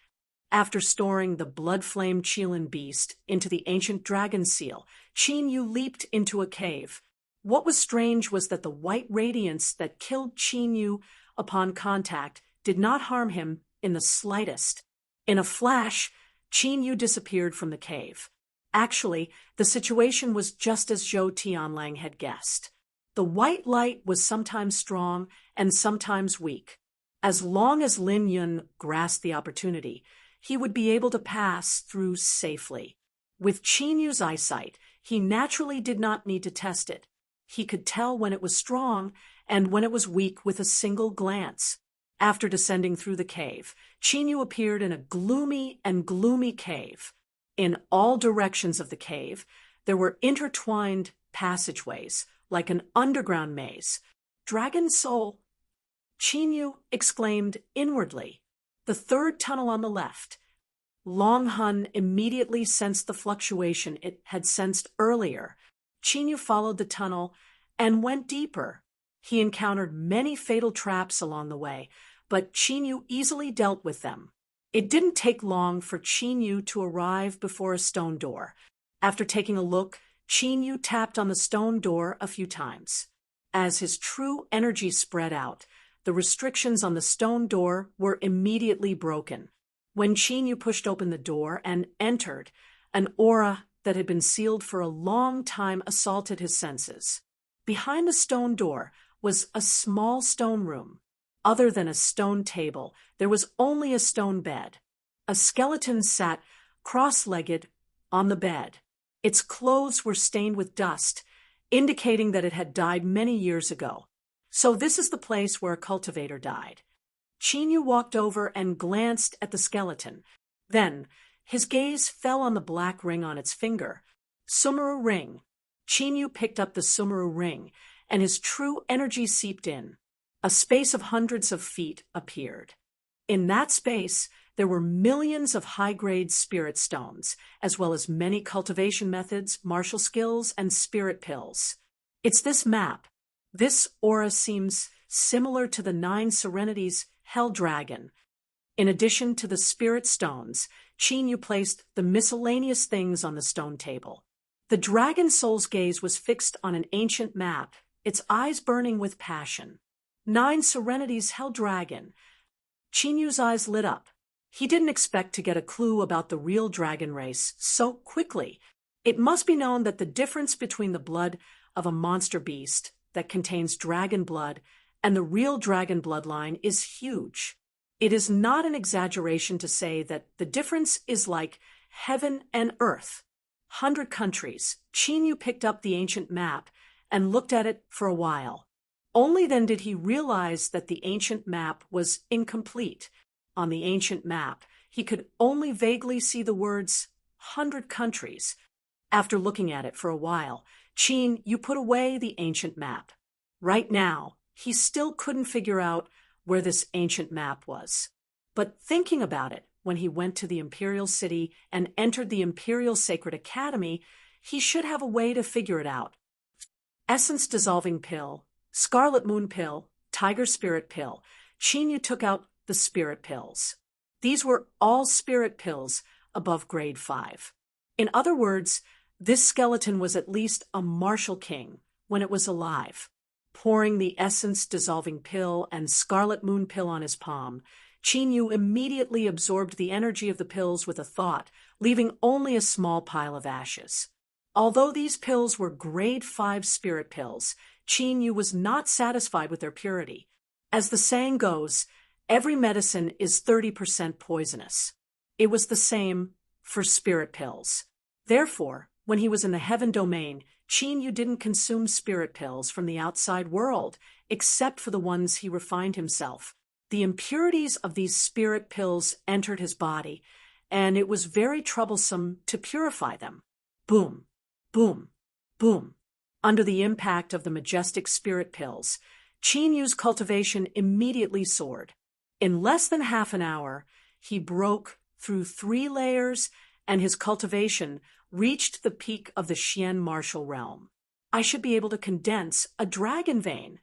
After storing the blood flame Qilin beast into the ancient dragon seal, Qin Yu leaped into a cave. What was strange was that the white radiance that killed Qin Yu upon contact did not harm him in the slightest. In a flash, Qin Yu disappeared from the cave. Actually, the situation was just as Zhou Tianlang had guessed. The white light was sometimes strong and sometimes weak. As long as Lin Yun grasped the opportunity, he would be able to pass through safely. With Qin Yu's eyesight, he naturally did not need to test it. He could tell when it was strong and when it was weak with a single glance. After descending through the cave, Qin Yu appeared in a gloomy cave. In all directions of the cave, there were intertwined passageways, like an underground maze. "Dragon soul!" Qin Yu exclaimed inwardly. "The third tunnel on the left." Long Hun immediately sensed the fluctuation it had sensed earlier. Qin Yu followed the tunnel and went deeper. He encountered many fatal traps along the way, but Qin Yu easily dealt with them. It didn't take long for Qin Yu to arrive before a stone door. After taking a look, Qin Yu tapped on the stone door a few times. As his true energy spread out, the restrictions on the stone door were immediately broken. When Qin Yu pushed open the door and entered, an aura that had been sealed for a long time assaulted his senses. Behind the stone door was a small stone room. Other than a stone table, there was only a stone bed. A skeleton sat cross-legged on the bed. Its clothes were stained with dust, indicating that it had died many years ago. So this is the place where a cultivator died. Qin Yu walked over and glanced at the skeleton. Then, his gaze fell on the black ring on its finger. Sumeru ring. Qin Yu picked up the Sumeru ring, and his true energy seeped in. A space of hundreds of feet appeared. In that space, there were millions of high-grade spirit stones, as well as many cultivation methods, martial skills, and spirit pills. It's this map. This aura seems similar to the 9 Serenities Hell Dragon. In addition to the spirit stones, Qin Yu placed the miscellaneous things on the stone table. The dragon soul's gaze was fixed on an ancient map, its eyes burning with passion. 9 Serenities Hell Dragon. Qin Yu's eyes lit up. He didn't expect to get a clue about the real dragon race so quickly. It must be known that the difference between the blood of a monster beast that contains dragon blood and the real dragon bloodline is huge. It is not an exaggeration to say that the difference is like heaven and earth. 100 countries. Qin Yu picked up the ancient map and looked at it for a while. Only then did he realize that the ancient map was incomplete. On the ancient map, he could only vaguely see the words 100 countries. After looking at it for a while, Qin Yu put away the ancient map. Right now, he still couldn't figure out where this ancient map was. But thinking about it, when he went to the Imperial City and entered the Imperial Sacred Academy, he should have a way to figure it out. Essence Dissolving Pill, Scarlet Moon Pill, Tiger Spirit Pill. Qin Yu took out the spirit pills. These were all spirit pills above grade 5. In other words, this skeleton was at least a martial king when it was alive. Pouring the essence-dissolving pill and scarlet moon pill on his palm, Qin Yu immediately absorbed the energy of the pills with a thought, leaving only a small pile of ashes. Although these pills were grade 5 spirit pills, Qin Yu was not satisfied with their purity. As the saying goes, every medicine is 30% poisonous. It was the same for spirit pills. Therefore, when he was in the heaven domain, Qin Yu didn't consume spirit pills from the outside world, except for the ones he refined himself. The impurities of these spirit pills entered his body, and it was very troublesome to purify them. Boom, boom, boom. Under the impact of the majestic spirit pills, Qin Yu's cultivation immediately soared. In less than half an hour, he broke through 3 layers, and his cultivation reached the peak of the Xian martial realm. I should be able to condense a dragon vein.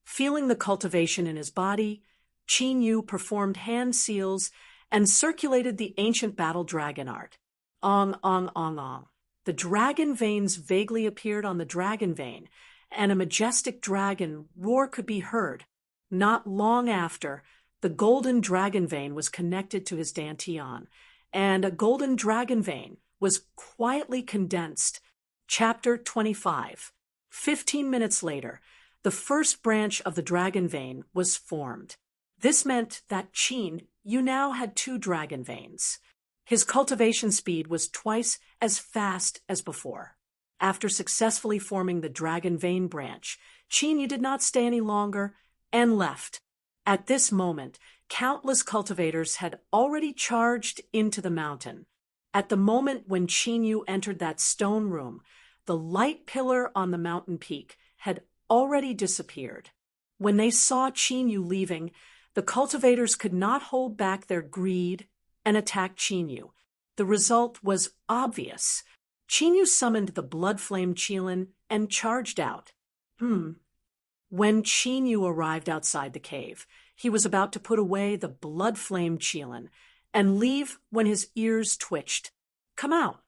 Feeling the cultivation in his body, Qin Yu performed hand seals and circulated the ancient battle dragon art. Ong, ong, ong, ong. The dragon veins vaguely appeared on the dragon vein, and a majestic dragon roar could be heard. Not long after, the golden dragon vein was connected to his dantian, and a golden dragon vein was quietly condensed. Chapter 25. 15 minutes later, the first branch of the dragon vein was formed. This meant that Qin Yu now had 2 dragon veins. His cultivation speed was twice as fast as before. After successfully forming the dragon vein branch, Qin Yu did not stay any longer and left. At this moment, countless cultivators had already charged into the mountain. At the moment when Qin Yu entered that stone room, the light pillar on the mountain peak had already disappeared. When they saw Qin Yu leaving, the cultivators could not hold back their greed and attacked Qin Yu. The result was obvious. Qin Yu summoned the blood-flame Qilin and charged out. When Qin Yu arrived outside the cave, he was about to put away the blood-flame Qilin and leave when his ears twitched. Come out.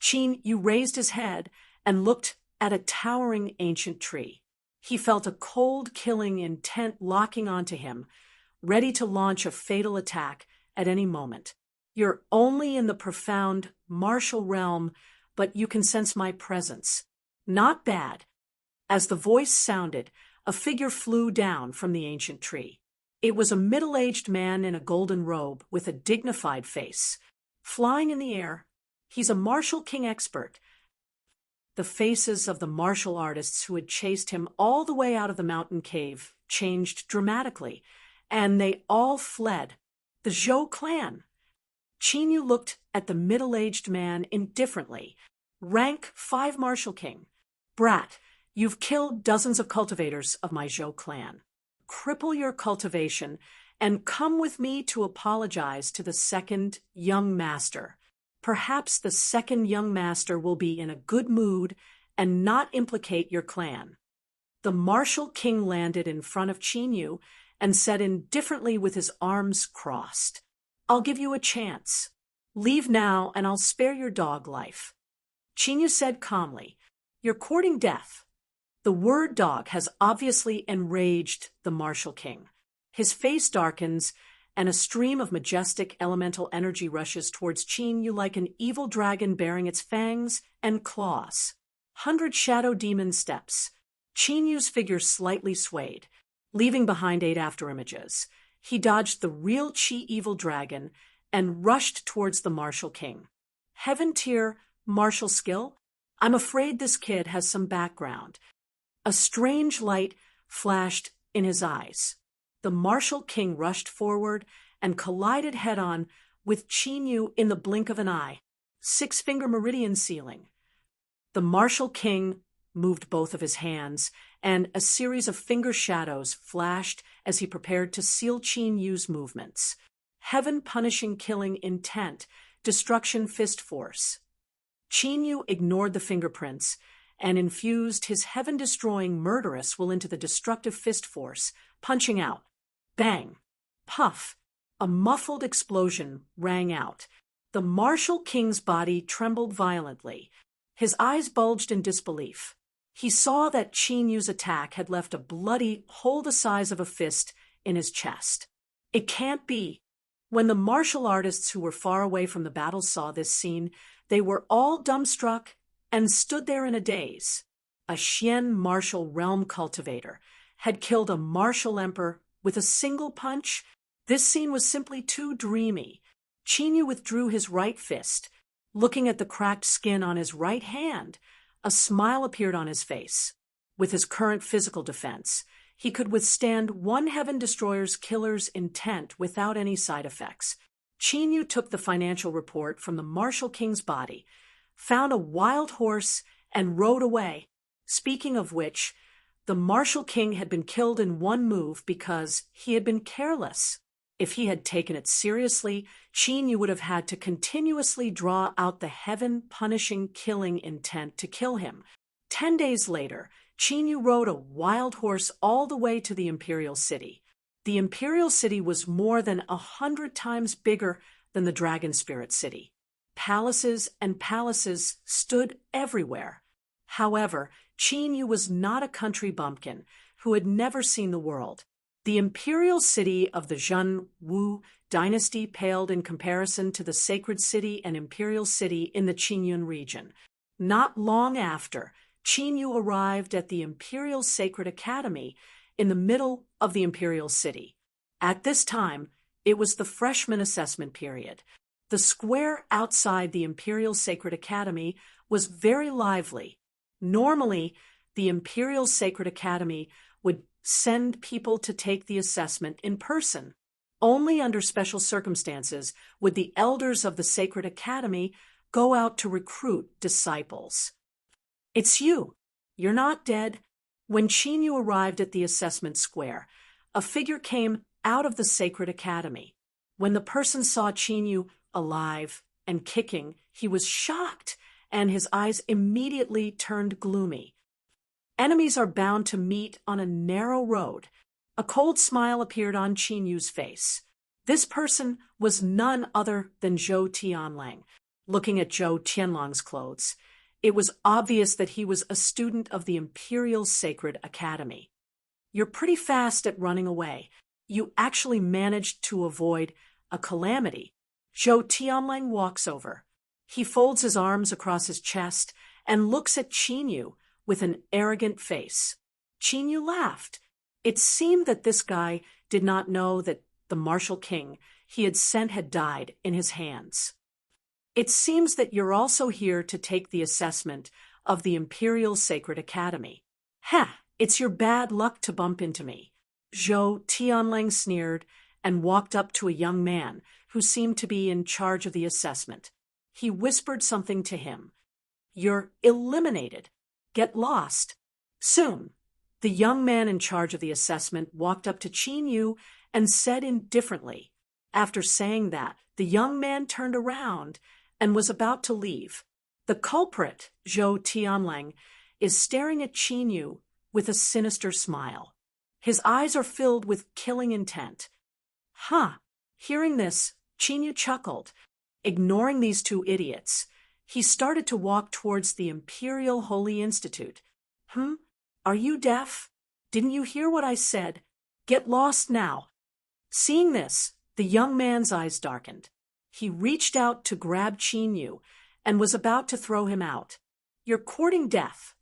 Qin Yu raised his head and looked at a towering ancient tree. He felt a cold, killing intent locking onto him, ready to launch a fatal attack at any moment. You're only in the profound martial realm, but you can sense my presence. Not bad. As the voice sounded, a figure flew down from the ancient tree. It was a middle-aged man in a golden robe with a dignified face. Flying in the air, he's a martial king expert. The faces of the martial artists who had chased him all the way out of the mountain cave changed dramatically, and they all fled. The Zhou clan. Qin Yu looked at the middle-aged man indifferently. Rank 5 martial king. Brat, you've killed dozens of cultivators of my Zhou clan. Cripple your cultivation and come with me to apologize to the second young master. Perhaps the second young master will be in a good mood and not implicate your clan. The martial king landed in front of Qin Yu and said indifferently with his arms crossed, I'll give you a chance. Leave now and I'll spare your dog life. Qin Yu said calmly, You're courting death. The word dog has obviously enraged the martial king. His face darkens, and a stream of majestic elemental energy rushes towards Qin Yu like an evil dragon bearing its fangs and claws. 100 shadow demon steps. Qin Yu's figure slightly swayed, leaving behind 8 afterimages. He dodged the real Qi evil dragon and rushed towards the martial king. Heaven tier martial skill? I'm afraid this kid has some background. A strange light flashed in his eyes. The martial king rushed forward and collided head-on with Qin Yu in the blink of an eye. 6-finger meridian sealing. The martial king moved both of his hands, and a series of finger shadows flashed as he prepared to seal Qin Yu's movements. Heaven punishing killing intent, destruction fist force. Qin Yu ignored the fingerprints and infused his heaven-destroying murderous will into the destructive fist force, punching out. Bang! Puff! A muffled explosion rang out. The martial king's body trembled violently. His eyes bulged in disbelief. He saw that Qin Yu's attack had left a bloody hole the size of a fist in his chest. It can't be. When the martial artists who were far away from the battle saw this scene, they were all dumbstruck and stood there in a daze. A Xian martial realm cultivator had killed a martial emperor with a single punch. This scene was simply too dreamy. Qin Yu withdrew his right fist. Looking at the cracked skin on his right hand, a smile appeared on his face. With his current physical defense, he could withstand one Heaven Destroyer's killer's intent without any side effects. Qin Yu took the financial report from the martial king's body, found a wild horse, and rode away. Speaking of which, the martial king had been killed in one move because he had been careless. If he had taken it seriously, Qin Yu would have had to continuously draw out the heaven-punishing killing intent to kill him. 10 days later, Qin Yu rode a wild horse all the way to the imperial city. The imperial city was more than 100 times bigger than the dragon spirit city. Palaces and palaces stood everywhere. However, Qin Yu was not a country bumpkin who had never seen the world. The imperial city of the Zhen Wu dynasty paled in comparison to the sacred city and imperial city in the Qingyun region. Not long after, Qin Yu arrived at the Imperial Sacred Academy in the middle of the imperial city. At this time, it was the freshman assessment period. The square outside the Imperial Sacred Academy was very lively. Normally, the Imperial Sacred Academy would send people to take the assessment in person. Only under special circumstances would the elders of the Sacred Academy go out to recruit disciples. It's you. You're not dead. When Qin Yu arrived at the assessment square, a figure came out of the Sacred Academy. When the person saw Qin Yu alive and kicking, he was shocked, and his eyes immediately turned gloomy. Enemies are bound to meet on a narrow road. A cold smile appeared on Qin Yu's face. This person was none other than Zhou Tianlang. Looking at Zhou Tianlang's clothes, it was obvious that he was a student of the Imperial Sacred Academy. You're pretty fast at running away. You actually managed to avoid a calamity. Zhou Tianlang walks over. He folds his arms across his chest and looks at Qin Yu with an arrogant face. Qin Yu laughed. It seemed that this guy did not know that the martial king he had sent had died in his hands. It seems that you're also here to take the assessment of the Imperial Sacred Academy. Ha! It's your bad luck to bump into me. Zhou Tianlang sneered and walked up to a young man who seemed to be in charge of the assessment. He whispered something to him. You're eliminated. Get lost. Soon, the young man in charge of the assessment walked up to Qin Yu and said indifferently. After saying that, the young man turned around and was about to leave. The culprit, Zhou Tianlang, is staring at Qin Yu with a sinister smile. His eyes are filled with killing intent. Huh. Hearing this, Qin Yu chuckled. Ignoring these two idiots, he started to walk towards the Imperial Holy Institute. Are you deaf? Didn't you hear what I said? Get lost now. Seeing this, the young man's eyes darkened. He reached out to grab Qin Yu and was about to throw him out. You're courting death.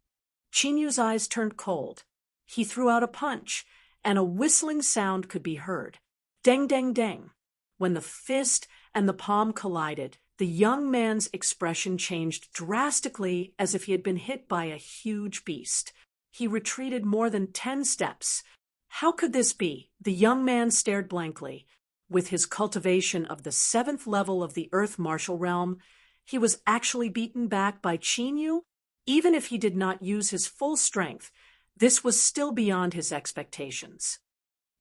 Qin Yu's eyes turned cold. He threw out a punch, and a whistling sound could be heard. Deng, deng, deng. When the fist and the palm collided, the young man's expression changed drastically as if he had been hit by a huge beast. He retreated more than 10 steps. How could this be? The young man stared blankly. With his cultivation of the 7th level of the Earth Martial Realm, he was actually beaten back by Qin Yu? Even if he did not use his full strength, this was still beyond his expectations.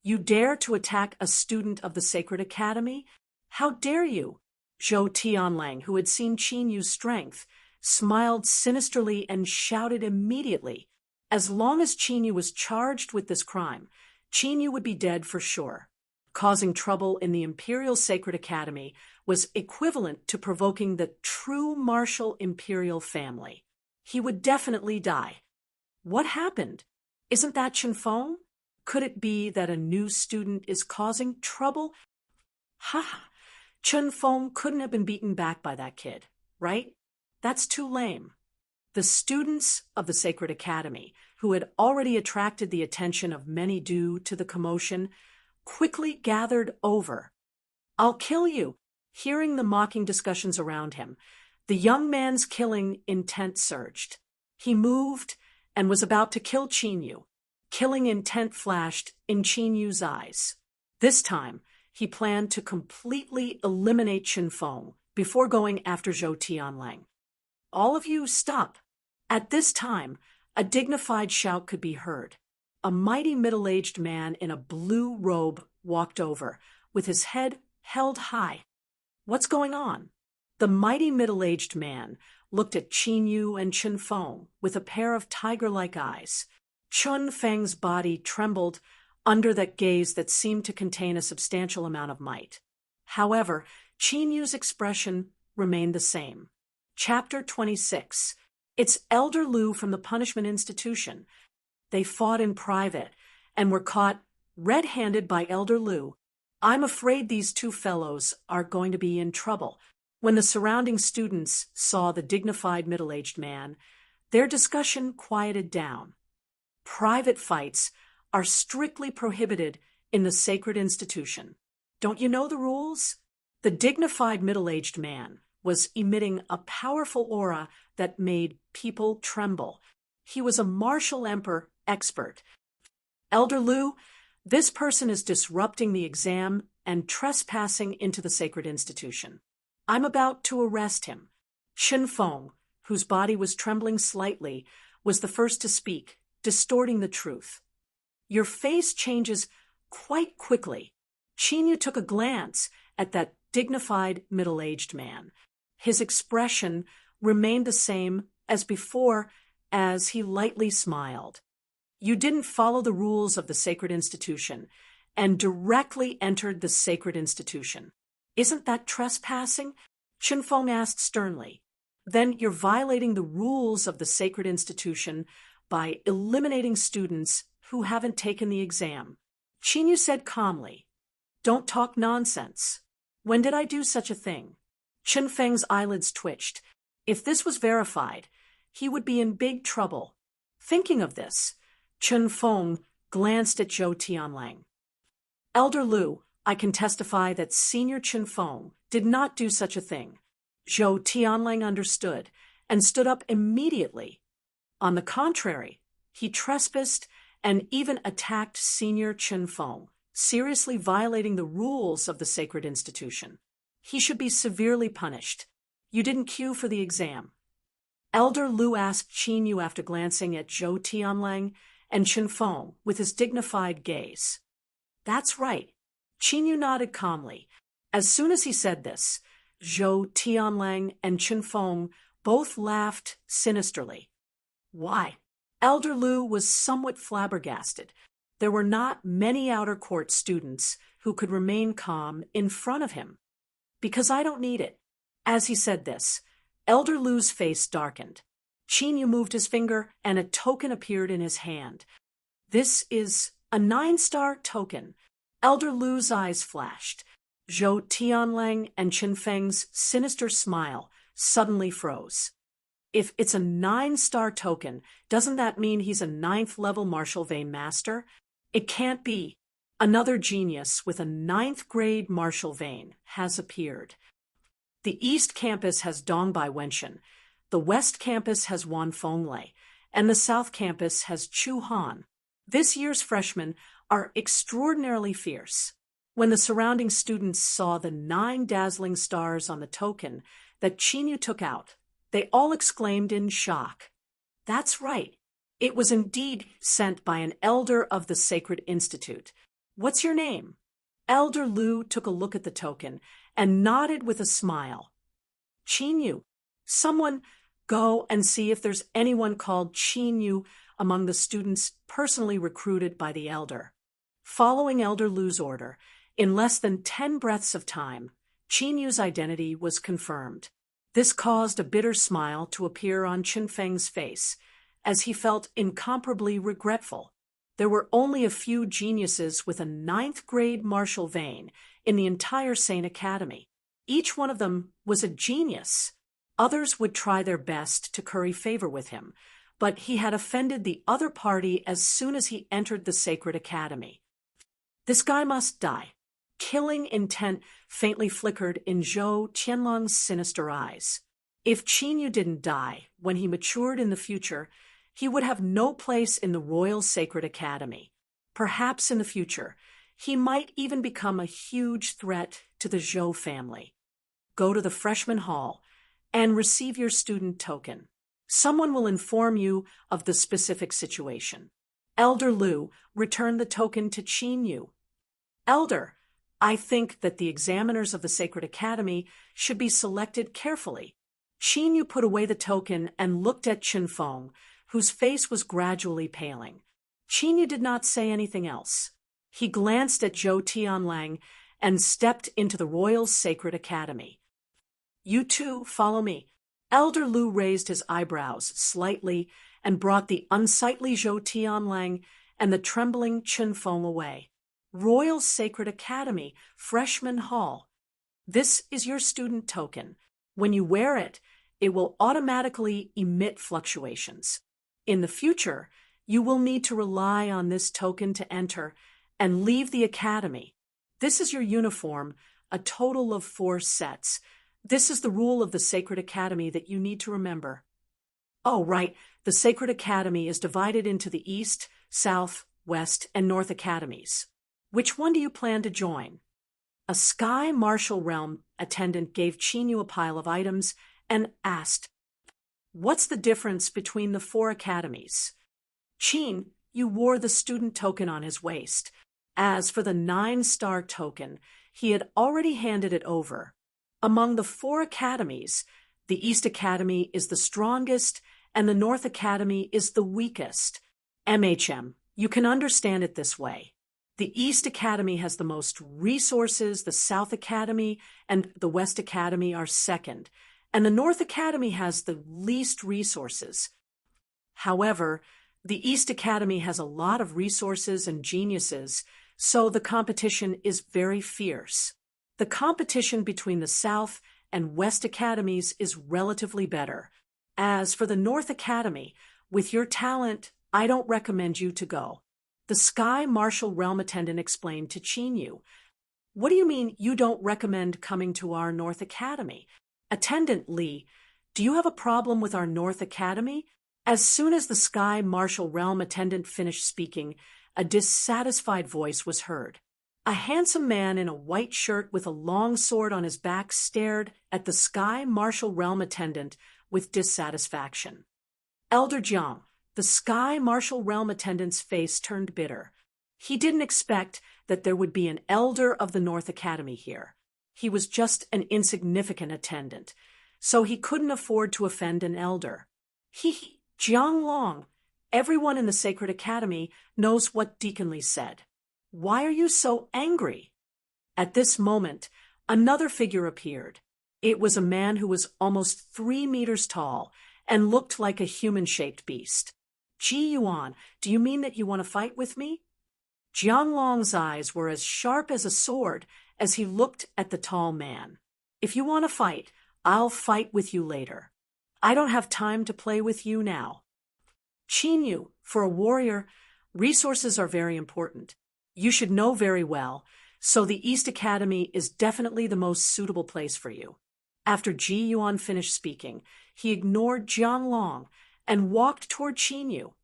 You dare to attack a student of the Sacred Academy? How dare you? Zhou Tianlang, who had seen Qin Yu's strength, smiled sinisterly and shouted immediately, as long as Qin Yu was charged with this crime, Qin Yu would be dead for sure. Causing trouble in the Imperial Sacred Academy was equivalent to provoking the true martial imperial family. He would definitely die. What happened? Isn't that Chen Feng? Could it be that a new student is causing trouble? Ha! Chen Feng couldn't have been beaten back by that kid, right? That's too lame. The students of the Sacred Academy, who had already attracted the attention of many due to the commotion, quickly gathered over. "I'll kill you!" Hearing the mocking discussions around him, the young man's killing intent surged. He moved and was about to kill Qin Yu. Killing intent flashed in Qin Yu's eyes. This time, he planned to completely eliminate Chen Feng before going after Zhou Tianlang. "All of you, stop!" At this time, a dignified shout could be heard. A mighty middle-aged man in a blue robe walked over, with his head held high. "What's going on?" The mighty middle-aged man looked at Qin Yu and Chen Feng with a pair of tiger-like eyes. Chen Feng's body trembled under that gaze that seemed to contain a substantial amount of might. However, Qin Yu's expression remained the same. Chapter 26. It's Elder Lu from the Punishment Institution. They fought in private and were caught red-handed by Elder Lu. I'm afraid these two fellows are going to be in trouble. When the surrounding students saw the dignified middle-aged man, their discussion quieted down. Private fights are strictly prohibited in the sacred institution. Don't you know the rules? The dignified middle-aged man was emitting a powerful aura that made people tremble. He was a martial emperor expert. "Elder Lu, this person is disrupting the exam and trespassing into the sacred institution. I'm about to arrest him." Chen Feng, whose body was trembling slightly, was the first to speak, distorting the truth. "Your face changes quite quickly." Qin Yu took a glance at that dignified middle-aged man. His expression remained the same as before as he lightly smiled. "You didn't follow the rules of the sacred institution and directly entered the sacred institution. Isn't that trespassing?" Chen Feng asked sternly. "Then you're violating the rules of the sacred institution by eliminating students who haven't taken the exam." Qin Yu said calmly, "Don't talk nonsense. When did I do such a thing?" Chen Feng's eyelids twitched. If this was verified, he would be in big trouble. Thinking of this, Chen Feng glanced at Zhou Tianlang. "Elder Lu, I can testify that Senior Chen Feng did not do such a thing." Zhou Tianlang understood and stood up immediately. On the contrary, he trespassed and even attacked Senior Chen Feng, seriously violating the rules of the sacred institution. He should be severely punished. "You didn't queue for the exam." Elder Lu asked Qin Yu after glancing at Zhou Tianlang and Chen Feng with his dignified gaze. "That's right." Qin Yu nodded calmly. As soon as he said this, Zhou Tianlang and Chen Feng both laughed sinisterly. Why? Elder Lu was somewhat flabbergasted. There were not many outer court students who could remain calm in front of him. "Because I don't need it." As he said this, Elder Lu's face darkened. Qin Yu moved his finger and a token appeared in his hand. "This is a 9-star token." Elder Lu's eyes flashed. Zhou Tianlang and Chen Feng's sinister smile suddenly froze. If it's a 9-star token, doesn't that mean he's a 9th-level martial vein master? It can't be. Another genius with a 9th-grade martial vein has appeared. The East Campus has Dong Bai Wenxin, the West Campus has Wan Fenglei, and the South Campus has Chu Han. This year's freshmen are extraordinarily fierce. When the surrounding students saw the 9 dazzling stars on the token that Qin Yu took out, they all exclaimed in shock. That's right. It was indeed sent by an elder of the Sacred Institute. What's your name? Elder Lu took a look at the token and nodded with a smile. Qin Yu. Someone Go and see if there's anyone called Qin Yu among the students personally recruited by the elder. Following Elder Lu's order, in less than 10 breaths of time, Qin Yu's identity was confirmed. This caused a bitter smile to appear on Chen Feng's face, as he felt incomparably regretful. There were only a few geniuses with a 9th-grade martial vein in the entire Sane Academy. Each one of them was a genius. Others would try their best to curry favor with him, but he had offended the other party as soon as he entered the Sacred Academy. This guy must die. Killing intent faintly flickered in Zhou Qianlong's sinister eyes. If Qin Yu didn't die when he matured in the future, he would have no place in the Royal Sacred Academy. Perhaps in the future, he might even become a huge threat to the Zhou family. Go to the freshman hall and receive your student token. Someone will inform you of the specific situation. Elder Lu returned the token to Qin Yu. Elder, I think that the examiners of the Sacred Academy should be selected carefully. Qin Yu put away the token and looked at Chen Feng, whose face was gradually paling. Qin Yu did not say anything else. He glanced at Zhou Tianlang and stepped into the Royal Sacred Academy. You two follow me. Elder Lu raised his eyebrows slightly and brought the unsightly Zhou Tianlang and the trembling Chen Feng away. Royal Sacred Academy, Freshman Hall. This is your student token. When you wear it, it will automatically emit fluctuations. In the future, you will need to rely on this token to enter and leave the academy. This is your uniform, a total of 4 sets. This is the rule of the Sacred Academy that you need to remember. Oh, right, the Sacred Academy is divided into the East, South, West, and North Academies. Which one do you plan to join? A Sky Martial Realm attendant gave Qin Yu a pile of items and asked, What's the difference between the 4 academies? Qin Yu wore the student token on his waist. As for the 9-star token, he had already handed it over. Among the 4 academies, the East Academy is the strongest and the North Academy is the weakest. You can understand it this way. The East Academy has the most resources, the South Academy and the West Academy are second, and the North Academy has the least resources. However, the East Academy has a lot of resources and geniuses, so the competition is very fierce. The competition between the South and West Academies is relatively better. As for the North Academy, with your talent, I don't recommend you to go. The Sky Martial Realm attendant explained to Qin Yu. What do you mean you don't recommend coming to our North Academy? Attendant Li, do you have a problem with our North Academy? As soon as the Sky Martial Realm attendant finished speaking, a dissatisfied voice was heard. A handsome man in a white shirt with a long sword on his back stared at the Sky Martial Realm attendant with dissatisfaction. Elder Jiang, the Sky Martial Realm attendant's face turned bitter. He didn't expect that there would be an elder of the North Academy here. He was just an insignificant attendant, so he couldn't afford to offend an elder. Jiang Long, everyone in the Sacred Academy knows what Deacon Li said. Why are you so angry? At this moment, another figure appeared. It was a man who was almost 3 meters tall and looked like a human-shaped beast. Ji Yuan, do you mean that you want to fight with me? Jiang Long's eyes were as sharp as a sword as he looked at the tall man. If you want to fight, I'll fight with you later. I don't have time to play with you now. Qin Yu, for a warrior, resources are very important. You should know very well, so the East Academy is definitely the most suitable place for you. After Ji Yuan finished speaking, he ignored Jiang Long and walked toward Qin Yu.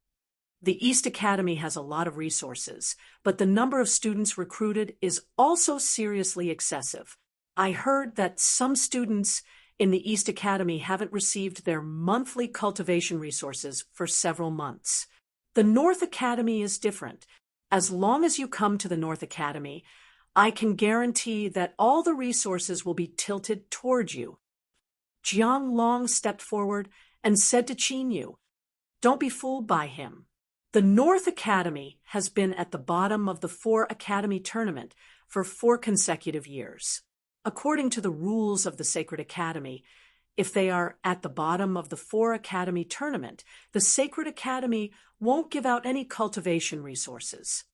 The East Academy has a lot of resources, but the number of students recruited is also seriously excessive. I heard that some students in the East Academy haven't received their monthly cultivation resources for several months. The North Academy is different. As long as you come to the North Academy, I can guarantee that all the resources will be tilted toward you. Jiang Long stepped forward and said to Qin Yu, "Don't be fooled by him. The North Academy has been at the bottom of the 4 Academy tournament for 4 consecutive years. According to the rules of the Sacred Academy, if they are at the bottom of the 4 Academy tournament, the Sacred Academy won't give out any cultivation resources.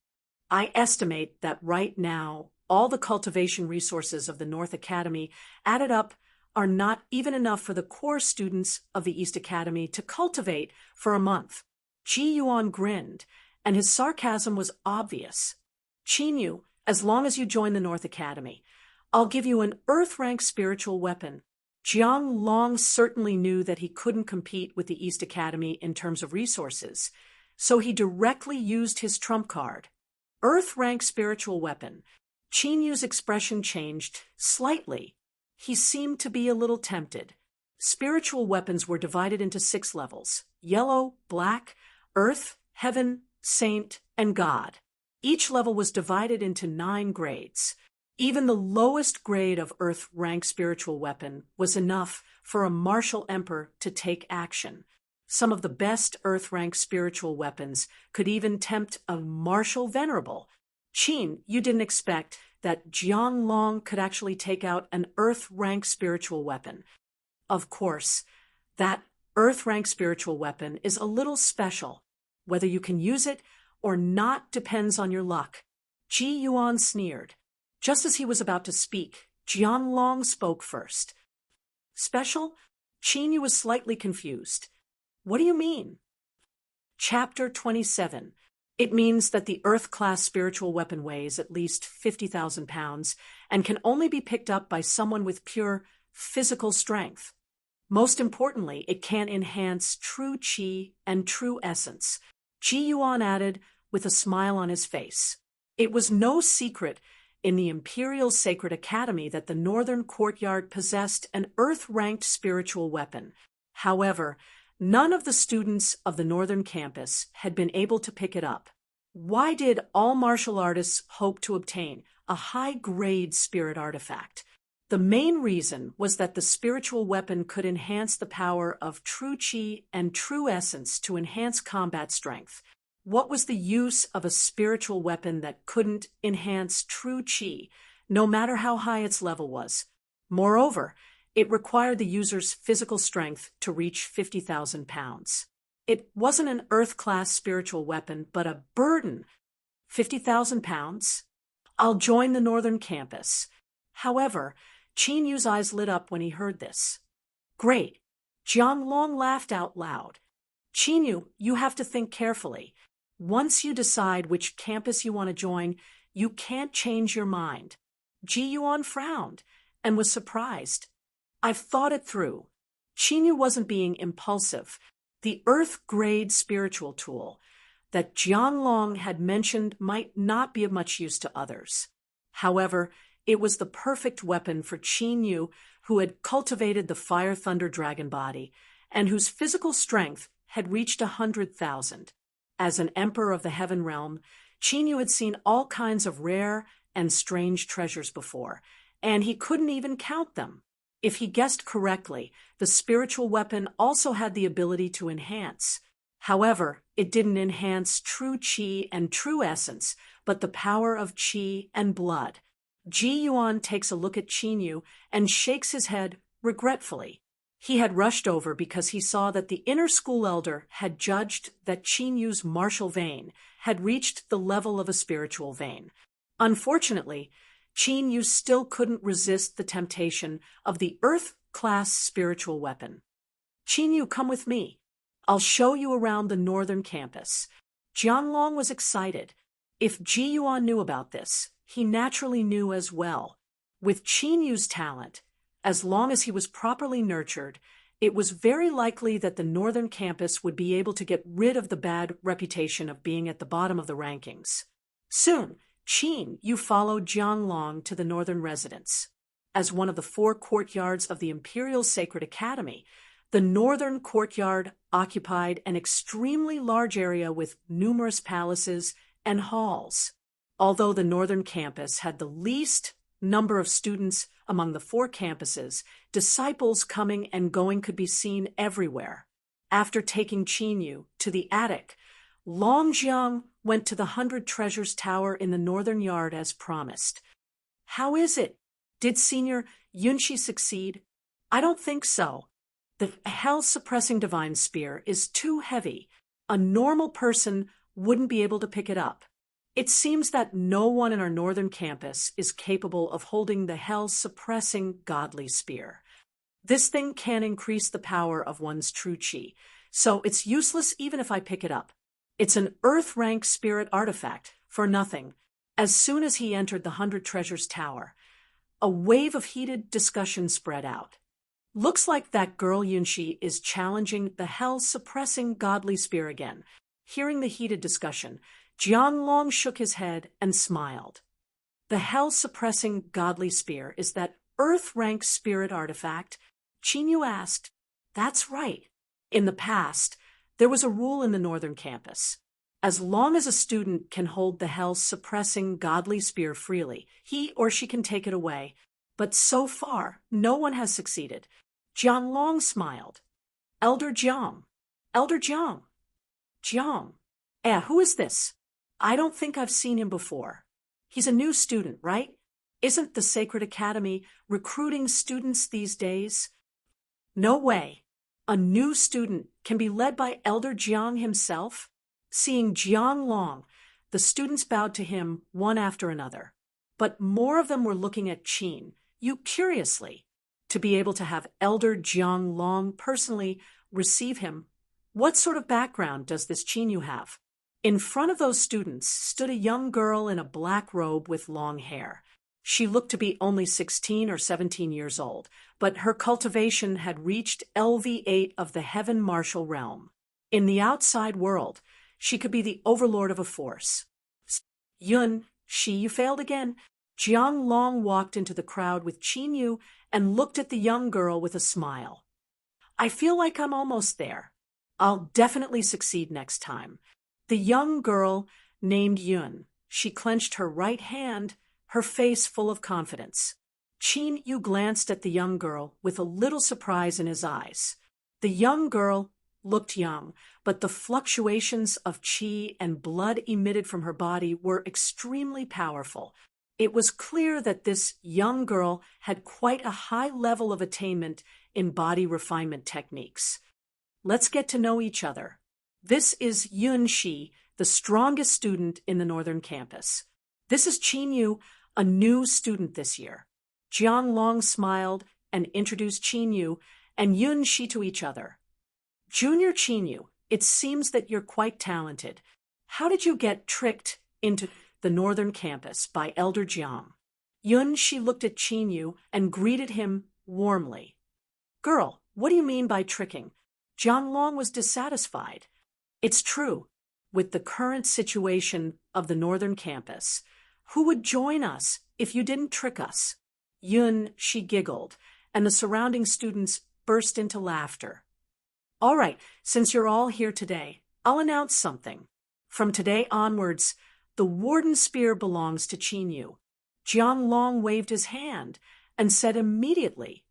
I estimate that right now, all the cultivation resources of the North Academy added up are not even enough for the core students of the East Academy to cultivate for a month." Ji Yuan grinned, and his sarcasm was obvious. "Qin Yu, as long as you join the North Academy, I'll give you an Earth-rank spiritual weapon." Jiang Long certainly knew that he couldn't compete with the East Academy in terms of resources, so he directly used his trump card. Earth-rank spiritual weapon. Qin Yu's expression changed slightly. He seemed to be a little tempted. Spiritual weapons were divided into 6 levels: yellow, black, earth, heaven, saint, and God. Each level was divided into 9 grades. Even the lowest grade of Earth-rank spiritual weapon was enough for a martial emperor to take action. Some of the best Earth-rank spiritual weapons could even tempt a martial venerable. Qin, you didn't expect that Jiang Long could actually take out an Earth-rank spiritual weapon. Of course, that Earth-rank spiritual weapon is a little special. Whether you can use it or not depends on your luck. Ji Yuan sneered. Just as he was about to speak, Jiang Long spoke first. "Special?" Qin Yu was slightly confused. "What do you mean?" Chapter 27. It means that the Earth-class spiritual weapon weighs at least 50,000 pounds and can only be picked up by someone with pure physical strength. Most importantly, it can enhance true qi and true essence. Ji Yuan added with a smile on his face. It was no secret in the Imperial Sacred Academy that the Northern Courtyard possessed an Earth-ranked spiritual weapon. However, none of the students of the Northern Campus had been able to pick it up. Why did all martial artists hope to obtain a high-grade spirit artifact? The main reason was that the spiritual weapon could enhance the power of true qi and true essence to enhance combat strength. What was the use of a spiritual weapon that couldn't enhance true qi, no matter how high its level was? Moreover, it required the user's physical strength to reach 50,000 pounds. It wasn't an Earth-class spiritual weapon, but a burden. 50,000 pounds? I'll join the Northern Campus. However, Qin Yu's eyes lit up when he heard this. Great. Jiang Long laughed out loud. Qin Yu, you have to think carefully. Once you decide which campus you want to join, you can't change your mind. Ji Yuan frowned and was surprised. I've thought it through. Qin Yu wasn't being impulsive. The Earth-grade spiritual tool that Jiang Long had mentioned might not be of much use to others. However, it was the perfect weapon for Qin Yu, who had cultivated the Fire Thunder Dragon body and whose physical strength had reached 100,000. As an emperor of the Heaven Realm, Qin Yu had seen all kinds of rare and strange treasures before, and he couldn't even count them. If he guessed correctly, the spiritual weapon also had the ability to enhance. However, it didn't enhance true qi and true essence, but the power of qi and blood. Ji Yuan takes a look at Qin Yu and shakes his head regretfully. He had rushed over because he saw that the inner school elder had judged that Qin Yu's martial vein had reached the level of a spiritual vein. Unfortunately, Qin Yu still couldn't resist the temptation of the Earth-class spiritual weapon. Qin Yu, come with me. I'll show you around the Northern Campus. Jiang Long was excited. If Ji Yuan knew about this, he naturally knew as well. With Qin Yu's talent, as long as he was properly nurtured, it was very likely that the Northern Campus would be able to get rid of the bad reputation of being at the bottom of the rankings. Soon, Qin Yu followed Jiang Long to the Northern residence. As one of the 4 courtyards of the Imperial Sacred Academy, the Northern Courtyard occupied an extremely large area with numerous palaces and halls. Although the Northern Campus had the least number of students among the 4 campuses, disciples coming and going could be seen everywhere. After taking Qinyu to the attic, Long Jiang went to the 100 Treasures Tower in the northern yard as promised. How is it? Did Senior Yunshi succeed? I don't think so. The hell-suppressing divine spear is too heavy. A normal person wouldn't be able to pick it up. It seems that no one in our northern campus is capable of holding the hell-suppressing godly spear. This thing can increase the power of one's true chi, so it's useless even if I pick it up. It's an earth-rank spirit artifact, for nothing. As soon as he entered the 100 Treasures Tower, a wave of heated discussion spread out. Looks like that girl Yunshi is challenging the hell-suppressing godly spear again. Hearing the heated discussion, Jiang Long shook his head and smiled. The hell-suppressing godly spear is that earth-rank spirit artifact? Qinyu asked. That's right. In the past, there was a rule in the northern campus. As long as a student can hold the hell-suppressing godly spear freely, he or she can take it away. But so far, no one has succeeded. Jiang Long smiled. Elder Jiang. Elder Jiang. Jiang. Who is this? I don't think I've seen him before. He's a new student, right? Isn't the Sacred Academy recruiting students these days? No way. A new student can be led by Elder Jiang himself? Seeing Jiang Long, the students bowed to him one after another. But more of them were looking at Qin, curiously. To be able to have Elder Jiang Long personally receive him, what sort of background does this Qin have? In front of those students stood a young girl in a black robe with long hair. She looked to be only 16 or 17 years old, but her cultivation had reached LV8 of the Heaven Martial Realm. In the outside world, she could be the overlord of a force. Yunshi, you failed again. Jiang Long walked into the crowd with Qinyu and looked at the young girl with a smile. I feel like I'm almost there. I'll definitely succeed next time. The young girl named Yun. She clenched her right hand, her face full of confidence. Qinyu glanced at the young girl with a little surprise in his eyes. The young girl looked young, but the fluctuations of qi and blood emitted from her body were extremely powerful. It was clear that this young girl had quite a high level of attainment in body refinement techniques. Let's get to know each other. This is Yunshi, the strongest student in the northern campus. This is Qinyu, a new student this year. Jiang Long smiled and introduced Qinyu and Yunshi to each other. Junior Qinyu, it seems that you're quite talented. How did you get tricked into the northern campus by Elder Jiang? Yunshi looked at Qinyu and greeted him warmly. Girl, what do you mean by tricking? Jiang Long was dissatisfied. It's true. With the current situation of the northern campus, who would join us if you didn't trick us? She giggled, and the surrounding students burst into laughter. All right, since you're all here today, I'll announce something. From today onwards, the Warden Spear belongs to Qinyu. Jiang Long waved his hand and said immediately,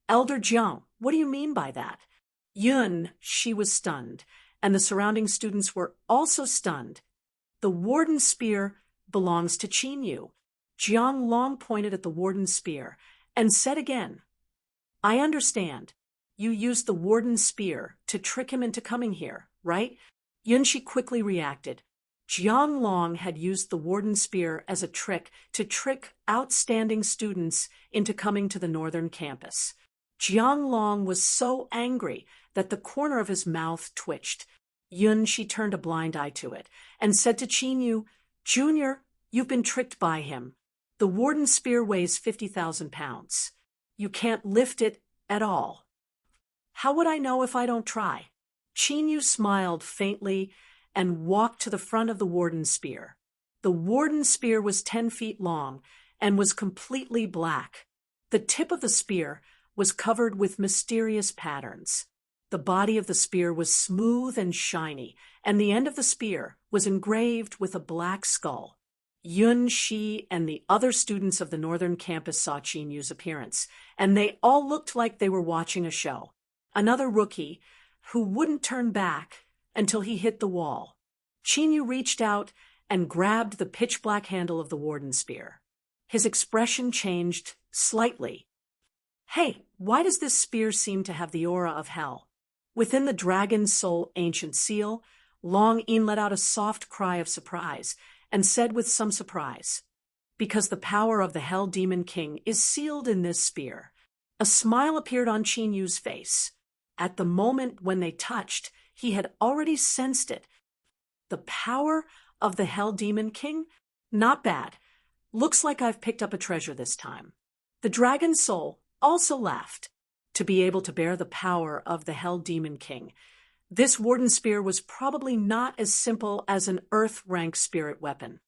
Elder Jiang, what do you mean by that? She was stunned, and the surrounding students were also stunned. The Warden Spear belongs to Qinyu. Jiang Long pointed at the Warden's spear and said again, I understand. You used the Warden's spear to trick him into coming here, right? Yunshi quickly reacted. Jiang Long had used the Warden's spear as a trick to trick outstanding students into coming to the northern campus. Jiang Long was so angry that the corner of his mouth twitched. Yunshi turned a blind eye to it and said to Qinyu, Junior, you've been tricked by him. The Warden's spear weighs 50,000 pounds. You can't lift it at all. How would I know if I don't try? Qinyu smiled faintly and walked to the front of the Warden's spear. The Warden's spear was 10 feet long and was completely black. The tip of the spear was covered with mysterious patterns. The body of the spear was smooth and shiny, and the end of the spear was engraved with a black skull. Yunshi and the other students of the northern campus saw Qinyu's appearance, and they all looked like they were watching a show. Another rookie, who wouldn't turn back until he hit the wall. Qin Yu reached out and grabbed the pitch-black handle of the warden spear. His expression changed slightly. Hey, why does this spear seem to have the aura of hell? Within the dragon's soul ancient seal, Long Yin let out a soft cry of surprise and said with some surprise, "Because the power of the Hell Demon King is sealed in this spear." A smile appeared on Qin Yu's face. At the moment when they touched, he had already sensed it. The power of the Hell Demon King? Not bad. Looks like I've picked up a treasure this time. The dragon's soul also laughed. To be able to bear the power of the Hell Demon King, this warden spear was probably not as simple as an earth-rank spirit weapon.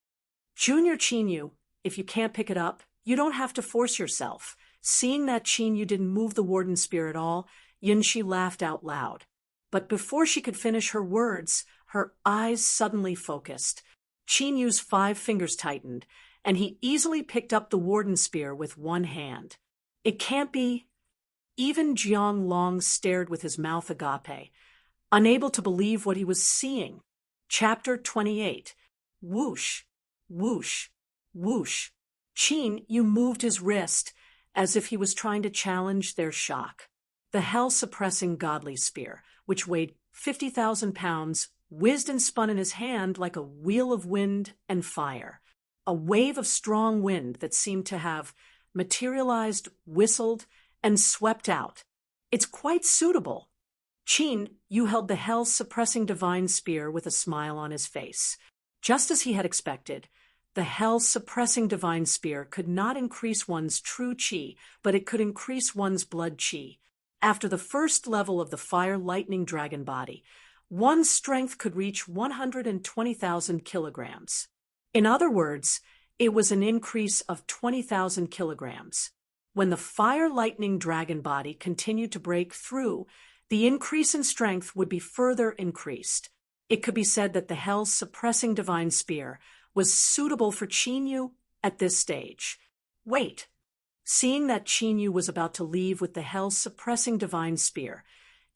Junior Qin Yu, if you can't pick it up, you don't have to force yourself. Seeing that Qin Yu didn't move the warden spear at all, Yunxi laughed out loud. But before she could finish her words, her eyes suddenly focused. Qin Yu's 5 fingers tightened, and he easily picked up the warden spear with one hand. It can't be. Even Jiang Long stared with his mouth agape, unable to believe what he was seeing. Chapter 28. Whoosh, whoosh, whoosh. Qin Yu moved his wrist as if he was trying to challenge their shock. The hell-suppressing godly spear, which weighed 50,000 pounds, whizzed and spun in his hand like a wheel of wind and fire. A wave of strong wind that seemed to have materialized, whistled, and swept out. It's quite suitable. Qin Yu held the hell-suppressing divine spear with a smile on his face. Just as he had expected, the hell-suppressing divine spear could not increase one's true qi, but it could increase one's blood qi. After the first level of the fire lightning dragon body, one's strength could reach 120,000 kilograms. In other words, it was an increase of 20,000 kilograms. When the fire lightning dragon body continued to break through, the increase in strength would be further increased. It could be said that the hell-suppressing divine spear was suitable for Qin Yu at this stage. Wait! Seeing that Qin Yu was about to leave with the hell-suppressing divine spear,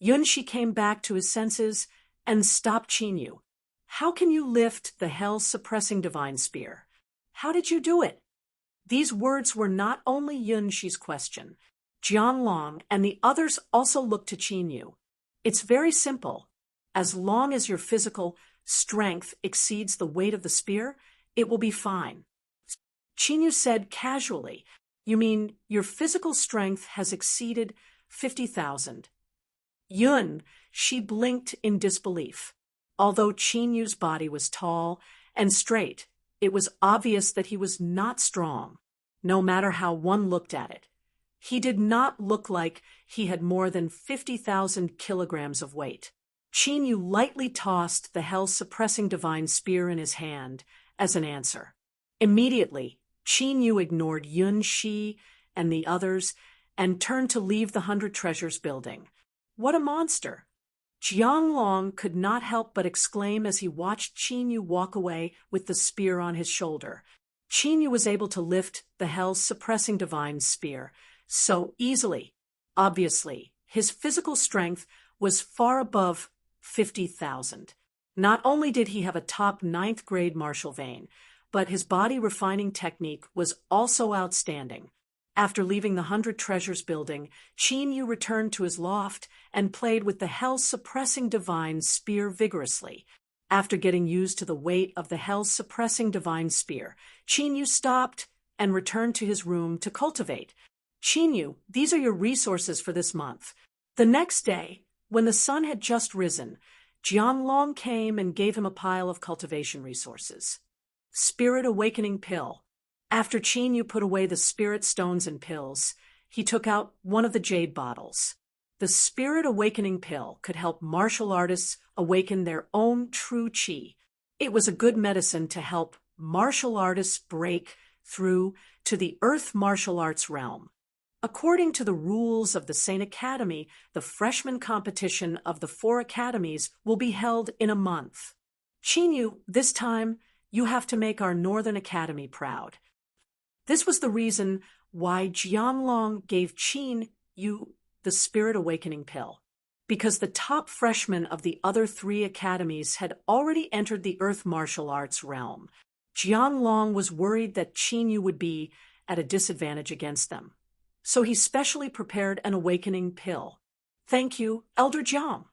Yunxi came back to his senses and stopped Qin Yu. How can you lift the hell-suppressing divine spear? How did you do it? These words were not only Yunxi's question. Jiang Long and the others also looked to Qin Yu. It's very simple. As long as your physical strength exceeds the weight of the spear, it will be fine. Qin Yu said casually, "You mean your physical strength has exceeded 50,000. She blinked in disbelief. Although Qin Yu's body was tall and straight, it was obvious that he was not strong, no matter how one looked at it. He did not look like he had more than 50,000 kilograms of weight. Qin Yu lightly tossed the hell-suppressing divine spear in his hand as an answer. Immediately, Qin Yu ignored Yunxi and the others and turned to leave the 100 Treasures building. What a monster! Jiang Long could not help but exclaim as he watched Qin Yu walk away with the spear on his shoulder. Qin Yu was able to lift the hell-suppressing divine spear so easily. Obviously, his physical strength was far above 50,000. Not only did he have a top 9th grade martial vein, but his body refining technique was also outstanding. After leaving the 100 Treasures building, Qin Yu returned to his loft and played with the hell-suppressing divine spear vigorously. After getting used to the weight of the hell-suppressing divine spear, Qin Yu stopped and returned to his room to cultivate. Qin Yu, these are your resources for this month. The next day, when the sun had just risen, Jiang Long came and gave him a pile of cultivation resources. Spirit Awakening Pill. After Qin Yu put away the spirit stones and pills, he took out one of the jade bottles. The Spirit Awakening Pill could help martial artists awaken their own true qi. It was a good medicine to help martial artists break through to the earth martial arts realm. According to the rules of the Saint Academy, the freshman competition of the 4 academies will be held in a month. Qin Yu, this time, you have to make our Northern Academy proud. This was the reason why Jiang Long gave Qin Yu the Spirit Awakening Pill. because the top freshmen of the other 3 academies had already entered the earth martial arts realm. Jiang Long was worried that Qin Yu would be at a disadvantage against them. So he specially prepared an awakening pill. Thank you, Elder Jiang.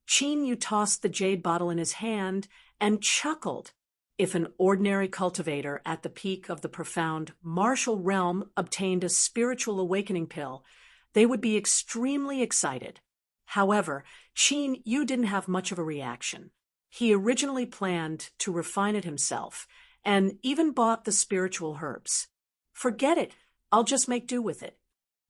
Qin Yu tossed the jade bottle in his hand and chuckled. If an ordinary cultivator at the peak of the profound martial realm obtained a spiritual awakening pill, they would be extremely excited. However, Qin Yu didn't have much of a reaction. He originally planned to refine it himself, and even bought the spiritual herbs. Forget it, I'll just make do with it.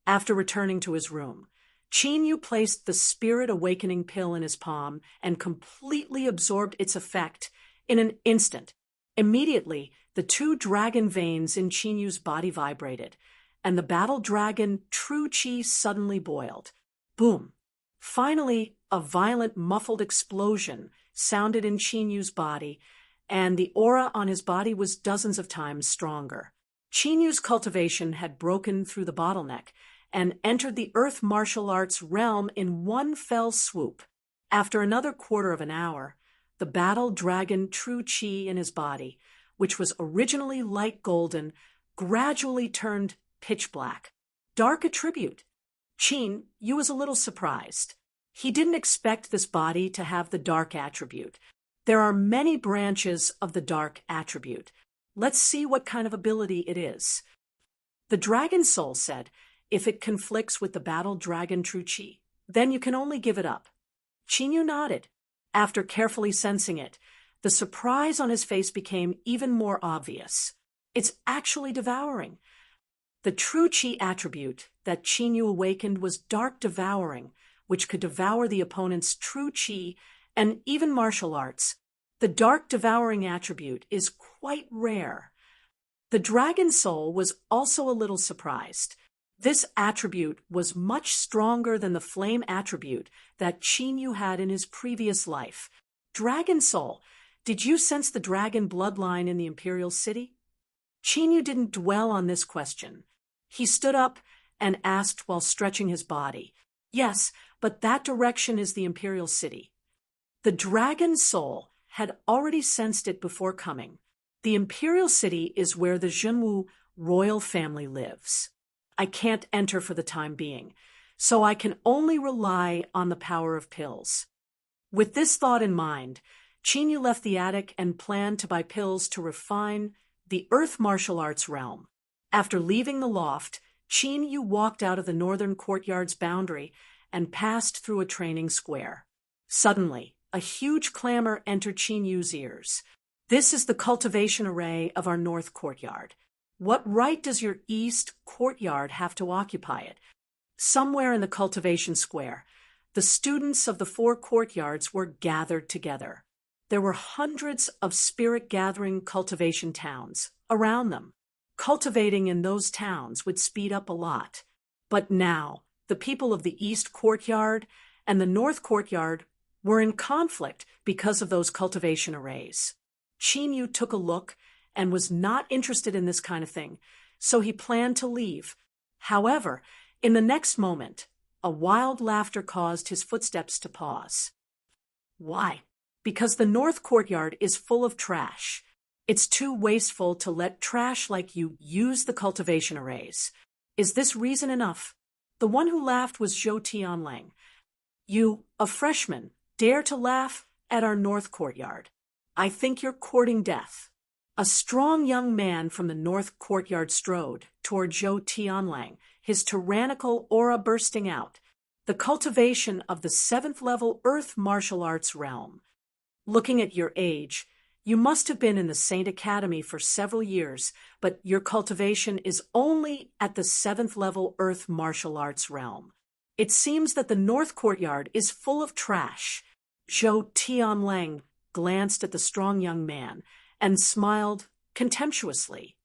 After returning to his room, Qin Yu placed the spirit awakening pill in his palm and completely absorbed its effect in an instant. Immediately, the 2 dragon veins in Qin Yu's body vibrated, and the battle dragon True Qi suddenly boiled. Boom! Finally, a violent, muffled explosion sounded in Qin Yu's body, and the aura on his body was dozens of times stronger. Qin Yu's cultivation had broken through the bottleneck and entered the earth martial arts realm in one fell swoop. After another quarter of an hour, the battle dragon True Qi in his body, which was originally light golden, gradually turned pitch black. Dark attribute. Qin Yu was a little surprised. He didn't expect this body to have the dark attribute. There are many branches of the dark attribute. Let's see what kind of ability it is. The dragon soul said, if it conflicts with the battle dragon True Qi, then you can only give it up. Qin Yu nodded. After carefully sensing it, the surprise on his face became even more obvious. It's actually devouring. The True Qi attribute that Qin Yu awakened was dark devouring, which could devour the opponent's True Qi and even martial arts. The dark devouring attribute is quite rare. The dragon soul was also a little surprised. This attribute was much stronger than the flame attribute that Qin Yu had in his previous life. Dragon soul, did you sense the dragon bloodline in the imperial city? Qin Yu didn't dwell on this question. He stood up and asked while stretching his body. Yes, but that direction is the imperial city. The dragon soul had already sensed it before coming. The imperial city is where the Zhenwu royal family lives. I can't enter for the time being, so I can only rely on the power of pills. With this thought in mind, Qin Yu left the attic and planned to buy pills to refine the earth martial arts realm. After leaving the loft, Qin Yu walked out of the northern courtyard's boundary and passed through a training square. Suddenly, a huge clamor entered Qin Yu's ears. This is the cultivation array of our north courtyard. What right does your east courtyard have to occupy it? Somewhere in the cultivation square, the students of the 4 courtyards were gathered together. There were hundreds of spirit-gathering cultivation towns around them. Cultivating in those towns would speed up a lot. But now, the people of the east courtyard and the north courtyard were in conflict because of those cultivation arrays. Qin Yu took a look and was not interested in this kind of thing, so he planned to leave. However, in the next moment, a wild laughter caused his footsteps to pause. Why? Because the north courtyard is full of trash. It's too wasteful to let trash like you use the cultivation arrays. Is this reason enough? The one who laughed was Zhou Tianlang. You, a freshman, dare to laugh at our north courtyard. I think you're courting death. A strong young man from the north courtyard strode toward Zhou Tianlang, his tyrannical aura bursting out. The cultivation of the 7th-level earth martial arts realm. Looking at your age, you must have been in the Saint Academy for several years, but your cultivation is only at the 7th-level earth martial arts realm. It seems that the north courtyard is full of trash. Zhou Tianlang glanced at the strong young man and smiled contemptuously.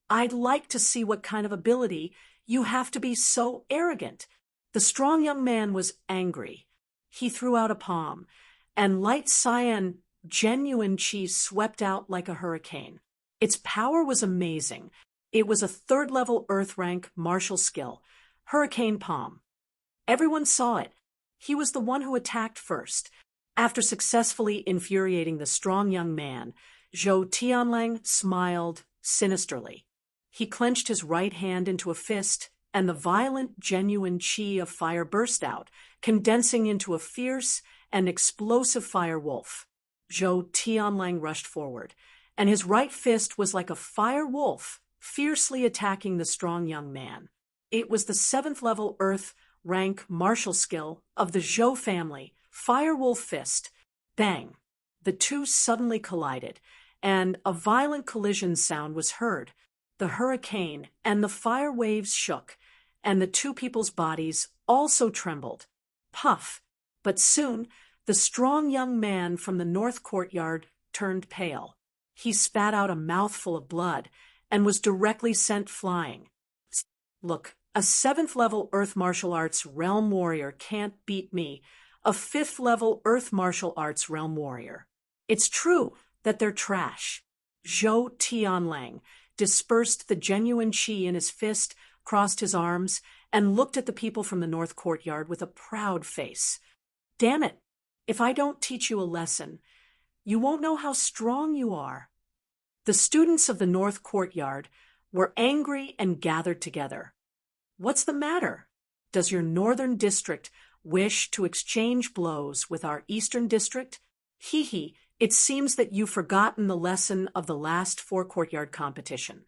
I'd like to see what kind of ability you have to be so arrogant. The strong young man was angry. He threw out a palm, and light cyan genuine qi swept out like a hurricane. Its power was amazing. It was a 3rd-level earth rank martial skill, Hurricane Palm. Everyone saw it. He was the one who attacked first. After successfully infuriating the strong young man, Zhou Tianlang smiled sinisterly. He clenched his right hand into a fist, and the violent, genuine qi of fire burst out, condensing into a fierce and explosive fire wolf. Zhou Tianlang rushed forward, and his right fist was like a fire wolf, fiercely attacking the strong young man. It was the 7th level Earth rank martial skill of the Zhou family, Fire Wolf Fist. Bang! The two suddenly collided, and a violent collision sound was heard. The hurricane and the fire waves shook, and the two people's bodies also trembled. Puff! But soon, the strong young man from the north courtyard turned pale. He spat out a mouthful of blood and was directly sent flying. Look, a 7th level Earth Martial Arts Realm Warrior can't beat me, a 5th level Earth Martial Arts Realm Warrior. It's true that they're trash. Zhou Tianlang dispersed the genuine qi in his fist, crossed his arms, and looked at the people from the north courtyard with a proud face. Damn it! If I don't teach you a lesson, you won't know how strong you are. The students of the north courtyard were angry and gathered together. What's the matter? Does your northern district wish to exchange blows with our eastern district? Hee hee, it seems that you've forgotten the lesson of the last 4 courtyard competition.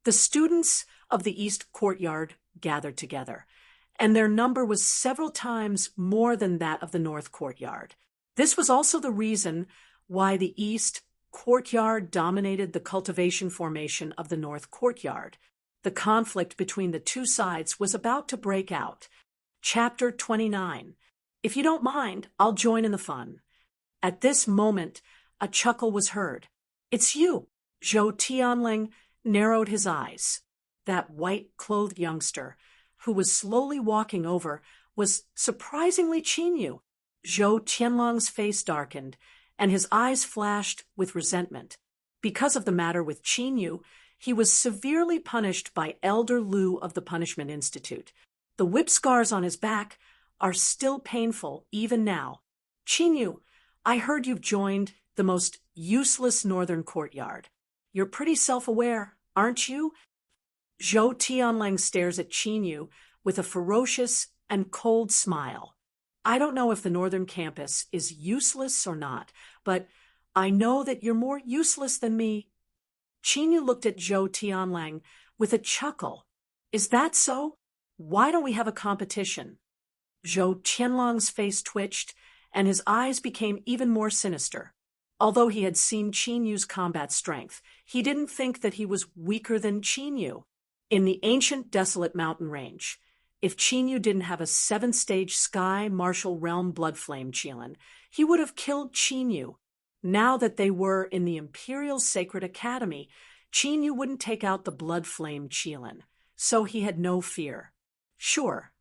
The students of the east courtyard gathered together, and their number was several times more than that of the north courtyard. This was also the reason why the east courtyard dominated the cultivation formation of the north courtyard. The conflict between the two sides was about to break out. Chapter 29. If you don't mind, I'll join in the fun. At this moment, a chuckle was heard. It's you! Zhou Tianlang narrowed his eyes. That white-clothed youngster, who was slowly walking over, was surprisingly Qinyu. Zhou Tianlang's face darkened, and his eyes flashed with resentment. Because of the matter with Qinyu, he was severely punished by Elder Liu of the Punishment Institute. The whip scars on his back are still painful even now. Qinyu, I heard you've joined the most useless northern courtyard. You're pretty self-aware, aren't you? Zhou Tianlang stares at Qinyu with a ferocious and cold smile. I don't know if the northern campus is useless or not, but I know that you're more useless than me. Qinyu looked at Zhou Tianlang with a chuckle. Is that so? Why don't we have a competition? Zhou Tianlang's face twitched, and his eyes became even more sinister. Although he had seen Qinyu's combat strength, he didn't think that he was weaker than Qinyu. In the ancient desolate mountain range, if Qinyu didn't have a 7th-stage Sky Martial Realm Bloodflame Qilin, he would have killed Qinyu. Now that they were in the Imperial Sacred Academy, Qinyu wouldn't take out the Bloodflame Qilin, so he had no fear. Sure.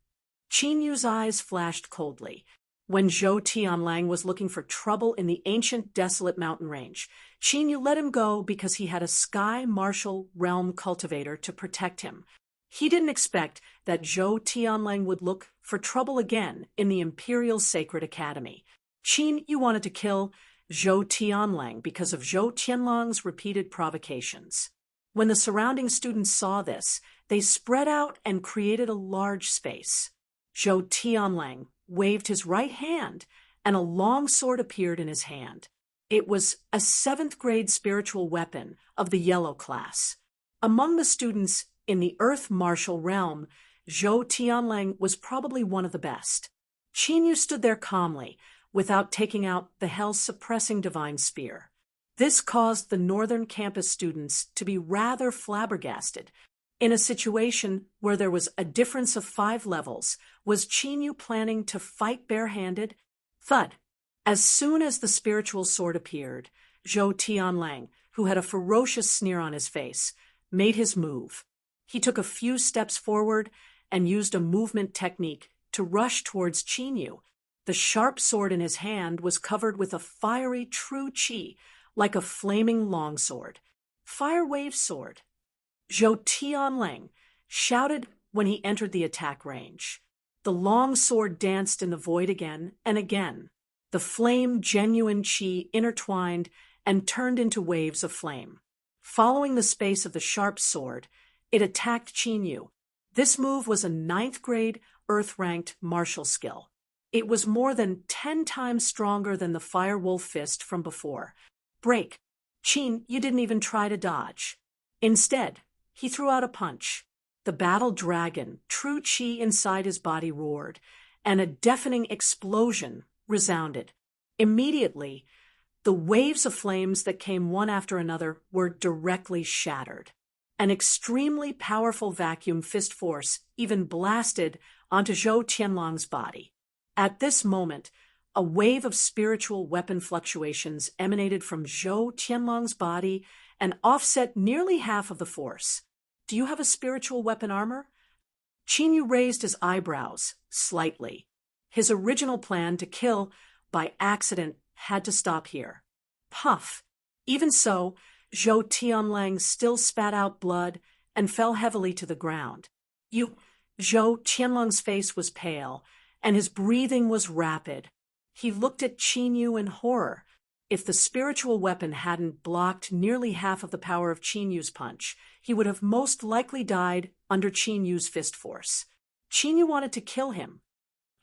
Qinyu's eyes flashed coldly. When Zhou Tianlang was looking for trouble in the ancient desolate mountain range, Qinyu let him go because he had a Sky Martial Realm cultivator to protect him. He didn't expect that Zhou Tianlang would look for trouble again in the Imperial Sacred Academy. Qinyu wanted to kill Zhou Tianlang because of Zhou Tianlang's repeated provocations. When the surrounding students saw this, they spread out and created a large space. Zhou Tianlang waved his right hand, and a long sword appeared in his hand. It was a 7th-grade spiritual weapon of the yellow class. Among the students in the Earth Martial Realm, Zhou Tianlang was probably one of the best. Qinyu stood there calmly, without taking out the hell-suppressing divine spear. This caused the northern campus students to be rather flabbergasted. In a situation where there was a difference of 5 levels, was Qinyu planning to fight barehanded? Thud! As soon as the spiritual sword appeared, Zhou Tianlang, who had a ferocious sneer on his face, made his move. He took a few steps forward and used a movement technique to rush towards Qinyu. The sharp sword in his hand was covered with a fiery true qi, like a flaming longsword. Fire wave sword. Zhou Tianlang shouted when he entered the attack range. The long sword danced in the void again and again. The flame genuine chi intertwined and turned into waves of flame. Following the space of the sharp sword, it attacked Qinyu. This move was a 9th grade Earth-ranked martial skill. It was more than 10 times stronger than the Fire Wolf Fist from before. Break. Qin, you didn't even try to dodge. Instead, he threw out a punch. The battle dragon, true chi inside his body roared, and a deafening explosion resounded. Immediately, the waves of flames that came one after another were directly shattered. An extremely powerful vacuum fist force even blasted onto Zhou Tianlong's body. At this moment, a wave of spiritual weapon fluctuations emanated from Zhou Tianlong's body and offset nearly half of the force. Do you have a spiritual weapon armor? Qinyu raised his eyebrows slightly. His original plan to kill by accident had to stop here. Puff. Even so, Zhou Tianlang still spat out blood and fell heavily to the ground. Zhou Tianlong's face was pale, and his breathing was rapid. He looked at Qinyu in horror. If the spiritual weapon hadn't blocked nearly half of the power of Qinyu's punch, he would have most likely died under Qinyu's fist force. Qinyu wanted to kill him.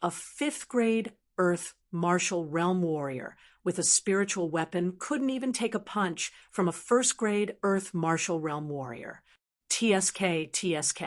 A 5th grade Earth martial realm warrior with a spiritual weapon couldn't even take a punch from a 1st grade Earth martial realm warrior. TSK.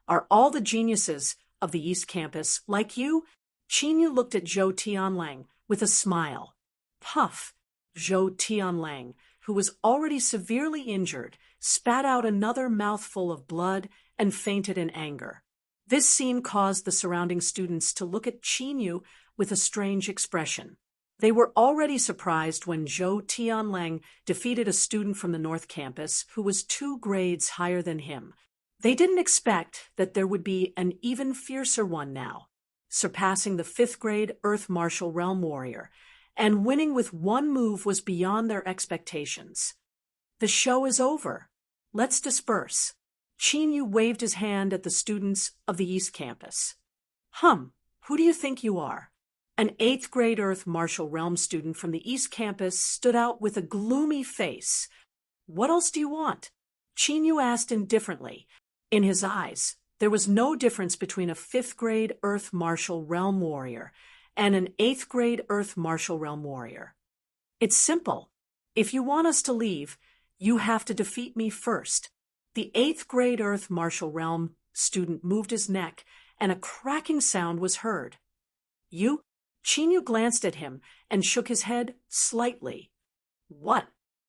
Are all the geniuses of the East Campus like you? Qinyu looked at Zhou Tianlang with a smile. Puff. Zhou Tianlang, who was already severely injured, spat out another mouthful of blood and fainted in anger. This scene caused the surrounding students to look at Qinyu with a strange expression. They were already surprised when Zhou Tianlang defeated a student from the North Campus who was 2 grades higher than him. They didn't expect that there would be an even fiercer one now, surpassing the 5th grade Earth Martial Realm Warrior, and winning with one move was beyond their expectations. The show is over. Let's disperse. Qinyu waved his hand at the students of the East Campus. Who do you think you are? An 8th grade Earth Martial Realm student from the East Campus stood out with a gloomy face. What else do you want? Qinyu asked indifferently. In his eyes, there was no difference between a 5th grade Earth Martial Realm Warrior and an 8th grade Earth Martial Realm Warrior. It's simple. If you want us to leave, you have to defeat me first. The 8th grade Earth Martial Realm student moved his neck, and a cracking sound was heard. You? Qinyu glanced at him and shook his head slightly. What?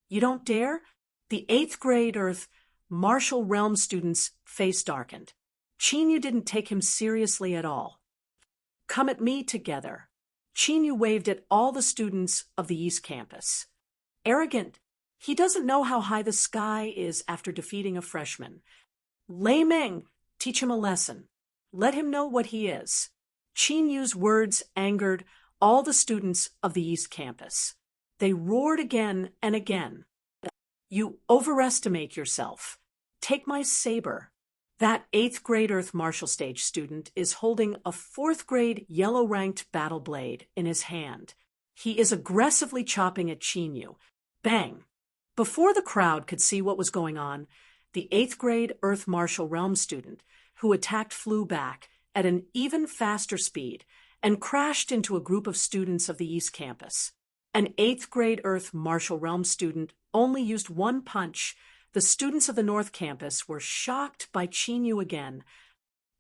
You don't dare? The 8th grade Earth Martial Realm student's face darkened. Qinyu didn't take him seriously at all. Come at me together. Qinyu waved at all the students of the East Campus. Arrogant. He doesn't know how high the sky is after defeating a freshman. Lei Meng, teach him a lesson. Let him know what he is. Qinyu's words angered all the students of the East Campus. They roared again and again. You overestimate yourself. Take my saber. That 8th grade Earth Martial Stage student is holding a 4th grade yellow-ranked battle blade in his hand. He is aggressively chopping at Qinyu. Bang! Before the crowd could see what was going on, the 8th grade Earth Martial Realm student who attacked flew back at an even faster speed and crashed into a group of students of the East Campus. An 8th grade Earth Martial Realm student only used one punch. The students of the North Campus were shocked by Qinyu again.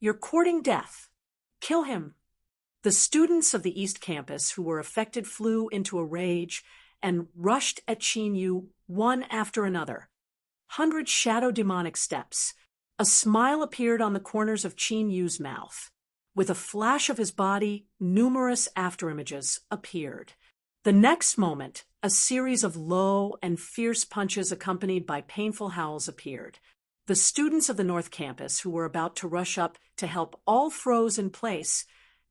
You're courting death. Kill him. The students of the East Campus who were affected flew into a rage and rushed at Qinyu one after another. 100 shadow demonic steps. A smile appeared on the corners of Qinyu's mouth. With a flash of his body, numerous afterimages appeared. The next moment, a series of low and fierce punches accompanied by painful howls appeared. The students of the North Campus who were about to rush up to help all froze in place,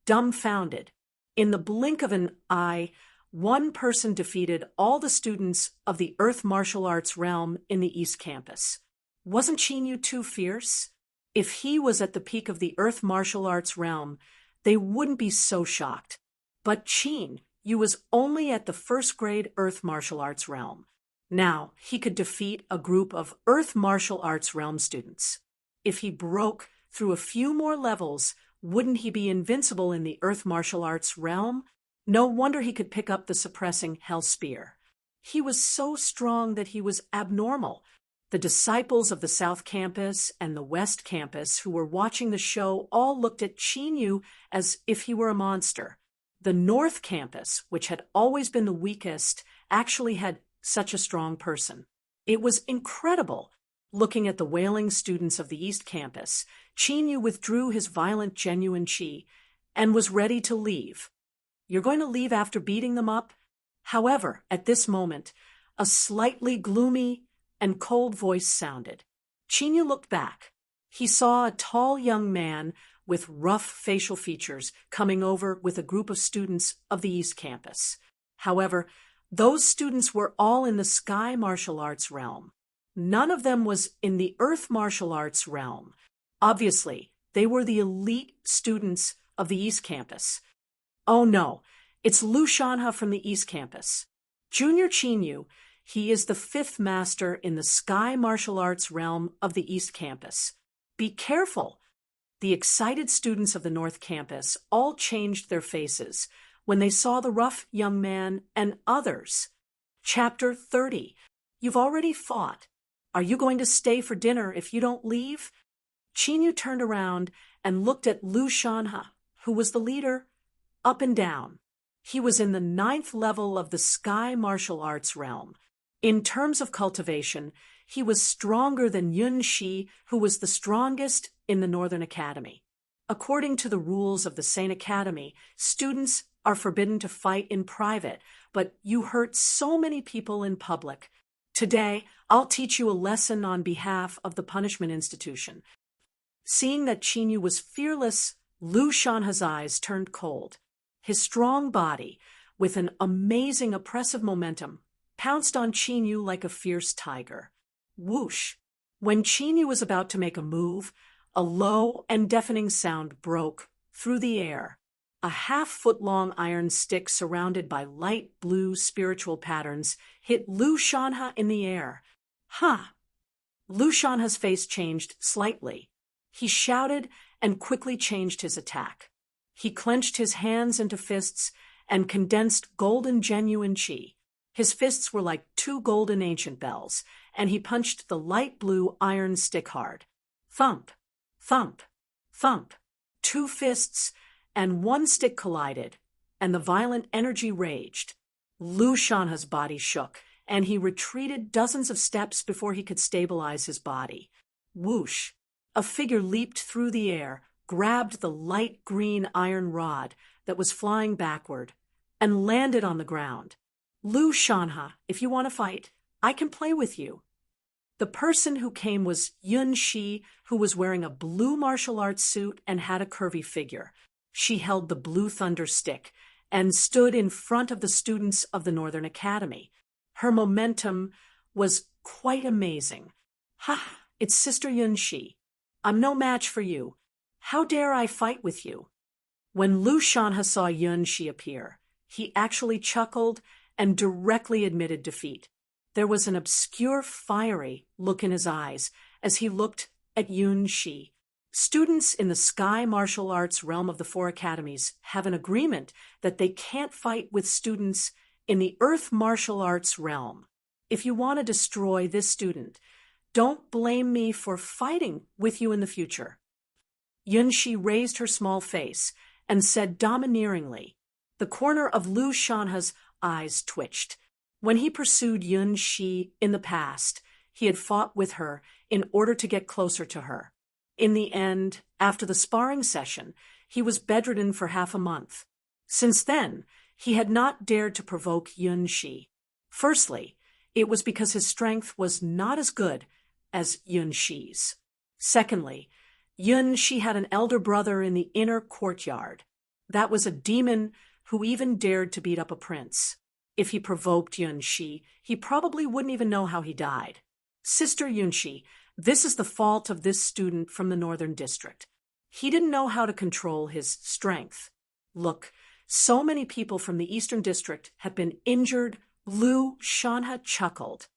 dumbfounded. In the blink of an eye, one person defeated all the students of the Earth Martial Arts realm in the East Campus. Wasn't Qinyu too fierce? If he was at the peak of the Earth Martial Arts realm, they wouldn't be so shocked. But Qin Yu was only at the first grade Earth martial arts realm. Now, he could defeat a group of Earth martial arts realm students. If he broke through a few more levels, wouldn't he be invincible in the Earth martial arts realm? No wonder he could pick up the suppressing Hell Spear. He was so strong that he was abnormal. The disciples of the South Campus and the West Campus who were watching the show all looked at Qin Yu as if he were a monster. The North Campus, which had always been the weakest, actually had such a strong person. It was incredible. Looking at the wailing students of the East Campus, Qin Yu withdrew his violent genuine qi and was ready to leave. "You're going to leave after beating them up?" However, at this moment, a slightly gloomy and cold voice sounded. Qin Yu looked back. He saw a tall young man with rough facial features coming over with a group of students of the East Campus. However, those students were all in the Sky martial arts realm. None of them was in the Earth martial arts realm. Obviously, they were the elite students of the East Campus. Oh no, it's Lu Shanha from the East Campus. Junior Qin Yu, he is the 5th master in the Sky martial arts realm of the East Campus. Be careful! The excited students of the North Campus all changed their faces when they saw the rough young man and others. Chapter 30. You've already fought. Are you going to stay for dinner if you don't leave? Qin Yu turned around and looked at Lu Shanha, who was the leader, up and down. He was in the 9th level of the Sky martial arts realm. In terms of cultivation, he was stronger than Yun Shi, who was the strongest in the Northern Academy. According to the rules of the Sane Academy, students are forbidden to fight in private, but you hurt so many people in public. Today, I'll teach you a lesson on behalf of the punishment institution. Seeing that Qin Yu was fearless, Lu Shanha's eyes turned cold. His strong body, with an amazing oppressive momentum, pounced on Qin Yu like a fierce tiger. Whoosh! When Qin Yu was about to make a move, a low and deafening sound broke through the air. A half-foot-long iron stick surrounded by light blue spiritual patterns hit Lu Shanha in the air. "Ha!" Lu Shanha's face changed slightly. He shouted and quickly changed his attack. He clenched his hands into fists and condensed golden genuine qi. His fists were like 2 golden ancient bells, and he punched the light blue iron stick hard. Thump, thump, thump. 2 fists and 1 stick collided, and the violent energy raged. Lu Shanha's body shook, and he retreated dozens of steps before he could stabilize his body. Whoosh! A figure leaped through the air, grabbed the light green iron rod that was flying backward, and landed on the ground. "Lu Shanha, if you want to fight, I can play with you." The person who came was Yun Shi, who was wearing a blue martial arts suit and had a curvy figure. She held the blue thunder stick and stood in front of the students of the Northern Academy. Her momentum was quite amazing. "Ha! It's Sister Yun Shi. I'm no match for you. How dare I fight with you?" When Lu Shanha saw Yun Shi appear, he actually chuckled and directly admitted defeat. There was an obscure, fiery look in his eyes as he looked at Yun Shi. Students in the Sky martial arts realm of the 4 academies have an agreement that they can't fight with students in the Earth martial arts realm. If you want to destroy this student, don't blame me for fighting with you in the future. Yun Shi raised her small face and said domineeringly. The corner of Lu Shanha's eyes twitched. When he pursued Yun Shi in the past, he had fought with her in order to get closer to her. In the end, after the sparring session, he was bedridden for half a month. Since then, he had not dared to provoke Yun Shi. Firstly, it was because his strength was not as good as Yun Shi's. Secondly, Yun Shi had an elder brother in the inner courtyard. That was a demon who even dared to beat up a prince. If he provoked Yun Shi, he probably wouldn't even know how he died. "Sister Yun Shi, this is the fault of this student from the Northern District. He didn't know how to control his strength. Look, so many people from the Eastern District have been injured. Lu Shanha chuckled.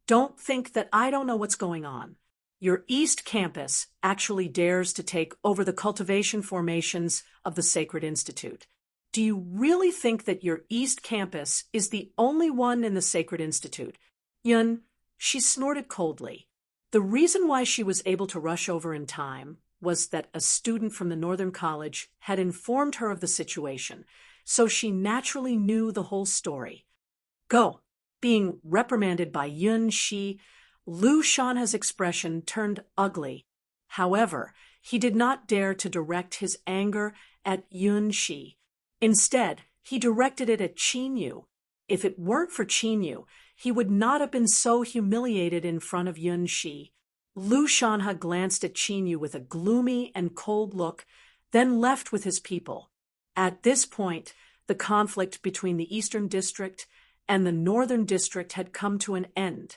Don't think that I don't know what's going on. Your East Campus actually dares to take over the cultivation formations of the Sacred Institute. Do you really think that your East Campus is the only one in the Sacred Institute? Yun, she snorted coldly. The reason why she was able to rush over in time was that a student from the Northern College had informed her of the situation, so she naturally knew the whole story. Go. Being reprimanded by Yun Shi, Lu Shanha's expression turned ugly. However, he did not dare to direct his anger at Yun Shi. Instead, he directed it at Qin Yu. If it weren't for Qin Yu, he would not have been so humiliated in front of Yun Shi. Lu Shanha glanced at Qin Yu with a gloomy and cold look, then left with his people. At this point, the conflict between the Eastern District and the Northern District had come to an end.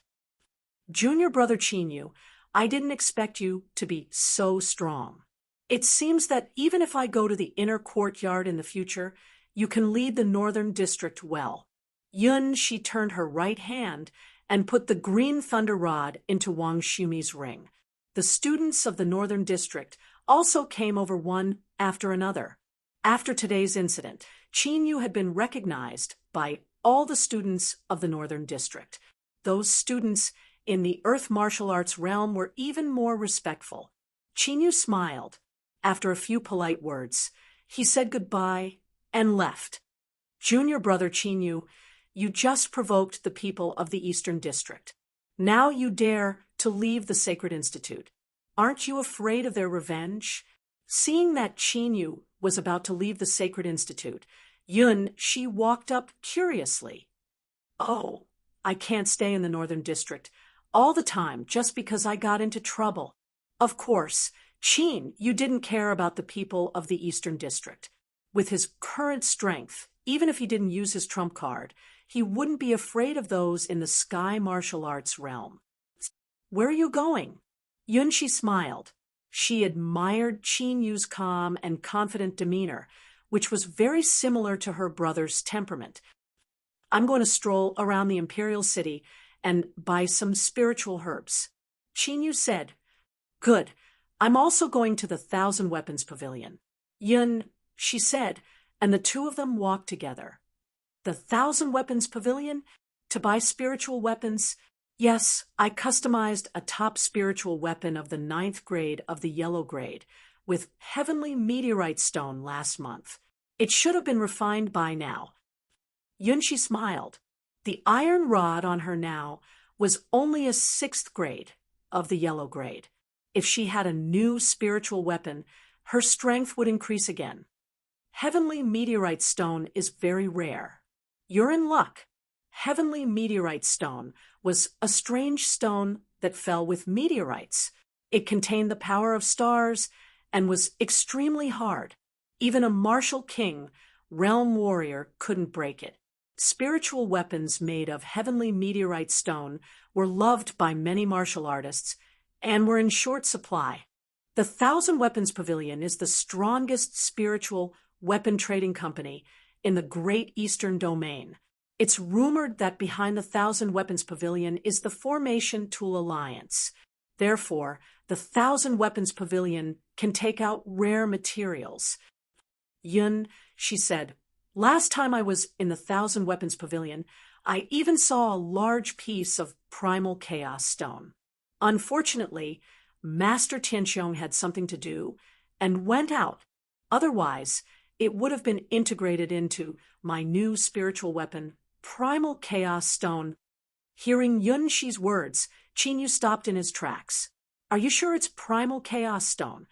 Junior brother Qin Yu, I didn't expect you to be so strong. It seems that even if I go to the inner courtyard in the future, you can lead the Northern District well. Yun, she turned her right hand and put the green thunder rod into Wang Xumi's ring. The students of the Northern District also came over one after another. After today's incident, Qin Yu had been recognized by all the students of the Northern District. Those students in the Earth martial arts realm were even more respectful. Qin Yu smiled. After a few polite words, he said goodbye and left. Junior brother Qin Yu, you just provoked the people of the Eastern District. Now you dare to leave the Sacred Institute. Aren't you afraid of their revenge? Seeing that Qin Yu was about to leave the Sacred Institute, Yun, she walked up curiously. Oh, I can't stay in the Northern District all the time just because I got into trouble. Of course, Qin, you didn't care about the people of the Eastern District. With his current strength, even if he didn't use his trump card, he wouldn't be afraid of those in the sky martial arts realm. Where are you going? Yunshi smiled. She admired Qin Yu's calm and confident demeanor, which was very similar to her brother's temperament. I'm going to stroll around the Imperial City and buy some spiritual herbs. Qin Yu said, Good. I'm also going to the Thousand Weapons Pavilion. Yun, she said, and the two of them walked together. The Thousand Weapons Pavilion? To buy spiritual weapons? Yes, I customized a top spiritual weapon of the 9th grade of the yellow grade with heavenly meteorite stone last month. It should have been refined by now. Yunshi smiled. The iron rod on her now was only a 6th grade of the yellow grade. If she had a new spiritual weapon, her strength would increase again. Heavenly meteorite stone is very rare. You're in luck. Heavenly meteorite stone was a strange stone that fell with meteorites. It contained the power of stars and was extremely hard. Even a martial king, realm warrior, couldn't break it. Spiritual weapons made of heavenly meteorite stone were loved by many martial artists and were in short supply. The Thousand Weapons Pavilion is the strongest spiritual weapon trading company in the Great Eastern Domain. It's rumored that behind the Thousand Weapons Pavilion is the Formation Tool Alliance. Therefore, the Thousand Weapons Pavilion can take out rare materials. Yun, she said, last time I was in the Thousand Weapons Pavilion, I even saw a large piece of primal chaos stone. Unfortunately, Master Tianxiong had something to do and went out. Otherwise, it would have been integrated into my new spiritual weapon, primal chaos stone. Hearing Yun Shi's words, Qin Yu stopped in his tracks. Are you sure it's primal chaos stone?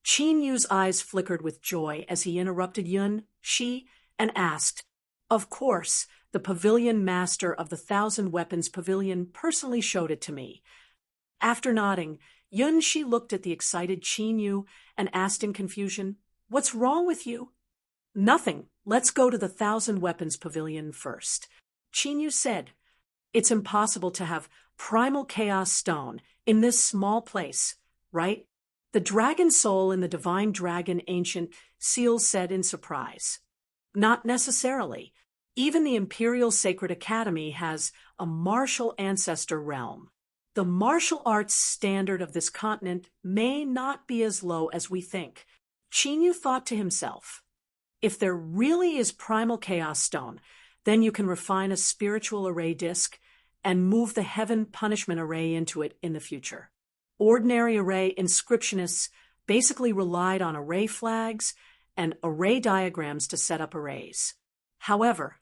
Qin Yu's eyes flickered with joy as he interrupted Yun Shi and asked, Of course, the pavilion master of the Thousand Weapons Pavilion personally showed it to me. After nodding, Yun Shi looked at the excited Qin Yu and asked in confusion, What's wrong with you? Nothing. Let's go to the Thousand Weapons Pavilion first. Qin Yu said, It's impossible to have primal chaos stone in this small place, right? The dragon soul in the divine dragon ancient seal said in surprise. Not necessarily. Even the Imperial Sacred Academy has a martial ancestor realm. The martial arts standard of this continent may not be as low as we think. Chinyu thought to himself, if there really is primal chaos stone, then you can refine a spiritual array disk and move the heaven punishment array into it in the future. Ordinary array inscriptionists basically relied on array flags and array diagrams to set up arrays. However,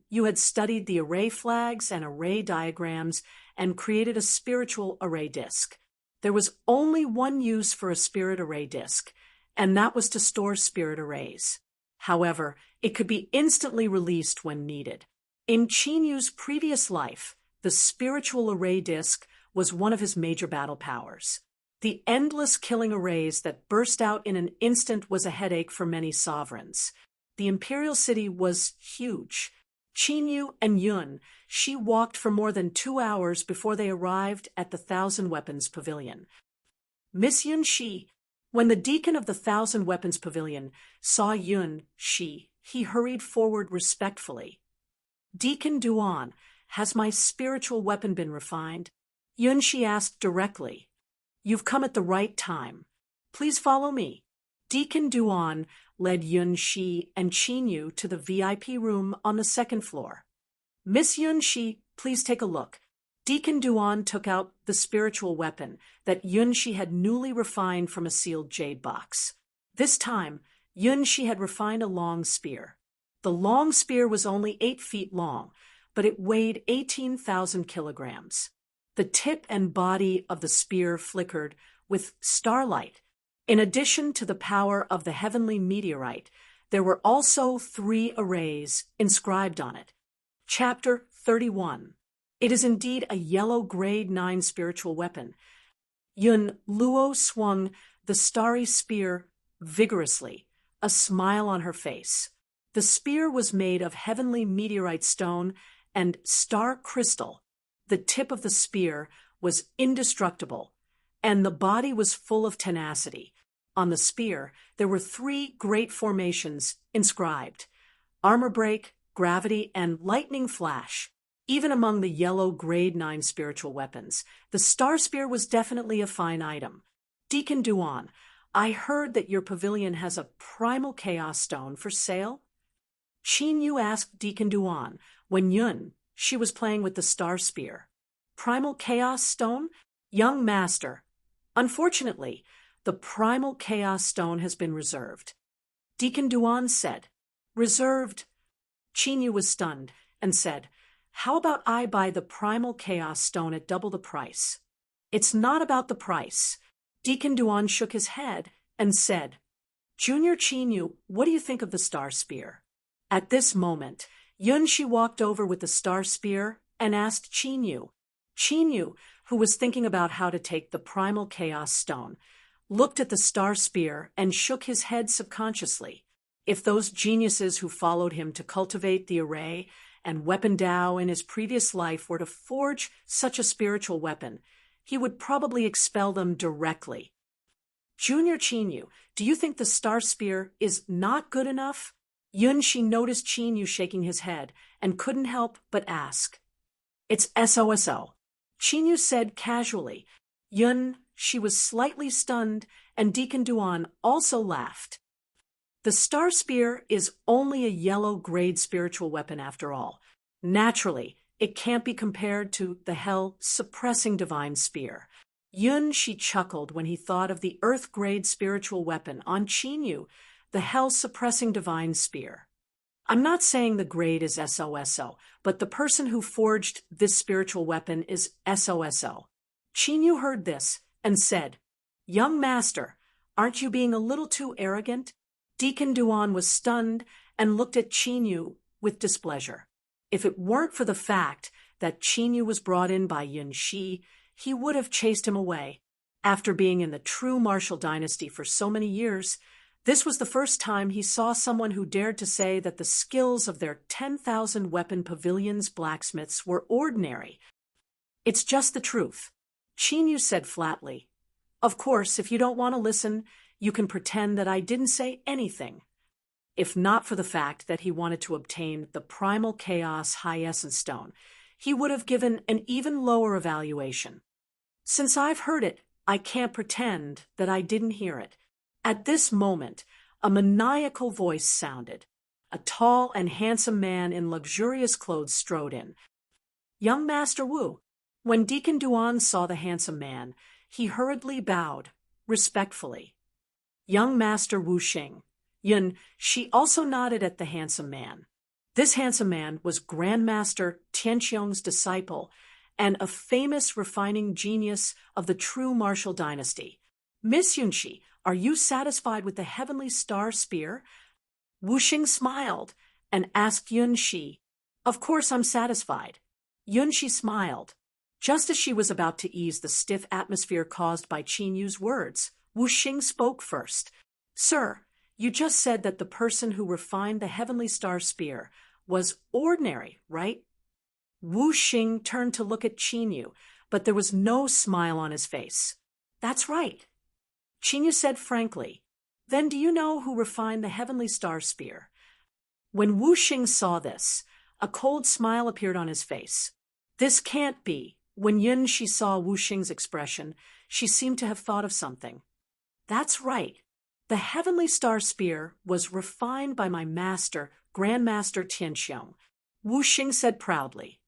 you had studied the array flags and array diagrams and created a spiritual array disk. There was only one use for a spirit array disk, and that was to store spirit arrays. However, it could be instantly released when needed. In Chinyu's previous life, the spiritual array disk was one of his major battle powers. The endless killing arrays that burst out in an instant was a headache for many sovereigns. The imperial city was huge. Chinyu and Yun, she walked for more than 2 hours before they arrived at the Thousand Weapons Pavilion. Miss Yun Shi, when the deacon of the Thousand Weapons Pavilion saw Yun Shi, he hurried forward respectfully. Deacon Duan, has my spiritual weapon been refined? Yun Shi asked directly. You've come at the right time. Please follow me. Deacon Duan led Yun Shi and Chinyu to the VIP room on the 2nd floor. Miss Yun Shi, please take a look. Deacon Duan took out the spiritual weapon that Yun Shi had newly refined from a sealed jade box. This time, Yun Shi had refined a long spear. The long spear was only 8 feet long, but it weighed 18,000 kilograms. The tip and body of the spear flickered with starlight. In addition to the power of the heavenly meteorite, there were also 3 arrays inscribed on it. Chapter 31. It is indeed a yellow grade 9 spiritual weapon. Yun Luo swung the starry spear vigorously, a smile on her face. The spear was made of heavenly meteorite stone and star crystal. The tip of the spear was indestructible, and the body was full of tenacity. On the spear, there were 3 great formations inscribed: armor break, gravity, and lightning flash. Even among the yellow grade 9 spiritual weapons, the star spear was definitely a fine item. Deacon Duan, I heard that your pavilion has a primal chaos stone for sale? Chinyu asked Deacon Duan when Yun, she was playing with the star spear. Primal chaos stone? Young master. Unfortunately, the primal chaos stone has been reserved. Deacon Duan said. Reserved? Chinyu was stunned and said, how about I buy the primal chaos stone at double the price? It's not about the price. Deacon Duan shook his head and said, Junior Chinyu, what do you think of the star spear? At this moment, Yun Shi walked over with the star spear and asked Chinyu. Chinyu, who was thinking about how to take the primal chaos stone, looked at the star spear and shook his head subconsciously. If those geniuses who followed him to cultivate the array and weapon Dao in his previous life were to forge such a spiritual weapon, he would probably expel them directly. Junior Chinyu, do you think the star spear is not good enough? Yun Shi noticed Chinyu shaking his head and couldn't help but ask. It's SOSO. Chinyu said casually. Yun Shi was slightly stunned, and Deacon Duan also laughed. The star spear is only a yellow grade spiritual weapon after all. Naturally, it can't be compared to the hell-suppressing divine spear. Yun Shi chuckled when he thought of the earth grade spiritual weapon on Chinyu, the hell-suppressing divine spear. I'm not saying the grade is SOSO, but the person who forged this spiritual weapon is SOSO. Chinyu heard this and said, Young master, aren't you being a little too arrogant? Deacon Duan was stunned and looked at Chinyu with displeasure. If it weren't for the fact that Chinyu was brought in by Yun Shi, he would have chased him away. After being in the true martial dynasty for so many years, this was the first time he saw someone who dared to say that the skills of their 10,000 weapon pavilions blacksmiths were ordinary. It's just the truth, Chinyu said flatly. Of course, if you don't want to listen, you can pretend that I didn't say anything. If not for the fact that he wanted to obtain the Primal Chaos High Essence Stone, he would have given an even lower evaluation. Since I've heard it, I can't pretend that I didn't hear it. At this moment, a maniacal voice sounded. A tall and handsome man in luxurious clothes strode in. Young Master Wu. When Deacon Duan saw the handsome man, he hurriedly bowed, respectfully. Young Master Wu Xing. Yun, she also nodded at the handsome man. This handsome man was Grandmaster Tianqiong's disciple and a famous refining genius of the true martial dynasty. Miss Yunxi, are you satisfied with the heavenly star spear? Wu Xing smiled and asked Yunxi. Of course I'm satisfied. Yunxi smiled. Just as she was about to ease the stiff atmosphere caused by Qin Yu's words, Wu Xing spoke first. Sir, you just said that the person who refined the heavenly star spear was ordinary, right? Wu Xing turned to look at Qin Yu, but there was no smile on his face. That's right. Qin Yu said frankly. Then do you know who refined the heavenly star spear? When Wu Xing saw this, a cold smile appeared on his face. This can't be. When Yunxi saw Wu Xing's expression, she seemed to have thought of something. That's right. The heavenly star spear was refined by my master, Grandmaster Tianqiong. Wu Xing said proudly.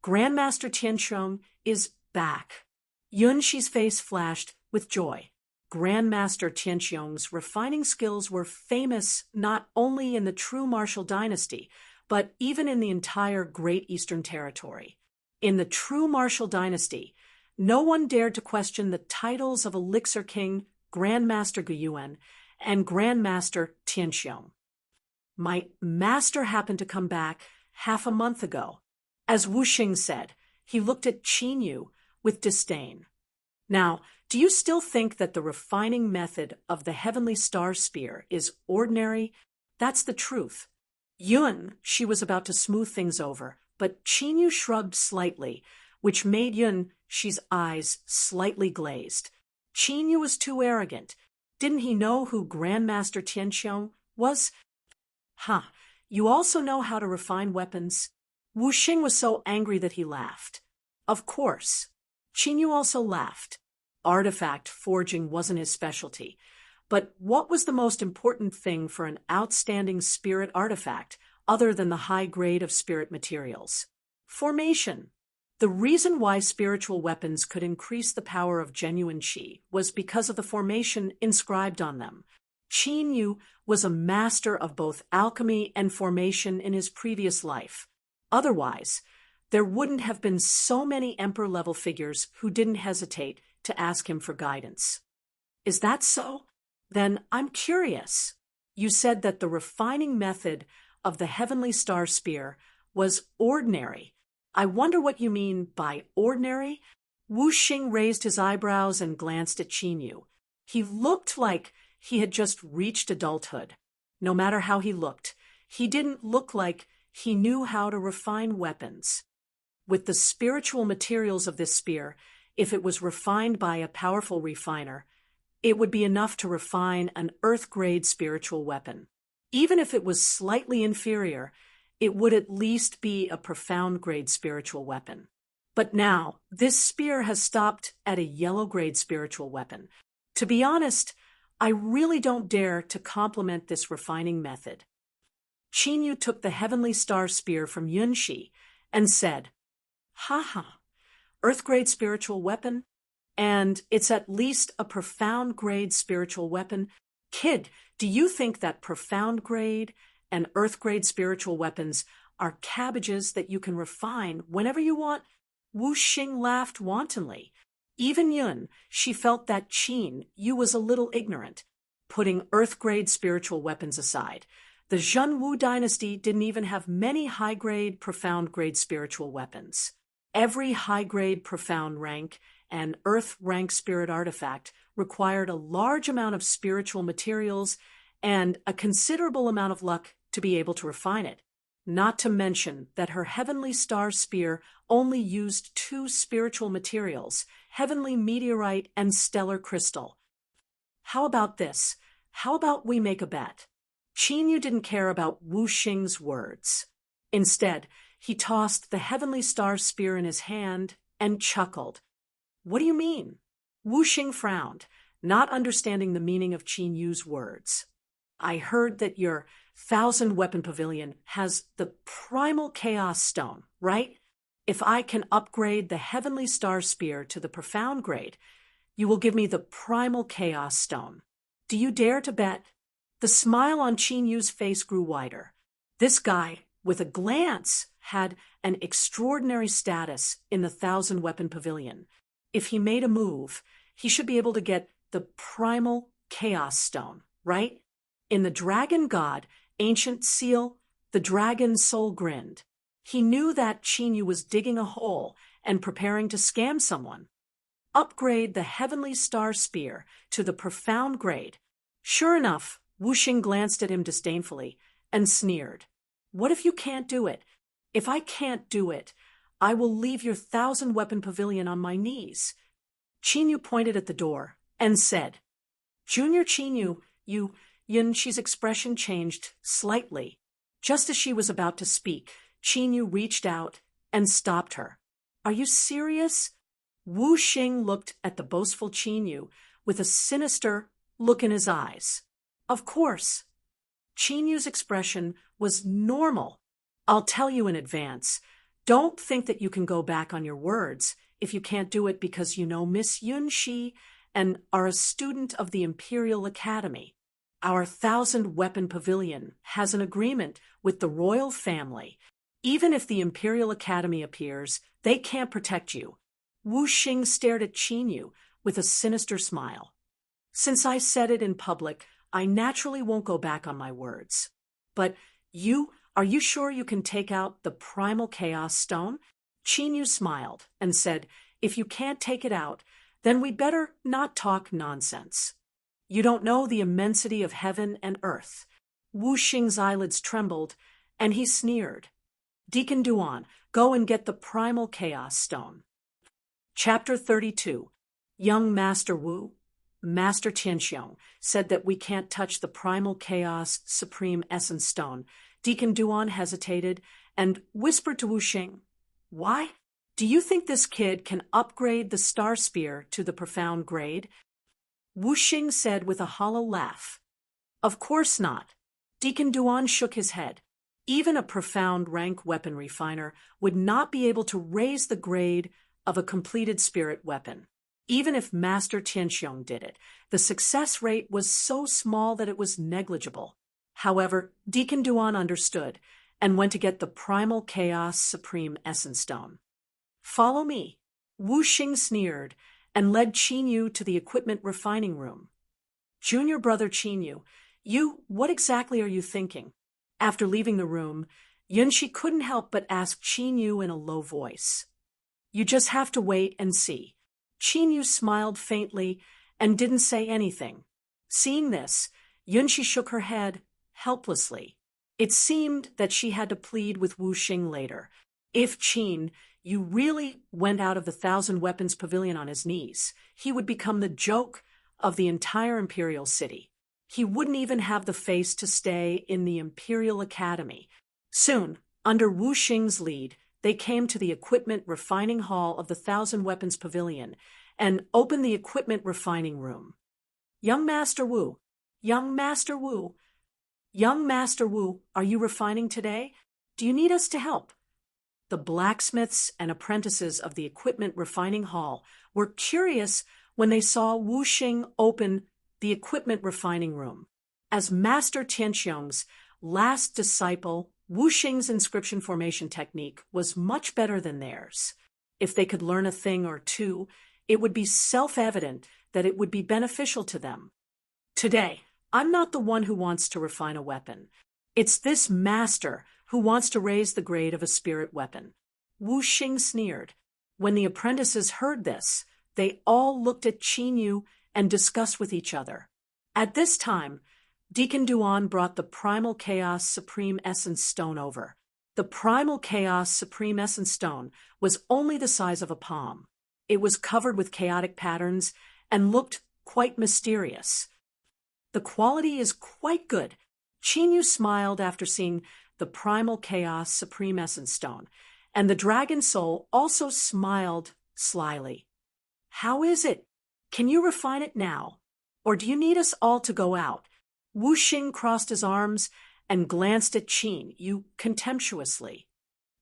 Grandmaster Tianqiong is back. Yunxi's face flashed with joy. Grandmaster Tianqiong's refining skills were famous not only in the true martial dynasty, but even in the entire Great Eastern Territory. In the true martial dynasty, no one dared to question the titles of Elixir King, Grandmaster Guyuan, and Grandmaster Tianqiong. My master happened to come back half a month ago. As Wu Xing said, he looked at Qin Yu with disdain. Now, do you still think that the refining method of the heavenly star spear is ordinary? That's the truth. Yun, she was about to smooth things over, but Qin Yu shrugged slightly, which made Yunxi's eyes slightly glazed. Qin Yu was too arrogant. Didn't he know who Grandmaster Tianqiong was? You also know how to refine weapons? Wu Xing was so angry that he laughed. Of course. Qin Yu also laughed. Artifact forging wasn't his specialty. But what was the most important thing for an outstanding spirit artifact, other than the high grade of spirit materials? Formation. The reason why spiritual weapons could increase the power of genuine qi was because of the formation inscribed on them. Qin Yu was a master of both alchemy and formation in his previous life. Otherwise, there wouldn't have been so many emperor-level figures who didn't hesitate to ask him for guidance. Is that so? Then I'm curious. You said that the refining method of the heavenly star spear was ordinary. I wonder what you mean by ordinary? Wu Xing raised his eyebrows and glanced at Qin Yu. He looked like he had just reached adulthood. No matter how he looked, he didn't look like he knew how to refine weapons. With the spiritual materials of this spear, if it was refined by a powerful refiner, it would be enough to refine an earth-grade spiritual weapon. Even if it was slightly inferior, it would at least be a profound-grade spiritual weapon. But now, this spear has stopped at a yellow-grade spiritual weapon. To be honest, I really don't dare to compliment this refining method. Qin Yu took the heavenly star spear from Yunxi and said, Earth-grade spiritual weapon? And it's at least a profound-grade spiritual weapon? Kid, do you think that profound-grade and earth-grade spiritual weapons are cabbages that you can refine whenever you want? Wu Xing laughed wantonly. Even Yun, she felt that Qin Yu was a little ignorant. Putting earth-grade spiritual weapons aside, the Zhenwu dynasty didn't even have many high-grade, profound-grade spiritual weapons. Every high-grade, profound rank and earth-rank spirit artifact required a large amount of spiritual materials and a considerable amount of luck to be able to refine it. not to mention that her heavenly star spear only used two spiritual materials, heavenly meteorite and stellar crystal. How about this? How about we make a bet? Qin Yu didn't care about Wu Xing's words. Instead, he tossed the heavenly star spear in his hand and chuckled. What do you mean? Wu Xing frowned, not understanding the meaning of Qin Yu's words. I heard that your 1,000-weapon pavilion has the primal chaos stone, right? If I can upgrade the heavenly star spear to the profound grade, you will give me the primal chaos stone. Do you dare to bet? The smile on Qin Yu's face grew wider. This guy, with a glance, had an extraordinary status in the 1,000-weapon pavilion. If he made a move, he should be able to get the primal chaos stone, right? In the dragon god, ancient seal, the dragon's soul grinned. He knew that Qin Yu was digging a hole and preparing to scam someone. Upgrade the heavenly star spear to the profound grade. Sure enough, Wu Xing glanced at him disdainfully and sneered. What if you can't do it? If I can't do it, I will leave your 1,000-weapon pavilion on my knees. Qin Yu pointed at the door and said, Junior Qin Yu, Yin Shi's expression changed slightly. Just as she was about to speak, Qin Yu reached out and stopped her. Are you serious? Wu Xing looked at the boastful Qin Yu with a sinister look in his eyes. Of course. Qin Yu's expression was normal. I'll tell you in advance. Don't think that you can go back on your words if you can't do it because you know Miss Yun Shi and are a student of the Imperial Academy. Our 1,000-weapon pavilion has an agreement with the royal family. Even if the Imperial Academy appears, they can't protect you. Wu Xing stared at Qin Yu with a sinister smile. Since I said it in public, I naturally won't go back on my words. But are you sure you can take out the primal chaos stone? Qin Yu smiled and said, if you can't take it out, then we'd better not talk nonsense. You don't know the immensity of heaven and earth. Wu Xing's eyelids trembled, and he sneered. Deacon Duan, go and get the primal chaos stone. Chapter 32. Young Master Wu, Master Tianxiong, said that we can't touch the primal chaos supreme essence stone. Deacon Duan hesitated and whispered to Wu Xing, Why? Do you think this kid can upgrade the star spear to the profound grade? Wu Xing said with a hollow laugh. Of course not. Deacon Duan shook his head. Even a profound rank weapon refiner would not be able to raise the grade of a completed spirit weapon. Even if Master Tianxiong did it, the success rate was so small that it was negligible. However, Deacon Duan understood and went to get the primal chaos supreme essence stone. Follow me. Wu Xing sneered and led Qin Yu to the equipment refining room. Junior brother Qin Yu, what exactly are you thinking? After leaving the room, Yunshi couldn't help but ask Qin Yu in a low voice. You just have to wait and see. Qin Yu smiled faintly and didn't say anything. Seeing this, Yunshi shook her head helplessly. It seemed that she had to plead with Wu Xing later. If Qin Yu really went out of the 1,000-weapons pavilion on his knees, he would become the joke of the entire Imperial City. He wouldn't even have the face to stay in the Imperial Academy. Soon, under Wu Xing's lead, they came to the equipment refining hall of the 1,000-weapons pavilion and opened the equipment refining room. Young Master Wu, Young Master Wu, Young Master Wu, are you refining today? Do you need us to help? The blacksmiths and apprentices of the equipment refining hall were curious when they saw Wu Xing open the equipment refining room. As Master Tianxiong's last disciple, Wu Xing's inscription formation technique was much better than theirs. If they could learn a thing or two, it would be self-evident that it would be beneficial to them. Today, I'm not the one who wants to refine a weapon. It's this master who wants to raise the grade of a spirit weapon. Wu Xing sneered. When the apprentices heard this, they all looked at Qin Yu and discussed with each other. At this time, Deacon Duan brought the primal chaos supreme essence stone over. The primal chaos supreme essence stone was only the size of a palm. It was covered with chaotic patterns and looked quite mysterious. The quality is quite good. Chinyu smiled after seeing the primal chaos supreme essence stone, and the dragon soul also smiled slyly. How is it? Can you refine it now? Or do you need us all to go out? Wu Xing crossed his arms and glanced at Qin Yu contemptuously.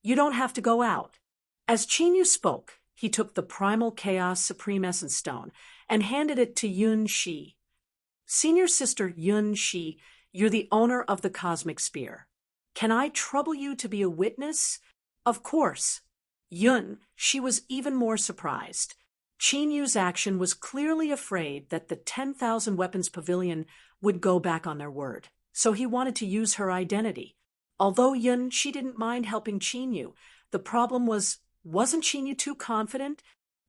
You don't have to go out. As Qin Yu spoke, he took the primal chaos supreme essence stone and handed it to Yun Shi. Senior sister Yun Shi, you're the owner of the cosmic spear. Can I trouble you to be a witness? Of course. Yun, she was even more surprised. Qin Yu's action was clearly afraid that the 10,000 weapons pavilion would go back on their word, so he wanted to use her identity. Although Yun, she didn't mind helping Qin Yu, the problem wasn't Qin Yu too confident?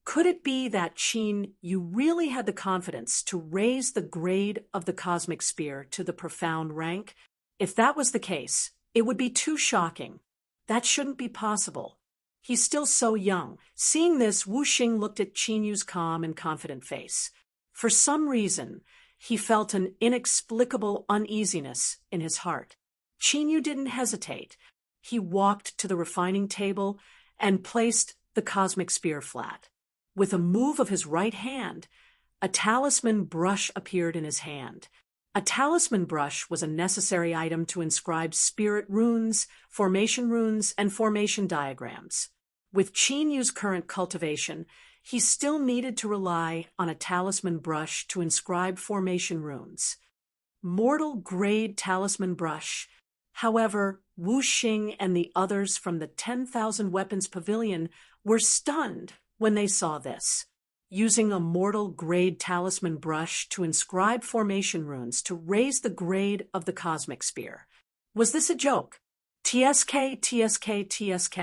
Could it be that Qin Yu really had the confidence to raise the grade of the cosmic spear to the profound rank? If that was the case, it would be too shocking. That shouldn't be possible. He's still so young. Seeing this, Wu Xing looked at Qin Yu's calm and confident face. For some reason, he felt an inexplicable uneasiness in his heart. Qin Yu didn't hesitate. He walked to the refining table and placed the cosmic spear flat. With a move of his right hand, a talisman brush appeared in his hand. A talisman brush was a necessary item to inscribe spirit runes, and formation diagrams. With Qin Yu's current cultivation, he still needed to rely on a talisman brush to inscribe formation runes. Mortal grade talisman brush. However, Wu Xing and the others from the 10,000 weapons pavilion were stunned when they saw this. Using a mortal grade talisman brush to inscribe formation runes to raise the grade of the cosmic spear. Was this a joke? TSK, TSK, TSK.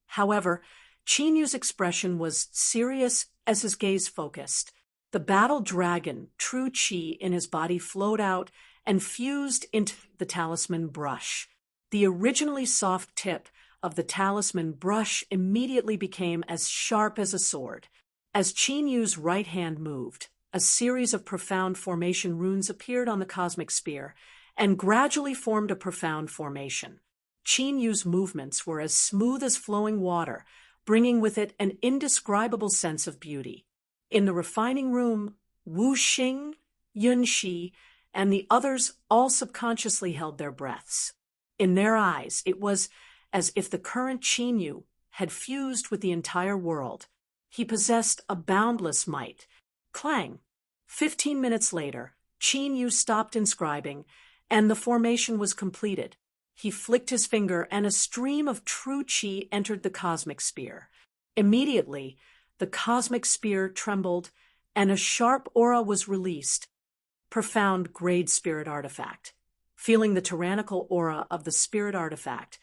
However, Qin Yu's expression was serious as his gaze focused. The battle dragon, true qi in his body, flowed out and fused into the talisman brush. The originally soft tip of the talisman brush immediately became as sharp as a sword. As Qin Yu's right hand moved, a series of profound formation runes appeared on the cosmic spear and gradually formed a profound formation. Qin Yu's movements were as smooth as flowing water, bringing with it an indescribable sense of beauty. In the refining room, Wu Xing, Yun Shi, and the others all subconsciously held their breaths. In their eyes, it was as if the current Qin Yu had fused with the entire world. He possessed a boundless might. Clang! 15 minutes later, Qin Yu stopped inscribing, and the formation was completed. He flicked his finger, and a stream of true qi entered the cosmic spear. Immediately, the cosmic spear trembled, and a sharp aura was released. Profound grade spirit artifact. Feeling the tyrannical aura of the spirit artifact,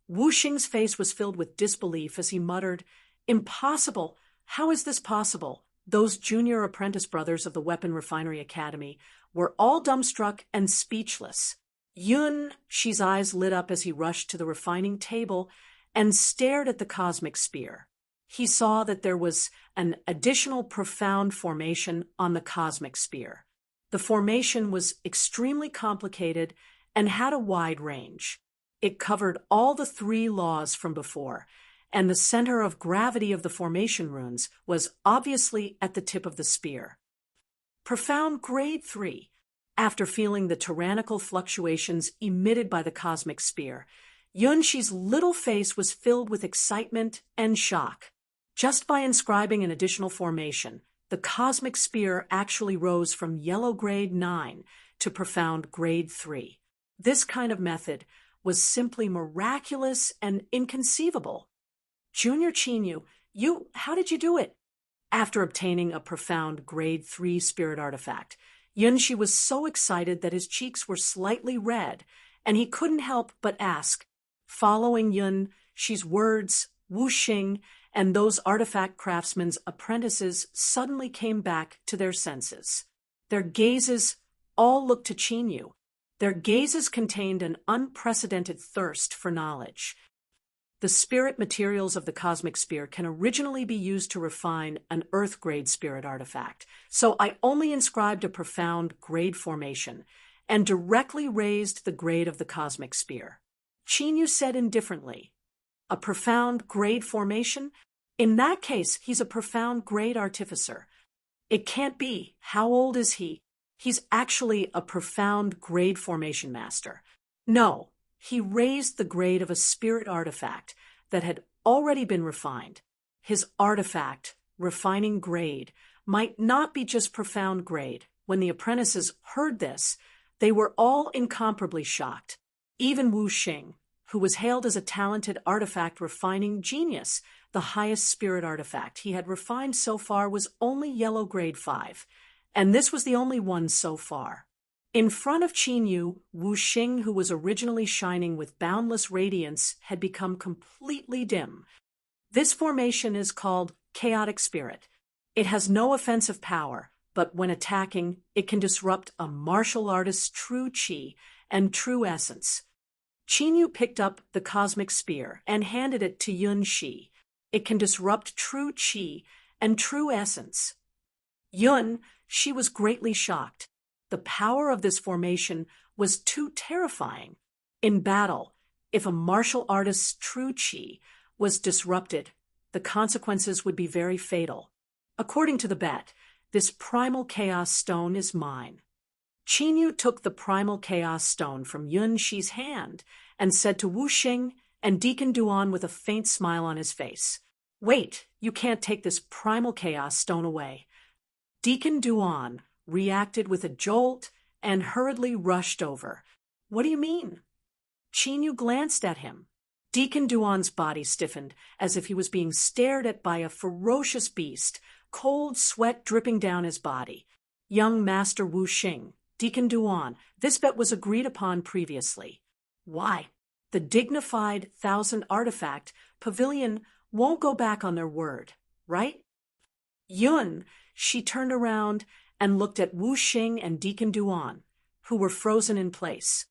Wu Xing's face was filled with disbelief as he muttered, "Impossible! How is this possible?" Those junior apprentice brothers of the Weapon Refinery Academy were all dumbstruck and speechless. Yun Shi's eyes lit up as he rushed to the refining table and stared at the cosmic spear. He saw that there was an additional profound formation on the cosmic spear. The formation was extremely complicated and had a wide range. It covered all the 3 laws from before, and the center of gravity of the formation runes was obviously at the tip of the spear. Profound grade 3. After feeling the tyrannical fluctuations emitted by the cosmic spear, Yun Shi's little face was filled with excitement and shock. Just by inscribing an additional formation, the cosmic spear actually rose from yellow grade 9 to profound grade 3. This kind of method was simply miraculous and inconceivable. Junior Qin Yu, how did you do it? After obtaining a profound grade 3 spirit artifact, Yun Shi was so excited that his cheeks were slightly red, and he couldn't help but ask. Following Yun Shi's words, Wu Xing and those artifact craftsmen's apprentices suddenly came back to their senses. Their gazes all looked to Qin Yu. Their gazes contained an unprecedented thirst for knowledge. The spirit materials of the cosmic sphere can originally be used to refine an Earth-grade spirit artifact, so I only inscribed a profound grade formation and directly raised the grade of the cosmic sphere. Chinyu said indifferently, "A profound grade formation? In that case, he's a profound grade artificer. It can't be. How old is he? He's actually a profound grade formation master. No, he raised the grade of a spirit artifact that had already been refined. His artifact, refining grade, might not be just profound grade. When the apprentices heard this, they were all incomparably shocked. Even Wu Xing, who was hailed as a talented artifact refining genius, the highest spirit artifact he had refined so far was only yellow grade 5, and this was the only one so far. In front of Chinyu, Wu Xing, who was originally shining with boundless radiance, had become completely dim. This formation is called Chaotic Spirit. It has no offensive power, but when attacking, it can disrupt a martial artist's true chi and true essence. Chinyu picked up the cosmic spear and handed it to Yun Shi. It can disrupt true chi and true essence. Yun, she was greatly shocked. The power of this formation was too terrifying. In battle, if a martial artist's true chi was disrupted, the consequences would be very fatal. According to the bet, this primal chaos stone is mine. Chinyu took the primal chaos stone from Yun Shi's hand and said to Wu Xing and Deacon Duan with a faint smile on his face, "Wait, you can't take this primal chaos stone away." Deacon Duan reacted with a jolt and hurriedly rushed over. "What do you mean?" Chinyu glanced at him. Deacon Duan's body stiffened as if he was being stared at by a ferocious beast, cold sweat dripping down his body. "Young Master Wu Xing, Deacon Duan, this bet was agreed upon previously." "Why? The dignified 1,000 artifact pavilion won't go back on their word, right?" Yun, she turned around and looked at Wu Xing and Deacon Duan, who were frozen in place.